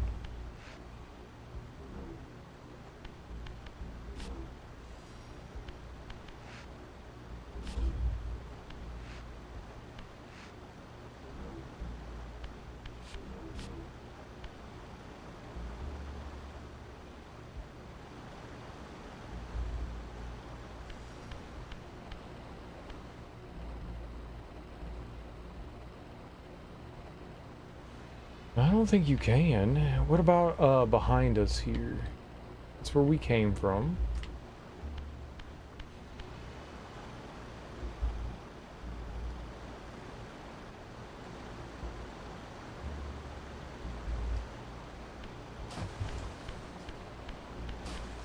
I don't think you can. What about behind us here? That's where we came from.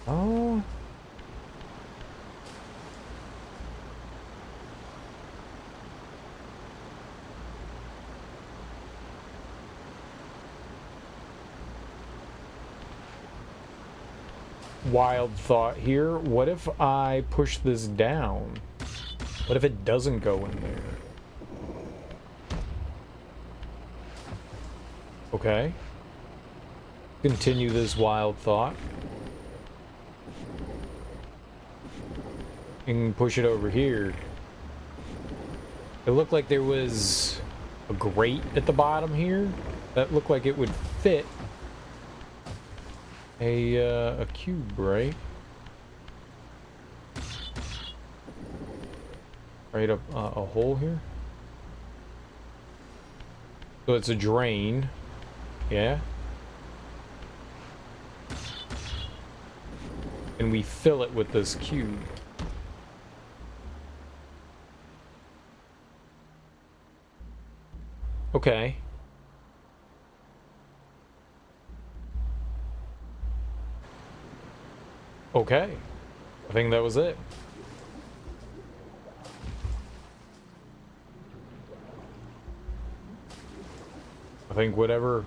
Oh. Wild thought here. What if I push this down? What if it doesn't go in there? Okay. Continue this wild thought. And push it over here. It looked like there was a grate at the bottom here. That looked like it would fit a cube, right? Right up a hole here. So it's a drain. Yeah. And we fill it with this cube. Okay. Okay. I think that was it. I think whatever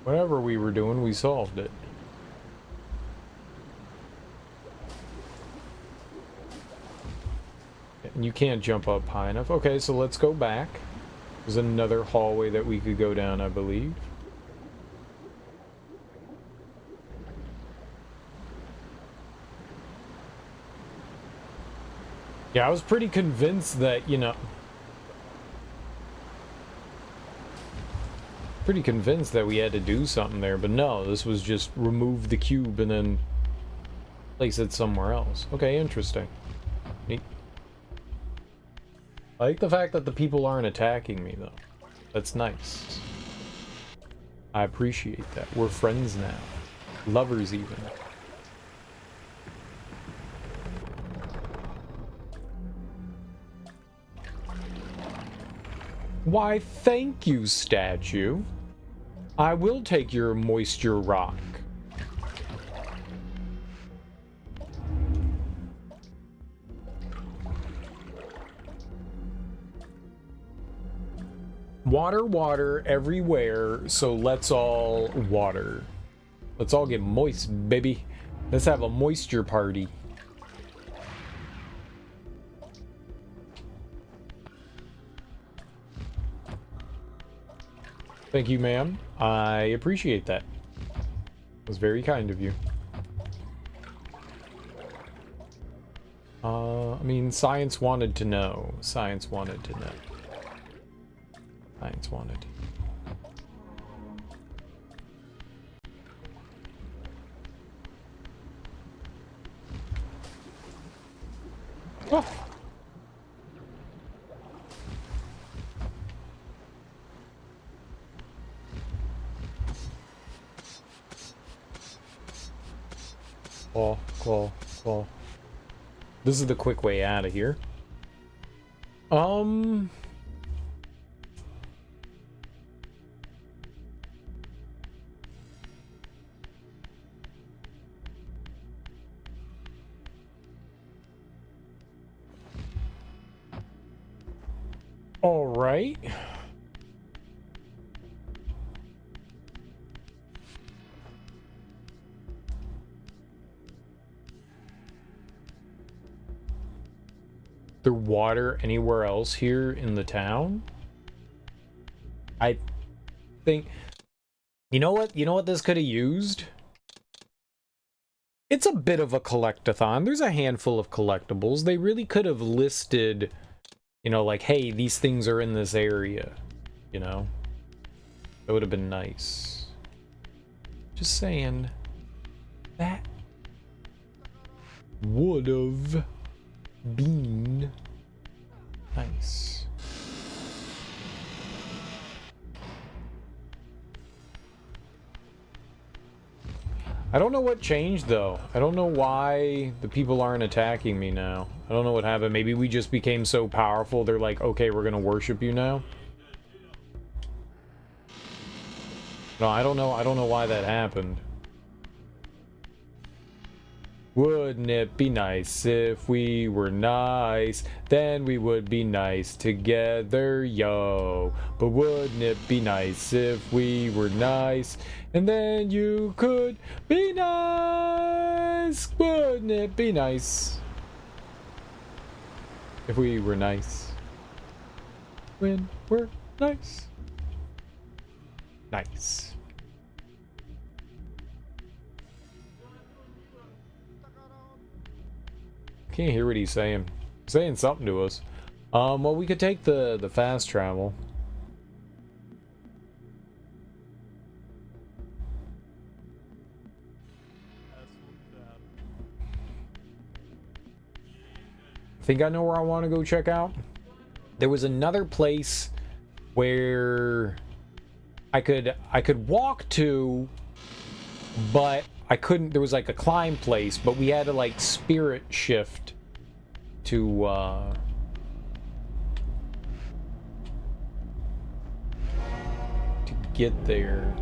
we were doing, we solved it. And you can't jump up high enough. Okay, so let's go back. There's another hallway that we could go down, I believe. Yeah, I was pretty convinced that, you know... Pretty convinced that we had to do something there, but no, this was just remove the cube and then place it somewhere else. Okay, interesting. Neat. I like the fact that the people aren't attacking me, though. That's nice. I appreciate that. We're friends now. Lovers, even. Why, thank you, statue. I will take your moisture rock. Water, water everywhere, so let's all water. Let's all get moist, baby. Let's have a moisture party. Thank you, ma'am. I appreciate that. It was very kind of you. I mean, science wanted to know. Science wanted to know. Science wanted. Oh. Claw, claw, claw. This is the quick way out of here. All right. There water anywhere else here in the town? I think, you know what this could have used? It's a bit of a collectathon. There's a handful of collectibles. They really could have listed, you know, like, hey, these things are in this area, you know? That would have been nice. Just saying. That would have been nice. I don't know what changed though. I don't know why the people aren't attacking me now. I don't know what happened. Maybe we just became so powerful they're like, okay, we're gonna worship you now. No, I don't know. I don't know why that happened. Wouldn't it be nice if we were nice? Then we would be nice together, yo. But wouldn't it be nice if we were nice? And then you could be nice. Wouldn't it be nice if we were nice? When we're nice. Nice. Can't hear what he's saying. He's saying something to us. Well, we could take the fast travel. I think I know where I want to go check out. There was another place where I could walk to, but I couldn't. There was like a climb place, but we had to like spirit shift to get there.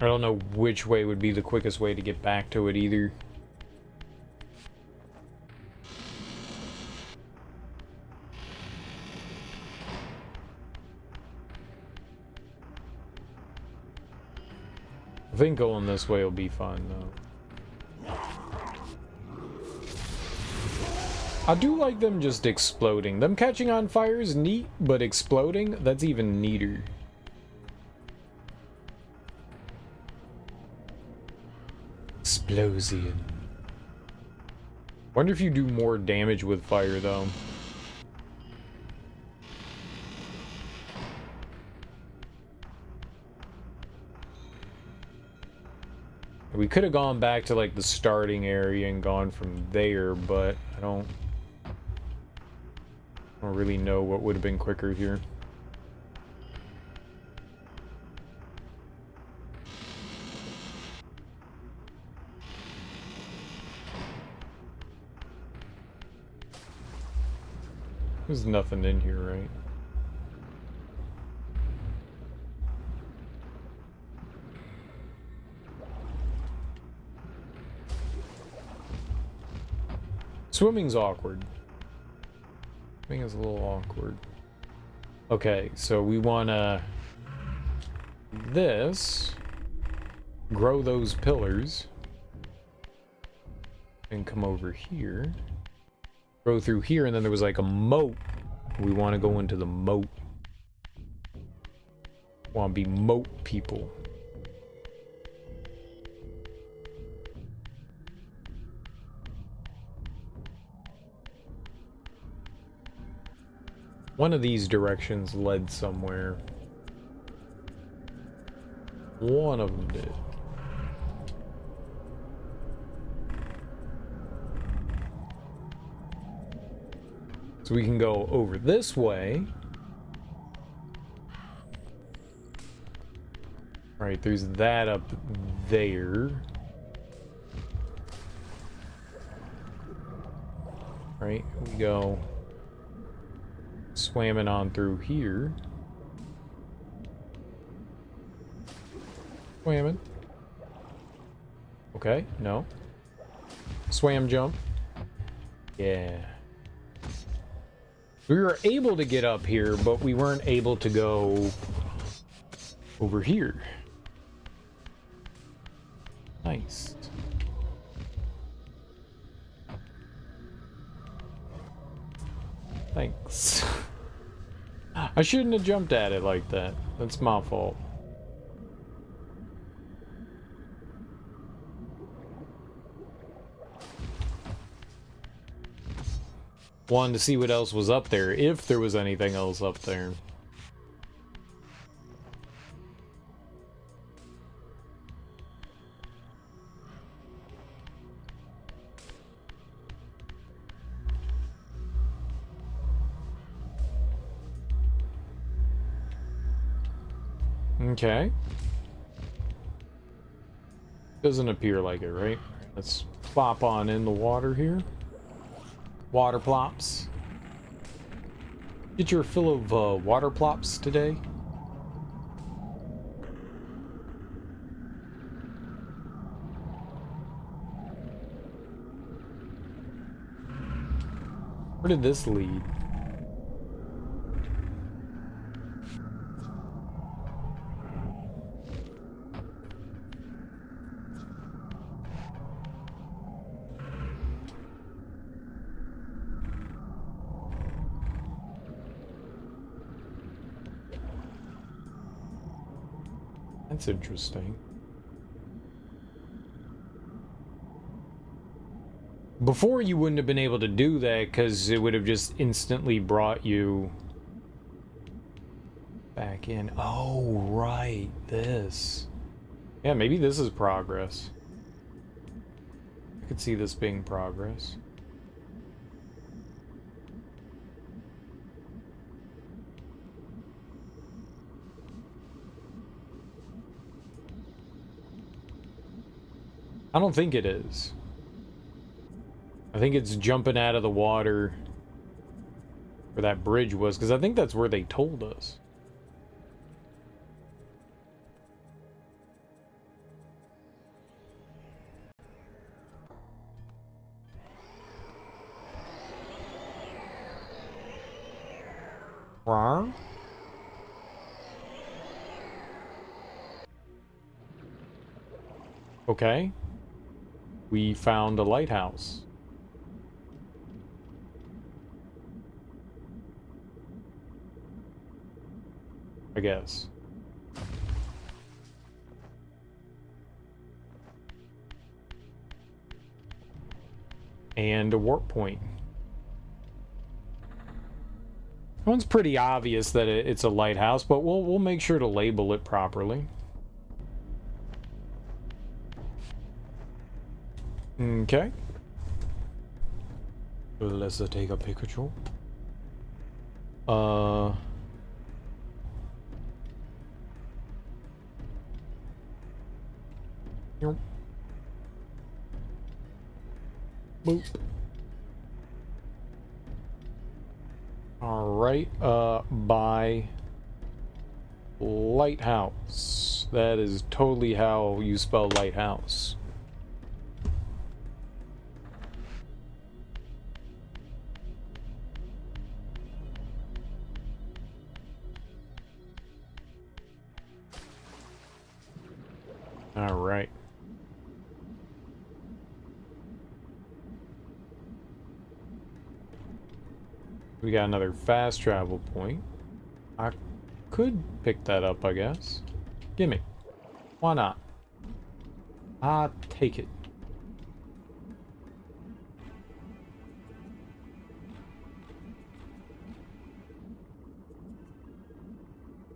I don't know which way would be the quickest way to get back to it either. I think going this way will be fun, though. I do like them just exploding. Them catching on fire is neat, but exploding, that's even neater. Explosion. Wonder if you do more damage with fire, though. We could have gone back to like the starting area and gone from there, but I don't really know what would have been quicker here. There's nothing in here, right? Swimming's awkward. Swimming is a little awkward. Okay, so we wanna this, grow those pillars, and come over here, grow through here, and then there was like a moat. We want to go into the moat. Want to be moat people. One of these directions led somewhere. One of them did. So we can go over this way. Right, there's that up there. Right, we go swamming on through here. Swamming. Okay, no. Swam jump. Yeah. We were able to get up here, but we weren't able to go over here. Nice. Thanks. I shouldn't have jumped at it like that. That's my fault. Wanted to see what else was up there, if there was anything else up there. Okay. Doesn't appear like it, right? Let's plop on in the water here. Water plops. Get your fill of water plops today. Where did this lead? That's interesting. Before you wouldn't have been able to do that because it would have just instantly brought you back in. Oh, right. This. Yeah, maybe this is progress. I could see this being progress. I don't think it is. I think it's jumping out of the water where that bridge was, because I think that's where they told us. Rawr. Okay. We found a lighthouse. I guess. And a warp point. One's pretty obvious that it's a lighthouse, but we'll make sure to label it properly. Okay. Let's take a picture. Boop. All right, by lighthouse. That is totally how you spell lighthouse. All right. We got another fast travel point. could pick that up, I guess. Gimme. Why not? Take it.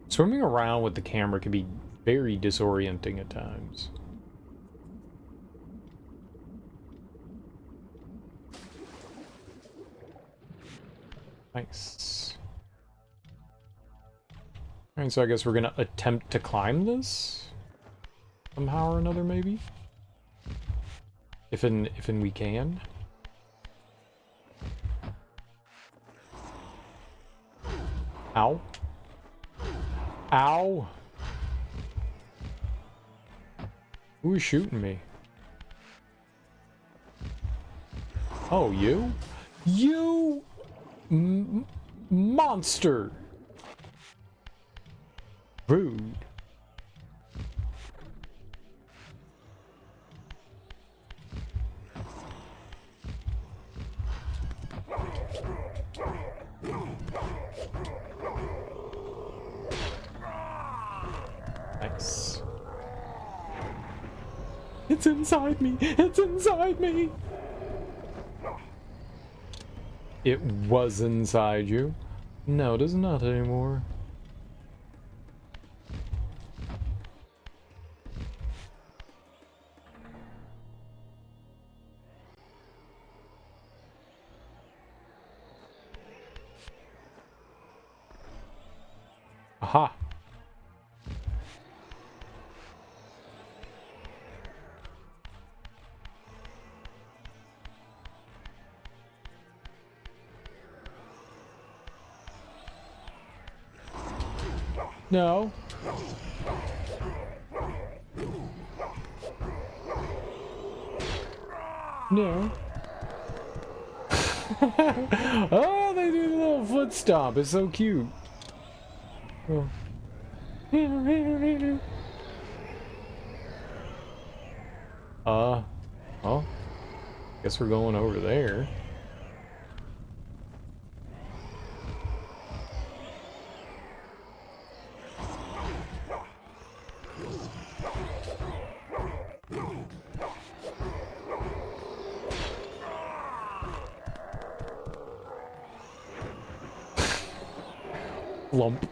Swimming around with the camera can be very disorienting at times. Nice. Alright, so I guess we're gonna attempt to climb this? Somehow or another, maybe? If we can. Ow. Ow! Who is shooting me? Oh, you? You! Monster! Rude. Nice. It's inside me! It's inside me! It was inside you. No, it is not anymore. Aha. No. No. Oh, they do the little foot stomp. It's so cute. Oh. Oh. Guess we're going over there. Lump.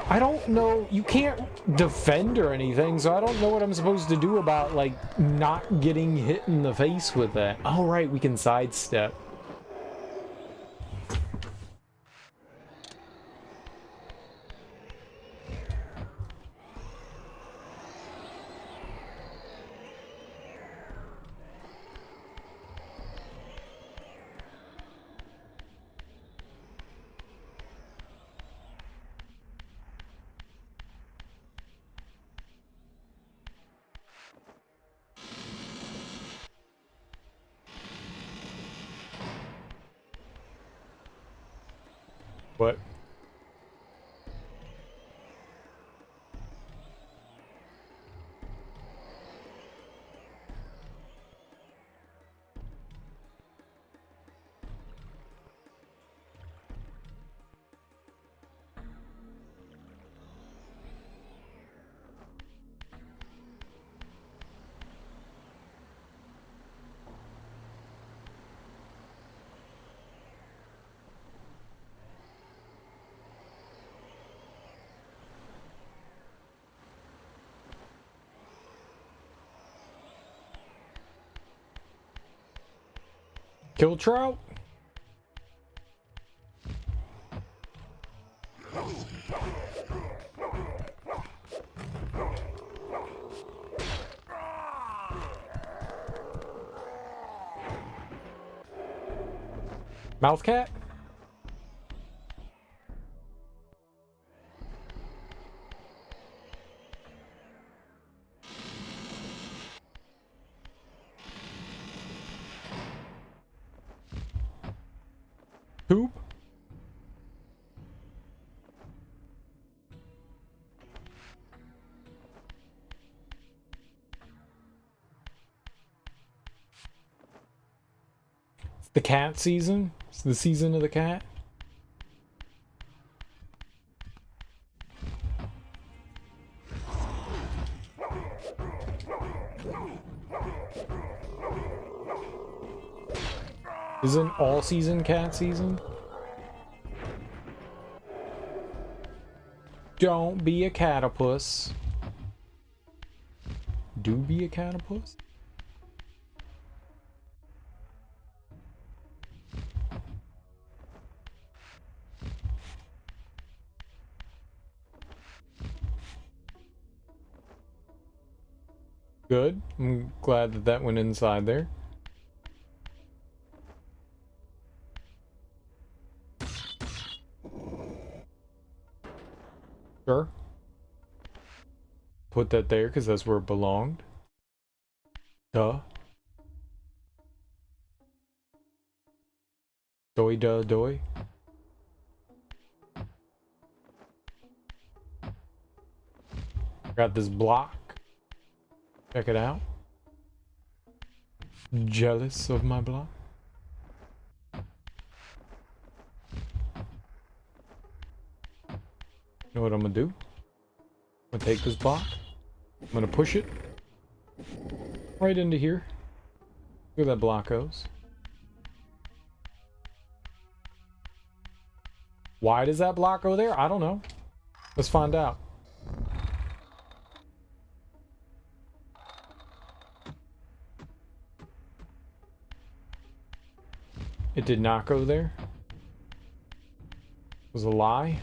I don't know, you can't defend or anything, so I don't know what I'm supposed to do about, like, not getting hit in the face with that. Oh, right, we can sidestep. What? Kill trout? Mouth cat? Poop? The cat season? It's the season of the cat? Isn't all season cat season? Don't be a catapus. Do be a catapus? Good. I'm glad that that went inside there. Sure. Put that there because that's where it belonged. Duh. Doy duh doy. Got this block. Check it out. Jealous of my block? You know what I'm gonna do? I'm gonna take this block. I'm gonna push it right into here. Where that block goes. Why does that block go there? I don't know. Let's find out. It did not go there. It was a lie.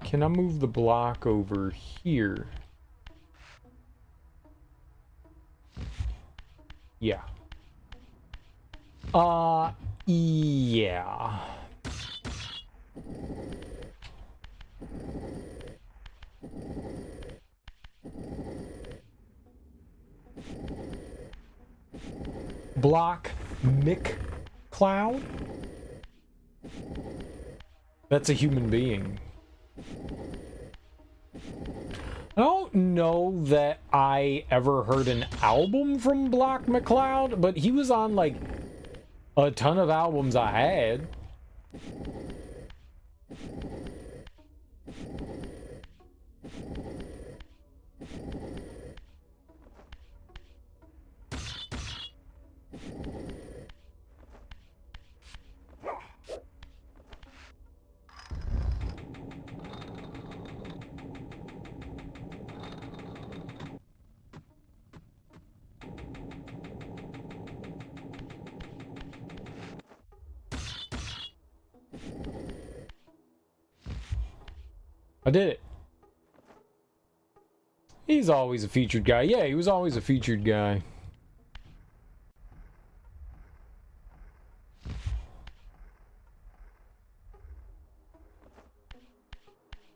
Can I move the block over here? Yeah. Yeah. Block Mick Cloud? That's a human being. I don't know that I ever heard an album from Block McCloud, but he was on like a ton of albums I had. I did it. He's always a featured guy. Yeah, he was always a featured guy.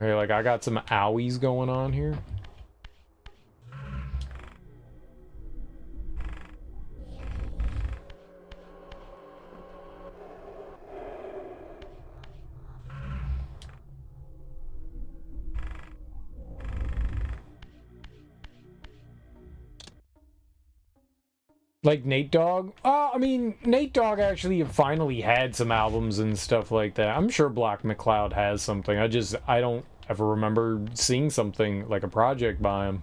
Okay, like I got some owies going on here. Like Nate Dogg? I mean, Nate Dogg actually finally had some albums and stuff like that. I'm sure Black McCloud has something. I don't ever remember seeing something like a project by him.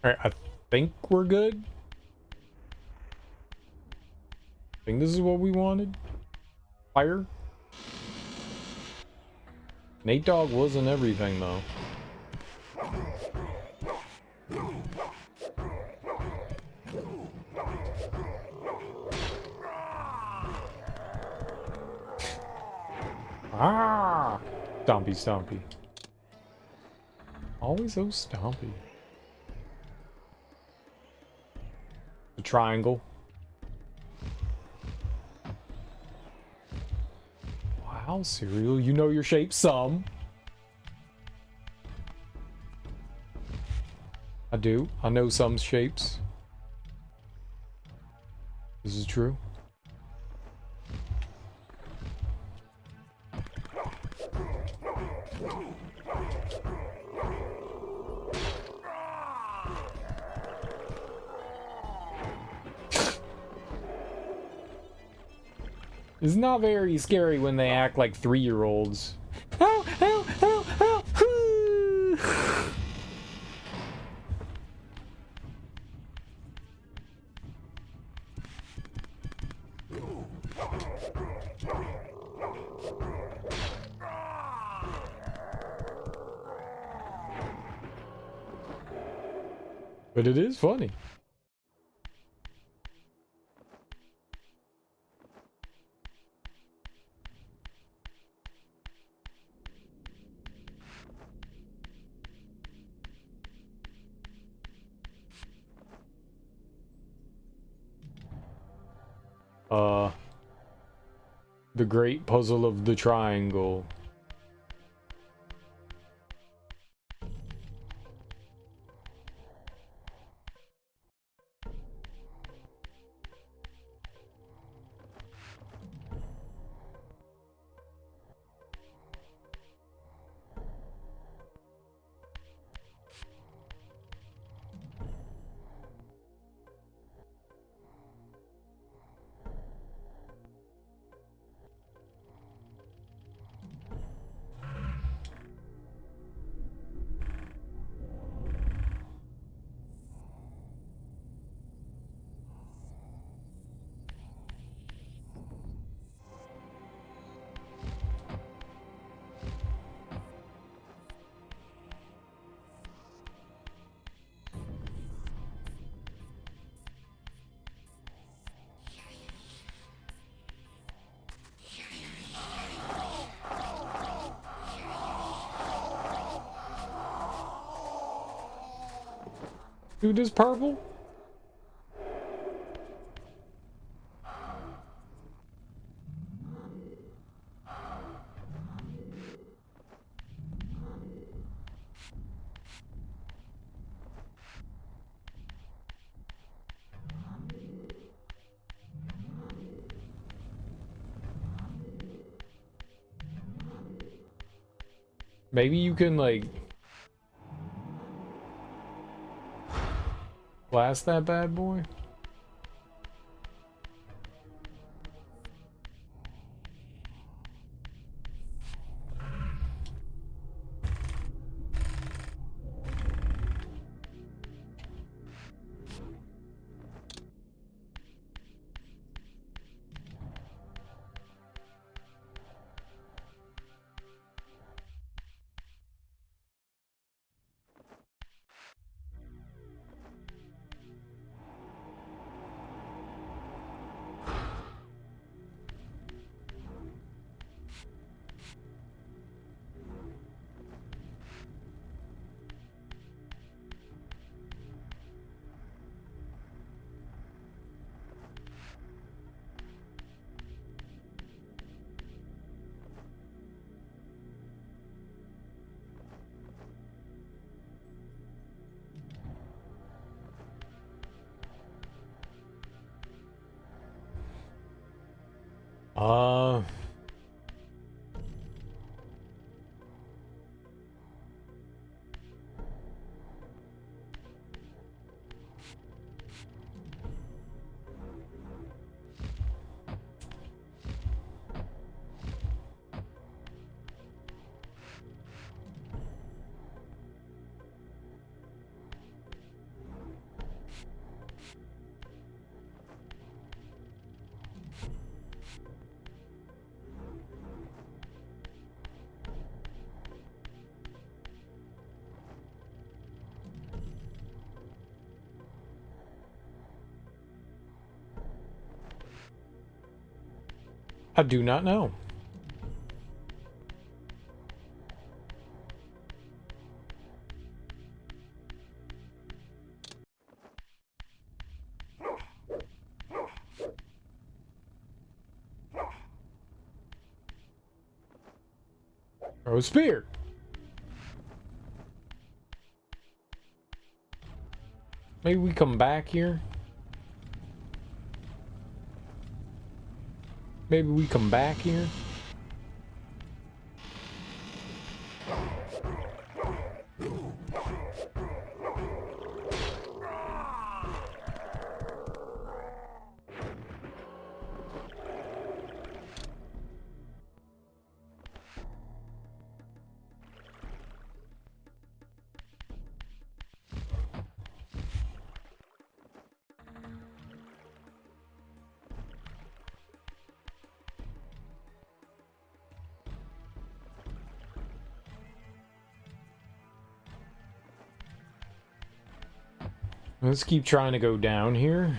Alright, I think we're good. I think this is what we wanted. Fire. Nate Dogg wasn't everything though. Ah! Stompy, stompy. Always so stompy. The triangle. Wow, cereal, you know your shape some. I do. I know some shapes. This is true. It's not very scary when they act like 3-year-olds. Help, help, help, help. But it is funny. The great puzzle of the triangle. Dude, this purple? Maybe you can, like, blast that bad boy? Uh... I do not know. Throw a spear. Maybe we come back here. Maybe we come back here. Let's keep trying to go down here.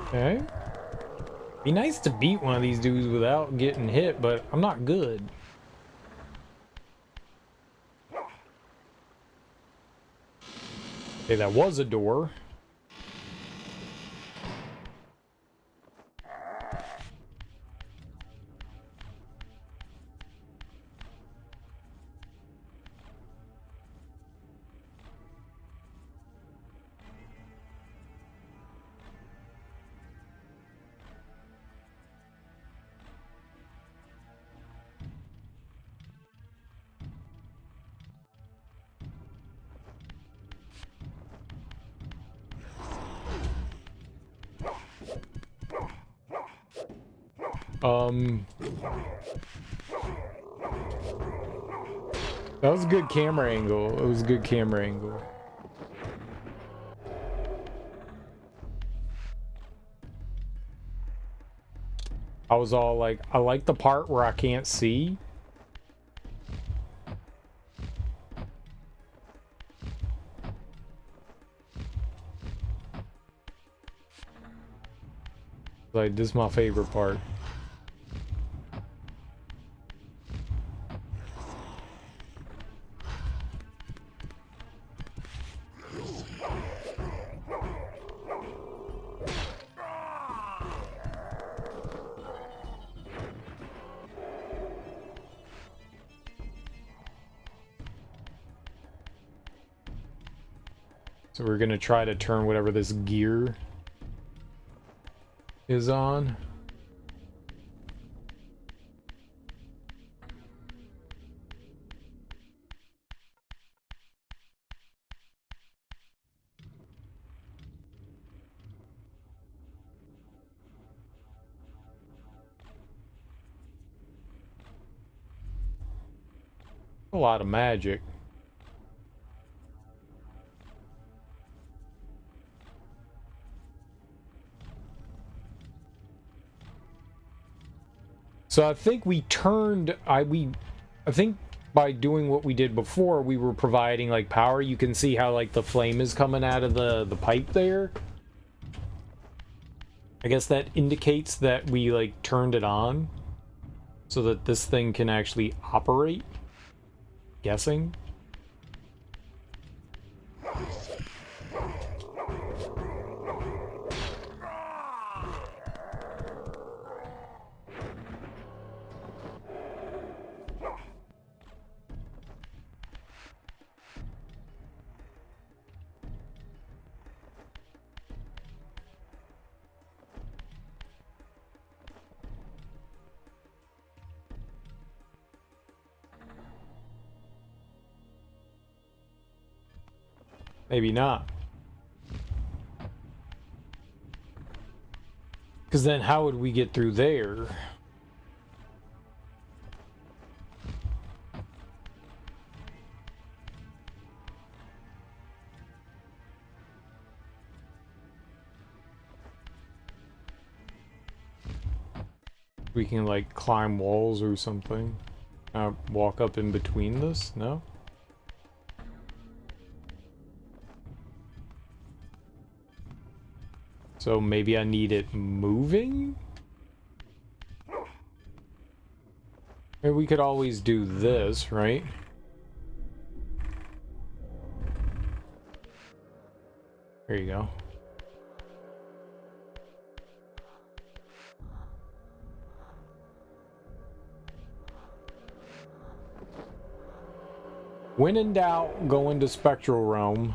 Okay. Be nice to beat one of these dudes without getting hit, but I'm not good. Okay, that was a door. That was a good camera angle. It was a good camera angle. I was all like, I like the part where I can't see. Like, this is my favorite part. So we're gonna try to turn whatever this gear is on. A lot of magic. So I think we turned, I think by doing what we did before, we were providing like power. You can see how like the flame is coming out of the pipe there. I guess that indicates that we like turned it on so that this thing can actually operate. Guessing. Maybe not. Because then how would we get through there? We can like climb walls or something. Walk up in between this? No? So maybe I need it moving? Maybe we could always do this, right? There you go. When in doubt, go into Spectral Realm.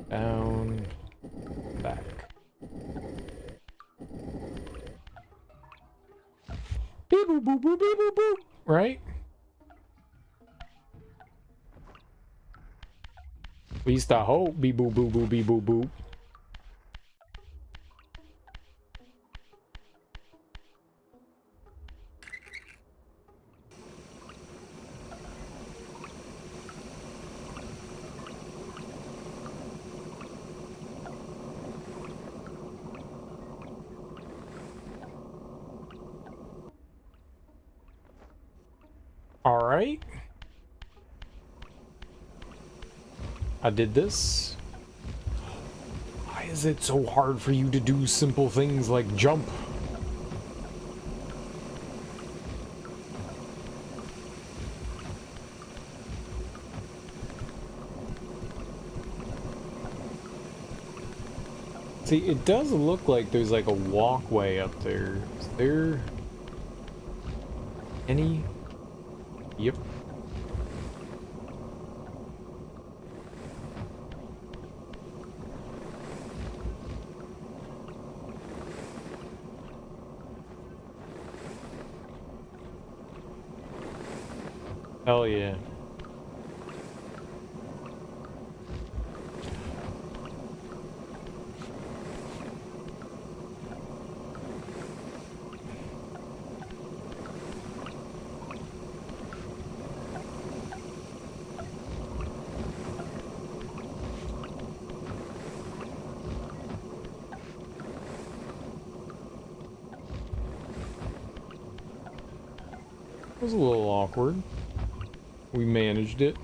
Down. Back. Beep boop boop boop beep boop boop. Right? At least I hope. Beep boop boop boop beep boop boop. All right. I did this. Why is it so hard for you to do simple things like jump? See, it does look like there's like a walkway up there. Is there any? Yep. Hell yeah. It was a little awkward. We managed it.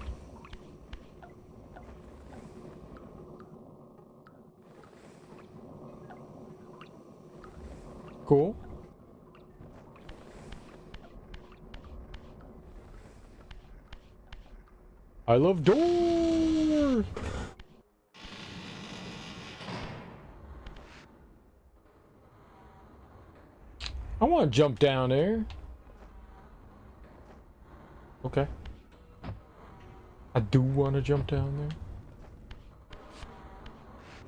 Cool. I love doors. I want to jump down there. Okay. I do want to jump down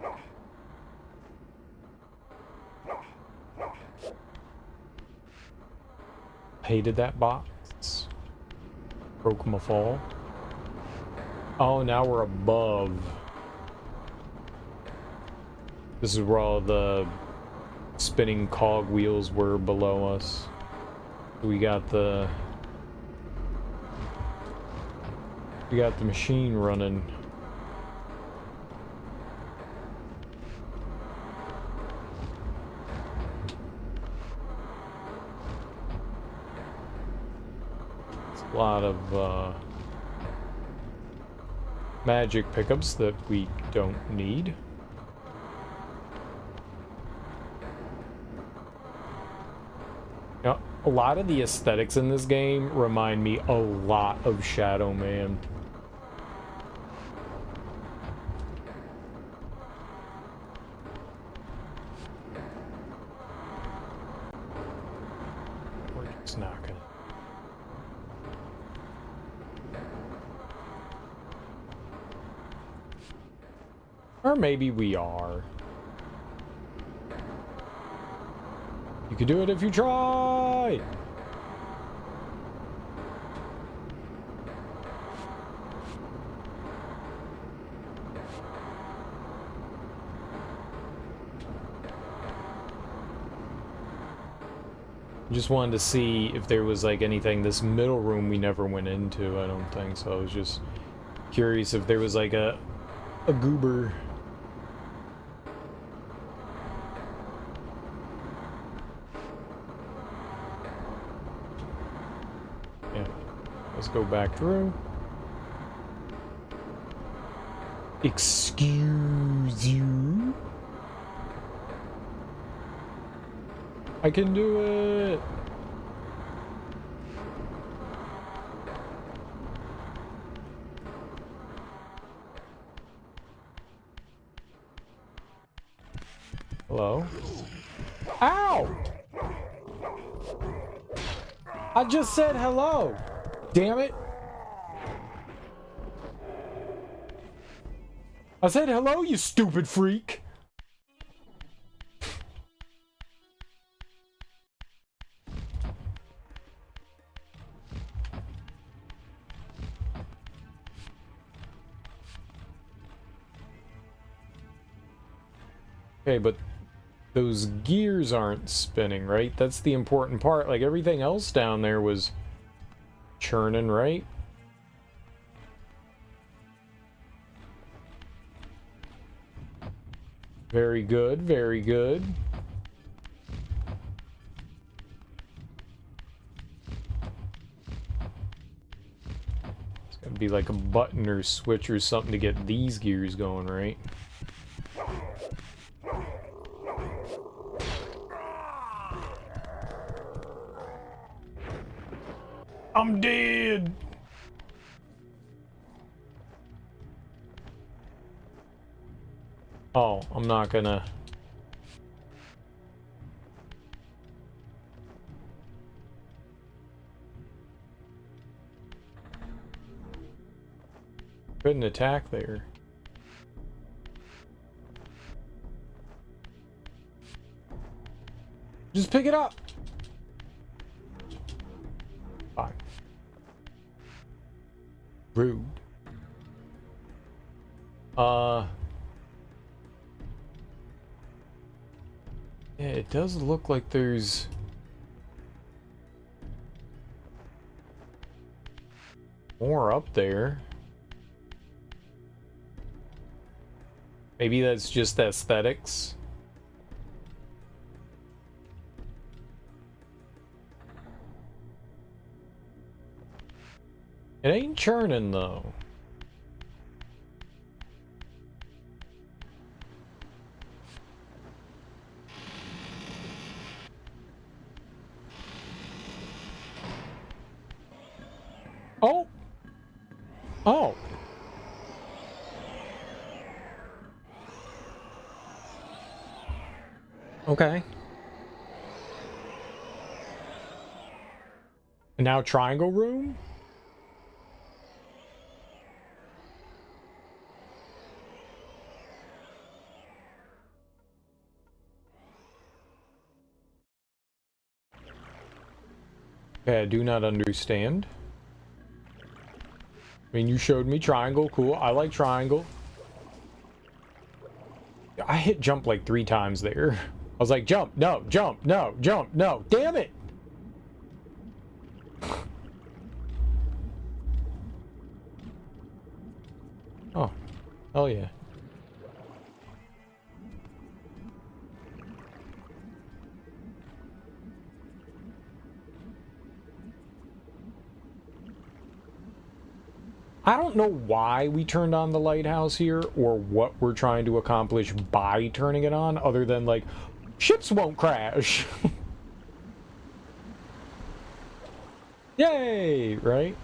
there. Hated that box. Broke my fall. Oh, now we're above. This is where all the spinning cog wheels were below us. We got the machine running. It's a lot of magic pickups that we don't need. Now, a lot of the aesthetics in this game remind me a lot of Shadow Man. We're just not gonna. Or maybe we are. You can do it if you try! Just wanted to see if there was like anything. This middle room we never went into, I don't think so. I was just curious if there was like a goober. Yeah, let's go back through. Excuse you? I can do it! Hello? Ow! I just said hello! Damn it! I said hello, you stupid freak. Okay, but those gears aren't spinning, right? That's the important part. Like, everything else down there was churning, right? Very good, very good. It's gotta be like a button or switch or something to get these gears going, right? I'm dead! Oh, I'm not gonna... Couldn't attack there. Just pick it up! Fine. Rude. Yeah, it does look like there's... more up there. Maybe that's just aesthetics. It ain't churning though. Oh! Oh! Okay. And now triangle room? Okay, I do not understand. I mean, you showed me triangle. Cool. I like triangle. I hit jump like 3 times there. I was like, jump, no, jump, no, jump, no. Damn it! Oh, hell yeah. I don't know why we turned on the lighthouse here or what we're trying to accomplish by turning it on, other than like, ships won't crash. Yay, right?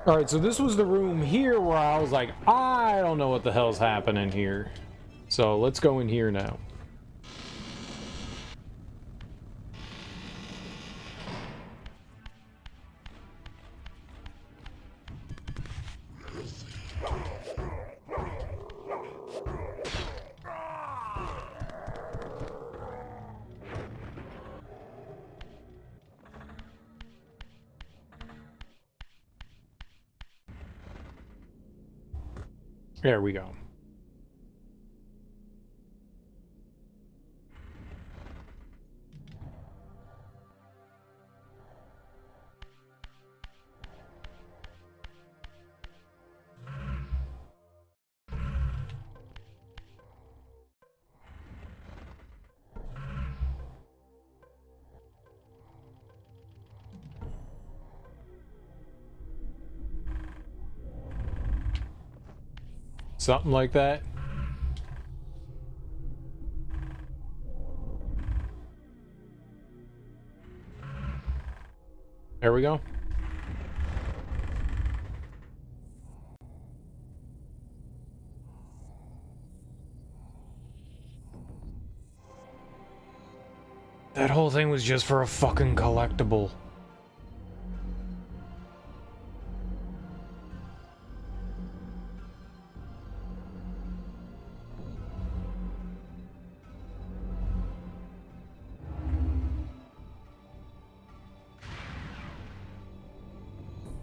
All right, so this was the room here where I was like, I don't know what the hell's happening here. So let's go in here now. There we go. something like that. There we go. That whole thing was just for a fucking collectible.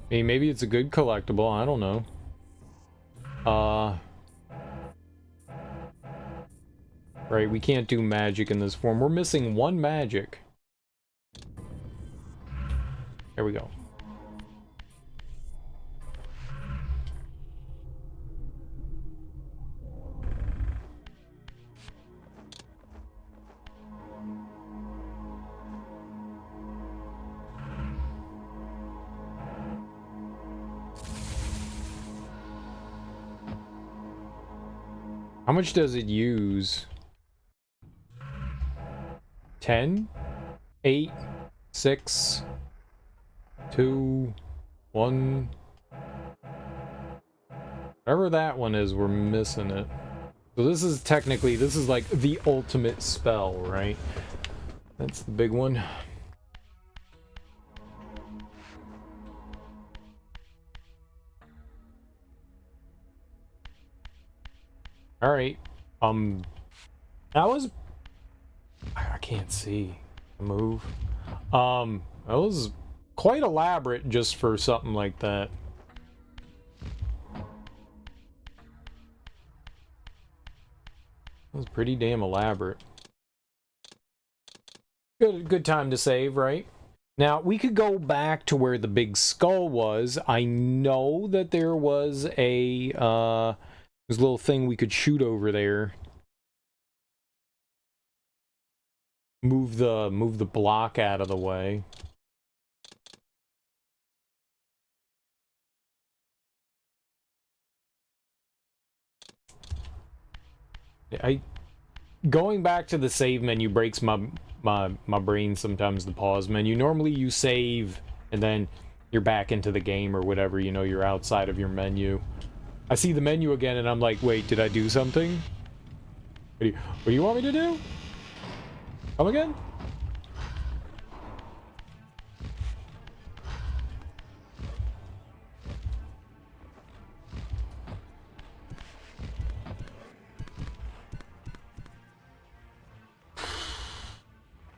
I mean, maybe it's a good collectible, I don't know. Right, we can't do magic in this form. We're missing one magic. There we go. How much does it use? 10? 8? 6? 2? 1? Whatever that one is, we're missing it. So this is technically, this is like the ultimate spell, right? That's the big one. Alright. That was... I can't see the move. That was quite elaborate just for something like that. That was pretty damn elaborate. Good time to save, right? Now, we could go back to where the big skull was. I know that there was a, there's a little thing we could shoot over there. Move the block out of the way. Going back to the save menu breaks my brain sometimes, the pause menu. Normally you save and then you're back into the game or whatever, you know, you're outside of your menu. I see the menu again and I'm like, wait, did I do something? What do you want me to do? Come again?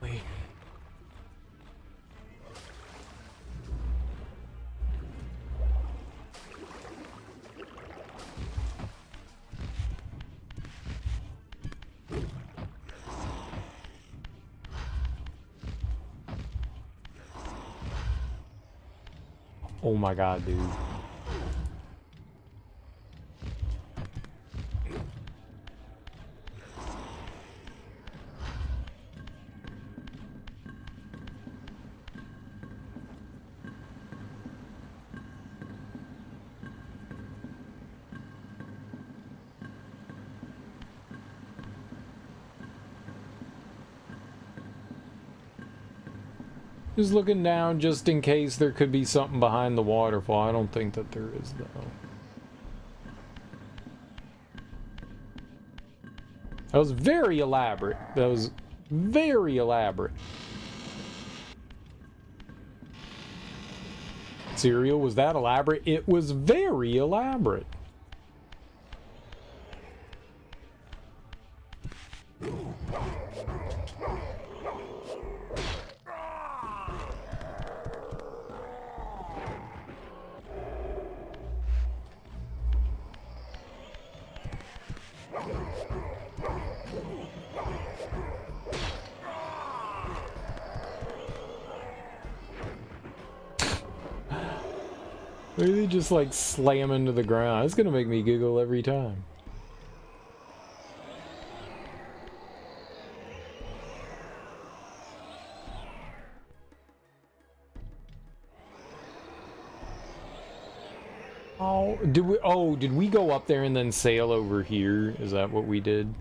Wait. Oh my god, dude. Just looking down just in case there could be something behind the waterfall. I don't think that there is, though. That was very elaborate. That was very elaborate. Cereal, was that elaborate? It was very elaborate. Maybe they just like slam into the ground. It's gonna make me giggle every time. Oh, did we go up there and then sail over here? Is that what we did?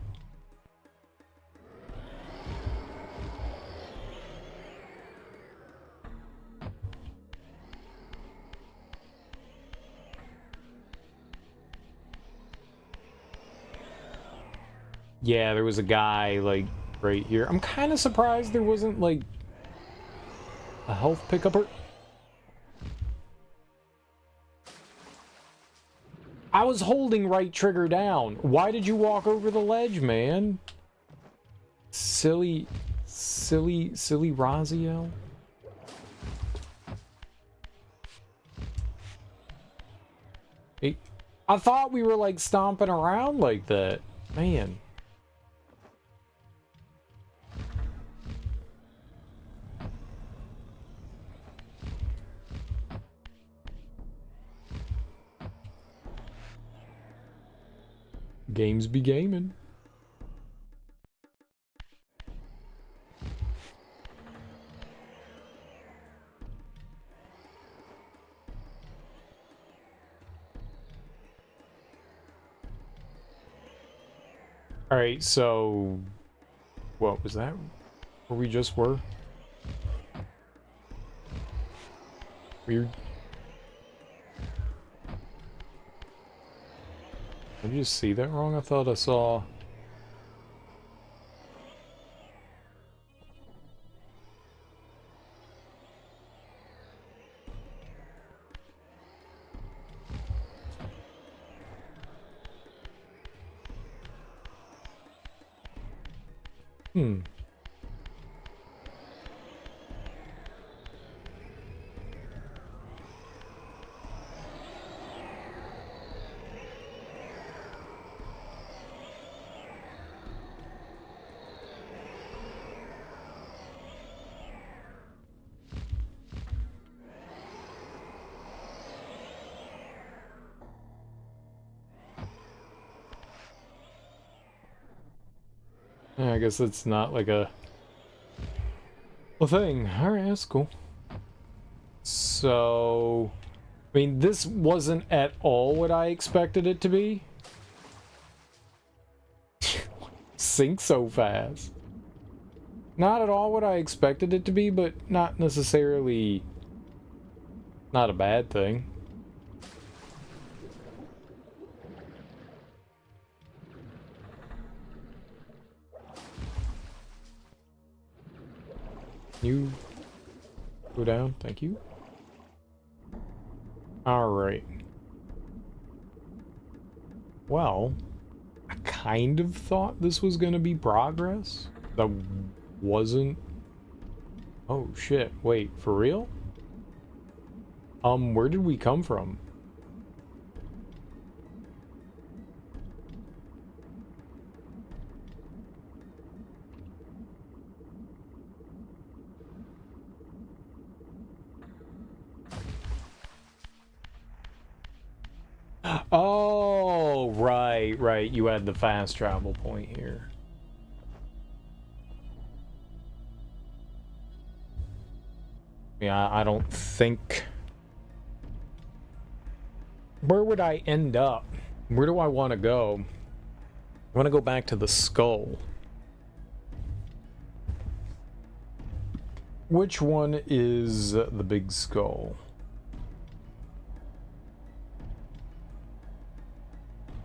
Yeah, there was a guy, like, right here. I'm kind of surprised there wasn't, like, a health pickup or... I was holding right trigger down. Why did you walk over the ledge, man? Silly Raziel. Hey, I thought we were, like, stomping around like that. Man. Games be gaming. Alright, so... What was that? Where we just were? Weird. Did I just see that wrong? I thought I saw... Hmm. Yeah, I guess it's not like a thing. Alright, that's cool. So... I mean, this wasn't at all what I expected it to be. Sink so fast. Not at all what I expected it to be, but not necessarily... not a bad thing. You go down, thank you. Alright. Well, I kind of thought this was gonna be progress. That wasn't... Oh shit, wait, for real? Where did we come from? Oh, right. You had the fast travel point here. Yeah, I don't think... Where would I end up? Where do I want to go? I want to go back to the skull. Which one is the big skull?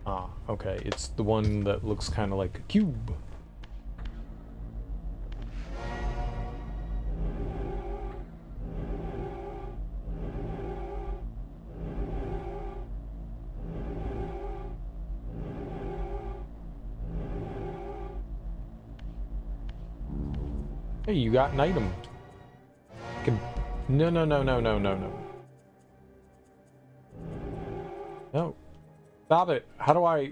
Ah, okay. It's the one that looks kind of like a cube. Hey, you got an item. No. No. Stop it. How do I...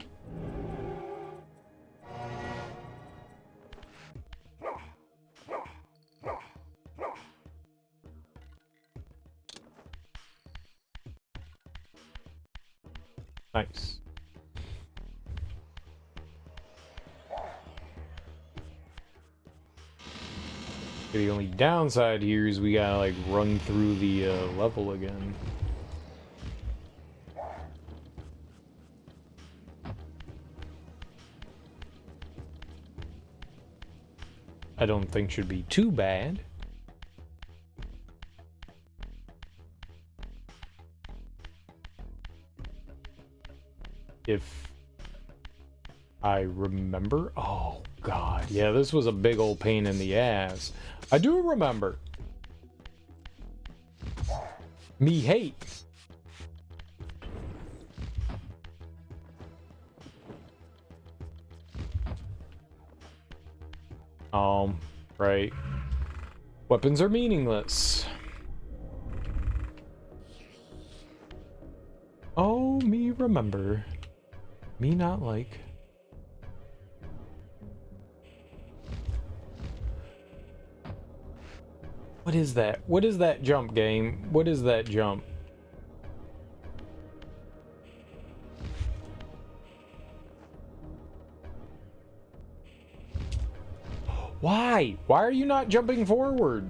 Nice. The only downside here is we gotta, like, run through the level again. I don't think should be too bad. If I remember. Oh, God. Yeah, this was a big old pain in the ass. I do remember. Me hate. Right. Weapons are meaningless. Oh, me remember. Me not like. What is that? What is that jump, game? What is that jump? Why? Why are you not jumping forward?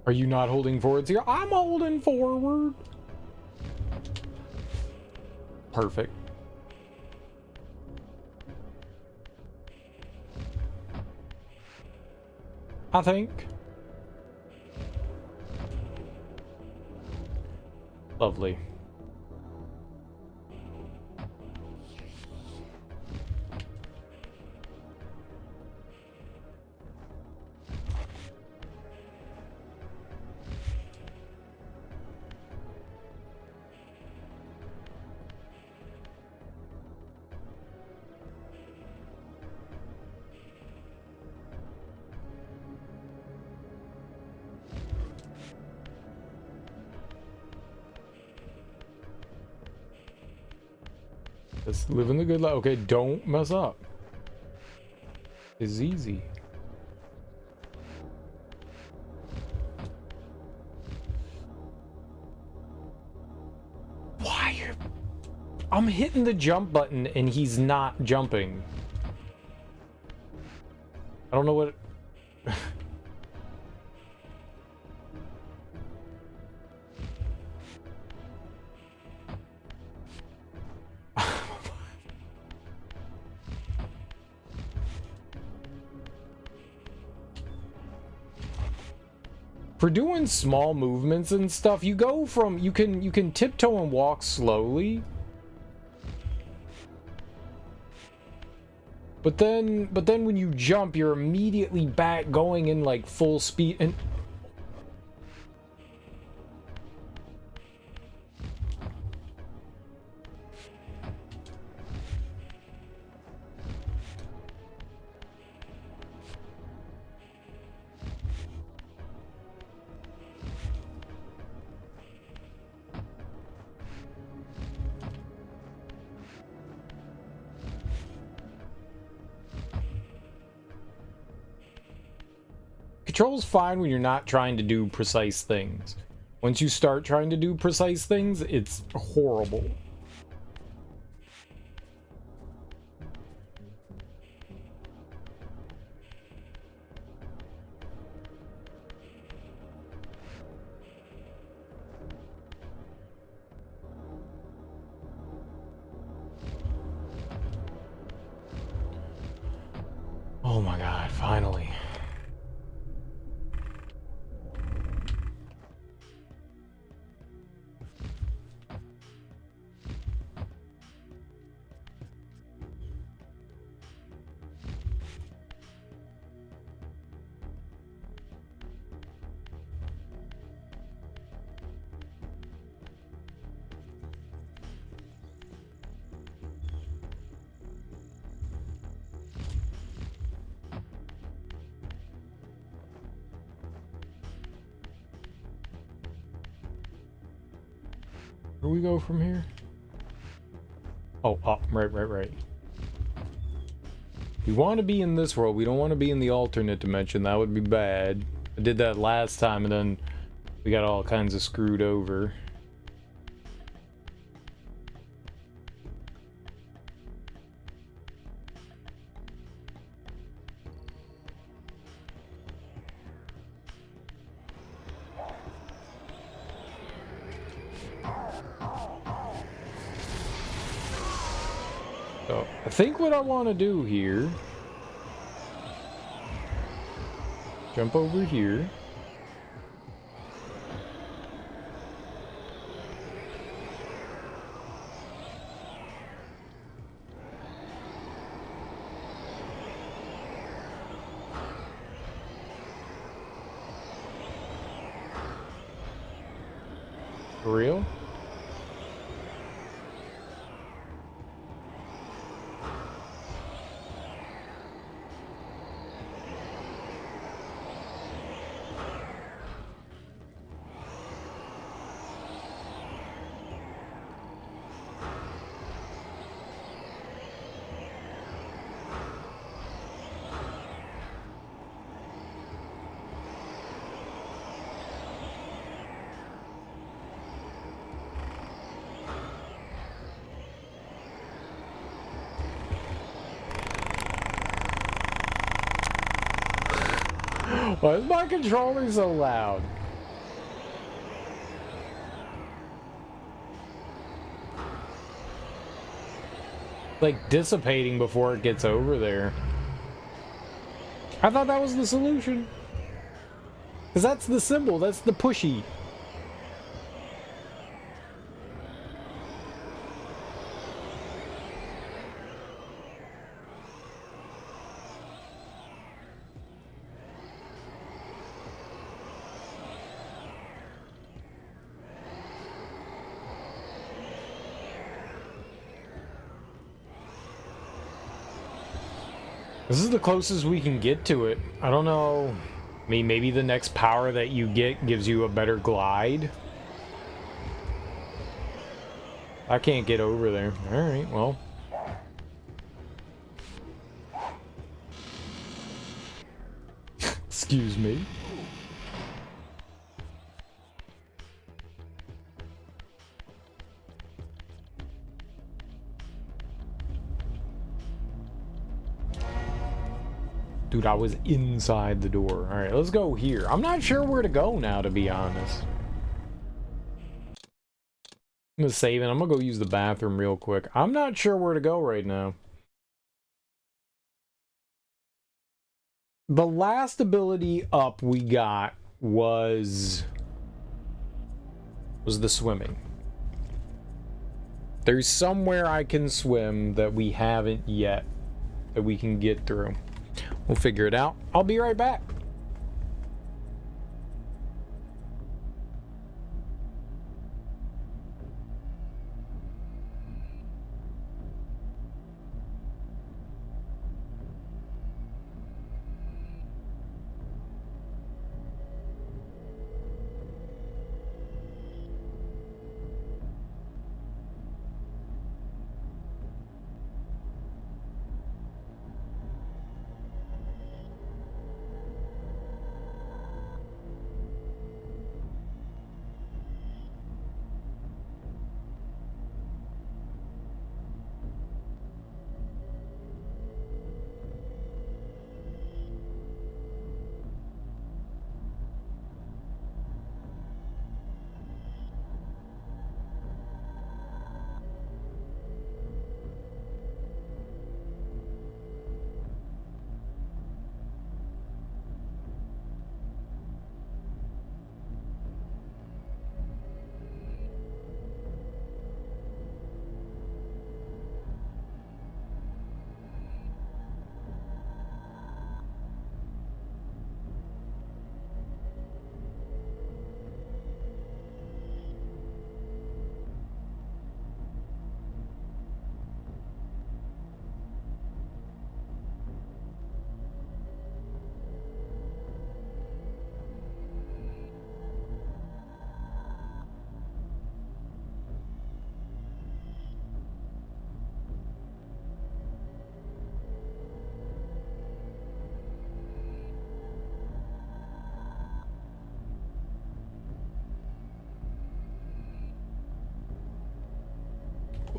Are you not holding forwards here? I'm holding forward. Perfect. I think. Lovely. Just living the good life. Okay, don't mess up. It's easy. Why are... I'm hitting the jump button and he's not jumping. I don't know what... For doing small movements and stuff, you go from you can tiptoe and walk slowly. But then when you jump, you're immediately back going in like full speed and control's fine when you're not trying to do precise things. Once you start trying to do precise things, it's horrible. Oh my god, finally. Where do we go from here? Oh, right. We want to be in this world. We don't want to be in the alternate dimension. That would be bad. I did that last time and then we got all kinds of screwed over. So I think what I want to do here, jump over here. For real? Why is my controller so loud? Like dissipating before it gets over there. I thought that was the solution. Because that's the symbol, that's the pushy. This is the closest we can get to it. I don't know. I mean, maybe the next power that you get gives you a better glide. I can't get over there. Alright, well. Excuse me. Dude, I was inside the door. Alright, let's go here. I'm not sure where to go now, to be honest. I'm gonna save it. I'm gonna go use the bathroom real quick. I'm not sure where to go right now. The last ability up we got was the swimming. There's somewhere I can swim that we haven't yet that we can get through. We'll figure it out. I'll be right back.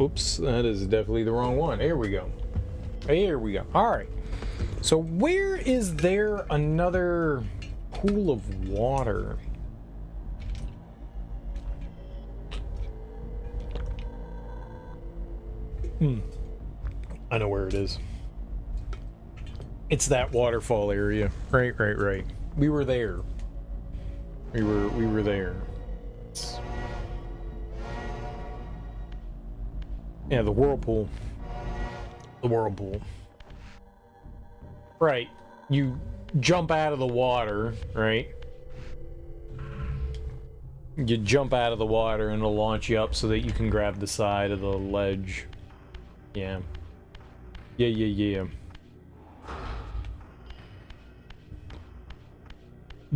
Oops, that is definitely the wrong one. Here we go. Here we go. All right. So where is there another pool of water? I know where it is. It's that waterfall area. Right, right, right. We were there. We were there. Yeah, the whirlpool. The whirlpool. Right. You jump out of the water, right? You jump out of the water and it'll launch you up so that you can grab the side of the ledge. Yeah. Yeah, yeah, yeah.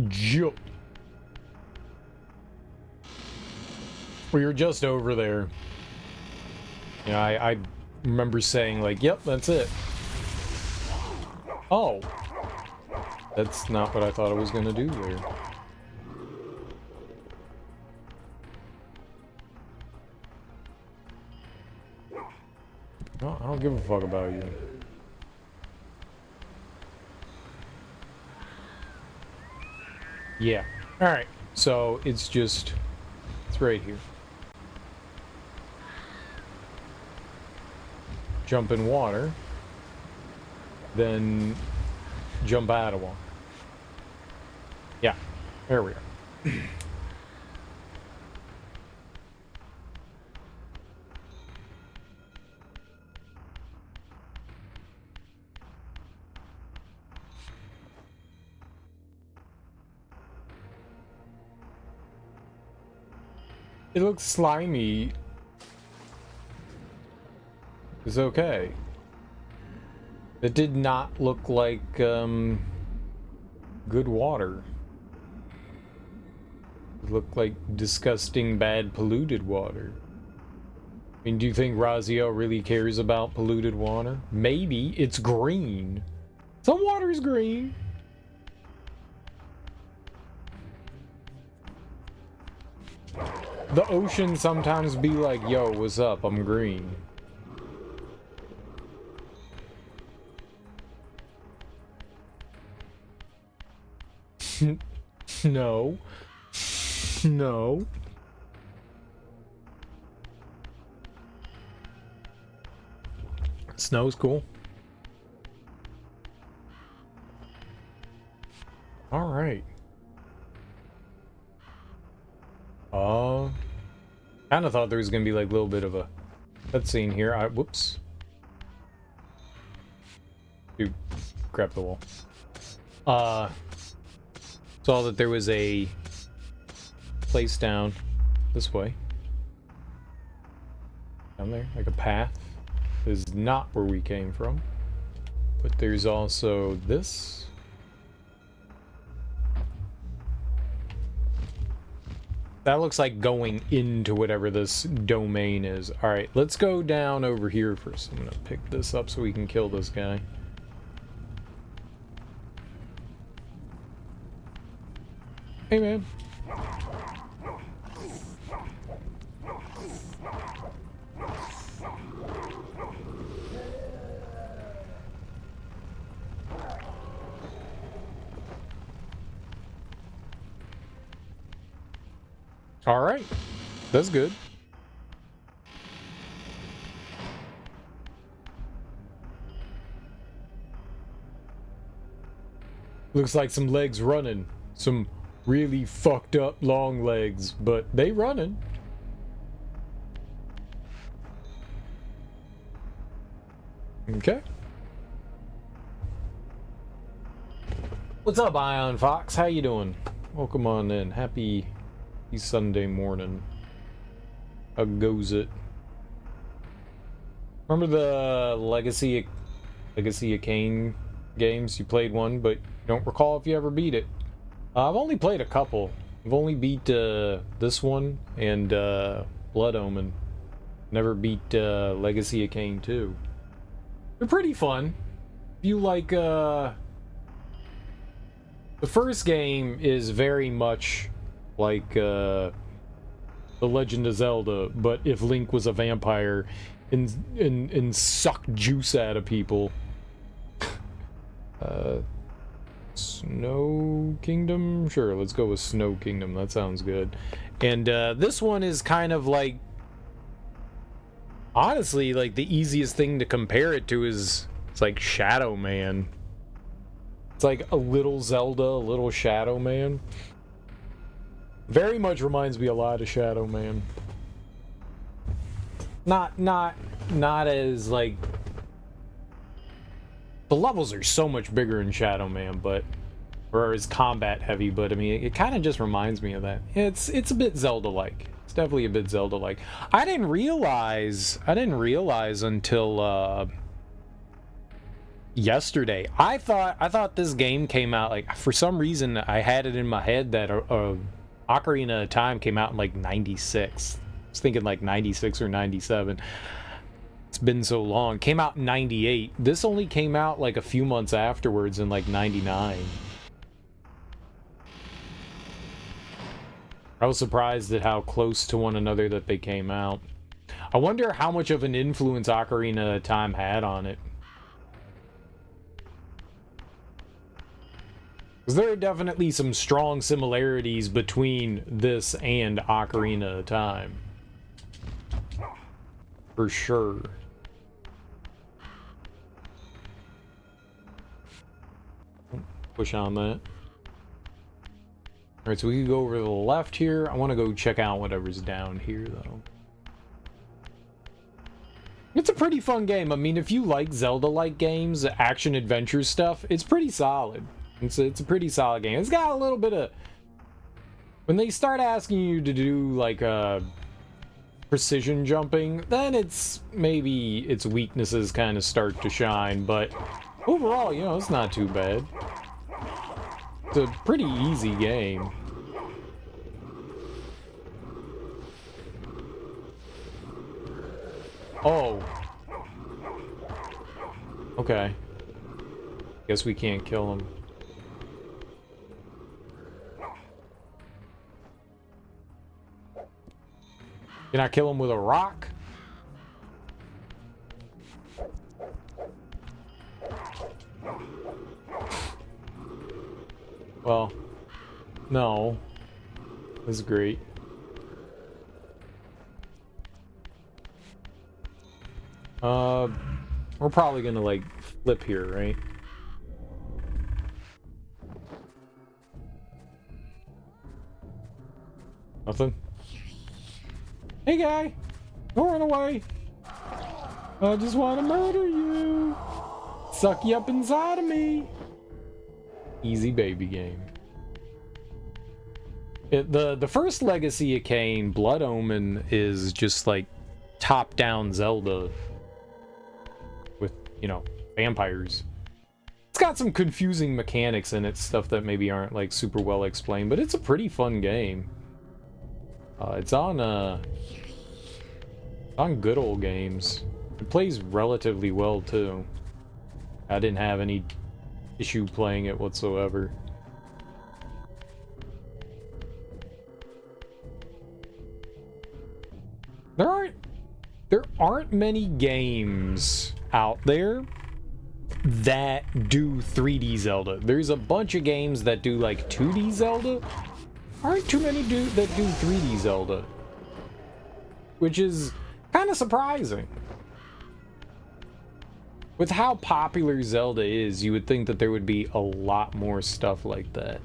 Jump. We were just over there. Yeah, I remember saying, like, yep, that's it. Oh. That's not what I thought I was gonna do there. No, I don't give a fuck about you. Yeah. Alright. So, it's just... It's right here. Jump in water. Then... Jump out of water. Yeah. There we are. It looks slimy. It's okay. It did not look like, good water. It looked like disgusting, bad, polluted water. I mean, do you think Raziel really cares about polluted water? Maybe. It's green. Some water is green. The ocean sometimes be like, yo, what's up? I'm green. No. No. Snow's cool. All right. Kind of thought there was gonna be like a little bit of a cutscene here. Whoops. Dude, grab the wall. Saw that there was a place down this way. Down there, like a path. This is not where we came from. But there's also this. That looks like going into whatever this domain is. Alright, let's go down over here first. I'm gonna pick this up so we can kill this guy. Hey, man. All right, that's good. Looks like some legs running. Some really fucked up long legs, but they running. Okay. What's up, Ion Fox? How you doing? Welcome on in. Happy Sunday morning. How goes it? Remember the Legacy of Kain games? You played one, but you don't recall if you ever beat it. I've only played a couple. I've only beat this one and Blood Omen. Never beat Legacy of Kain 2. They're pretty fun. If you like, the first game is very much like The Legend of Zelda, but if Link was a vampire and sucked juice out of people. Snow Kingdom? Sure, let's go with Snow Kingdom. That sounds good. And this one is kind of like Honestly, like, the easiest thing to compare it to is, it's like Shadow Man. It's like a little Zelda, a little Shadow Man. Very much reminds me a lot of Shadow Man. Not as, like... The levels are so much bigger in Shadow Man, but... Or is combat heavy, but I mean, it kind of just reminds me of that. It's a bit Zelda-like. It's definitely a bit Zelda-like. I didn't realize until yesterday. I thought this game came out, like, for some reason I had it in my head that Ocarina of Time came out in like 96. I was thinking like 96 or 97. It's been so long. Came out in 98. This only came out like a few months afterwards in like 99. I was surprised at how close to one another that they came out. I wonder how much of an influence Ocarina of Time had on it. Because there are definitely some strong similarities between this and Ocarina of Time. For sure. Push on that. Alright, so we can go over to the left here. I want to go check out whatever's down here, though. It's a pretty fun game. I mean, if you like Zelda-like games, action-adventure stuff, it's pretty solid. It's a pretty solid game. It's got a little bit of... When they start asking you to do, like, precision jumping, then it's... Maybe its weaknesses kind of start to shine, but overall, you know, it's not too bad. It's a pretty easy game. Oh. Okay. Guess we can't kill him. Can I kill him with a rock? Well, no. That's great. We're probably gonna, like, flip here, right? Nothing? Hey, guy! Don't run away! I just want to murder you! Suck you up inside of me! Easy baby game. The first Legacy of Kain, Blood Omen, is just like top-down Zelda with, you know, vampires. It's got some confusing mechanics in it, stuff that maybe aren't like super well explained, but it's a pretty fun game. It's on Good Old Games. It plays relatively well too. I didn't have any issue playing it whatsoever. There aren't many games out there that do 3D Zelda. There's a bunch of games that do like 2D Zelda. Aren't too many that do 3D Zelda, which is kind of surprising. With how popular Zelda is, you would think that there would be a lot more stuff like that.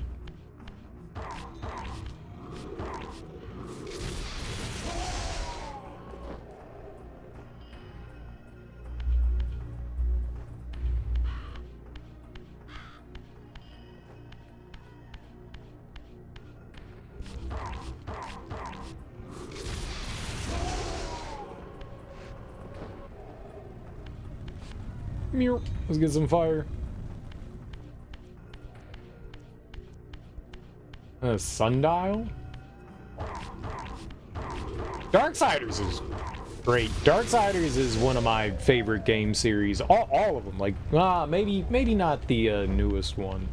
Let's get some fire. A sundial? Darksiders is great. Darksiders is one of my favorite game series. All of them. Like, maybe not the newest one.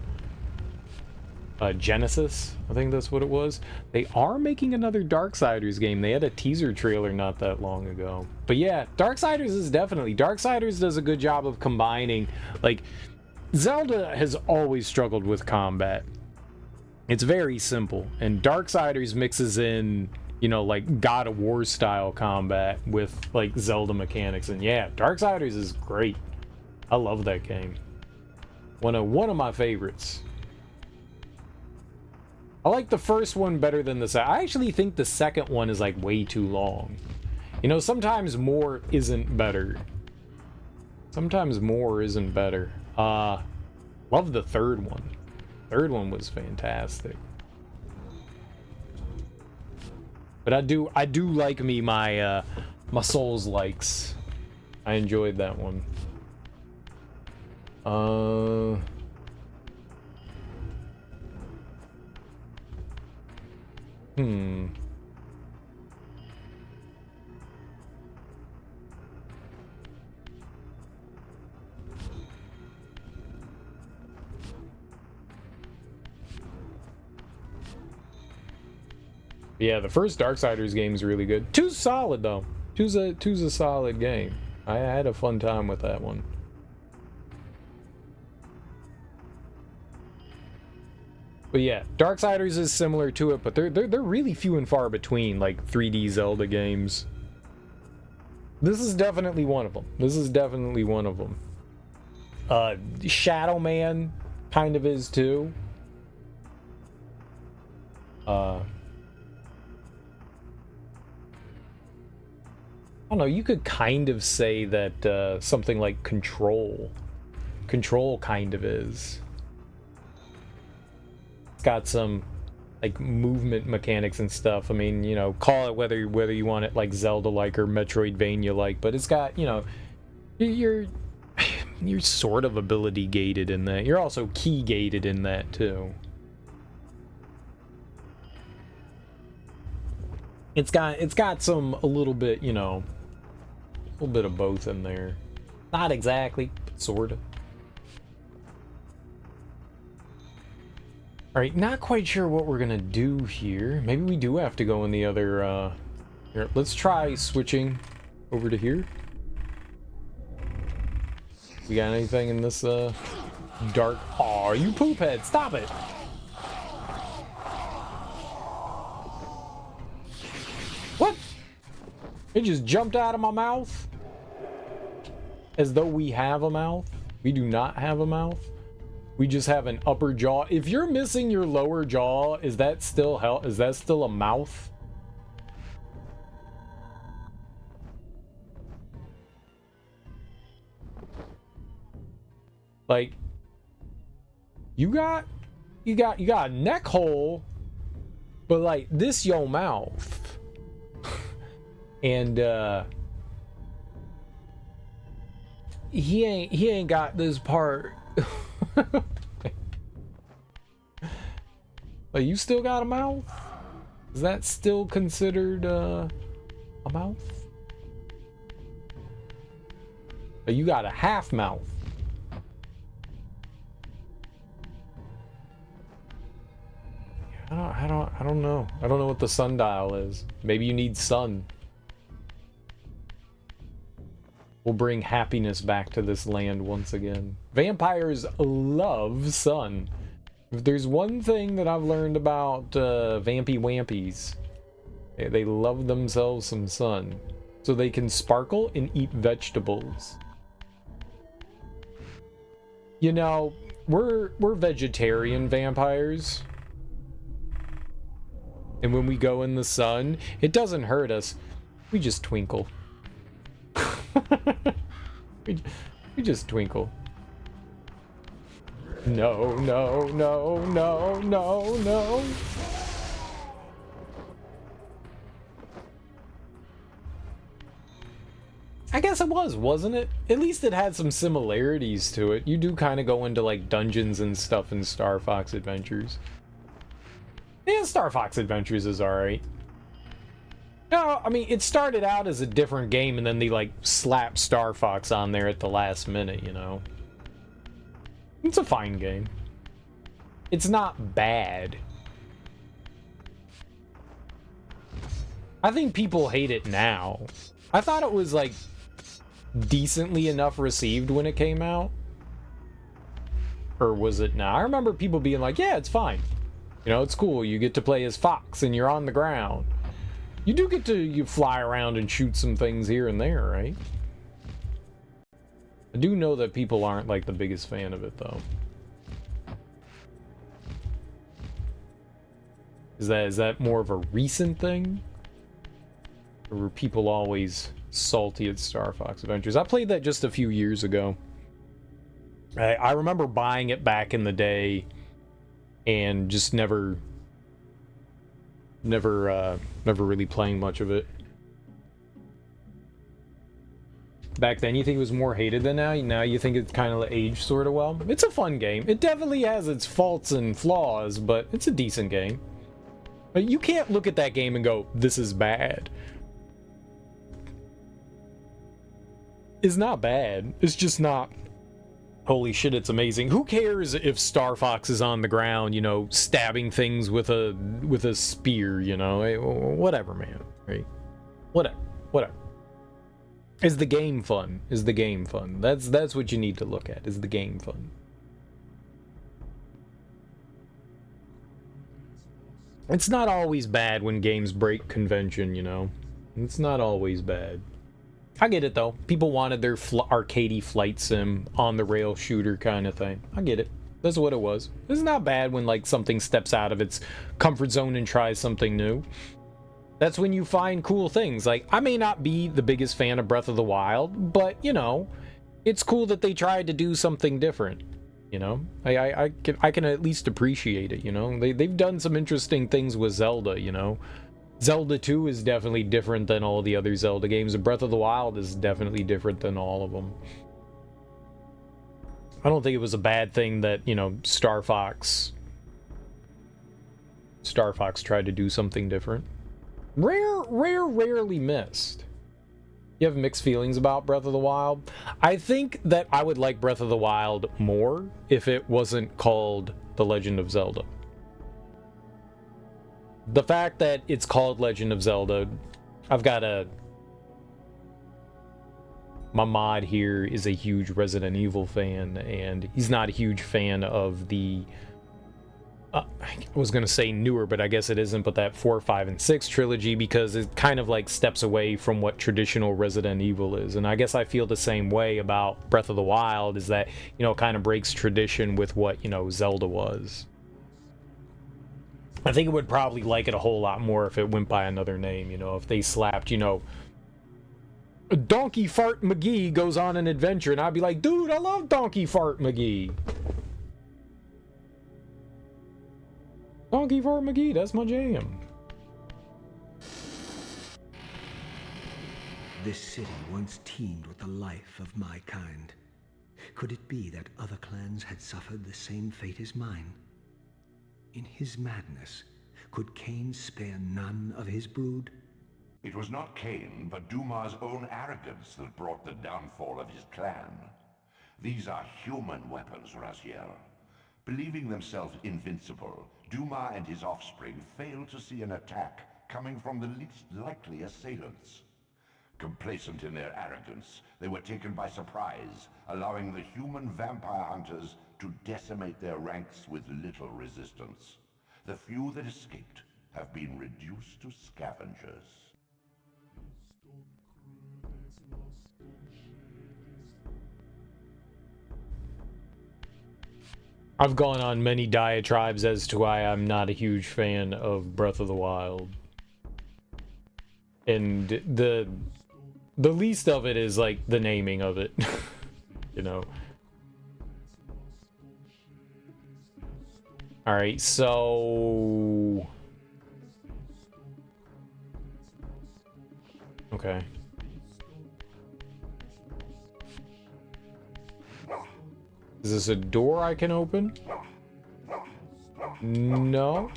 Genesis, I think that's what it was. They are making another Darksiders game. They had a teaser trailer not that long ago. But yeah, Darksiders is definitely... Darksiders does a good job of combining... Like, Zelda has always struggled with combat. It's very simple. And Darksiders mixes in you know, like God of War style combat with like Zelda mechanics. And yeah, Darksiders is great. I love that game. One of my favorites. I like the first one better than the second. I actually think the second one is like way too long. You know, sometimes more isn't better. Sometimes more isn't better. Love the third one. Third one was fantastic. But I do like me my my Souls likes. I enjoyed that one. Yeah, the first Darksiders game is really good. Two's solid though. Two's a solid game. I had a fun time with that one. But yeah, Darksiders is similar to it, but they're really few and far between, like 3D Zelda games. This is definitely one of them. This is definitely one of them. Shadow Man kind of is too. I don't know, you could kind of say that something like Control kind of is. It's got some like movement mechanics and stuff. I mean, you know, call it whether you want it like Zelda-like or Metroidvania-like, but it's got, you know, you're sort of ability gated in that. You're also key gated in that too. It's got some a little bit, you know, a little bit of both in there. Not exactly, but sort of. Alright, not quite sure what we're gonna do here. Maybe we do have to go in the other, here, let's try switching over to here. We got anything in this, dark... Aw, you poop head, stop it! What? It just jumped out of my mouth? As though we have a mouth? We do not have a mouth. We just have an upper jaw. If you're missing your lower jaw, is that still a mouth? Like, you got a neck hole, but like this your mouth. And he ain't got this part. But you still got a mouth? Is that still considered a mouth? But you got a half mouth. I don't know. I don't know what the sundial is. Maybe you need sun. We'll bring happiness back to this land once again. Vampires love sun. If there's one thing that I've learned about vampy wampies, they love themselves some sun. So they can sparkle and eat vegetables. You know, we're vegetarian vampires. And when we go in the sun, it doesn't hurt us. We just twinkle. we just twinkle. No, no, no, no, no, no. I guess it was, wasn't it? At least it had some similarities to it. You do kind of go into like dungeons and stuff in Star Fox Adventures. Yeah, Star Fox Adventures is alright. No, I mean, it started out as a different game and then they like slapped Star Fox on there at the last minute, you know? It's a fine game. It's not bad. I think people hate it now. I thought it was like decently enough received when it came out. Or was it not? I remember people being like, yeah, it's fine. You know, it's cool. You get to play as Fox and you're on the ground. You do get to you fly around and shoot some things here and there, right? I do know that people aren't like the biggest fan of it though. Is that more of a recent thing? Or were people always salty at Star Fox Adventures? I played that just a few years ago. I remember buying it back in the day and just never really playing much of it. Back then you think it was more hated than now? Now you think it's kind of aged sort of well? It's a fun game. It definitely has its faults and flaws, but it's a decent game. But you can't look at that game and go, this is bad. It's not bad. It's just not, holy shit, it's amazing. Who cares if Star Fox is on the ground, you know, stabbing things with a spear, you know? Whatever, man, right? Whatever. Is the game fun? Is the game fun? That's what you need to look at. Is the game fun? It's not always bad when games break convention, you know? It's not always bad. I get it, though. People wanted their arcadey flight sim, on-the-rail shooter kind of thing. I get it. That's what it was. It's not bad when, like, something steps out of its comfort zone and tries something new. That's when you find cool things. Like, I may not be the biggest fan of Breath of the Wild, but, you know, it's cool that they tried to do something different. You know, I can at least appreciate it, you know? They've done some interesting things with Zelda, you know? Zelda 2 is definitely different than all the other Zelda games, and Breath of the Wild is definitely different than all of them. I don't think it was a bad thing that, you know, Star Fox tried to do something different. Rarely missed. You have mixed feelings about Breath of the Wild? I think that I would like Breath of the Wild more if it wasn't called The Legend of Zelda. The fact that it's called Legend of Zelda, I've got my mod here is a huge Resident Evil fan, and he's not a huge fan of the I was gonna say newer, but I guess it isn't, but that 4, 5, and 6 trilogy, because it kind of like steps away from what traditional Resident Evil is. And I guess I feel the same way about Breath of the Wild, is that, you know, it kind of breaks tradition with what, you know, Zelda was. I think I would probably like it a whole lot more if it went by another name, you know, if they slapped, you know, Donkey Fart McGee goes on an adventure, and I'd be like, dude, I love Donkey Fart McGee. Donkey Fart McGee, that's my jam. This city once teemed with the life of my kind. Could it be that other clans had suffered the same fate as mine? In his madness, could Kain spare none of his brood? It was not Kain, but Duma's own arrogance that brought the downfall of his clan. These are human weapons, Raziel. Believing themselves invincible, Duma and his offspring failed to see an attack coming from the least likely assailants. Complacent in their arrogance, they were taken by surprise, allowing the human vampire hunters to decimate their ranks with little resistance. The few that escaped have been reduced to scavengers. I've gone on many diatribes as to why I'm not a huge fan of Breath of the Wild. And the least of it is like the naming of it. You know. Alright, so okay. Is this a door I can open? No.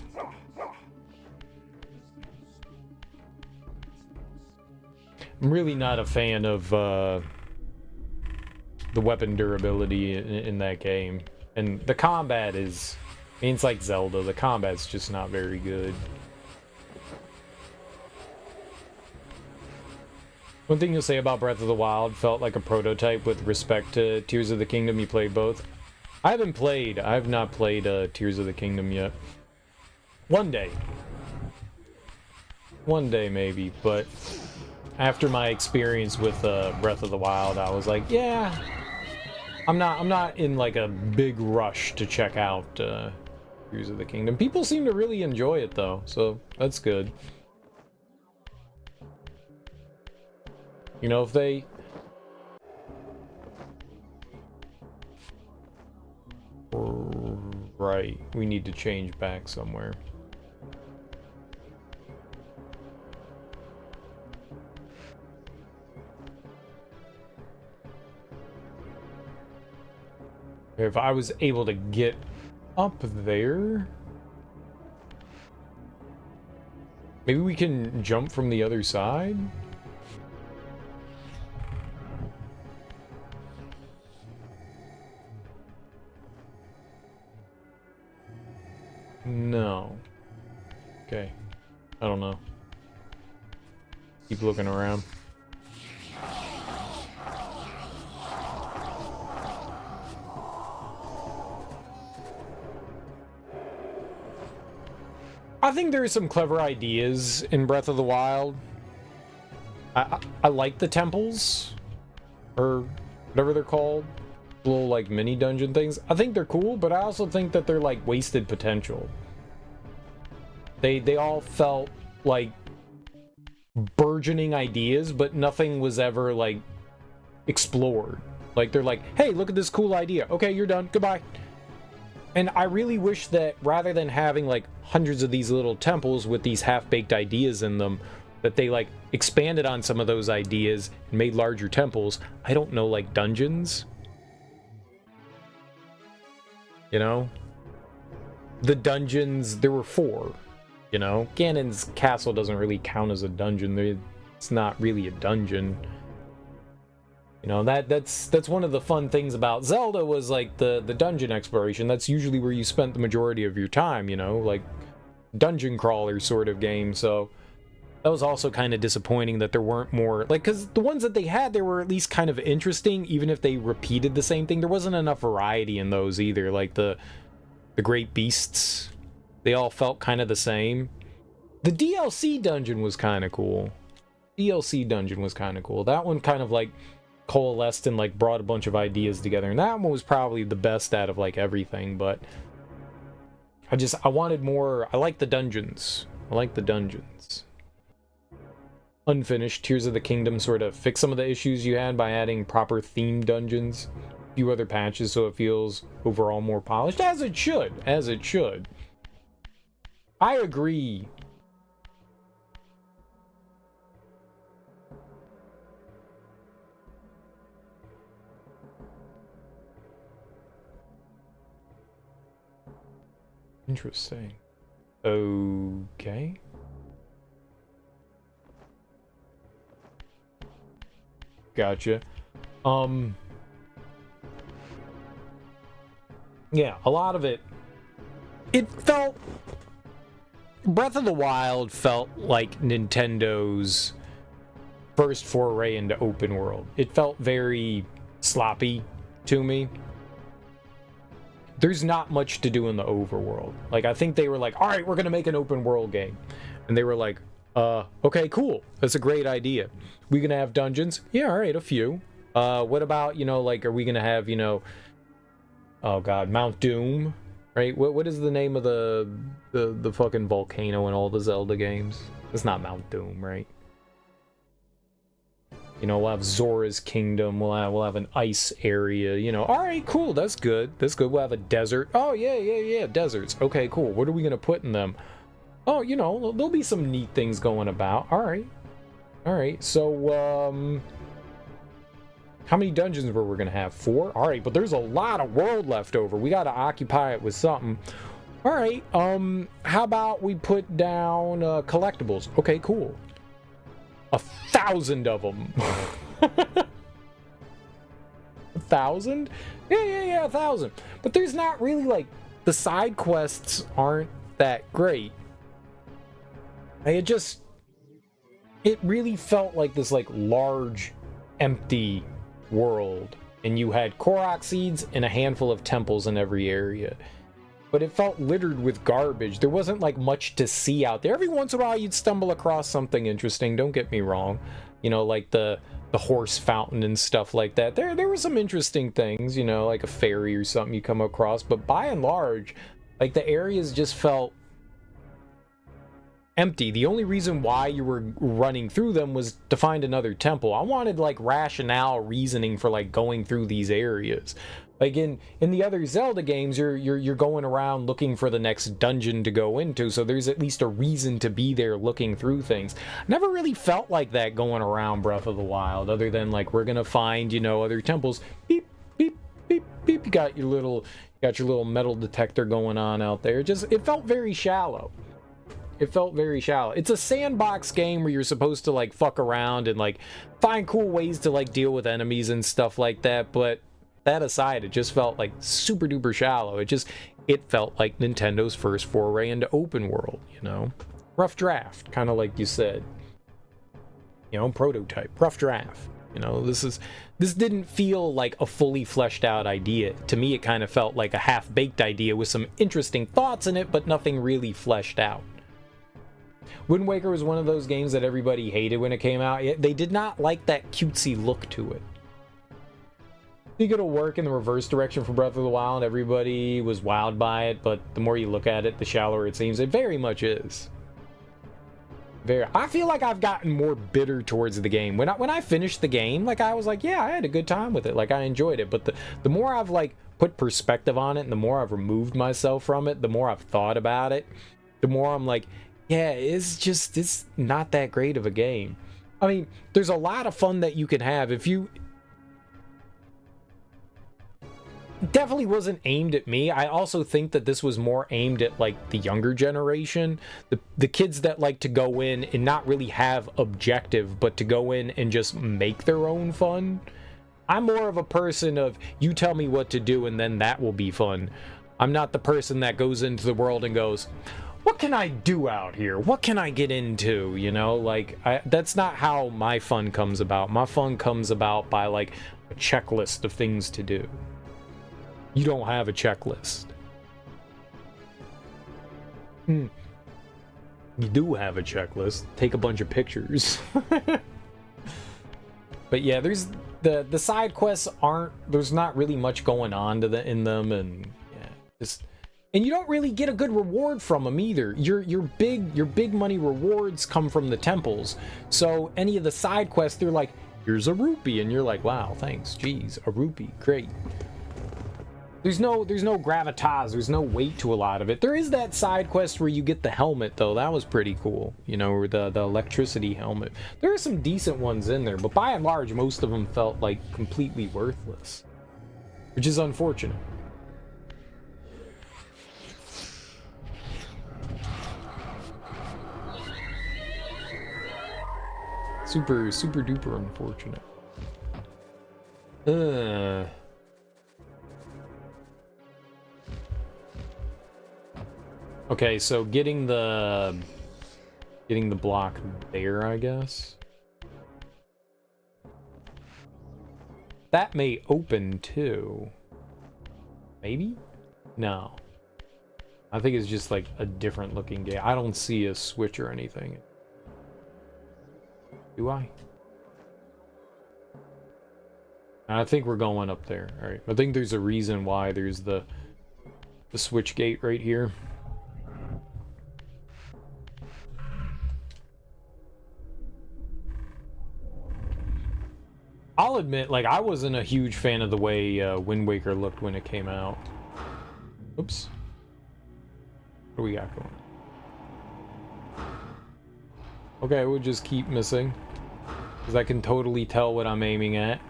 I'm really not a fan of the weapon durability in that game. And the combat is, I mean, it's like Zelda. The combat's just not very good. One thing you'll say about Breath of the Wild, felt like a prototype with respect to Tears of the Kingdom. You played both? I have not played Tears of the Kingdom yet. One day. One day maybe, but after my experience with Breath of the Wild, I was like, yeah, I'm not in like a big rush to check out Tears of the Kingdom. People seem to really enjoy it though, so that's good. You know, if they right, we need to change back somewhere. If I was able to get up there, maybe we can jump from the other side? No. Okay. I don't know. Keep looking around. I think there are some clever ideas in Breath of the Wild. I like the temples, or whatever they're called, little like mini dungeon things. I think they're cool, but I also think that they're like wasted potential. They all felt like burgeoning ideas, but nothing was ever like explored. Like they're like, hey, look at this cool idea. Okay, you're done. Goodbye. And I really wish that rather than having like hundreds of these little temples with these half-baked ideas in them, that they like expanded on some of those ideas and made larger temples. I don't know, like dungeons? You know? The dungeons, there were 4, you know? Ganon's castle doesn't really count as a dungeon. It's not really a dungeon. You know, that's one of the fun things about Zelda was like the dungeon exploration. That's usually where you spent the majority of your time, you know, like dungeon crawler sort of game. So that was also kind of disappointing that there weren't more, like, because the ones that they had, they were at least kind of interesting, even if they repeated the same thing. There wasn't enough variety in those either. Like the great beasts, they all felt kind of the same. The DLC dungeon was kind of cool. DLC dungeon was kind of cool. That one kind of like coalesced and like brought a bunch of ideas together, and that one was probably the best out of like everything. But I wanted more. I like the dungeons. Unfinished Tears of the Kingdom sort of fixed some of the issues you had by adding proper themed dungeons, a few other patches, so it feels overall more polished, as it should. I agree. Interesting. Okay. Gotcha. Yeah, a lot of it felt, Breath of the Wild felt like Nintendo's first foray into open world. It felt very sloppy to me. There's not much to do in the overworld. Like, I think they were like, all right, we're going to make an open world game. And they were like, okay, cool. That's a great idea. We going to have dungeons? Yeah, all right, a few. What about, you know, like, are we going to have, you know, oh God, Mount Doom, right? What is the name of the fucking volcano in all the Zelda games? It's not Mount Doom, right? You know, we'll have Zora's Kingdom. We'll have an ice area. You know, all right, cool. That's good. We'll have a desert. Oh yeah. Deserts. Okay, cool. What are we gonna put in them? Oh, you know, there'll be some neat things going about. All right. So, how many dungeons were we gonna have? 4. All right, but there's a lot of world left over. We gotta occupy it with something. All right. How about we put down collectibles? Okay, cool. 1,000 of them. 1,000? Yeah, 1,000. But there's not really, like, the side quests aren't that great. It really felt like this, like, large, empty world. And you had Korok seeds and a handful of temples in every area. but it felt littered with garbage. There wasn't like much to see out there. Every once in a while you'd stumble across something interesting, don't get me wrong. You know, like the horse fountain and stuff like that. There were some interesting things, you know, like a ferry or something you come across, but by and large, like the areas just felt empty. The only reason why you were running through them was to find another temple. I wanted like rationale, reasoning for like going through these areas. Like in the other Zelda games, you're going around looking for the next dungeon to go into, so there's at least a reason to be there looking through things. Never really felt like that going around Breath of the Wild, other than like we're gonna find, you know, other temples. Beep, beep, beep, beep. You got your little metal detector going on out there. Just it felt very shallow. It felt very shallow. It's a sandbox game where you're supposed to like fuck around and like find cool ways to like deal with enemies and stuff like that, but that aside, it just felt like super duper shallow. It felt like Nintendo's first foray into open world, you know? Rough draft, kind of like you said. You know, prototype, rough draft. You know, this didn't feel like a fully fleshed out idea. To me, it kind of felt like a half-baked idea with some interesting thoughts in it, but nothing really fleshed out. Wind Waker was one of those games that everybody hated when it came out. They did not like that cutesy look to it. I think it'll work in the reverse direction for Breath of the Wild. Everybody was wowed by it, but the more you look at it, the shallower it seems. It very much is. I feel like I've gotten more bitter towards the game. When I finished the game, like I was like, yeah, I had a good time with it. Like I enjoyed it. But the more I've like put perspective on it, and the more I've removed myself from it, the more I've thought about it, the more I'm like, yeah, it's not that great of a game. I mean, there's a lot of fun that you can have if you... It definitely wasn't aimed at me. I also think that this was more aimed at like the younger generation, the kids that like to go in and not really have objective, but to go in and just make their own fun. I'm more of a person of you tell me what to do and then that will be fun. I'm not the person that goes into the world and goes, what can I do out here? What can I get into? You know, like that's not how my fun comes about. My fun comes about by like a checklist of things to do. You don't have a checklist. You do have a checklist. Take a bunch of pictures. But yeah, there's the side quests there's not really much going on in them, and yeah, and you don't really get a good reward from them either. Your big money rewards come from the temples. So any of the side quests, they're like, here's a rupee, and you're like, wow, thanks, geez, a rupee, great. There's no gravitas, there's no weight to a lot of it. There is that side quest where you get the helmet, though. That was pretty cool, you know, or the electricity helmet. There are some decent ones in there, but by and large, most of them felt like completely worthless, which is unfortunate. Super duper unfortunate. Okay, so getting the block there, I guess. That may open too. Maybe? No. I think it's just like a different looking game. I don't see a switch or anything. Do I? I think we're going up there. All right. I think there's a reason why there's the switch gate right here. I'll admit, like, I wasn't a huge fan of the way Wind Waker looked when it came out. Oops. What do we got going? Okay, we'll just keep missing, because I can totally tell what I'm aiming at.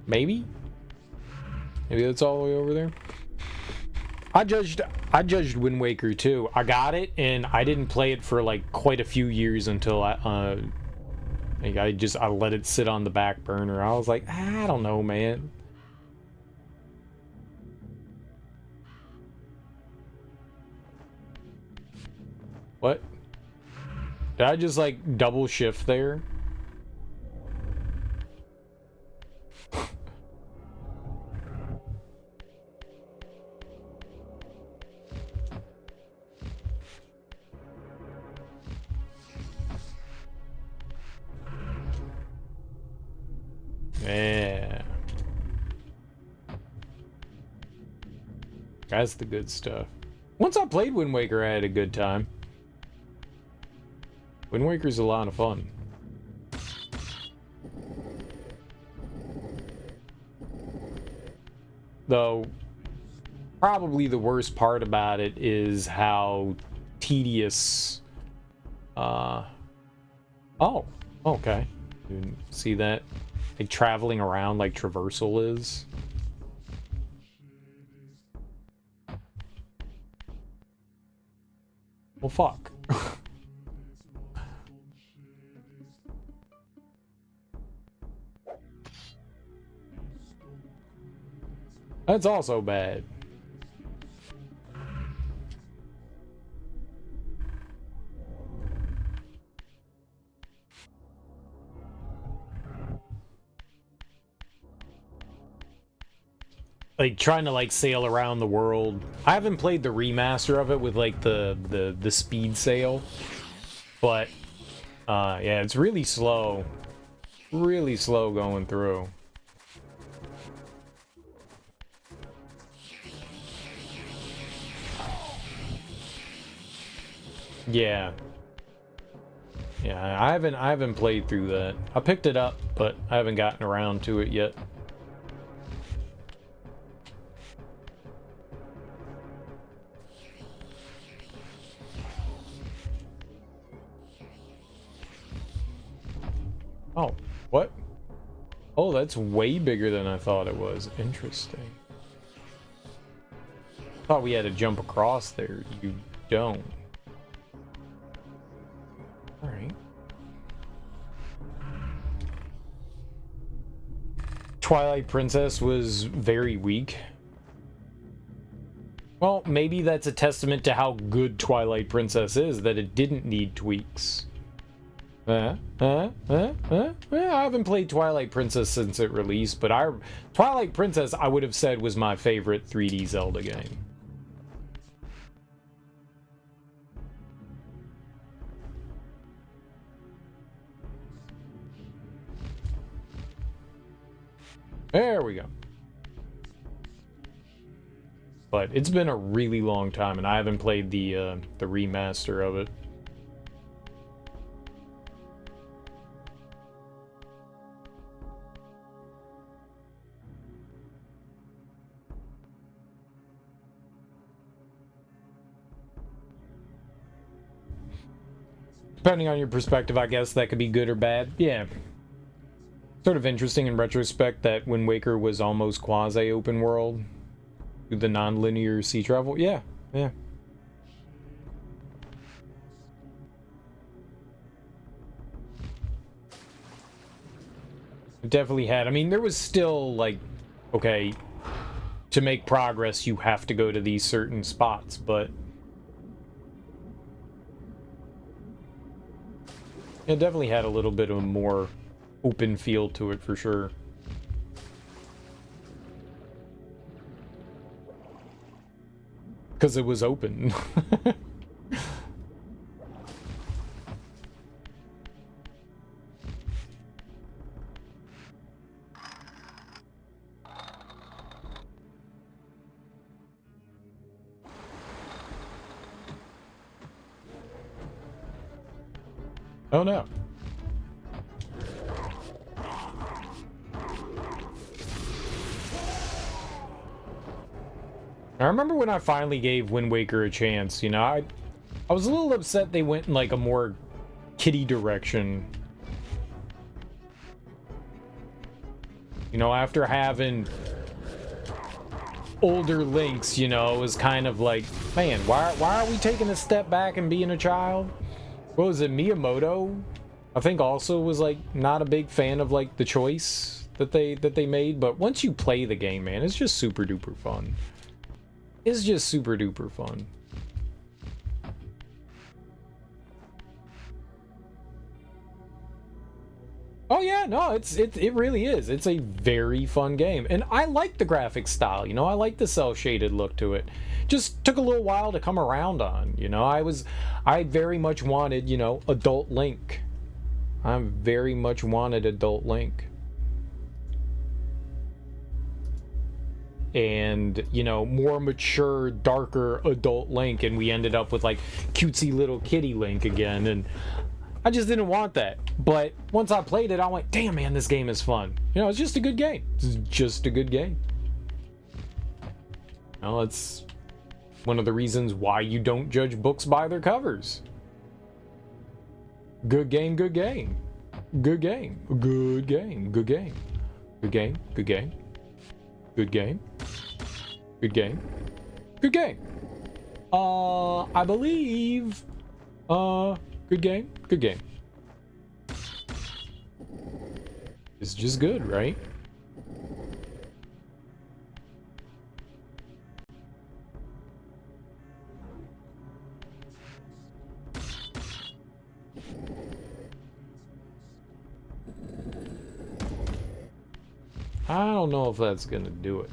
Maybe? Maybe that's all the way over there? I judged Wind Waker too. I got it, and I didn't play it for like quite a few years until I let it sit on the back burner. I was like, I don't know, man. What? Did I just like double shift there? Yeah. That's the good stuff. Once I played Wind Waker, I had a good time. Wind Waker's a lot of fun. Though, probably the worst part about it is how tedious... Oh, okay. You see that? Like, traveling around like traversal is. Well, fuck. That's also bad. Like trying to like sail around the world. I haven't played the remaster of it with like the speed sail, but yeah, it's really slow going through. Yeah. Yeah, I haven't played through that. I picked it up, but I haven't gotten around to it yet. Oh, what? Oh, that's way bigger than I thought it was. Interesting. Thought we had to jump across there. You don't. Alright. Twilight Princess was very weak. Well, maybe that's a testament to how good Twilight Princess is, that it didn't need tweaks. I haven't played Twilight Princess since it released, but Twilight Princess I would have said was my favorite 3D Zelda game. There we go. But it's been a really long time, and I haven't played the remaster of it. Depending on your perspective, I guess that could be good or bad. Yeah. Sort of interesting in retrospect that Wind Waker was almost quasi-open world. The non-linear sea travel. Yeah, yeah. It definitely had. I mean, there was still, like, okay, to make progress, you have to go to these certain spots, but... it definitely had a little bit of a more open feel to it, for sure. Because it was open. Oh no. I remember when I finally gave Wind Waker a chance, you know, I was a little upset they went in like a more kiddie direction. You know, after having older Links, you know, it was kind of like, man, why are we taking a step back and being a child? What was it, Miyamoto? I think also was like not a big fan of like the choice that they made, but once you play the game, man, it's just super duper fun. It's just super duper fun. Oh yeah, no, it really is. It's a very fun game, and I like the graphic style. You know, I like the cell shaded look to it. Just took a little while to come around on. You know, I very much wanted, you know, adult Link. I very much wanted adult Link. And, you know, more mature, darker adult Link, and we ended up with like cutesy little kitty Link again, and I just didn't want that. But once I played it, I went, damn man, this game is fun. You know, it's just a good game. It's just a good game. Well, it's one of the reasons why you don't judge books by their covers. Good game, good game. Good game. Good game. Good game. Good game. Good game. Good game. Good game. Good game. I believe. Good game. Good game. It's just good, right? I don't know if that's gonna do it.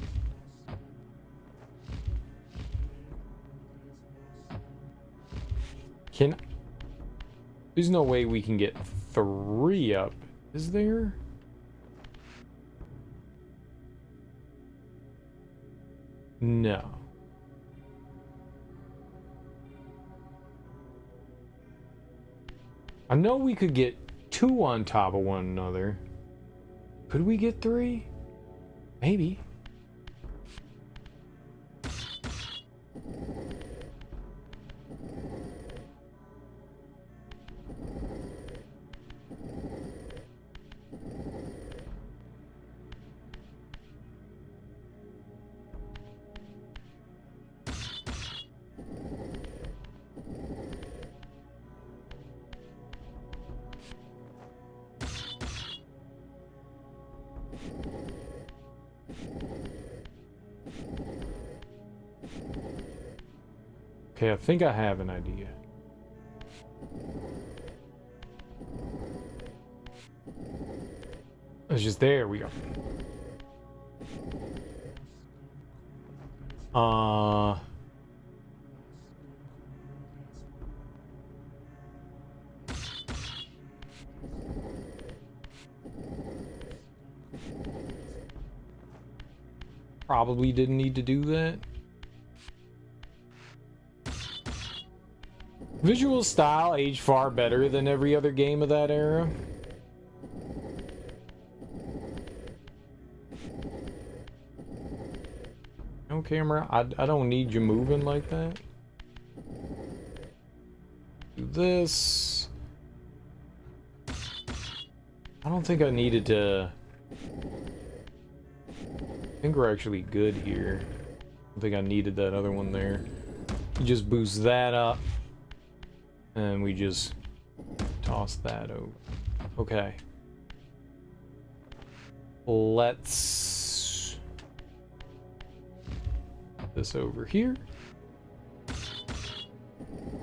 There's no way we can get 3 up, is there? No. I know we could get 2 on top of one another. Could we get 3? Maybe. Okay, I think I have an idea. It's just there we go. Probably didn't need to do that. Visual style aged far better than every other game of that era. No camera, I don't need you moving like that. Do this. I don't think I needed to. I think we're actually good here. I don't think I needed that other one there. You just boost that up. And we just toss that over. Okay. Let's put this over here. I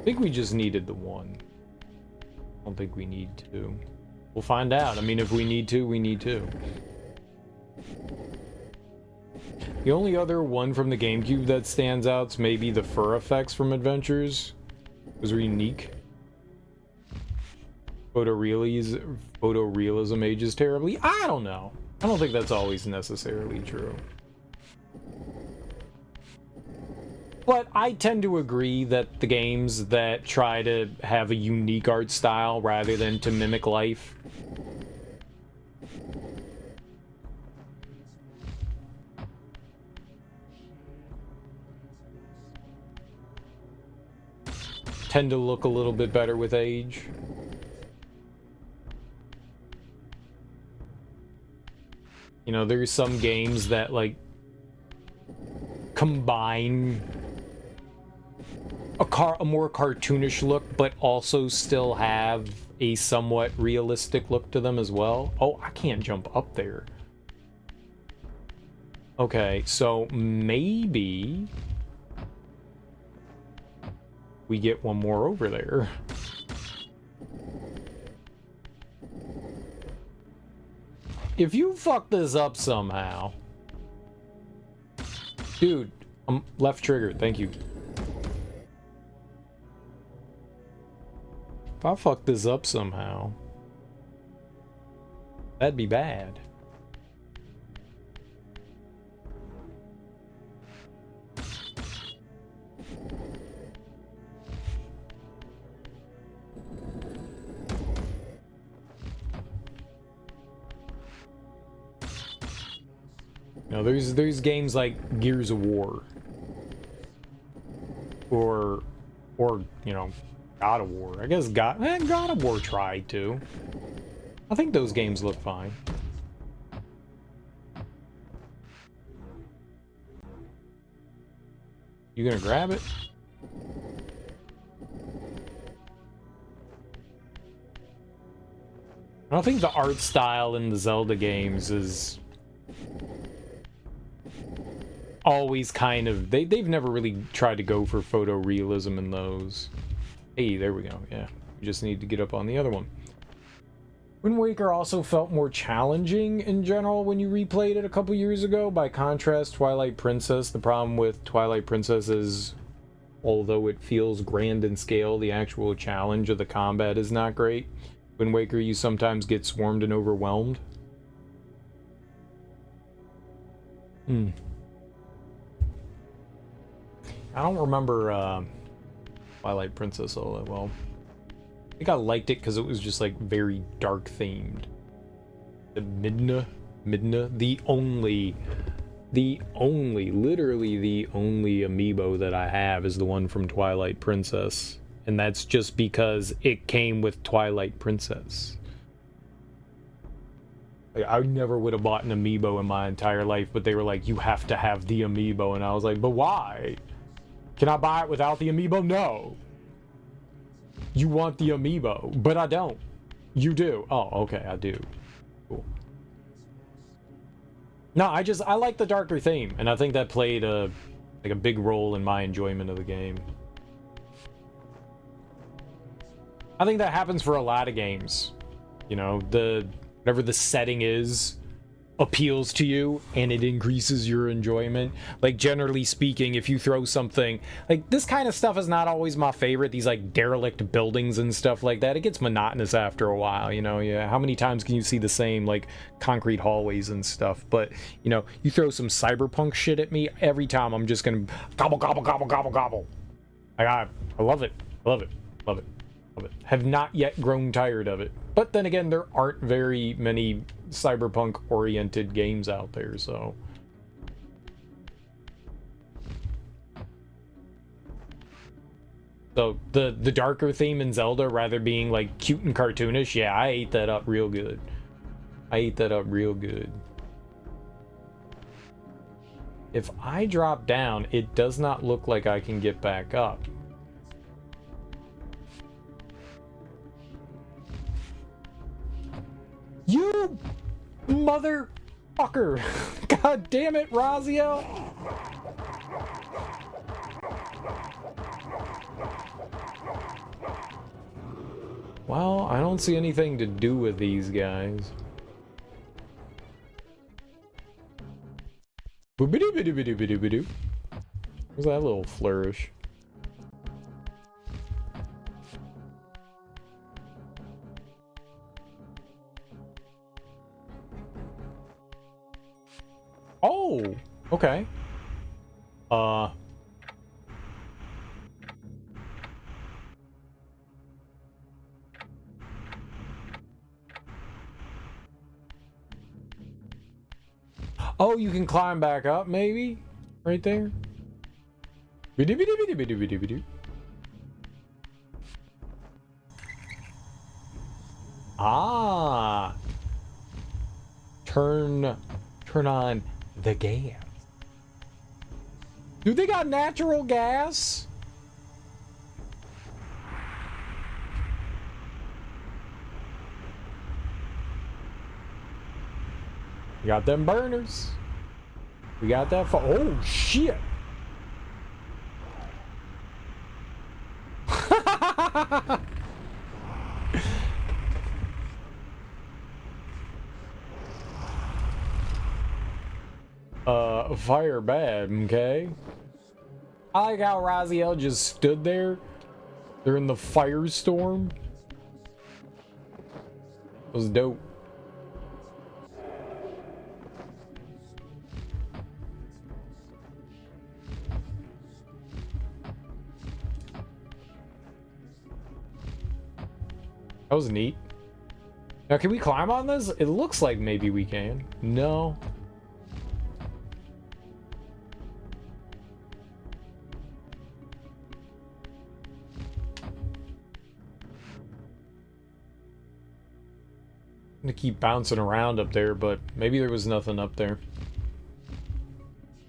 think we just needed the 1. I don't think we need 2. We'll find out. I mean, if we need 2, we need 2. The only other one from the GameCube that stands out is maybe the fur effects from Adventures. Those were unique. Photorealism ages terribly. I don't know. I don't think that's always necessarily true. But I tend to agree that the games that try to have a unique art style rather than to mimic life tend to look a little bit better with age. You know, there's some games that like combine a more cartoonish look, but also still have a somewhat realistic look to them as well. Oh, I can't jump up there. Okay, so maybe we get one more over there. if you fuck this up somehow... Dude, left trigger, thank you. If I fuck this up somehow, that'd be bad. You know, there's games like Gears of War, or you know, God of War. I guess God of War tried to. I think those games look fine. You gonna grab it? I don't think the art style in the Zelda games is always kind of... They've never really tried to go for photorealism in those. Hey, there we go. Yeah, we just need to get up on the other one. Wind Waker also felt more challenging in general when you replayed it a couple years ago. By contrast, Twilight Princess, the problem with Twilight Princess is, although it feels grand in scale, the actual challenge of the combat is not great. Wind Waker, you sometimes get swarmed and overwhelmed. I don't remember Twilight Princess all that well. I think I liked it because it was just like very dark themed. The Midna, literally the only amiibo that I have is the one from Twilight Princess. And that's just because it came with Twilight Princess. Like, I never would have bought an amiibo in my entire life, but they were like, you have to have the amiibo. And I was like, but why? Can I buy it without the amiibo? No. You want the amiibo, but I don't. You do. Oh, okay, I do. Cool. No, I like the darker theme, and I think that played a big role in my enjoyment of the game. I think that happens for a lot of games. You know, whatever the setting is appeals to you and it increases your enjoyment. Like, generally speaking, if you throw something like this, kind of stuff is not always my favorite. These like derelict buildings and stuff like that, it gets monotonous after a while, you know. Yeah, how many times can you see the same like concrete hallways and stuff? But you know, you throw some cyberpunk shit at me, every time I'm just gonna gobble gobble gobble gobble gobble. I love it. Love it. Love it. Love it. Have not yet grown tired of it. But then again, there aren't very many cyberpunk-oriented games out there, so... So, the darker theme in Zelda, rather being, like, cute and cartoonish, yeah, I ate that up real good. I ate that up real good. If I drop down, it does not look like I can get back up. You motherfucker! God damn it, Raziel! Well, I don't see anything to do with these guys. Boobidoo-bidoo-bidoo-bidoo-bidoo. What's that little flourish? Oh, okay. Oh, you can climb back up, maybe? Right there? Bidoo-bidoo-bidoo-bidoo-bidoo-bidoo. Ah! Turn on the gas. Dude, they got natural gas? We got them burners. We got that oh shit. Fire bad, okay? I like how Raziel just stood there during the firestorm. It was dope. That was neat. Now, can we climb on this? It looks like maybe we can. No. I'm gonna keep bouncing around up there, but maybe there was nothing up there.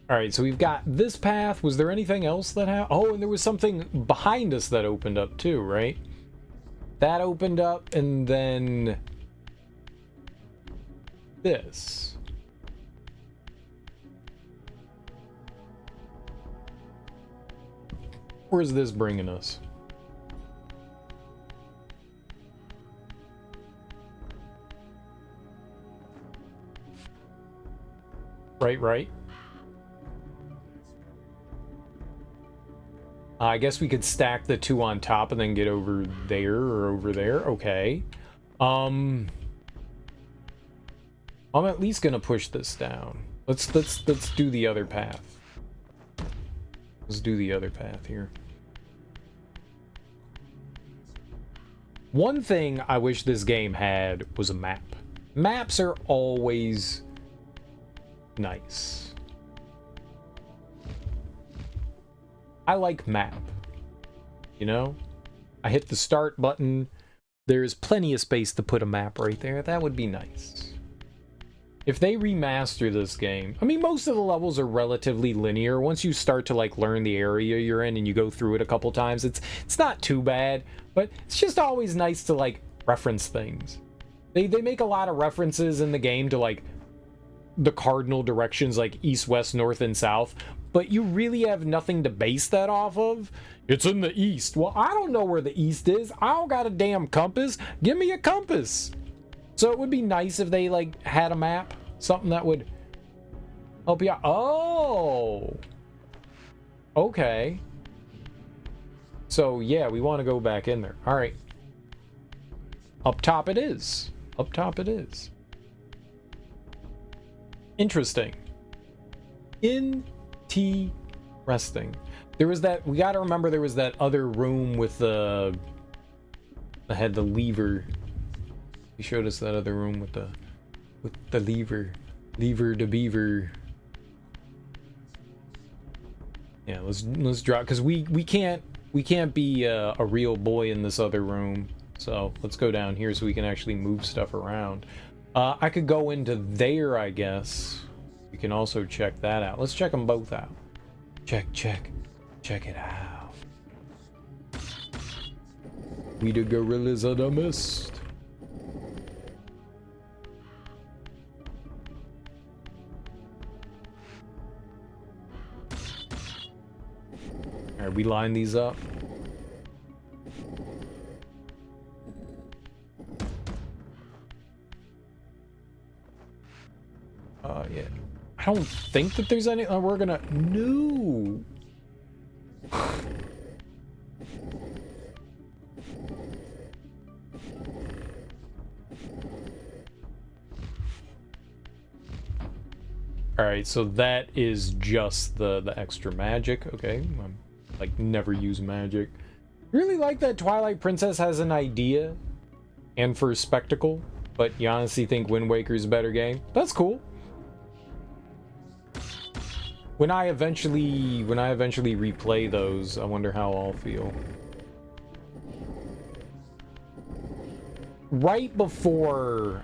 All right, so we've got this path. Was there anything else that happened? Oh, and there was something behind us that opened up too, right? That opened up, and then this. Where's this bringing us? Right. I guess we could stack the two on top and then get over there or over there. Okay. I'm at least gonna push this down. Let's do the other path. Let's do the other path here. One thing I wish this game had was a map. Maps are always nice. I like map. You know? I hit the start button. There's plenty of space to put a map right there. That would be nice. If they remaster this game, I mean, most of the levels are relatively linear. Once you start to like learn the area you're in and you go through it a couple times, it's not too bad, but it's just always nice to like reference things. They make a lot of references in the game to like the cardinal directions, like east, west, north, and south, but you really have nothing to base that off of. It's in the east. Well, I don't know where the east is. I don't got a damn compass. Give me a compass. So it would be nice if they like had a map, something that would help you out. Oh, okay. So yeah, we want to go back in there. All right. Up top it is. Up top it is. Interesting. Interesting. There was that, we gotta remember there was that other room with the, that had the lever. He showed us that other room with the lever. Lever to beaver. Yeah, let's drop, because we can't be a real boy in this other room. So let's go down here so we can actually move stuff around. I could go into there, I guess. We can also check that out. Let's check them both out. Check it out. We the gorillas of the mist. All right, we line these up. Yeah. I don't think that there's any. We're gonna. No. All right, so that is just the extra magic. Okay, I'm like never use magic. Really like that Twilight Princess has an idea, and for spectacle, but you honestly think Wind Waker's a better game. That's cool. When I eventually replay those, I wonder how I'll feel. Right before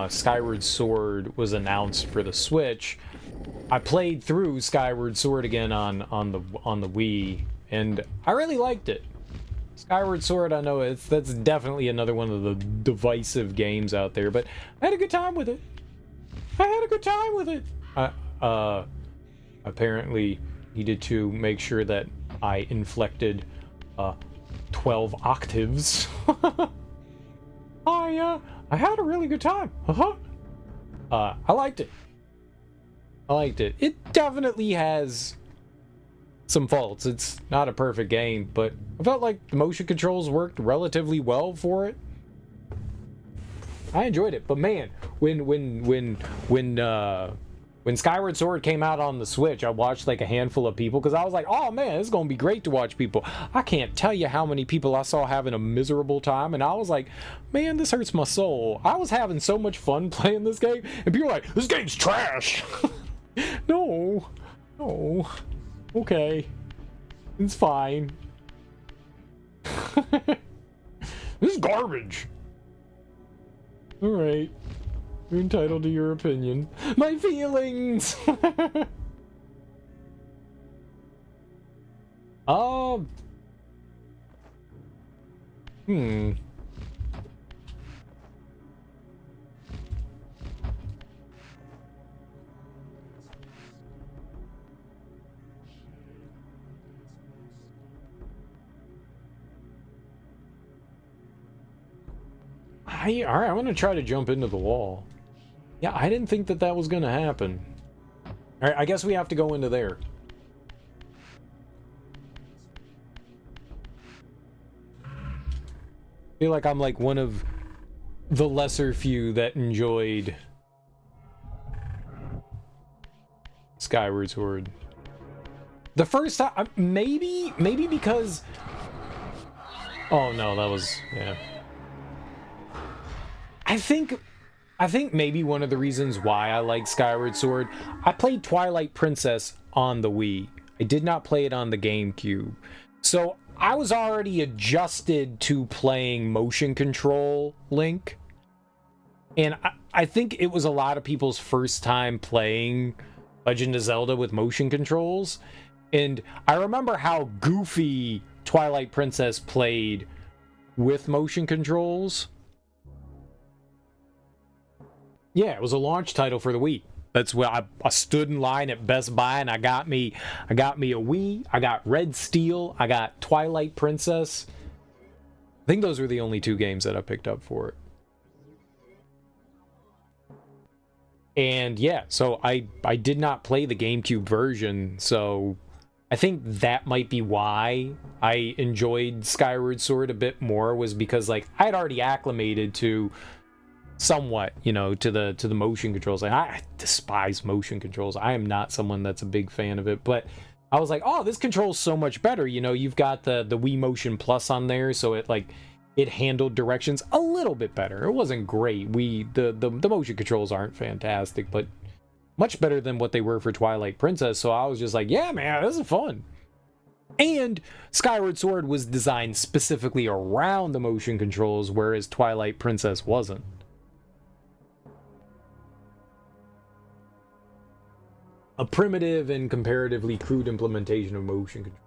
Skyward Sword was announced for the Switch, I played through Skyward Sword again on the Wii, and I really liked it. Skyward Sword, I know that's definitely another one of the divisive games out there, but I had a good time with it. Apparently needed to make sure that I inflected 12 octaves. I had a really good time. I liked it. I liked it. It definitely has some faults. It's not a perfect game, but I felt like the motion controls worked relatively well for it. I enjoyed it. But man, when Skyward Sword came out on the Switch, I watched like a handful of people because I was like, oh man, it's gonna be great to watch people. I can't tell you how many people I saw having a miserable time, and I was like, man, this hurts my soul. I was having so much fun playing this game, and people were like, this game's trash. No. Okay. It's fine. This is garbage. Alright. You're entitled to your opinion. My feelings! Hmm. Alright, I'm gonna try to jump into the wall. Yeah, I didn't think that was gonna happen. Alright, I guess we have to go into there. I feel like I'm like one of the lesser few that enjoyed Skyward Sword. The first time, maybe because... Oh no, that was, yeah. I think maybe one of the reasons why I like Skyward Sword, I played Twilight Princess on the Wii. I did not play it on the GameCube. So I was already adjusted to playing motion control Link. And I think it was a lot of people's first time playing Legend of Zelda with motion controls. And I remember how goofy Twilight Princess played with motion controls. Yeah, it was a launch title for the Wii. That's where I stood in line at Best Buy and I got me a Wii, I got Red Steel, I got Twilight Princess. I think those were the only two games that I picked up for it. And yeah, so I did not play the GameCube version, so I think that might be why I enjoyed Skyward Sword a bit more, was because like I had already acclimated to somewhat, you know, to the motion controls. Like, I despise motion controls. I am not someone that's a big fan of it, but I was like, oh, this controls so much better. You know, you've got the Wii Motion Plus on there, so it handled directions a little bit better. It wasn't great. The motion controls aren't fantastic, but much better than what they were for Twilight Princess. So I was just like, yeah, man, this is fun. And Skyward Sword was designed specifically around the motion controls, whereas Twilight Princess wasn't. A primitive and comparatively crude implementation of motion control.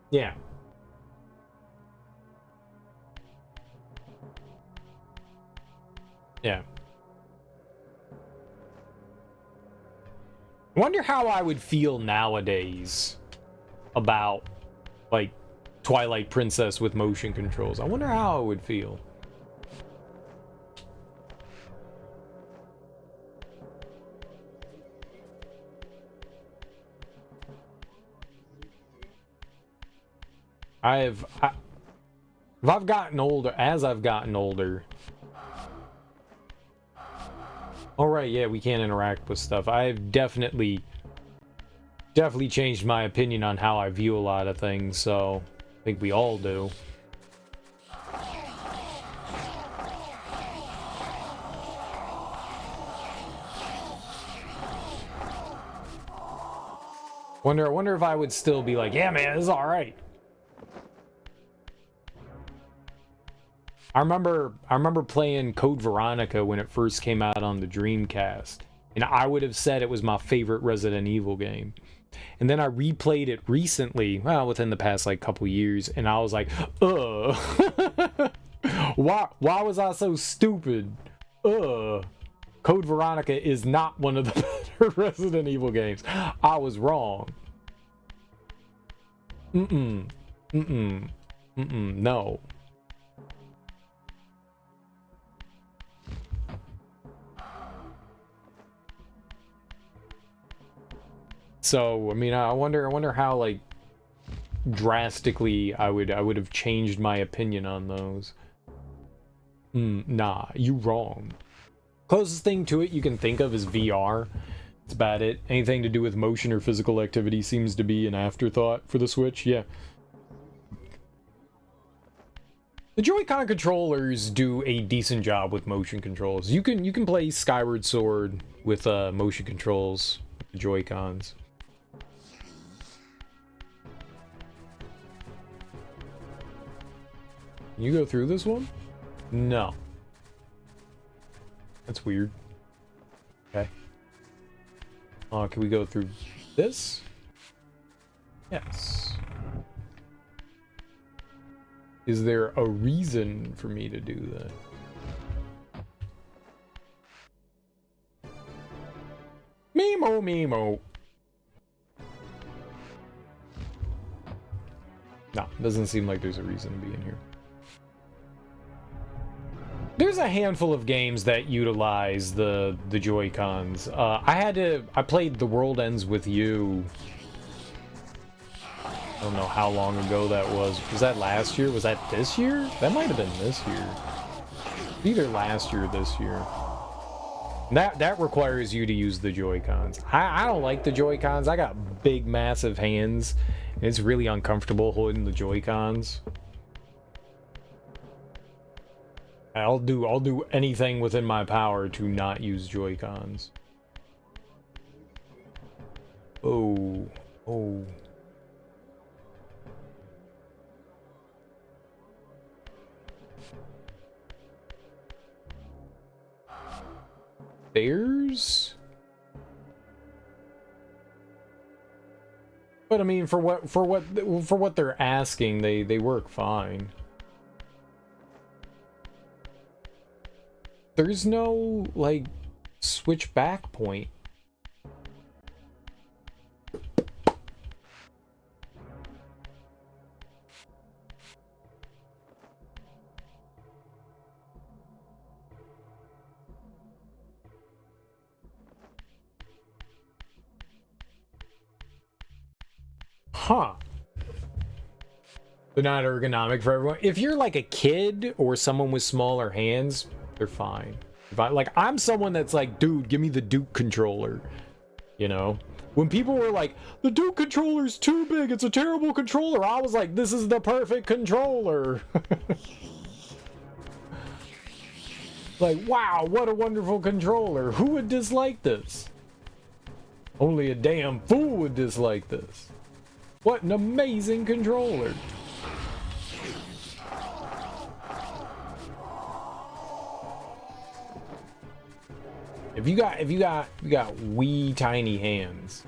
Yeah. Yeah. I wonder how I would feel nowadays about, like, Twilight Princess with motion controls. I wonder how I would feel. As I've gotten older. All right, yeah, we can't interact with stuff. I've definitely changed my opinion on how I view a lot of things, so I think we all do. I wonder if I would still be like, yeah, man, this is all right. I remember playing Code Veronica when it first came out on the Dreamcast, and I would have said it was my favorite Resident Evil game. And then I replayed it recently, well, within the past like couple years, and I was like, ugh. Why was I so stupid? Ugh. Code Veronica is not one of the better Resident Evil games. I was wrong. No. So, I mean, I wonder how, like, drastically I would have changed my opinion on those. Nah, you wrong. Closest thing to it you can think of is VR. That's about it. Anything to do with motion or physical activity seems to be an afterthought for the Switch. Yeah. The Joy-Con controllers do a decent job with motion controls. You can play Skyward Sword with motion controls, the Joy-Cons. Can you go through this one? No. That's weird. Okay. Can we go through this? Yes. Is there a reason for me to do that? Mimo, Mimo. No, doesn't seem like there's a reason to be in here. There's a handful of games that utilize the Joy-Cons. I played The World Ends With You. I don't know how long ago that was. Was that last year? Was that this year? That might have been this year. Either last year or this year. That requires you to use the Joy-Cons. I don't like the Joy-Cons. I got big, massive hands, and it's really uncomfortable holding the Joy-Cons. I'll do anything within my power to not use Joy-Cons. Oh. Stairs? But I mean, for what they're asking, they work fine. There's no, like, switch back point. Huh. They're not ergonomic for everyone. If you're like a kid or someone with smaller hands, they're fine. Like, I'm someone that's like, dude, give me the Duke controller. You know? When people were like, the Duke controller's too big, it's a terrible controller, I was like, this is the perfect controller. Like, wow, what a wonderful controller. Who would dislike this? Only a damn fool would dislike this. What an amazing controller. If you got wee tiny hands.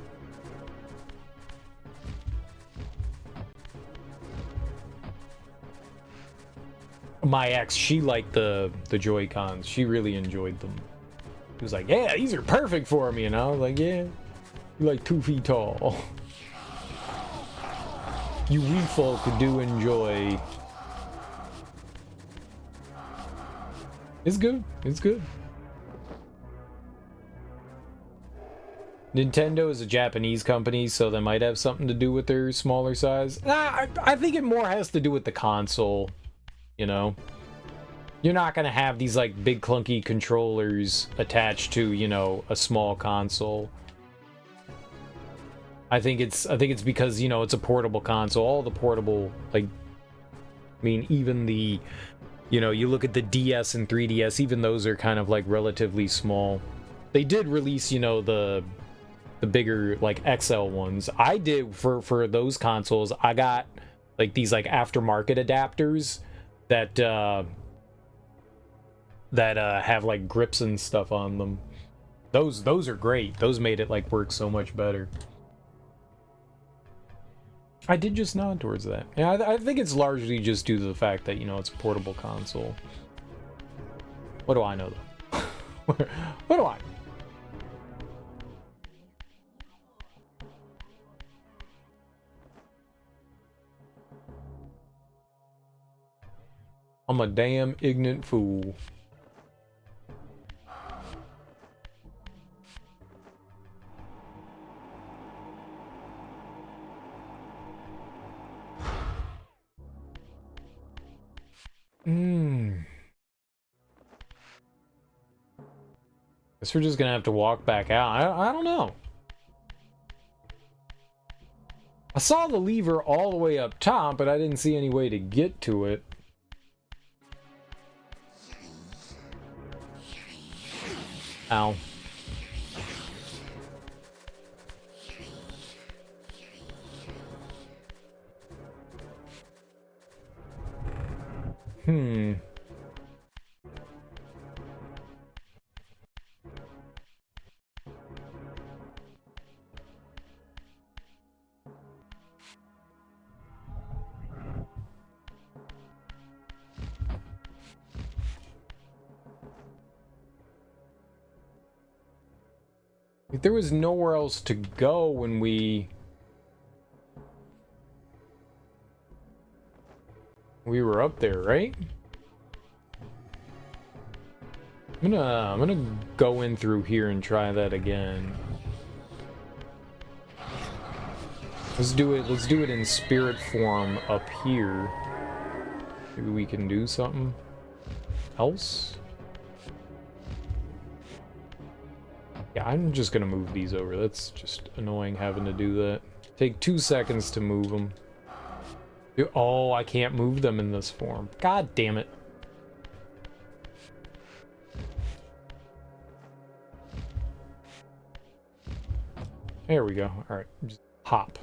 My ex, she liked the Joy-Cons. She really enjoyed them. She was like, yeah, these are perfect for me. And I was like, yeah, you're like 2 feet tall. You wee folk do enjoy. It's good. It's good. Nintendo is a Japanese company, so that might have something to do with their smaller size. I think it more has to do with the console, you know? You're not gonna have these, like, big clunky controllers attached to, you know, a small console. I think it's because, you know, it's a portable console. All the portable, like, I mean, even the, you know, you look at the DS and 3DS, even those are kind of, like, relatively small. They did release, you know, the bigger, like, XL ones. I did for those consoles. I got like these, like, aftermarket adapters that have, like, grips and stuff on them. Those are great. Those made it, like, work so much better. I did just nod towards that. Yeah, I think it's largely just due to the fact that, you know, it's a portable console. What do I know, though? What do I know? I'm a damn ignorant fool. Guess we're just gonna have to walk back out. I don't know. I saw the lever all the way up top, but I didn't see any way to get to it. Ow. Like, there was nowhere else to go when we were up there, right? I'm gonna go in through here and try that again. Let's do it in spirit form up here. Maybe we can do something else. Yeah, I'm just gonna move these over. That's just annoying having to do that. Take 2 seconds to move them. Oh, I can't move them in this form. God damn it. There we go. Alright, just hop.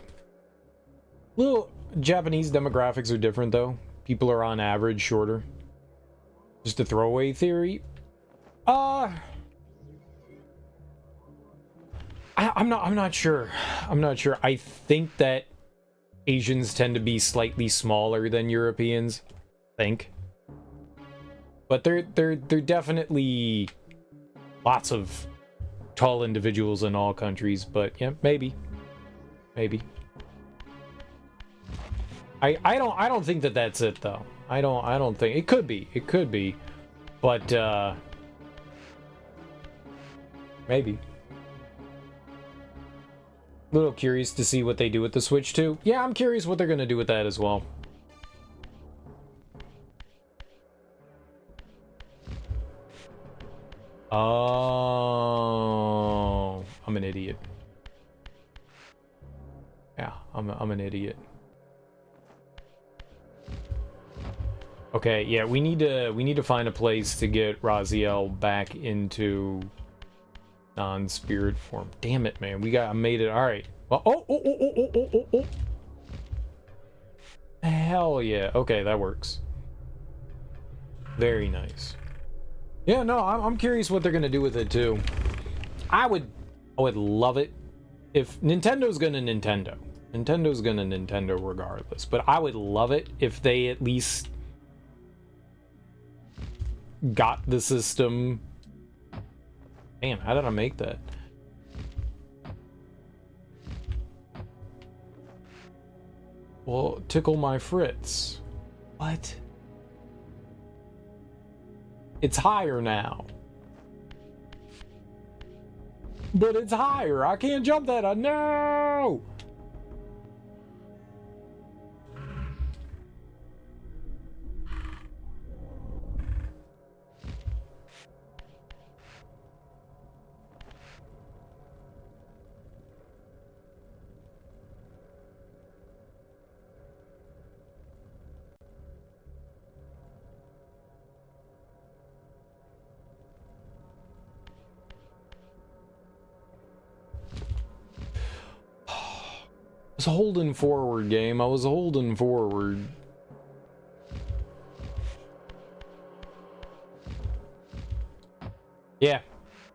Little Japanese demographics are different though. People are on average shorter. Just a throwaway theory. I'm not sure. I'm not sure. I think that Asians tend to be slightly smaller than Europeans. I think. But they're definitely lots of tall individuals in all countries, but yeah, maybe. I don't think that that's it though. I don't think it could be, but maybe. A little curious to see what they do with the Switch too. Yeah, I'm curious what they're gonna do with that as well. Oh, I'm an idiot. Yeah, I'm an idiot. Okay, yeah, we need to find a place to get Raziel back into non-spirit form. Damn it, man. I made it. All right. Well, oh. Hell yeah. Okay, that works. Very nice. Yeah, no, I'm curious what they're gonna do with it too. I would love it if Nintendo's gonna Nintendo. Nintendo's gonna Nintendo regardless. But I would love it if they at least got the system. Damn, how did I make that? Well, tickle my Fritz. What? It's higher now. But it's higher. I can't jump that. No! I was holding forward, game. I was holding forward. Yeah.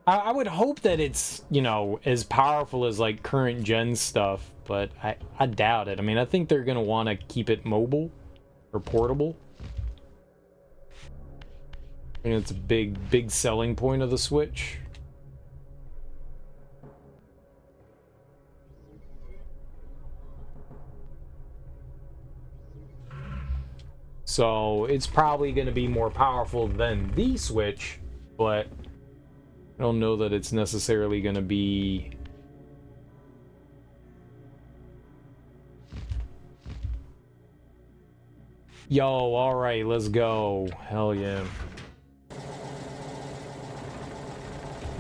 I would hope that it's, you know, as powerful as like current gen stuff, but I doubt it. I mean, I think they're gonna want to keep it mobile or portable. I think it's a big selling point of the Switch. So it's probably going to be more powerful than the Switch, but I don't know that it's necessarily going to be... Yo, alright, let's go. Hell yeah.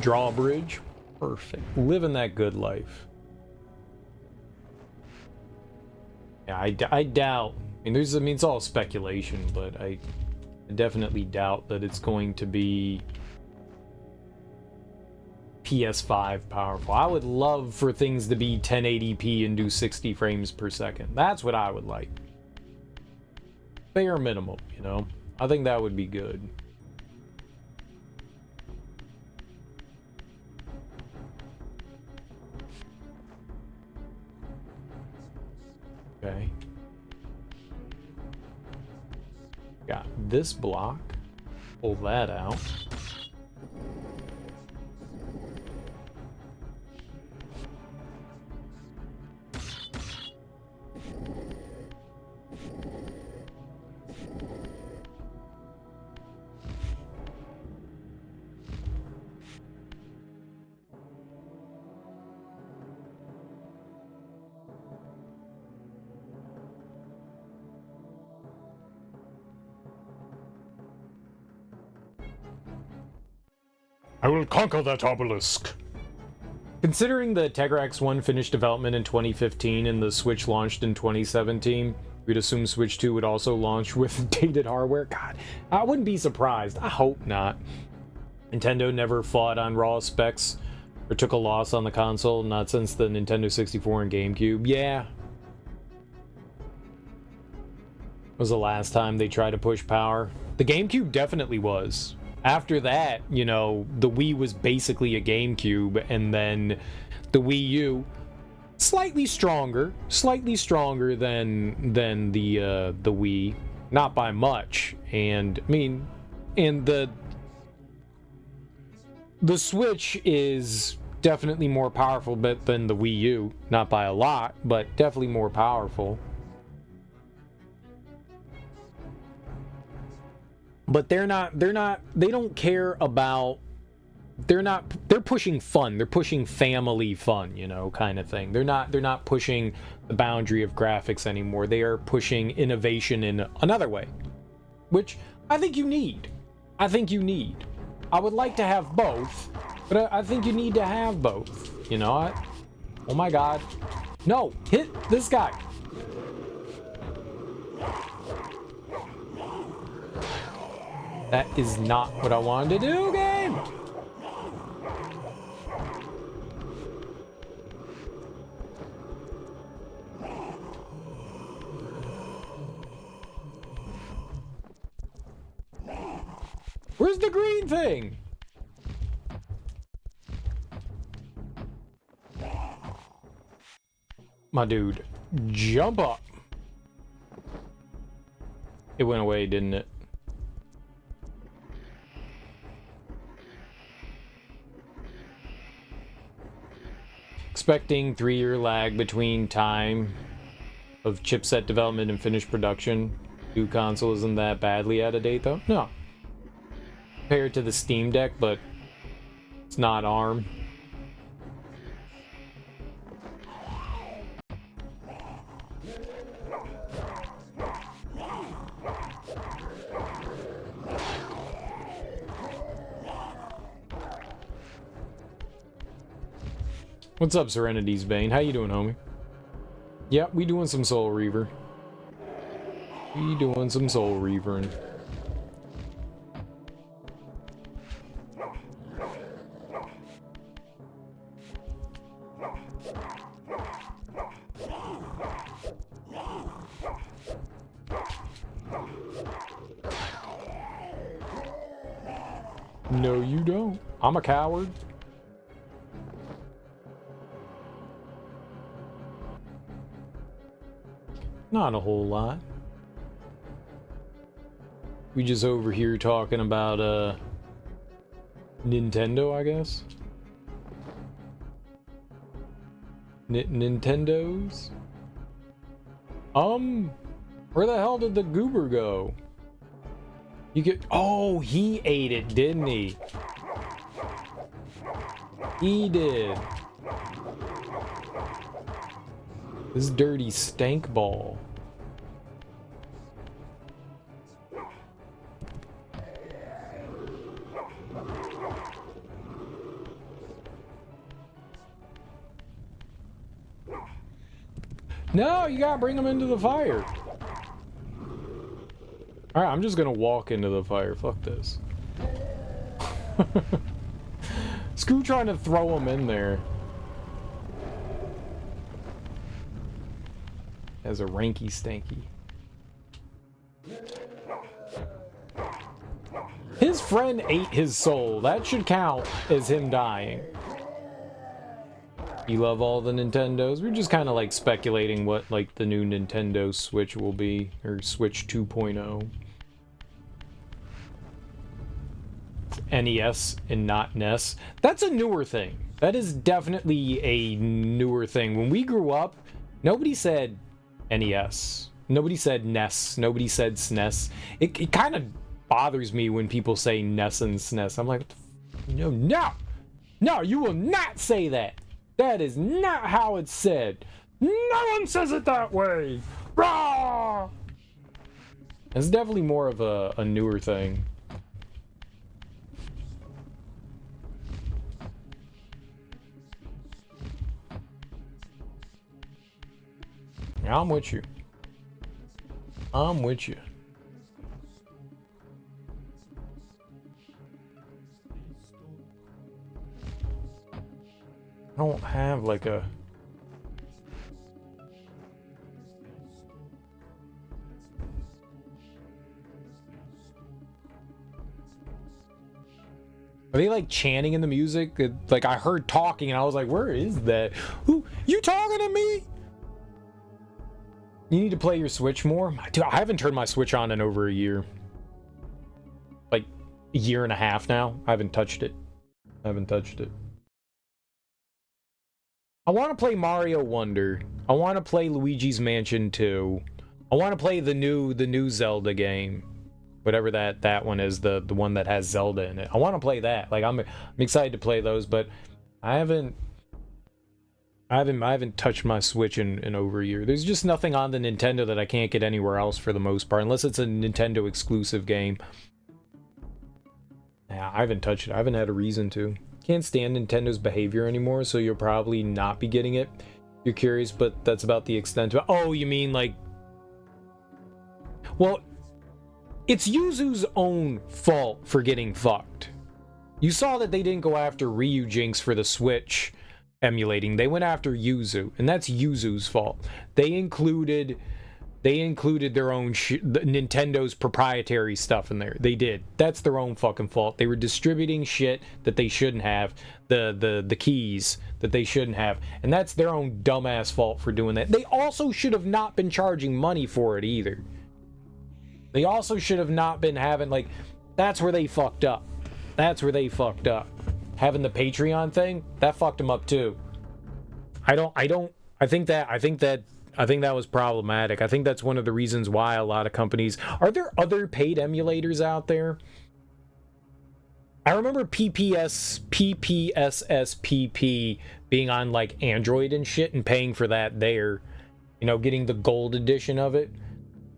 Drawbridge. Perfect. Living that good life. Yeah, I doubt. I mean, it's all speculation, but I definitely doubt that it's going to be PS5 powerful. I would love for things to be 1080p and do 60 frames per second. That's what I would like. Bare minimum, you know? I think that would be good. Okay. Got this block. Pull that out. I will conquer that obelisk. Considering the Tegra X1 finished development in 2015 and the Switch launched in 2017, we'd assume Switch 2 would also launch with dated hardware. God, I wouldn't be surprised. I hope not. Nintendo never fought on raw specs or took a loss on the console, not since the Nintendo 64 and GameCube. Yeah. Was the last time they tried to push power. The GameCube definitely was. After that, you know, the Wii was basically a GameCube, and then the Wii U, slightly stronger than the Wii, not by much. And I mean, and the Switch is definitely more powerful than the Wii U, not by a lot, but definitely more powerful. But they don't care about, they're pushing fun, they're pushing family fun, you know, kind of thing. They're not pushing the boundary of graphics anymore. They are pushing innovation in another way, which I think you need. I would like to have both, but I think you need to have both, you know. Oh my god. No, hit this guy. That is not what I wanted to do, game! Where's the green thing? My dude, jump up. It went away, didn't it? Expecting 3-year lag between time of chipset development and finished production. New console isn't that badly out of date though. No. Compared to the Steam Deck, but it's not ARM. What's up, Serenity's Bane? How you doing, homie? Yep, we doing some Soul Reaver. We doing some Soul Reavering. No, you don't. I'm a coward. Not a whole lot. We just over here talking about Nintendo, I guess. Nintendos? Where the hell did the goober go? You get, oh, he ate it, didn't he? He did. This dirty stank ball. No, you gotta bring them into the fire. Alright, I'm just gonna walk into the fire. Fuck this. Screw trying to throw them in there. As a ranky stanky. His friend ate his soul. That should count as him dying. You love all the Nintendos? We're just kind of like speculating what like the new Nintendo Switch will be, or Switch 2.0. NES and not NES. That's a newer thing. That is definitely a newer thing. When we grew up, nobody said NES. Nobody said NES. Nobody said SNES. It kind of bothers me when people say NES and SNES. I'm like, no, you will not say that. That is not how it's said. No one says it that way. Rah! It's definitely more of a newer thing. Yeah, I'm with you. I'm with you. I don't have like a... Are they like chanting in the music? Like I heard talking and I was like, where is that? Who? You talking to me? You need to play your Switch more? Dude, I haven't turned my Switch on in over a year. Like a year and a half now. I haven't touched it. I haven't touched it. I want to play Mario Wonder. I want to play Luigi's Mansion 2. I want to play the new Zelda game. Whatever that one is, the one that has Zelda in it. I want to play that. Like I'm excited to play those, but I haven't touched my Switch in over a year. There's just nothing on the Nintendo that I can't get anywhere else for the most part, unless it's a Nintendo exclusive game. Yeah, I haven't touched it. I haven't had a reason to. Can't stand Nintendo's behavior anymore, so you'll probably not be getting it. You're curious, but that's about the extent of it. Oh, you mean like... Well, it's Yuzu's own fault for getting fucked. You saw that they didn't go after Ryu Jinx for the Switch emulating. They went after Yuzu, and that's Yuzu's fault. They included their own Nintendo's proprietary stuff in there. They did. That's their own fucking fault. They were distributing shit that they shouldn't have, the keys that they shouldn't have, and that's their own dumbass fault for doing that. They also should have not been charging money for it either. They also should have not been having, like, that's where they fucked up. That's where they fucked up. Having the Patreon thing, that fucked them up too. I think that was problematic. I think that's one of the reasons why a lot of companies... Are there other paid emulators out there? I remember PPSSPP being on like Android and shit and paying for that there. You know, getting the gold edition of it.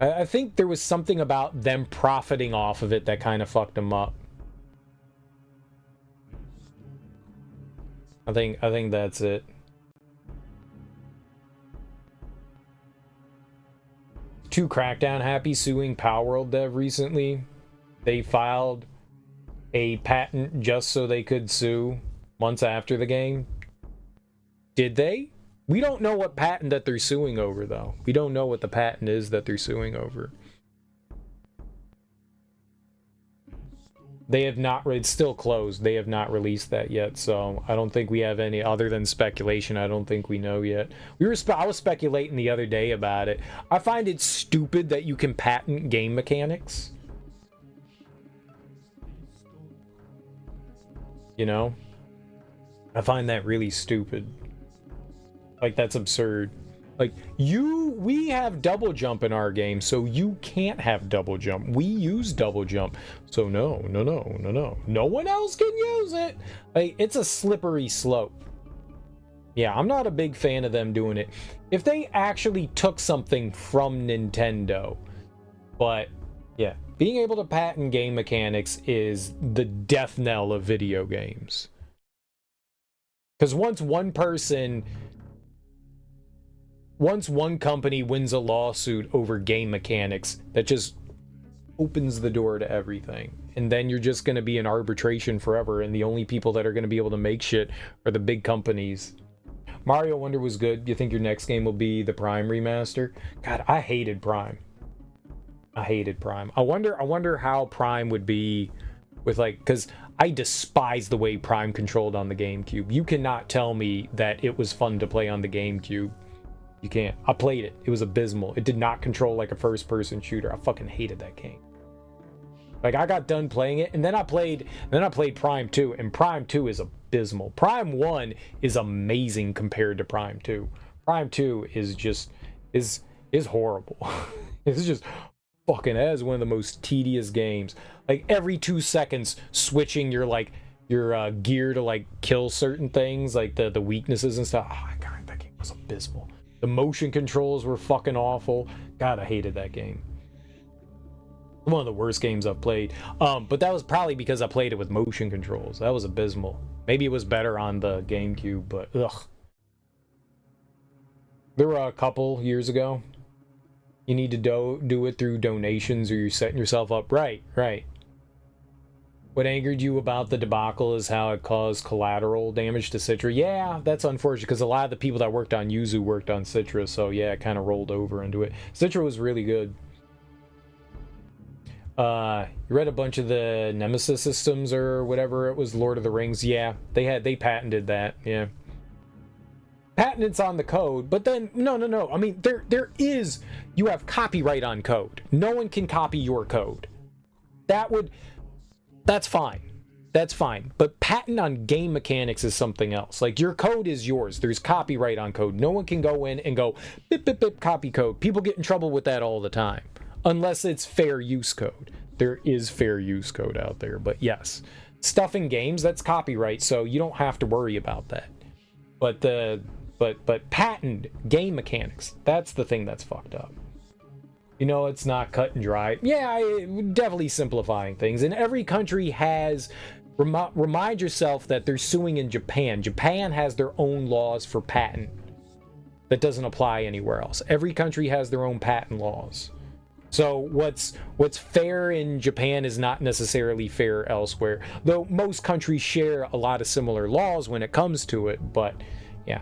I think there was something about them profiting off of it that kind of fucked them up. I think that's it. Two Crackdown happy suing Palworld dev recently. They filed a patent just so they could sue months after the game. Did they? We don't know what patent that they're suing over, though. We don't know what the patent is that they're suing over. They have not, it's still closed. They have not released that yet, so I don't think we have any, other than speculation, I don't think we know yet. I was speculating the other day about it. I find it stupid that you can patent game mechanics. You know? I find that really stupid. Like, that's absurd. Like, we have double jump in our game, so you can't have double jump. We use double jump, so no. No one else can use it. Like, it's a slippery slope. Yeah, I'm not a big fan of them doing it. If they actually took something from Nintendo, but yeah, being able to patent game mechanics is the death knell of video games. Because once one person once one company wins a lawsuit over game mechanics, that just opens the door to everything. And then you're just going to be in arbitration forever, and the only people that are going to be able to make shit are the big companies. Mario Wonder was good. You think your next game will be the Prime remaster? God, I hated Prime. I hated Prime. I wonder how Prime would be with, like, because I despise the way Prime controlled on the GameCube. You cannot tell me that it was fun to play on the GameCube. You can't. I played it. It was abysmal. It did not control like a first-person shooter. I fucking hated that game. Like, I got done playing it, and then I played Prime 2, and Prime 2 is abysmal. Prime 1 is amazing compared to Prime 2. Prime 2 is just is horrible. It's just fucking as one of the most tedious games. Like, every 2 seconds switching your gear to like kill certain things, like the weaknesses and stuff. Oh my god, that game was abysmal. The motion controls were fucking awful. God, I hated that game. One of the worst games I've played. But that was probably because I played it with motion controls. That was abysmal. Maybe it was better on the GameCube, but ugh. There were a couple years ago. You need to do it through donations, or you're setting yourself up. Right. What angered you about the debacle is how it caused collateral damage to Citra. Yeah, that's unfortunate, because a lot of the people that worked on Yuzu worked on Citra, so yeah, it kind of rolled over into it. Citra was really good. You read a bunch of the Nemesis systems or whatever it was, Lord of the Rings. Yeah, they patented that. Yeah, patents on the code, but then no. I mean, you have copyright on code. No one can copy your code. That's fine. That's fine. But patent on game mechanics is something else. Like, your code is yours. There's copyright on code. No one can go in and go bip bip bip copy code. People get in trouble with that all the time. Unless it's fair use code. There is fair use code out there. But yes, stuff in games, that's copyright, so you don't have to worry about that. But patent game mechanics, that's the thing that's fucked up. You know, it's not cut and dry. Yeah, definitely simplifying things. And every country has... Remind yourself that they're suing in Japan. Japan has their own laws for patent that doesn't apply anywhere else. Every country has their own patent laws. So what's fair in Japan is not necessarily fair elsewhere. Though most countries share a lot of similar laws when it comes to it, but yeah.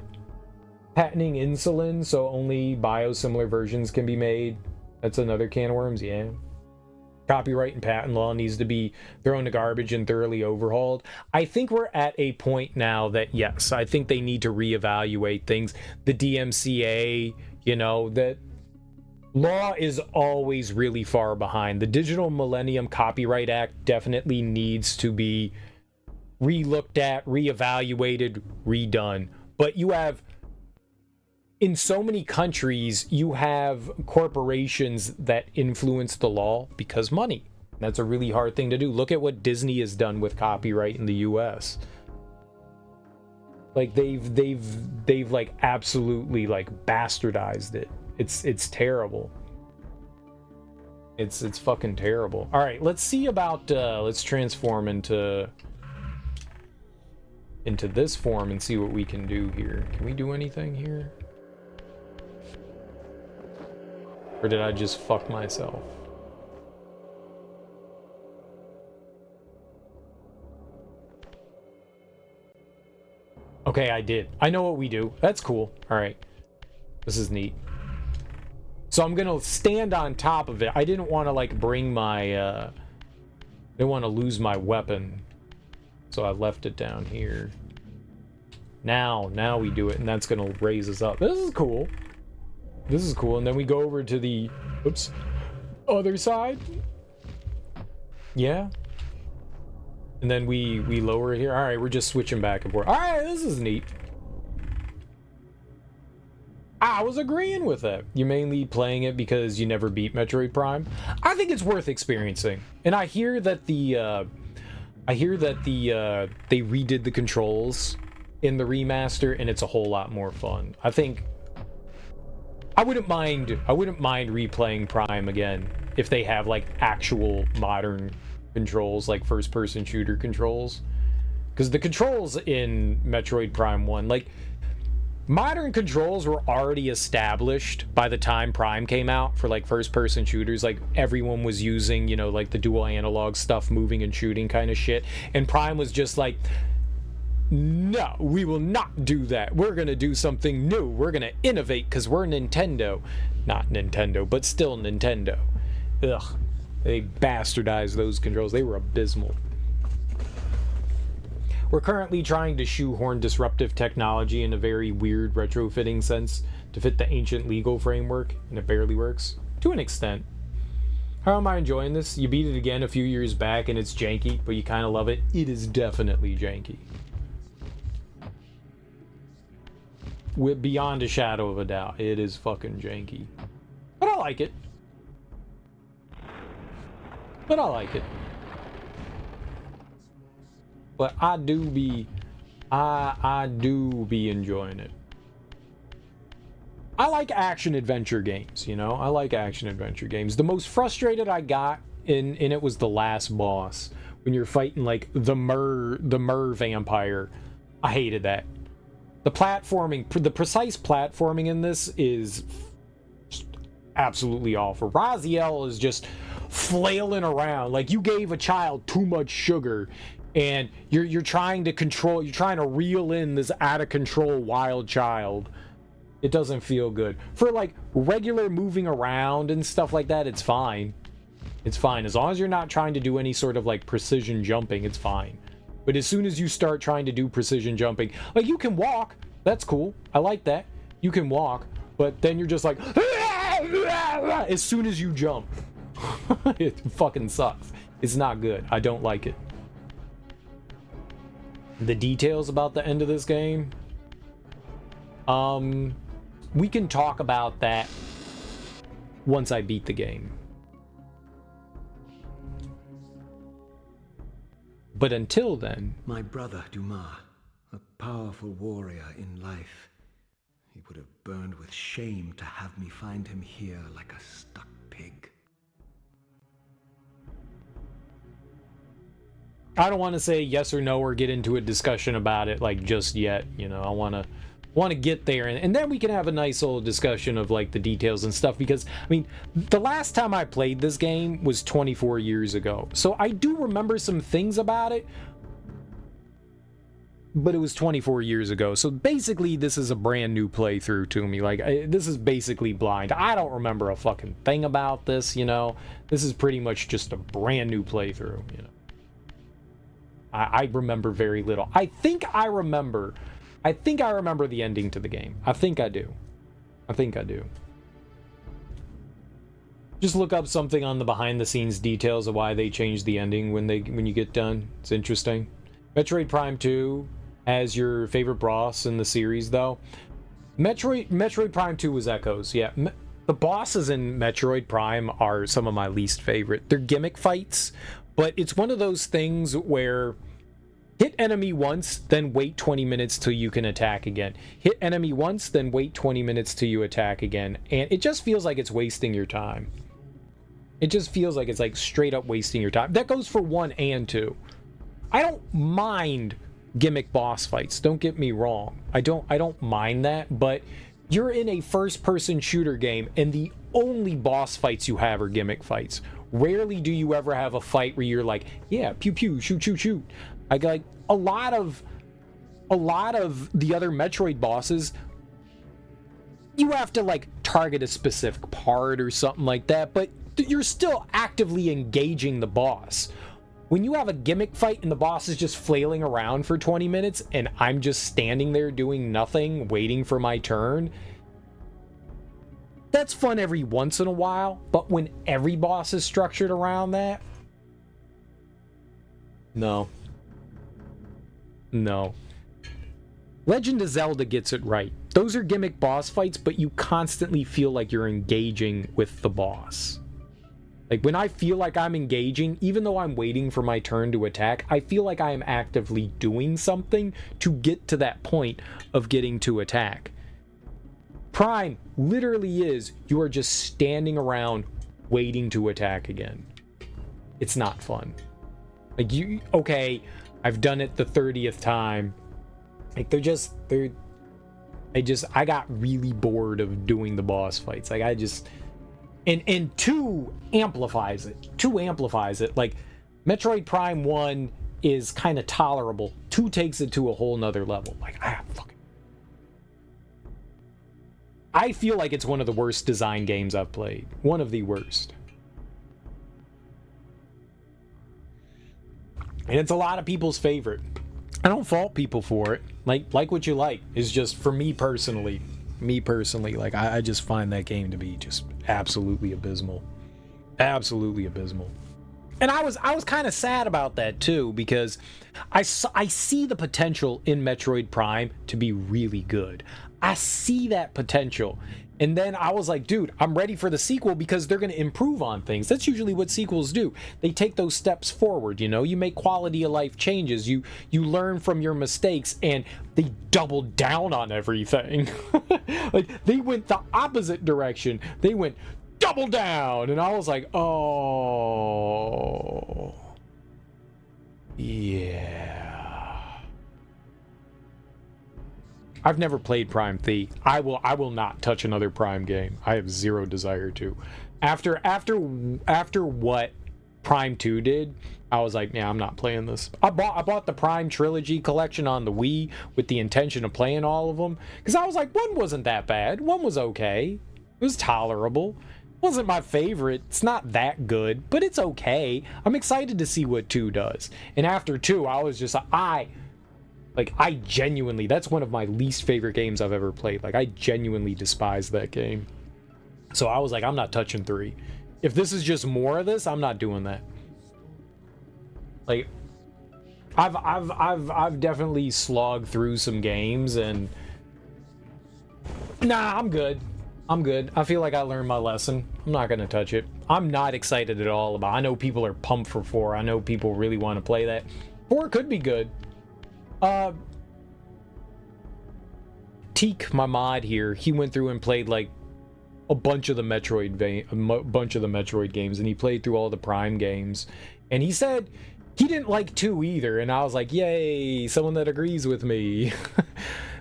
Patenting insulin so only biosimilar versions can be made. That's another can of worms, yeah. Copyright and patent law needs to be thrown to garbage and thoroughly overhauled. I think we're at a point now that, yes, I think they need to reevaluate things. The DMCA, that law is always really far behind. The Digital Millennium Copyright Act definitely needs to be re-looked at, reevaluated, redone. But you have, in so many countries, you have corporations that influence the law because money. That's a really hard thing to do. Look at what Disney has done with copyright in the US. Like, they've like absolutely like bastardized it. It's terrible. It's fucking terrible. All right, let's see about let's transform into this form and see what we can do here. Can we do anything here? Or did I just fuck myself? Okay, I did. I know what we do. That's cool. All right. This is neat. So I'm gonna stand on top of it. I didn't want to like bring my didn't want to lose my weapon, so I left it down here. Now we do it, and that's gonna raise us up. This is cool. This is cool. And then we go over to the other side. Yeah. And then we lower it here. All right, we're just switching back and forth. All right, this is neat. I was agreeing with that. You're mainly playing it because you never beat Metroid Prime. I think it's worth experiencing. And I hear that they redid the controls in the remaster, and it's a whole lot more fun. I think I wouldn't mind replaying Prime again if they have like actual modern controls, like first-person shooter controls. Because the controls in Metroid Prime 1, like, modern controls were already established by the time Prime came out for like first person shooters. Like everyone was using, you know, like the dual analog stuff, moving and shooting kind of shit. And Prime was just like, no, we will not do that. We're going to do something new. We're going to innovate because we're Nintendo. Not Nintendo, but still Nintendo. Ugh. They bastardized those controls. They were abysmal. We're currently trying to shoehorn disruptive technology in a very weird retrofitting sense to fit the ancient legal framework, and it barely works. To an extent. How am I enjoying this? You beat it again a few years back and it's janky, but you kind of love it. It is definitely janky. With beyond a shadow of a doubt, it is fucking janky. But I like it. But I do be enjoying it. I like action adventure games, you know? I like action adventure games. The most frustrated I got in it was the last boss. When you're fighting like the mer vampire. I hated that. The platforming, the precise platforming in this is absolutely awful. Raziel is just flailing around like you gave a child too much sugar and you're trying to reel in this out of control wild child. It doesn't feel good. For like regular moving around and stuff like that, it's fine. It's fine. As long as you're not trying to do any sort of like precision jumping, it's fine. But as soon as you start trying to do precision jumping, like you can walk, that's cool. I like that. You can walk, but then you're just like, as soon as you jump. It fucking sucks. It's not good. I don't like it. The details about the end of this game, we can talk about that once I beat the game. But until then... My brother, Dumas, a powerful warrior in life. He would have burned with shame to have me find him here like a stuck pig. I don't want to say yes or no or get into a discussion about it like just yet, you know. I want to get there and then we can have a nice little discussion of like the details and stuff, because I mean the last time I played this game was 24 years ago, so I do remember some things about it, but it was 24 years ago, so basically this is a brand new playthrough to me. Like this is basically blind. I don't remember a fucking thing about this, you know. This is pretty much just a brand new playthrough, you know. I remember very little. I think I remember the ending to the game. I think I do. Just look up something on the behind the scenes details of why they changed the ending when you get done. It's interesting. Metroid Prime 2 as your favorite boss in the series though. Metroid Prime 2 was Echoes. Yeah. The bosses in Metroid Prime are some of my least favorite. They're gimmick fights, but it's one of those things where hit enemy once, then wait 20 minutes till you can attack again. Hit enemy once, then wait 20 minutes till you attack again. And it just feels like it's wasting your time. It just feels like it's like straight up wasting your time. That goes for 1 and 2. I don't mind gimmick boss fights, don't get me wrong. I don't mind that, but you're in a first-person shooter game and the only boss fights you have are gimmick fights. Rarely do you ever have a fight where you're like, yeah, pew pew, shoot shoot shoot. Like a lot of the other Metroid bosses, you have to like target a specific part or something like that, but you're still actively engaging the boss. When you have a gimmick fight and the boss is just flailing around for 20 minutes and I'm just standing there doing nothing, waiting for my turn, that's fun every once in a while, but when every boss is structured around that, no. Legend of Zelda gets it right. Those are gimmick boss fights, but you constantly feel like you're engaging with the boss. Like when I feel like I'm engaging, even though I'm waiting for my turn to attack, I feel like I am actively doing something to get to that point of getting to attack. Prime literally is, you are just standing around waiting to attack again. It's not fun. Like okay, I've done it the 30th time. Like they're I got really bored of doing the boss fights. Like I just, and 2 amplifies it. 2 amplifies it. Like Metroid Prime 1 is kind of tolerable. 2 takes it to a whole nother level. Like I feel like it's one of the worst design games I've played. One of the worst. And it's a lot of people's favorite. I don't fault people for it. Like what you like. It's just for me personally. Like I just find that game to be just absolutely abysmal. Absolutely abysmal. And I was kind of sad about that too, because I see the potential in Metroid Prime to be really good. I see that potential. And then I was like, dude, I'm ready for the sequel because they're going to improve on things. That's usually what sequels do. They take those steps forward, you know? You make quality of life changes. You learn from your mistakes, and they double down on everything. Like, they went the opposite direction. They went double down. And I was like, oh. Yeah. I've never played Prime 3. I will not touch another Prime game. I have zero desire to. After what Prime 2 did, I was like, yeah, I'm not playing this. I bought the Prime Trilogy collection on the Wii with the intention of playing all of them, because I was like, 1 wasn't that bad. 1 was okay. It was tolerable. It wasn't my favorite. It's not that good, but it's okay. I'm excited to see what 2 does. And after 2, I was just I genuinely, that's one of my least favorite games I've ever played. Like, I genuinely despise that game. So I was like, I'm not touching 3. If this is just more of this, I'm not doing that. Like, I've definitely slogged through some games, and nah, I'm good. I'm good. I feel like I learned my lesson. I'm not gonna touch it. I'm not excited at all about. I know people are pumped for 4. I know people really want to play that. 4 could be good. Teak, my mod here, he went through and played like a bunch of the Metroid games, and he played through all the Prime games, and he said he didn't like 2 either, and I was like, yay, someone that agrees with me.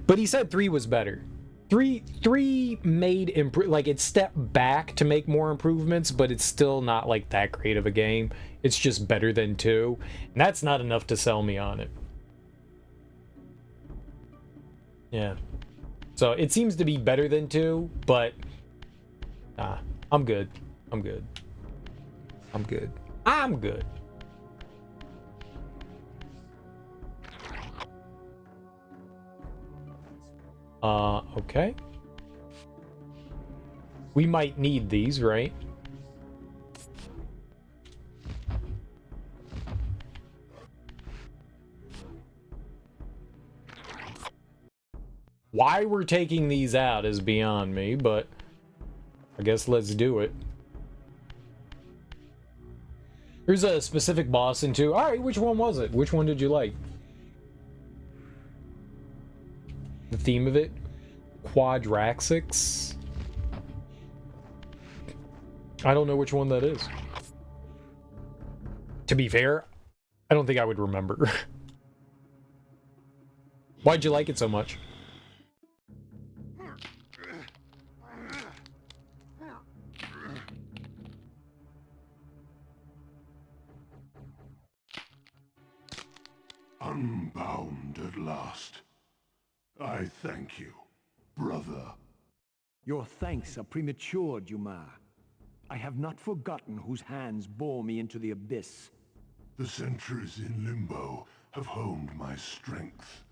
But he said 3 was better. 3 made like it stepped back to make more improvements, but it's still not like that great of a game. It's just better than 2, and that's not enough to sell me on it. Yeah. So it seems to be better than 2, but I'm good. I'm good. I'm good. I'm good. Okay. We might need these, right? Why we're taking these out is beyond me, but I guess let's do it. Here's a specific boss in 2. Alright, which one was it? Which one did you like? The theme of it? Quadraxix? I don't know which one that is. To be fair, I don't think I would remember. Why'd you like it so much? Unbound at last. I thank you, brother. Your thanks are premature, Dumas. I have not forgotten whose hands bore me into the abyss. The centuries in Limbo have honed my strength.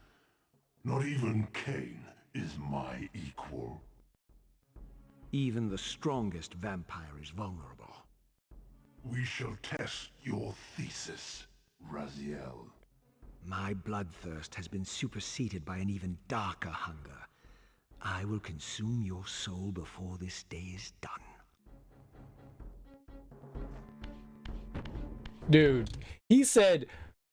Not even Kain is my equal. Even the strongest vampire is vulnerable. We shall test your thesis, Raziel. My bloodthirst has been superseded by an even darker hunger. I will consume your soul before this day is done. Dude, he said,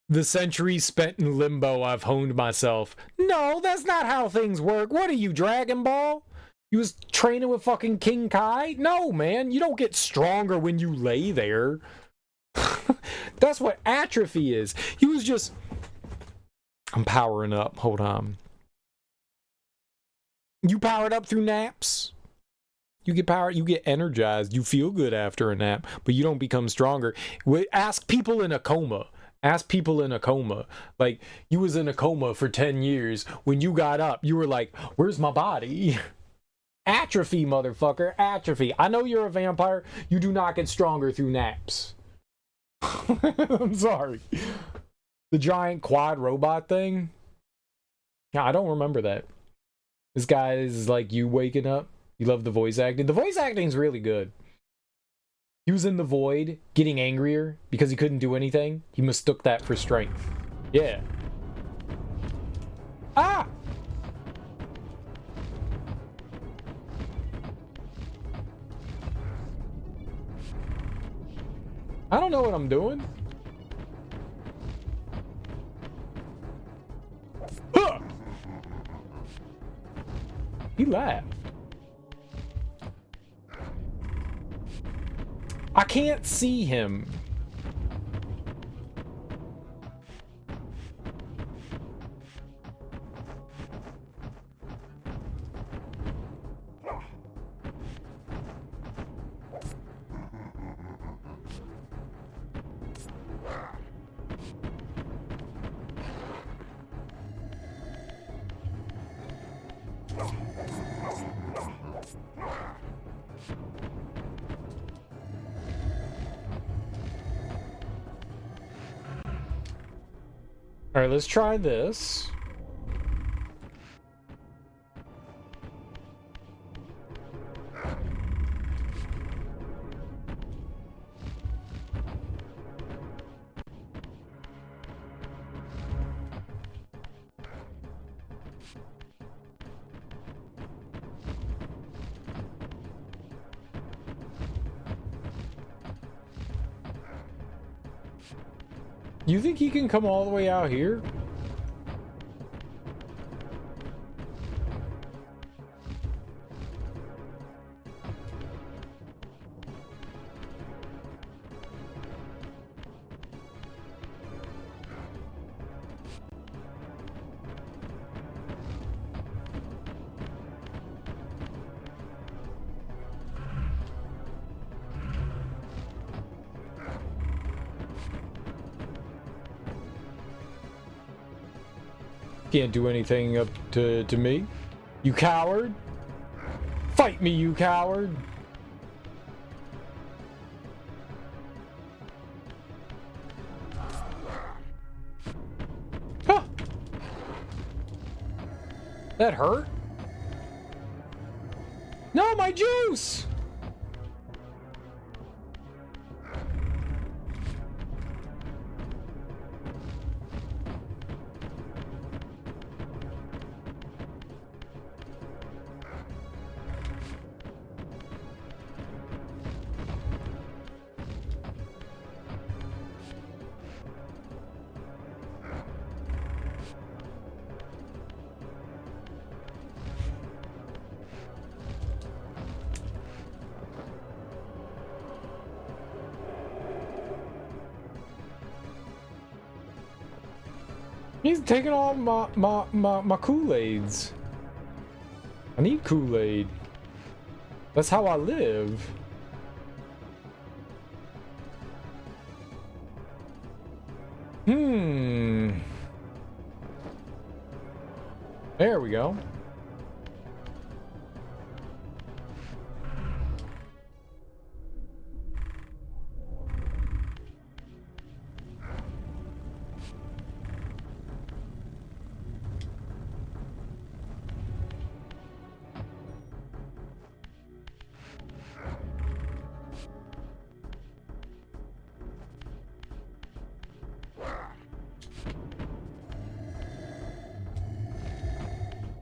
the centuries spent in Limbo, I've honed myself. No, that's not how things work. What are you, Dragon Ball? You was training with fucking King Kai? No, man, you don't get stronger when you lay there. That's what atrophy is. He was just... I'm powering up. Hold on. You powered up through naps. You get powered, you get energized, you feel good after a nap, but you don't become stronger. Ask people in a coma. Ask people in a coma. Like, you was in a coma for 10 years. When you got up, you were like, where's my body? Atrophy, motherfucker. Atrophy. I know you're a vampire. You do not get stronger through naps. I'm sorry. The giant quad robot thing? Yeah, I don't remember that. This guy is like you waking up. You love the voice acting. The voice acting is really good. He was in the void, getting angrier because he couldn't do anything. He mistook that for strength. Yeah. Ah! I don't know what I'm doing. Huh! He laughed. I can't see him. All right, let's try this. You think he can come all the way out here? Can't do anything up to me. You coward. Fight me, you coward. Huh. That hurt? No, my juice! He's taking all my Kool-Aids. I need Kool-Aid. That's how I live. There we go.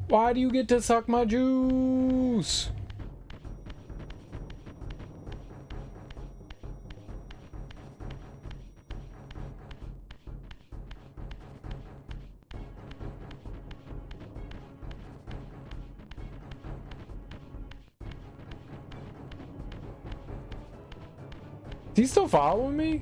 Why do you get to suck my juice? Is he still following me?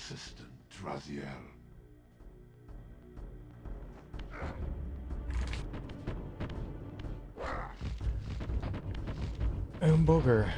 assistant, Raziel. Booger.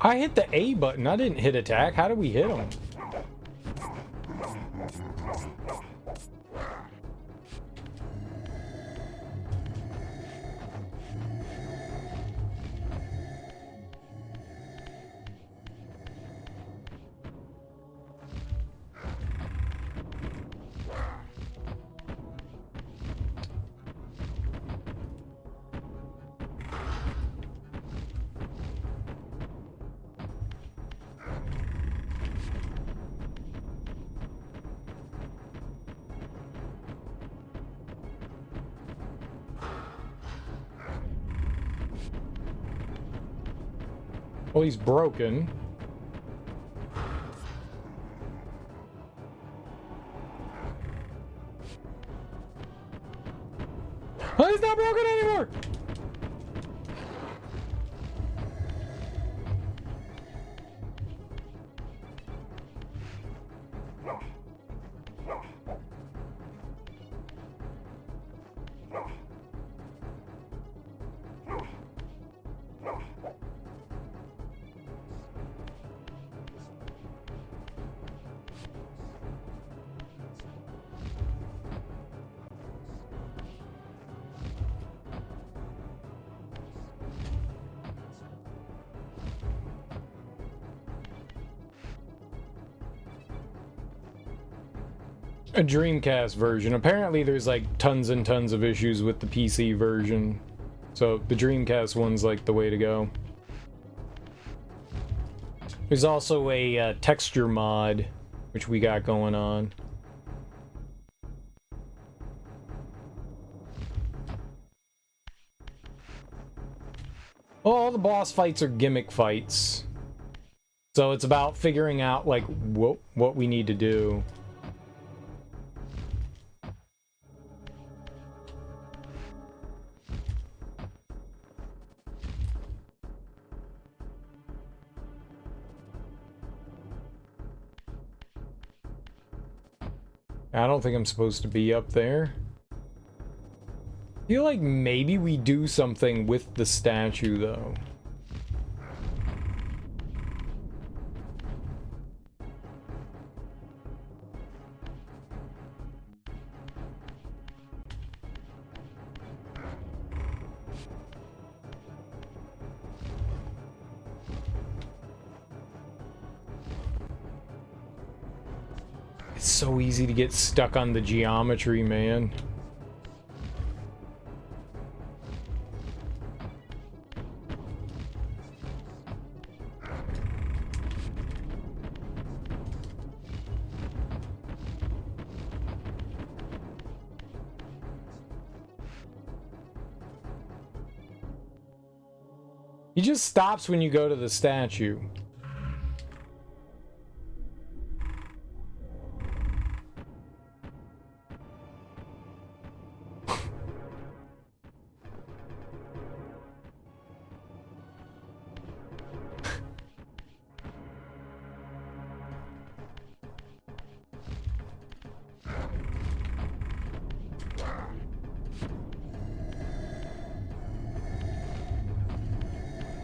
I hit the A button. I didn't hit attack. How did we hit him? Well, he's broken. Oh, he's not broken anymore! A Dreamcast version. Apparently there's like tons and tons of issues with the PC version. So the Dreamcast one's like the way to go. There's also a texture mod, which we got going on. Well, all the boss fights are gimmick fights. So it's about figuring out like what we need to do. I don't think I'm supposed to be up there. I feel like maybe we do something with the statue, though. It's so easy to get stuck on the geometry, man. He just stops when you go to the statue.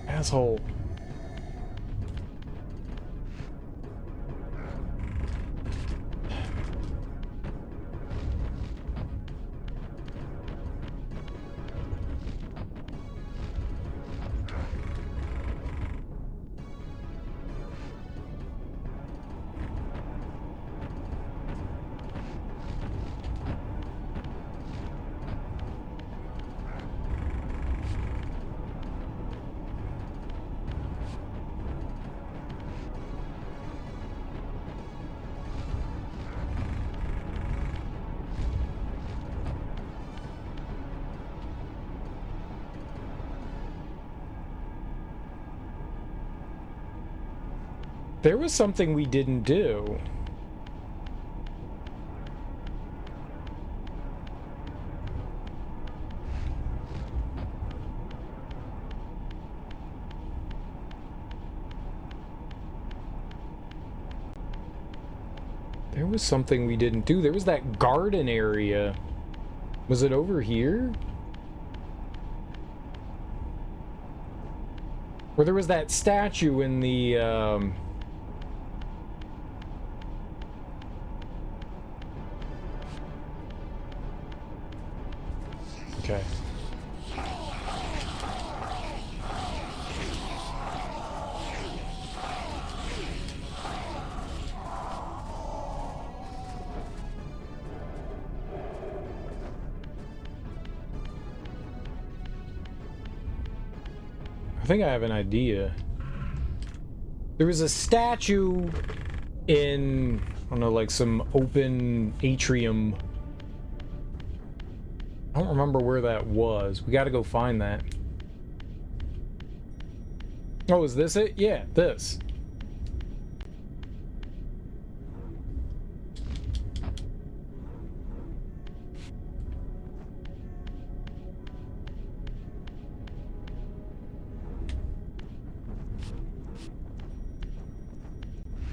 Asshole. There was something we didn't do. There was something we didn't do. There was that garden area. Was it over here? Where there was that statue in the, Okay. I think I have an idea. There was a statue in, I don't know, like some open atrium. I don't remember where that was. We gotta go find that. Oh, is this it? Yeah, this.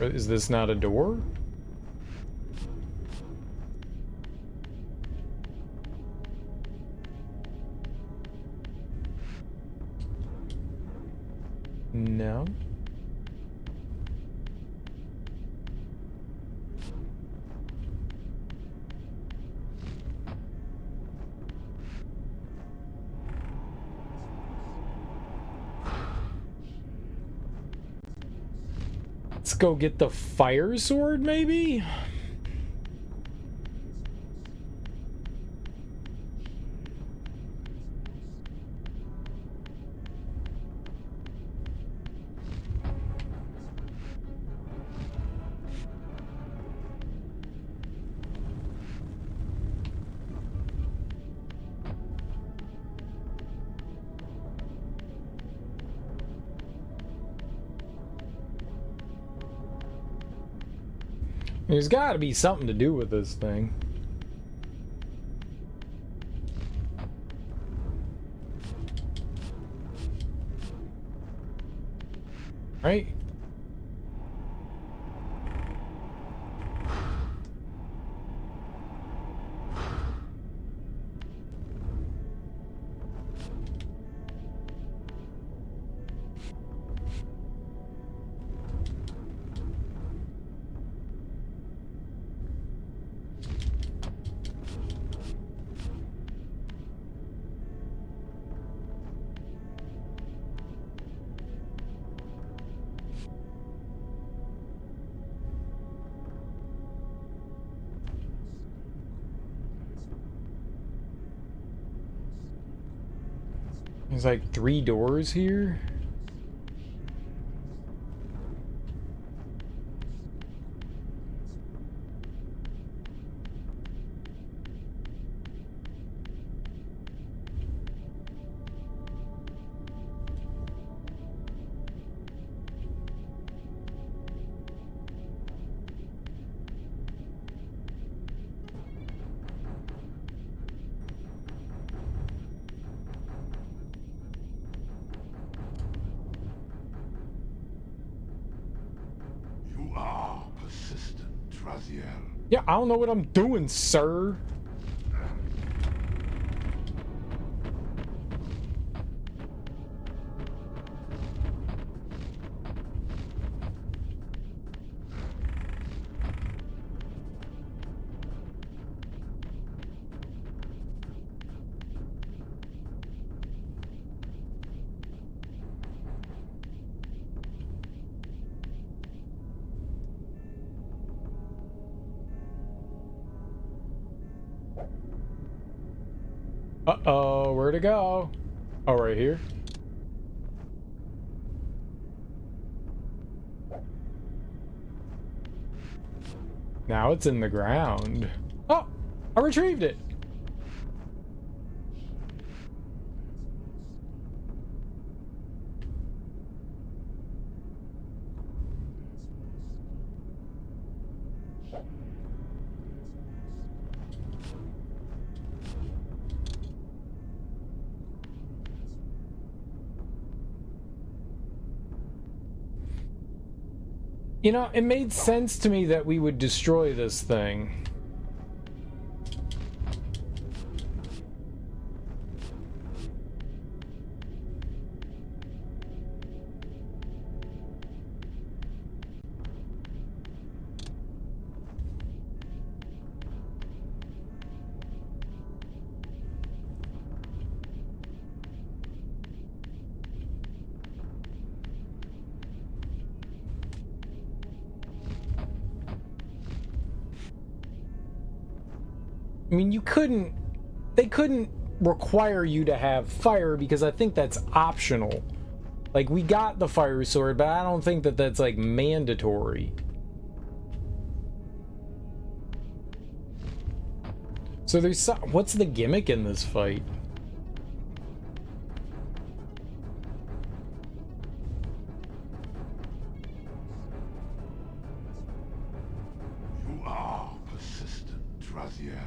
Is this not a door? No. Let's go get the fire sword, maybe? There's got to be something to do with this thing. Right? There's like 3 doors here. You are persistent, Raziel. Yeah, I don't know what I'm doing, sir. Uh-oh, where to go? Oh, right here. Now it's in the ground. Oh, I retrieved it. You know, it made sense to me that we would destroy this thing. I mean, they couldn't require you to have fire because I think that's optional. Like, we got the fire sword, but I don't think that that's, like, mandatory. So there's what's the gimmick in this fight? You are persistent, Raziel.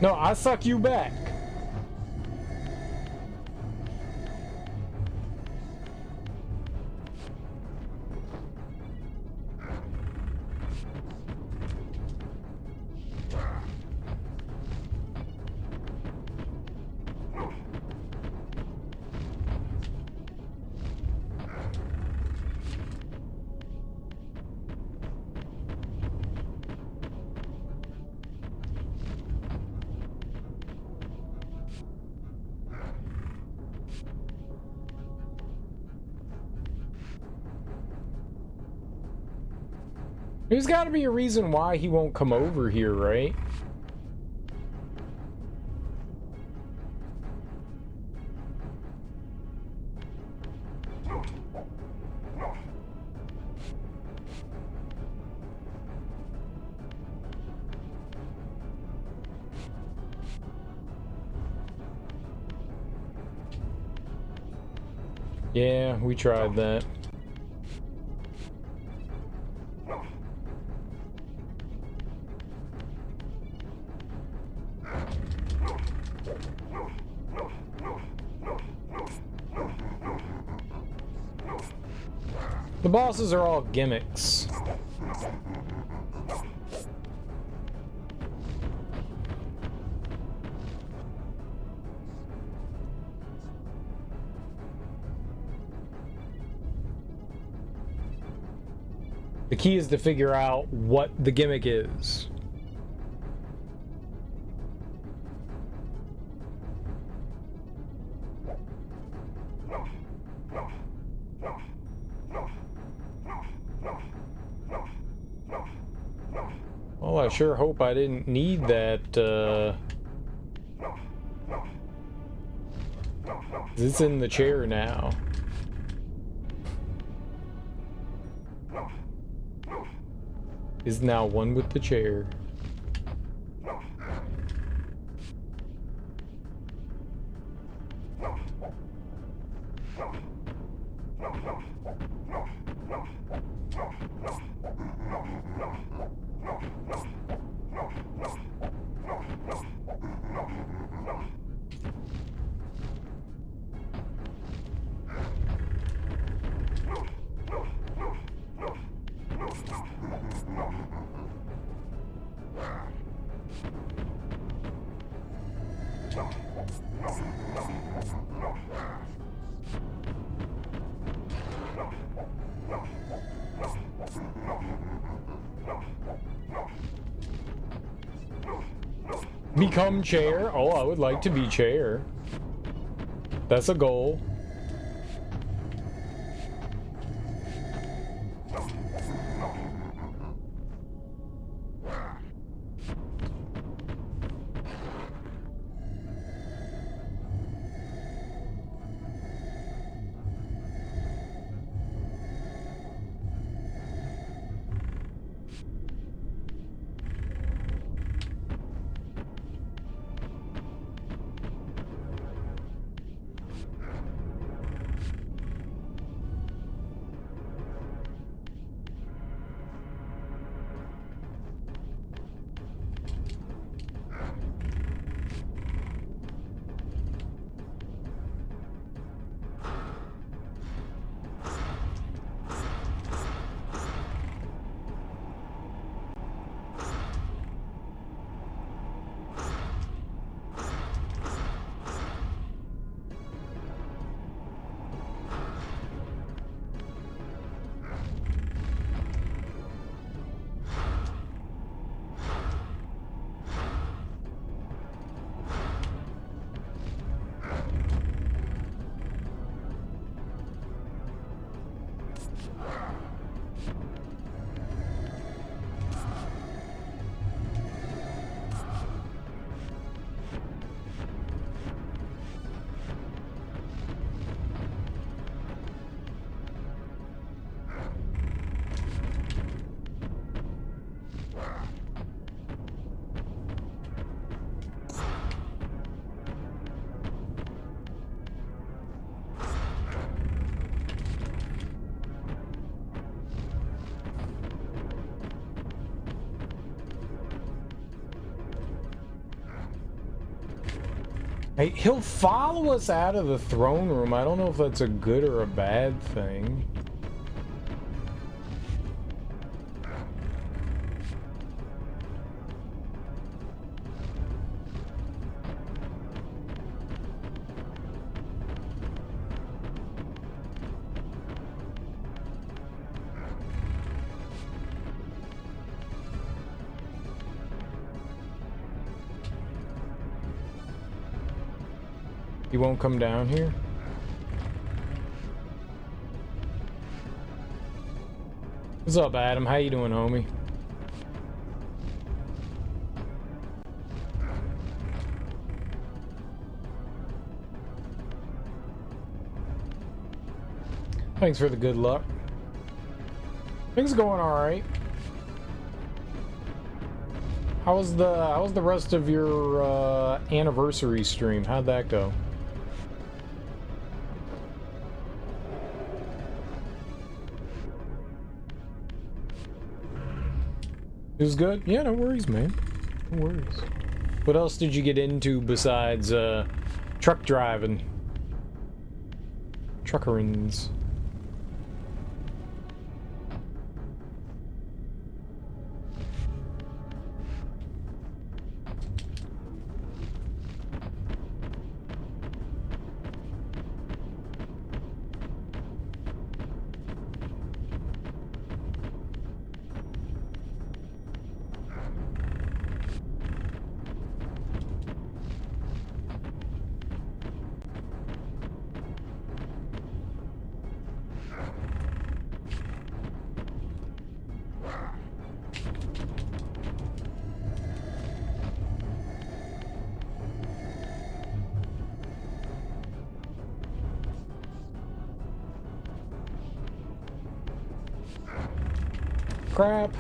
No, I suck you back. There's got to be a reason why he won't come over here, right? Yeah, we tried that. The bosses are all gimmicks. The key is to figure out what the gimmick is. Well, I sure hope I didn't need that, It's in the chair now. Is now one with the chair. Become chair? Oh, I would like to be chair. That's a goal. Hey, he'll follow us out of the throne room. I don't know if that's a good or a bad thing. He won't come down here? What's up, Adam? How you doing, homie? Thanks for the good luck. Things going all right. How was the rest of your anniversary stream? How'd that go? It was good? Yeah, no worries, man. No worries. What else did you get into besides truck driving? Truckerins. Crap.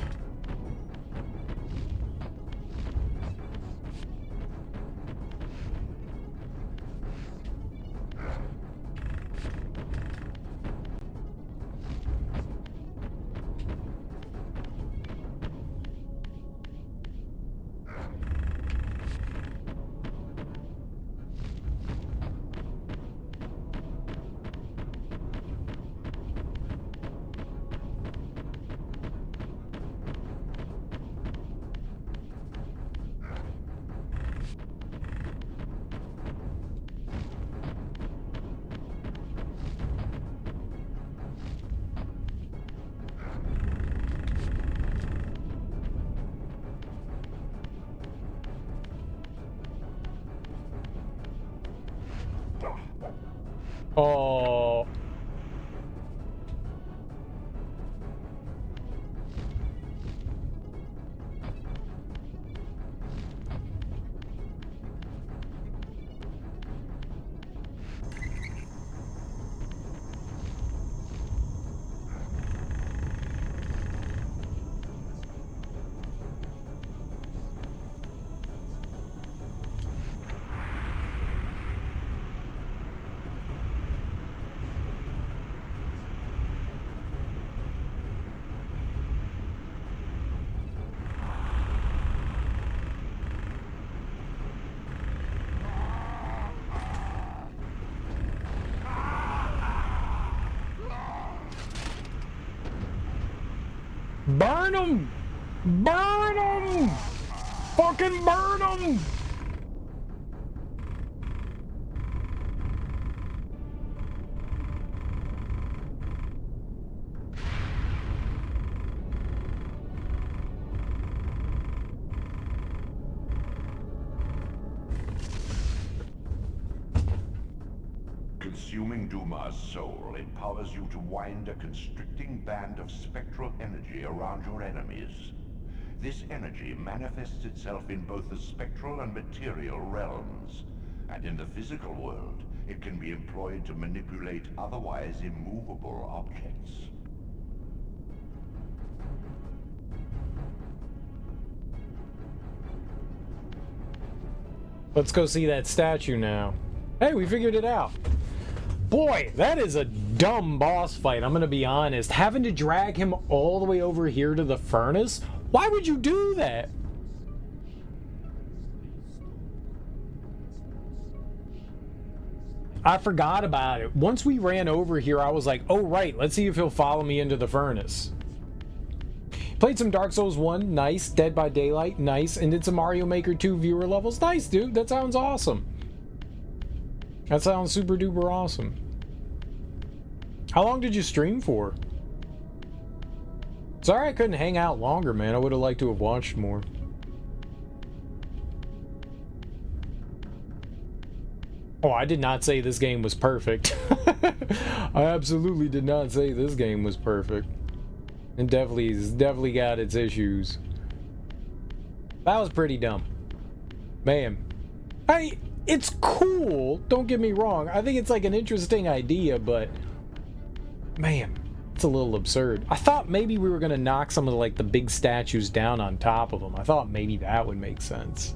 Oh. Burn them! Burn them! Fucking burn them! Consuming Duma's soul empowers you to wind a constricting band of spectral energy around your enemies. This energy manifests itself in both the spectral and material realms, and in the physical world, it can be employed to manipulate otherwise immovable objects. Let's go see that statue now. Hey, we figured it out. Boy, that is a dumb boss fight, I'm gonna be honest. Having to drag him all the way over here to the furnace? Why would you do that? I forgot about it. Once we ran over here, I was like, oh right, let's see if he'll follow me into the furnace. Played some Dark Souls 1, nice. Dead by Daylight, nice. And did some Mario Maker 2 viewer levels, nice, dude. That sounds awesome. That sounds super duper awesome. How long did you stream for? Sorry I couldn't hang out longer, man. I would have liked to have watched more. Oh, I did not say this game was perfect. I absolutely did not say this game was perfect. It definitely got its issues. That was pretty dumb. Man. It's cool, don't get me wrong. I think it's like an interesting idea, but man, it's a little absurd. I thought maybe we were gonna knock some of the big statues down on top of them. I thought maybe that would make sense.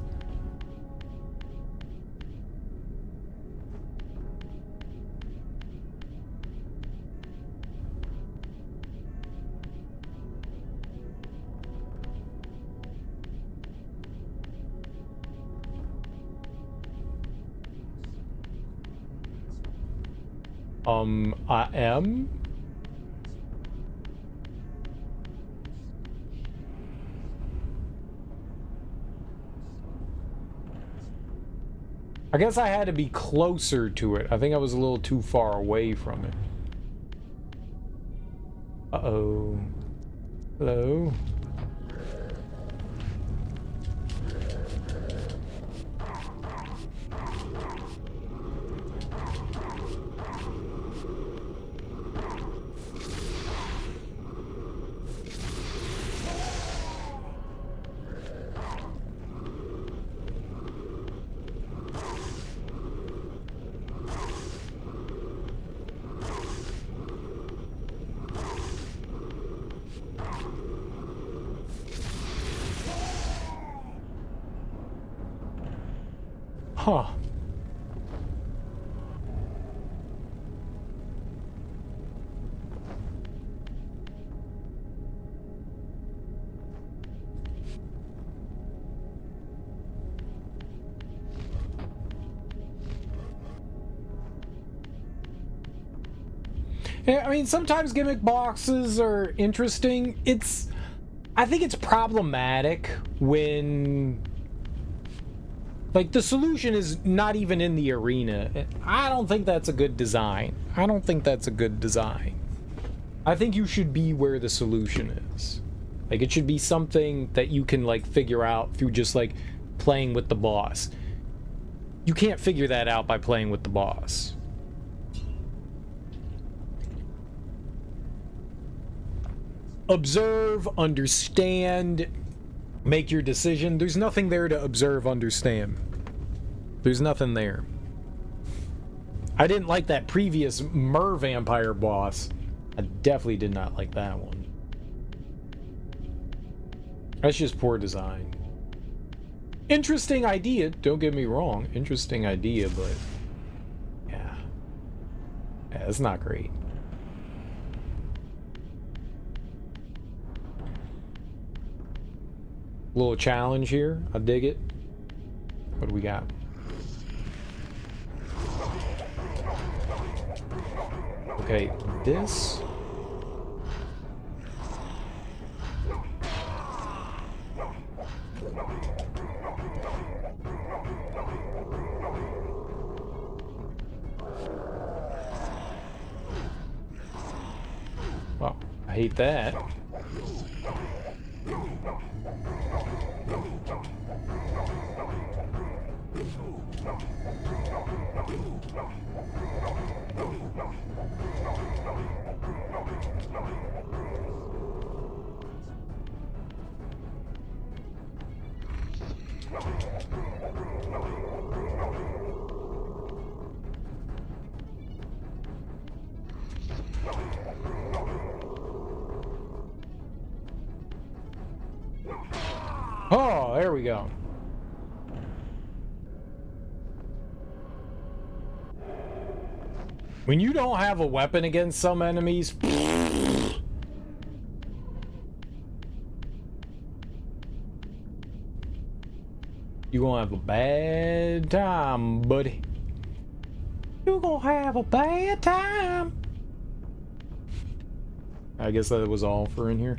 I am? I guess I had to be closer to it. I think I was a little too far away from it. Uh-oh. Hello? Huh. Yeah, I mean, sometimes gimmick boxes are interesting. I think it's problematic when the solution is not even in the arena. I don't think that's a good design. I don't think that's a good design. I think you should be where the solution is. It should be something that you can, figure out through just, playing with the boss. You can't figure that out by playing with the boss. observe, understand, make your decision. There's nothing there to observe, understand. There's nothing there. I didn't like that previous Mer vampire boss. I definitely did not like that one. That's just poor design. Interesting idea, don't get me wrong. Interesting idea, but yeah. Yeah, it's not great. Little challenge here. I dig it. What do we got? Okay, this. Well, I hate that. Oh, there we go. When you don't have a weapon against some enemies, you're gonna have a bad time, buddy. You're gonna have a bad time. I guess that was all for in here.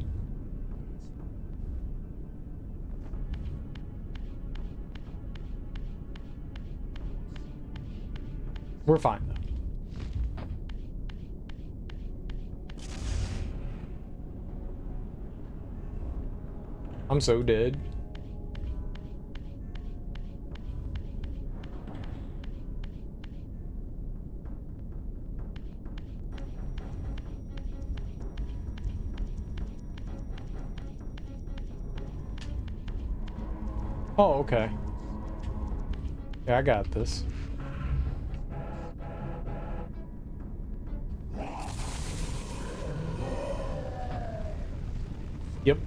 We're fine though. I'm so dead. Oh, okay. Yeah, I got this. Yep.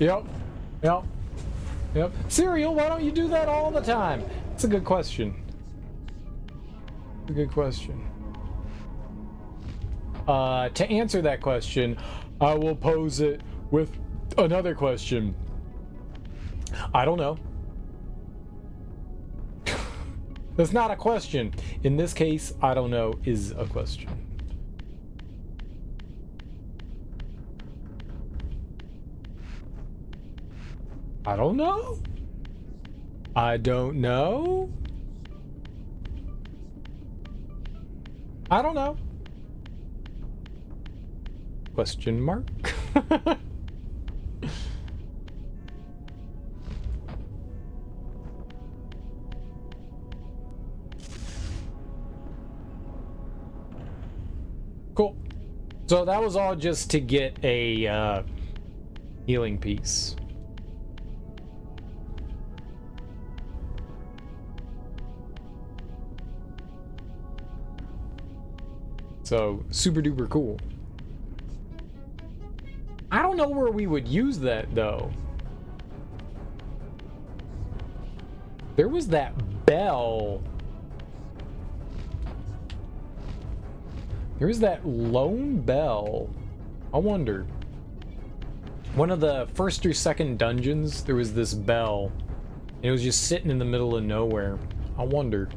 Yep. Yep. Yep. Serial, why don't you do that all the time? It's a good question. It's a good question. To answer that question, I will pose it with another question. I don't know. That's not a question. In this case, I don't know is a question. I don't know. I don't know. I don't know. Question mark? Cool. So that was all just to get a healing piece. So, super duper cool. I don't know where we would use that, though. There was that bell. There was that lone bell. I wonder. One of the first or second dungeons, there was this bell. And it was just sitting in the middle of nowhere. I wonder.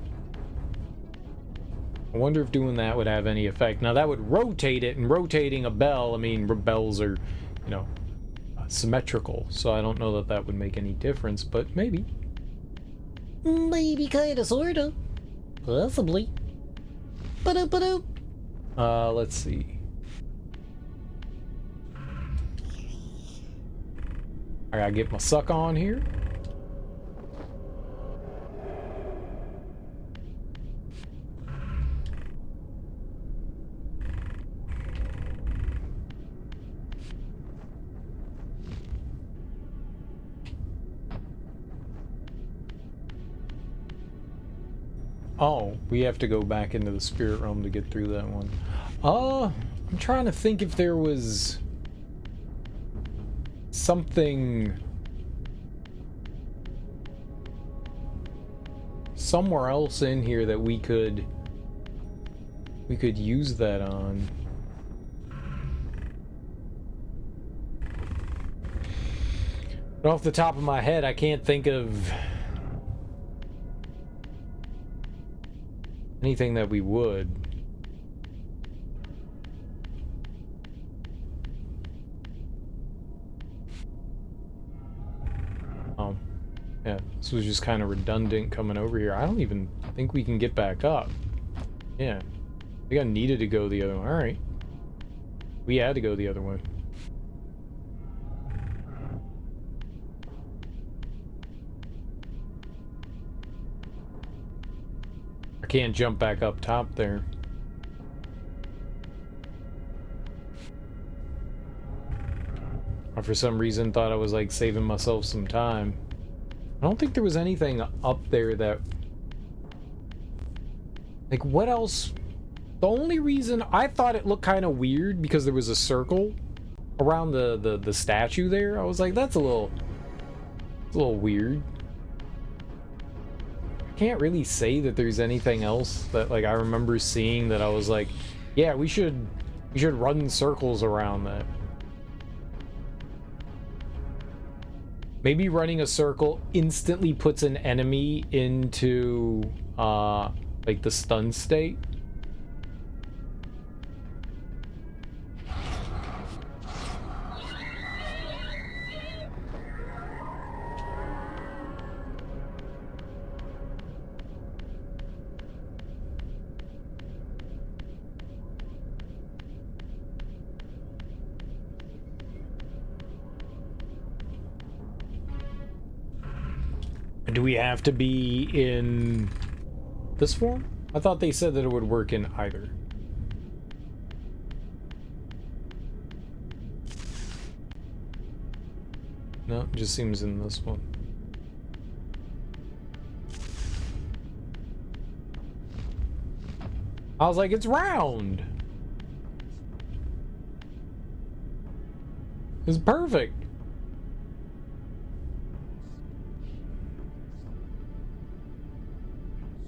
I wonder if doing that would have any effect. Now that would rotate it, and rotating a bell, I mean, bells are, you know, symmetrical, so I don't know that that would make any difference, but maybe. Maybe, kinda, sorta. Possibly. Ba-doop-ba-doop. Let's see. I gotta get my suck on here. Oh, we have to go back into the spirit realm to get through that one. I'm trying to think if there was something somewhere else in here that we could use that on. But off the top of my head, I can't think of anything that we would. Yeah, this was just kind of redundant coming over here. I don't even think we can get back up. Yeah. I think I needed to go the other way. Alright. We had to go the other way. I can't jump back up top there. I for some reason thought I was like saving myself some time. I don't think there was anything up there that... Like, what else? The only reason I thought it looked kind of weird because there was a circle around the statue there. I was like, that's a little weird. I can't really say that there's anything else that like I remember seeing that I was like, yeah, we should run circles around that. Maybe running a circle instantly puts an enemy into like the stun state. Do we have to be in this form? I thought they said that it would work in either. No, it just seems in this one. I was like, it's round. It's perfect.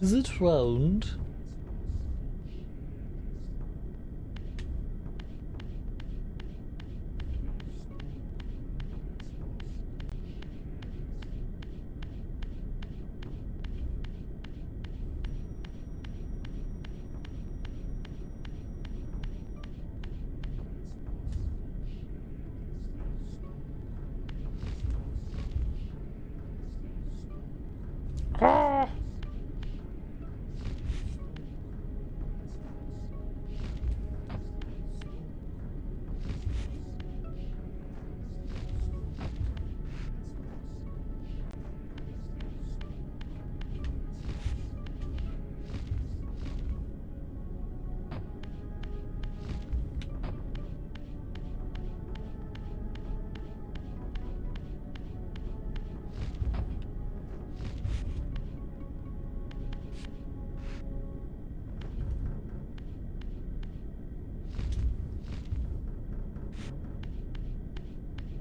Is it round? Ah!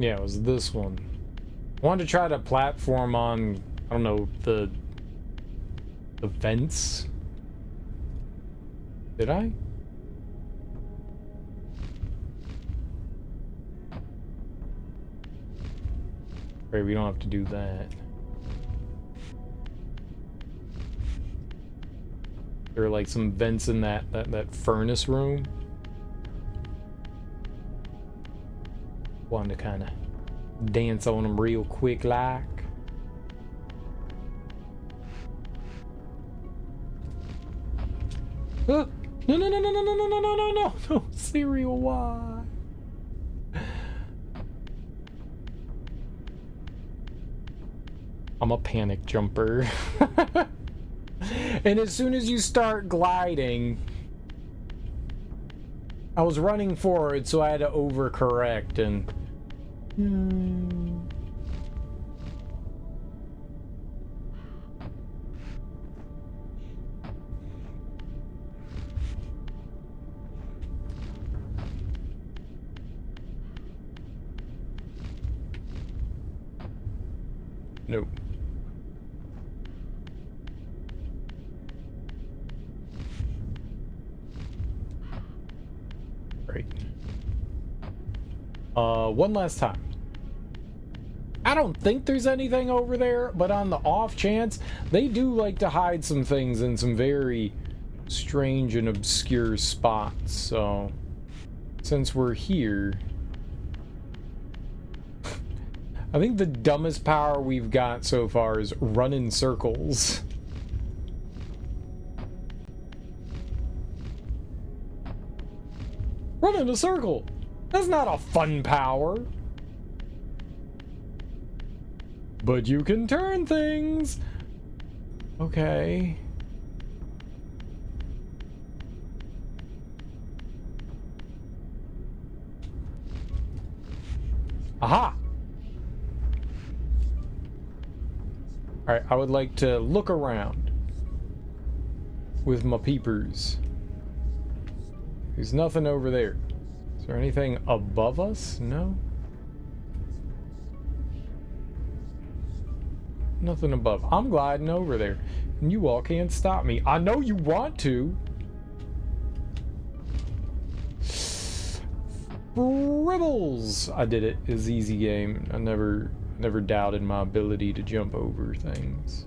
Yeah, it was this one. I wanted to try to platform on, I don't know, the vents. Did I? Right, we don't have to do that. There are like some vents in that furnace room. Wanted to kind of dance on them real quick like. No, no, no, no, no, no, no, no, no, no, no, no, cereal, why? I'm a panic jumper. And as soon as you start gliding, I was running forward, so I had to overcorrect and... Alright. One last time. I don't think there's anything over there, but on the off chance, they do like to hide some things in some very strange and obscure spots, so since we're here, I think the dumbest power we've got so far is run in circles. Run in a circle! That's not a fun power! But you can turn things! Okay. Aha! Alright, I would like to look around with my peepers. There's nothing over there. Is there anything above us? No? Nothing above. I'm gliding over there. And you all can't stop me. I know you want to. Fribbles! I did it. It's an easy game. I never doubted my ability to jump over things.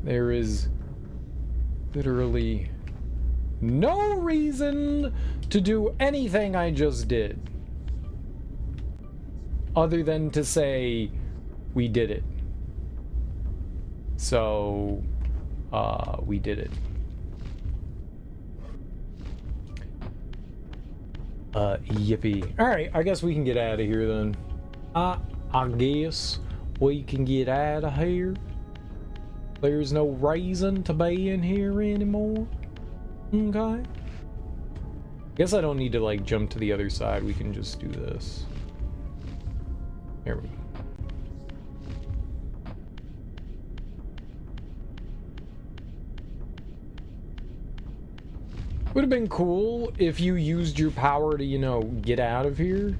There is literally no reason to do anything I just did, other than to say we did it. So, we did it. Yippee. Alright, I guess we can get out of here then. I guess we can get out of here. There's no reason to be in here anymore. Okay. Guess I don't need to like jump to the other side. We can just do this. There we go. Would have been cool if you used your power to, you know, get out of here.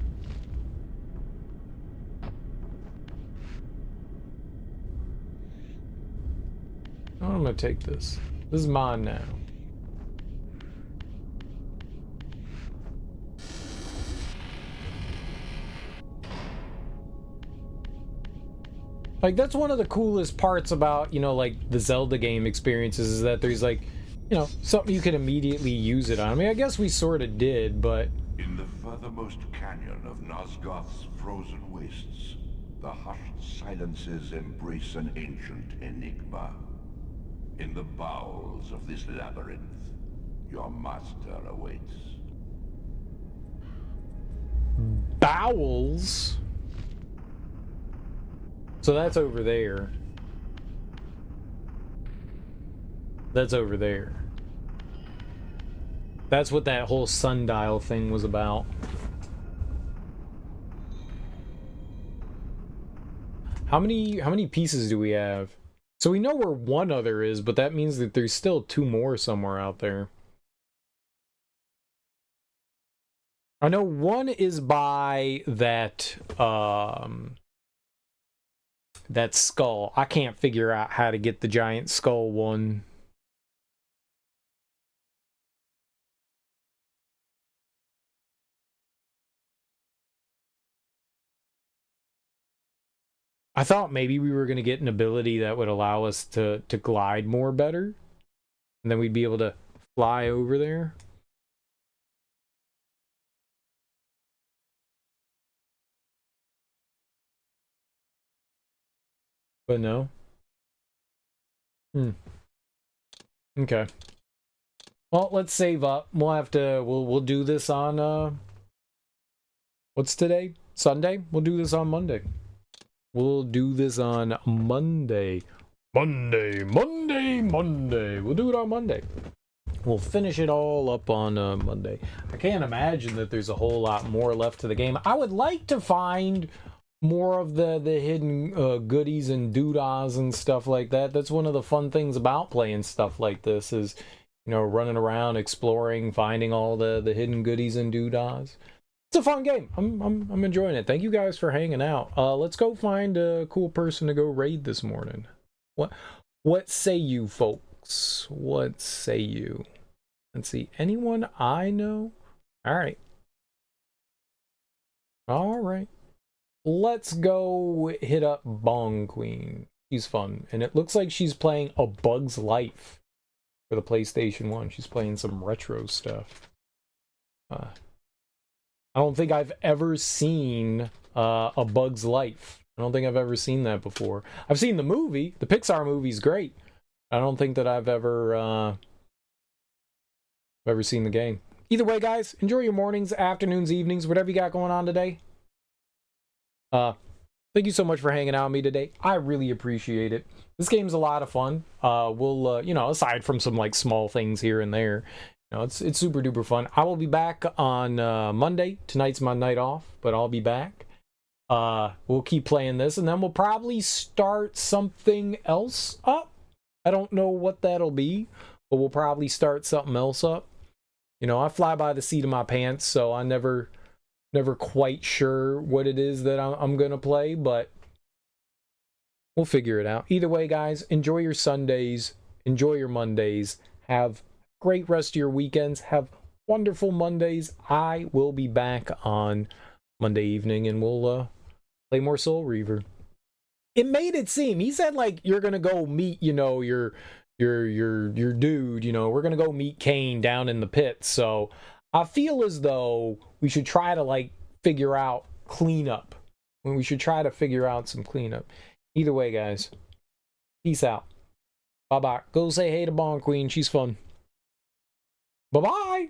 I'm gonna take this. This is mine now. Like, that's one of the coolest parts about, you know, like, the Zelda game experiences is that there's, like, you know, something you can immediately use it on. I mean, I guess we sort of did, but... In the furthermost canyon of Nosgoth's frozen wastes, the hushed silences embrace an ancient enigma. In the bowels of this labyrinth, your master awaits. Bowels? So that's over there. That's over there. That's what that whole sundial thing was about. How many pieces do we have? So we know where one other is, but that means that there's still two more somewhere out there. I know one is by that that skull. I can't figure out how to get the giant skull one. I thought maybe we were going to get an ability that would allow us to glide more better. And then we'd be able to fly over there. But no. Okay. Well, let's save up. We'll have to we'll do this on what's today? Sunday? We'll do this on Monday. We'll do this on Monday. Monday. We'll do it on Monday. We'll finish it all up on Monday. I can't imagine that there's a whole lot more left to the game. I would like to find more of the hidden goodies and doodahs and stuff like that. That's one of the fun things about playing stuff like this is, you know, running around, exploring, finding all the hidden goodies and doodahs. It's a fun game. I'm enjoying it. Thank you guys for hanging out. Let's go find a cool person to go raid this morning. What say you folk? folks. What say you? Let's see. Anyone I know? All right. All right. Let's go hit up Bong Queen. She's fun. And it looks like she's playing A Bug's Life for the PlayStation 1. She's playing some retro stuff. I don't think I've ever seen A Bug's Life. I don't think I've ever seen that before. I've seen the movie. The Pixar movie's great. I don't think that I've ever seen the game. Either way, guys, enjoy your mornings, afternoons, evenings, whatever you got going on today. Thank you so much for hanging out with me today. I really appreciate it. This game's a lot of fun. We'll, you know, aside from some like small things here and there, you know, it's super duper fun. I will be back on Monday. Tonight's my night off, but I'll be back. We'll keep playing this, and then we'll probably start something else up. I don't know what that'll be, but we'll probably start something else up. You know, I fly by the seat of my pants, so I never quite sure what it is that I'm gonna play, but we'll figure it out. Either way, guys, enjoy your Sundays, enjoy your Mondays, have great rest of your weekends, have wonderful Mondays. I will be back on Monday evening, and we'll play more Soul Reaver. It made it seem, he said like you're gonna go meet, you know, your dude, you know, we're gonna go meet Kain down in the pits, so I feel as though we should try to like figure out cleanup. We should try to figure out some cleanup. Either way, guys, peace out. Bye bye. Go say hey to Bong Queen. She's fun. Bye bye.